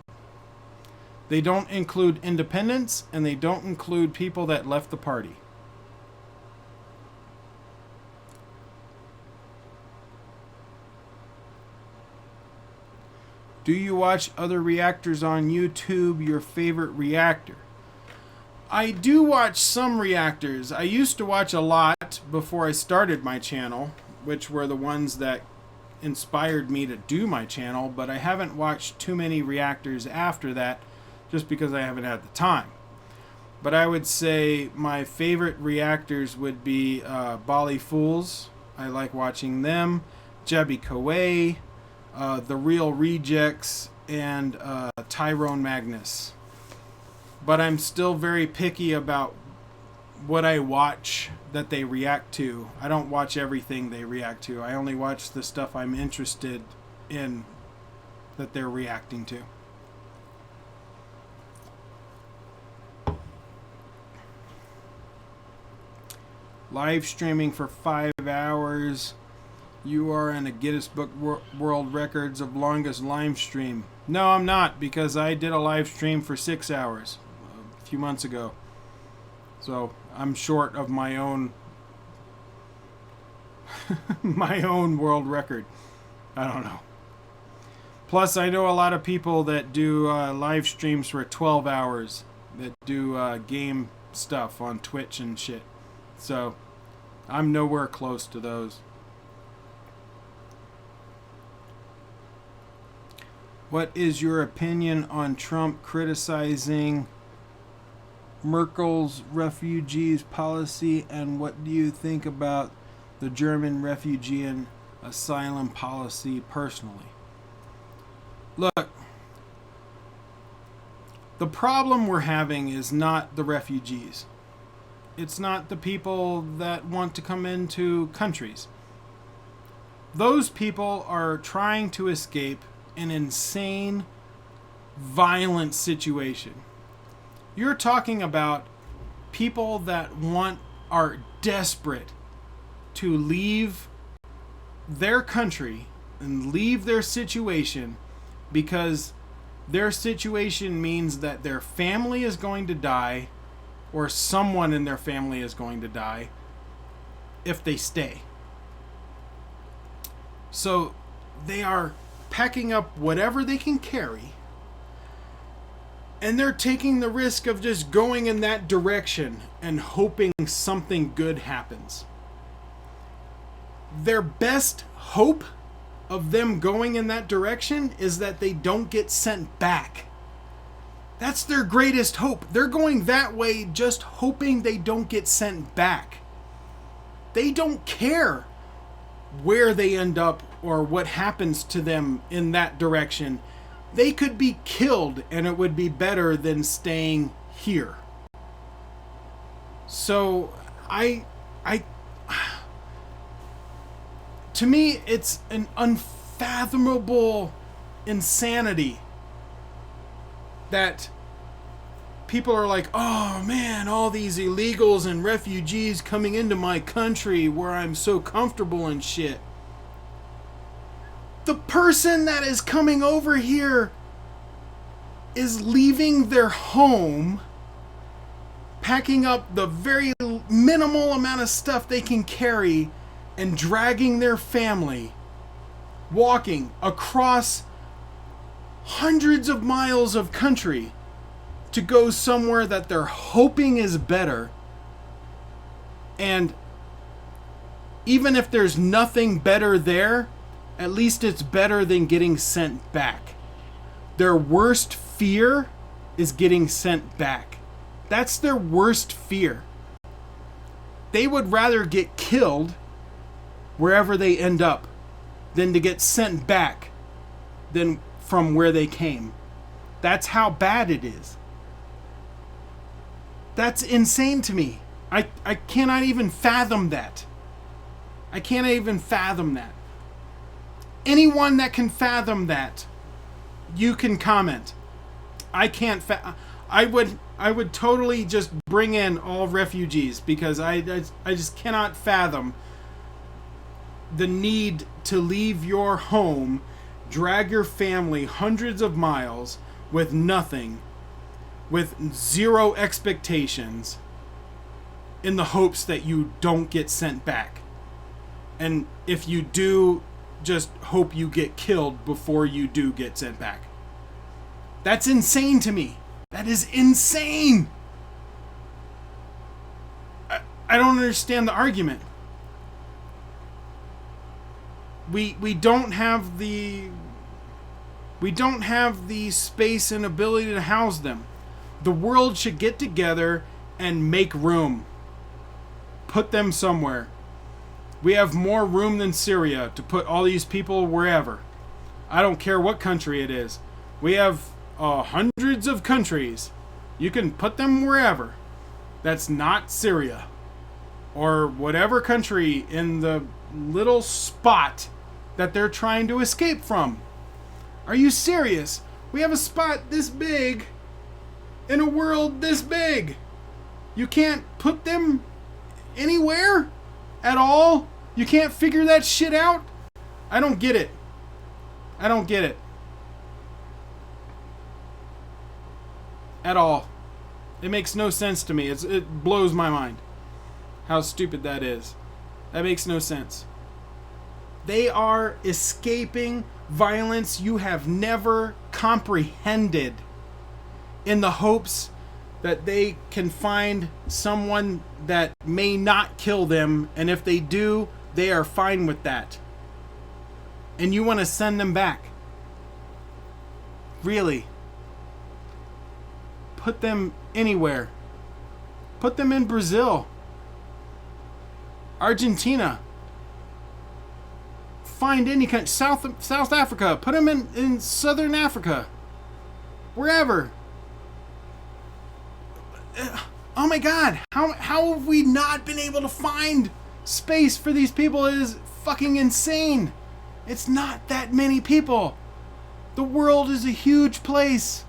They don't include independents, and they don't include people that left the party. Do you watch other reactors on YouTube? Your favorite reactor? I do watch some reactors. I used to watch a lot before I started my channel, which were the ones that inspired me to do my channel, but I haven't watched too many reactors after that, just because I haven't had the time. But I would say my favorite reactors would be Bali Fools. I like watching them. Jebby Koay, The Real Rejects, and Tyrone Magnus. But I'm still very picky about what I watch that they react to. I don't watch everything they react to. I only watch the stuff I'm interested in that they're reacting to. Live streaming for 5 hours. You are in a Guinness Book World Records of longest live stream. No, I'm not, because I did a live stream for 6 hours a few months ago. So I'm short of my own my own world record. I don't know. Plus, I know a lot of people that do live streams for 12 hours that do game stuff on Twitch and shit. So I'm nowhere close to those. What is your opinion on Trump criticizing Merkel's refugees policy, and what do you think about the German refugee and asylum policy personally? Look, the problem we're having is not the refugees. It's not the people that want to come into countries. Those people are trying to escape an insane, violent situation. You're talking about people that are desperate to leave their country and leave their situation because their situation means that their family is going to die or someone in their family is going to die if they stay. So they are packing up whatever they can carry, and they're taking the risk of just going in that direction and hoping something good happens. Their best hope of them going in that direction is that they don't get sent back. That's their greatest hope. They're going that way just hoping they don't get sent back. They don't care where they end up or what happens to them in that direction. They could be killed and it would be better than staying here. So to me, it's an unfathomable insanity that people are like, oh man, all these illegals and refugees coming into my country where I'm so comfortable and shit. The person that is coming over here is leaving their home, packing up the very minimal amount of stuff they can carry, and dragging their family, walking across hundreds of miles of country to go somewhere that they're hoping is better. And even if there's nothing better there, at least it's better than getting sent back. Their worst fear is getting sent back. That's their worst fear. They would rather get killed wherever they end up than to get sent back than from where they came. That's how bad it is. That's insane to me. I cannot even fathom that. I can't even fathom that. Anyone that can fathom that, you can comment. I can't. I would totally just bring in all refugees because I just cannot fathom the need to leave your home, drag your family hundreds of miles with nothing, with zero expectations, in the hopes that you don't get sent back. And if you do, just hope you get killed before you do get sent back. That's insane to me. That is insane. I don't understand the argument. We don't have the space and ability to house them. The world should get together and make room. Put them somewhere. We have more room than Syria to put all these people wherever. I don't care what country it is. We have hundreds of countries. You can put them wherever. That's not Syria. Or whatever country in the little spot that they're trying to escape from. Are you serious? We have a spot this big in a world this big. You can't put them anywhere at all? You can't figure that shit out? I don't get it. I don't get it. At all. It makes no sense to me. It blows my mind how stupid that is. That makes no sense. They are escaping violence you have never comprehended in the hopes that they can find someone that may not kill them, and if they do, they are fine with that. And you want to send them back. Really? Put them anywhere. Put them in Brazil. Argentina. Find any country. South Africa. Put them in Southern Africa. Wherever. Oh my God. How have we not been able to find space for these people? It is fucking insane. It's not that many people. The world is a huge place.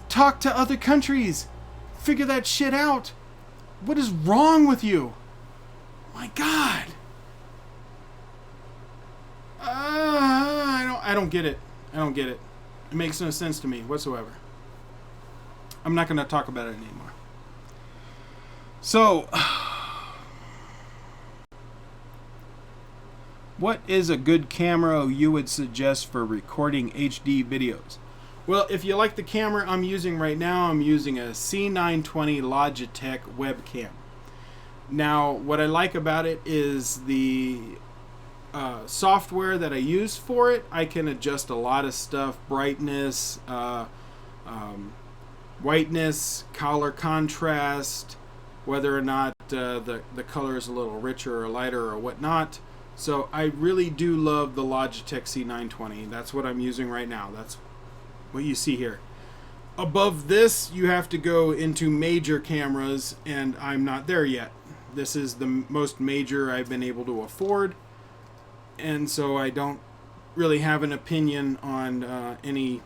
Talk to other countries. Figure that shit out. What is wrong with you? My God. I don't get it. I don't get it. It makes no sense to me whatsoever. I'm not going to talk about it anymore. So, what is a good camera you would suggest for recording HD videos? Well, if you like the camera I'm using right now, I'm using a C920 Logitech webcam. Now, what I like about it is the software that I use for it. I can adjust a lot of stuff, brightness, whiteness, color contrast, whether or not the color is a little richer or lighter or whatnot. So I really do love the Logitech C920. That's what I'm using right now. That's what you see here. Above this, you have to go into major cameras, and I'm not there yet. This is the most major I've been able to afford, and so I don't really have an opinion on any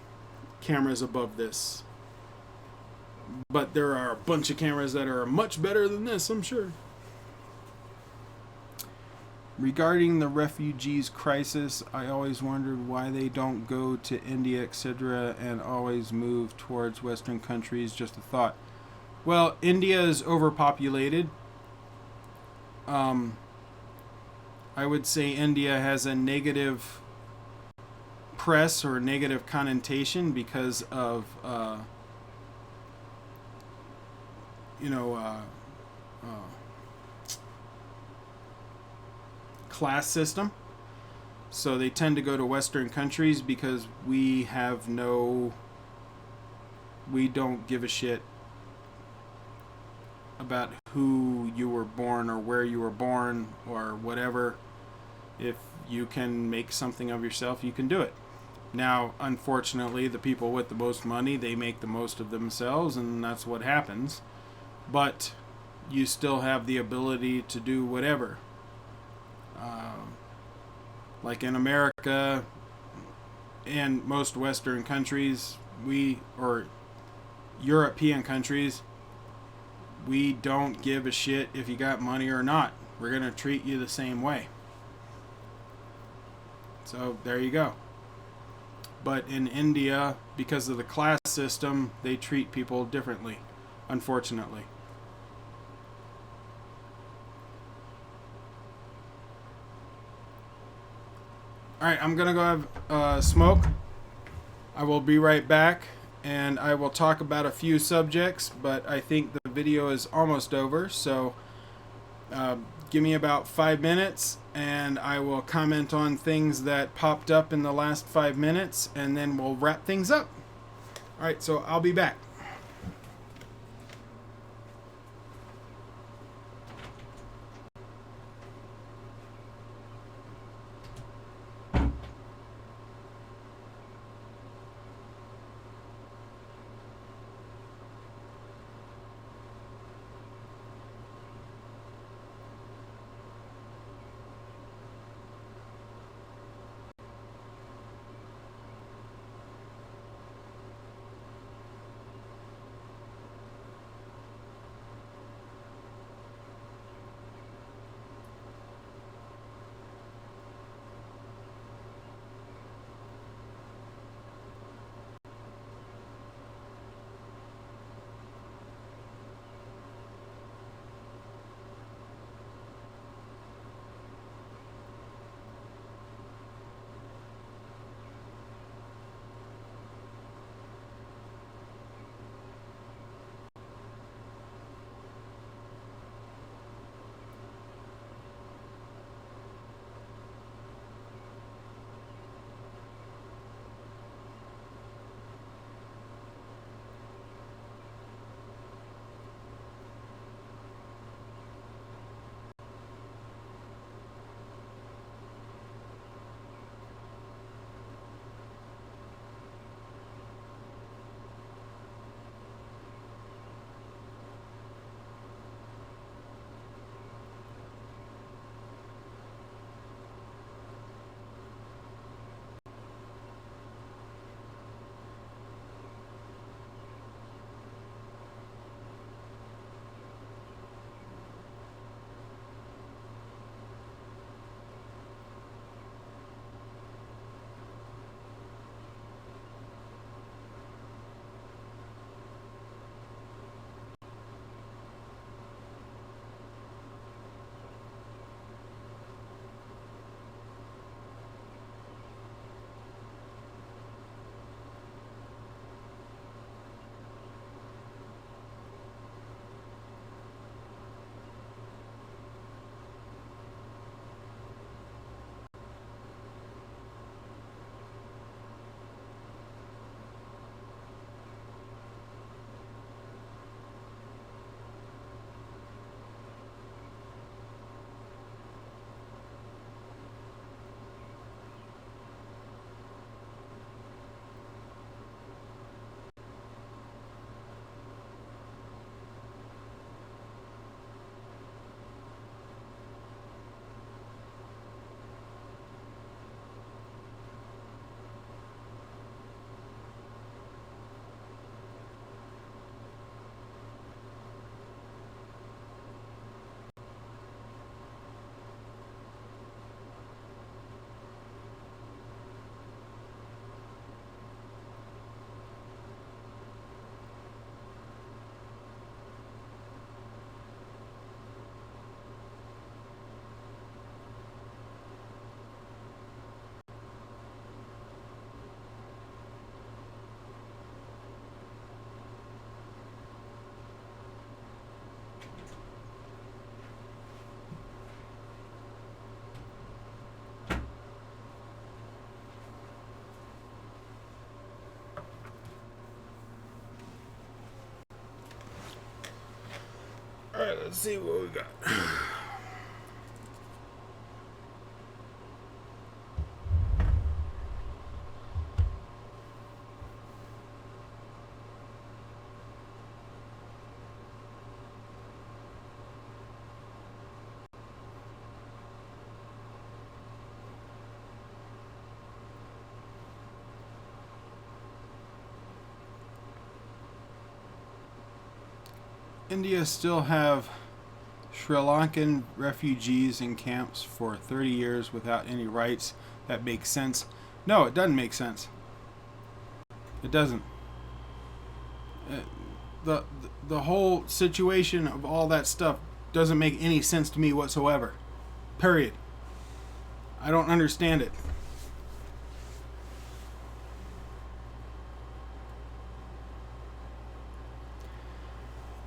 cameras above this. But there are a bunch of cameras that are much better than this, I'm sure. Regarding the refugees crisis, I always wondered why they don't go to India, etc., and always move towards Western countries. Just a thought. Well, India is overpopulated. I would say India has a negative press or negative connotation because of, class system. So they tend to go to Western countries because we don't give a shit about who you were born or where you were born or whatever. If you can make something of yourself, you can do it. Now, unfortunately, the people with the most money, they make the most of themselves, and that's what happens. But you still have the ability to do whatever. Like in America and most Western countries, or European countries, we don't give a shit if you got money or not. We're going to treat you the same way. So there you go. But in India, because of the class system, they treat people differently, unfortunately. Alright, I'm going to go have a smoke. I will be right back, and I will talk about a few subjects, but I think the video is almost over, so give me about 5 minutes, and I will comment on things that popped up in the last 5 minutes, and then we'll wrap things up. Alright, so I'll be back. Let's see what we got. India still have Sri Lankan refugees in camps for 30 years without any rights. That makes sense. No, it doesn't make sense. It doesn't. The whole situation of all that stuff doesn't make any sense to me whatsoever. Period. I don't understand it.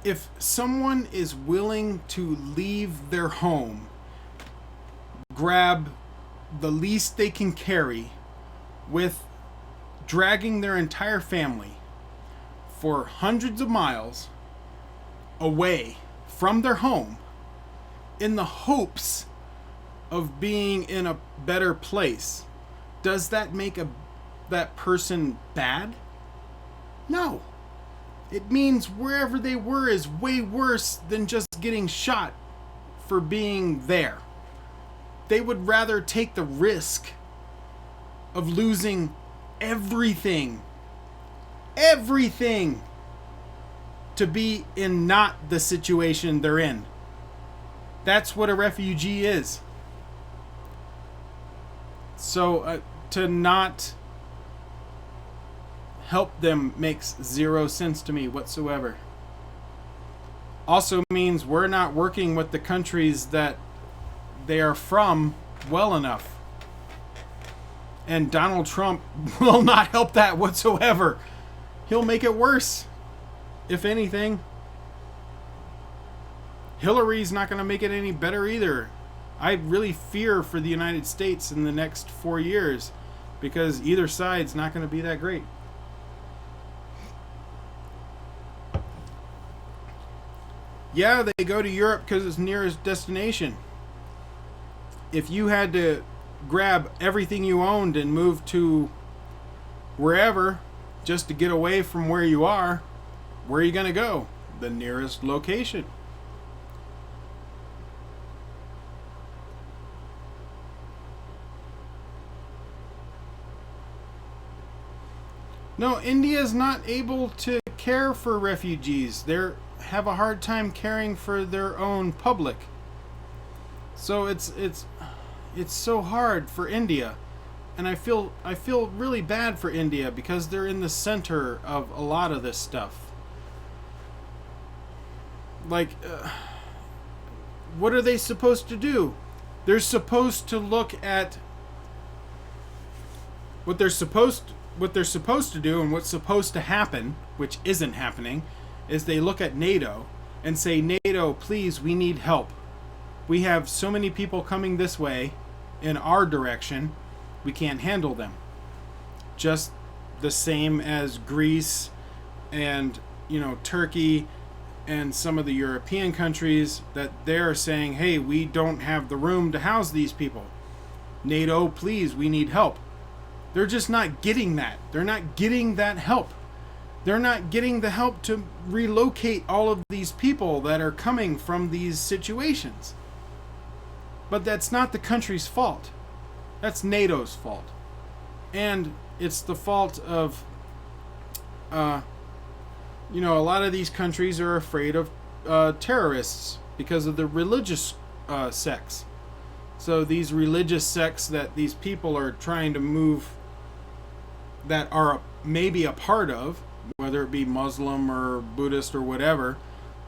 If someone is willing to leave their home, grab the least they can carry, with dragging their entire family for hundreds of miles away from their home in the hopes of being in a better place, does that make that person bad? No. It means wherever they were is way worse than just getting shot for being there. They would rather take the risk of losing everything to be in not the situation they're in. That's what a refugee is. So to not help them makes zero sense to me whatsoever. Also means we're not working with the countries that they are from well enough. And Donald Trump will not help that whatsoever. He'll make it worse, if anything. Hillary's not going to make it any better either. I really fear for the United States in the next 4 years, because either side's not going to be that great. Yeah, they go to Europe because it's nearest destination. If you had to grab everything you owned and move to wherever just to get away from where you are, where are you going to go? The nearest location. No, India is not able to care for refugees. They have a hard time caring for their own public. So it's so hard for India, and I feel really bad for India because they're in the center of a lot of this stuff. Like, what are they supposed to do? They're supposed to look at what they're supposed to do, and what's supposed to happen, which isn't happening, is they look at NATO and say, NATO, please, we need help. We have so many people coming this way in our direction, we can't handle them. Just the same as Greece and, Turkey and some of the European countries, that they're saying, hey, we don't have the room to house these people. NATO, please, we need help. They're just not getting that. They're not getting that help. They're not getting the help to relocate all of these people that are coming from these situations. But that's not the country's fault. That's NATO's fault. And it's the fault of, a lot of these countries are afraid of terrorists because of the religious sects. So these religious sects that these people are trying to move, that are maybe a part of, whether it be Muslim or Buddhist or whatever,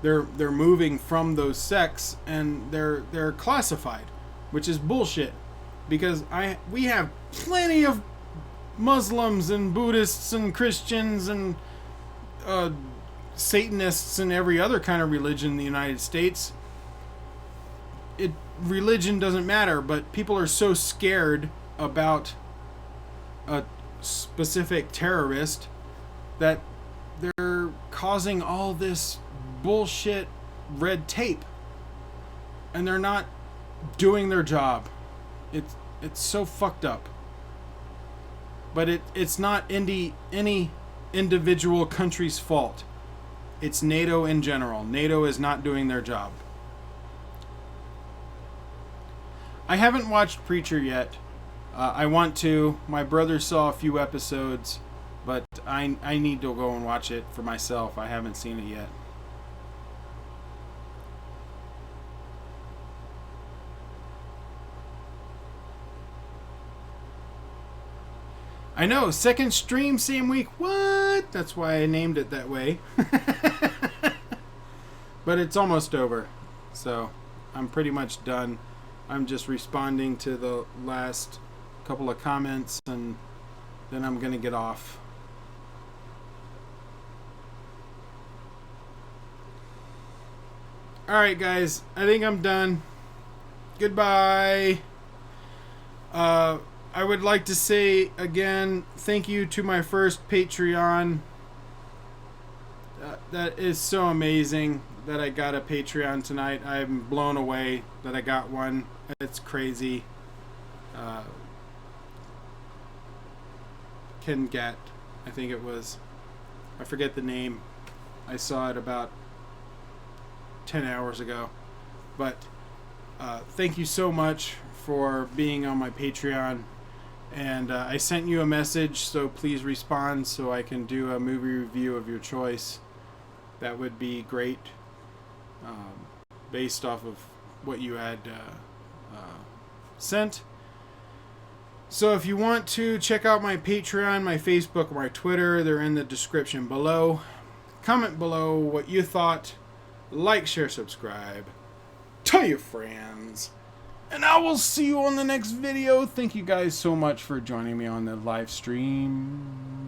they're moving from those sects, and they're classified, which is bullshit. Because we have plenty of Muslims and Buddhists and Christians and Satanists and every other kind of religion in the United States. Religion doesn't matter, but people are so scared about a specific terrorist that they're causing all this bullshit red tape and they're not doing their job. It's so fucked up. But it's not any individual country's fault. It's NATO in general. NATO is not doing their job. I haven't watched Preacher yet. I want to. My brother saw a few episodes, but I need to go and watch it for myself. I haven't seen it yet. I know, second stream same week. What? That's why I named it that way. But it's almost over. So I'm pretty much done. I'm just responding to the last couple of comments, and then I'm going to get off. Alright guys, I think I'm done. Goodbye. I would like to say again, thank you to my first Patreon. That is so amazing that I got a Patreon tonight. I'm blown away that I got one. It's crazy. Ken Gatt, I think it was. I forget the name. I saw it about 10 hours ago. But thank you so much for being on my Patreon. And I sent you a message, so please respond so I can do a movie review of your choice. That would be great, based off of what you had sent. So if you want to check out my Patreon, my Facebook, my Twitter, they're in the description below. Comment below what you thought. Like, share, subscribe. Tell your friends. And I will see you on the next video. Thank you guys so much for joining me on the live stream.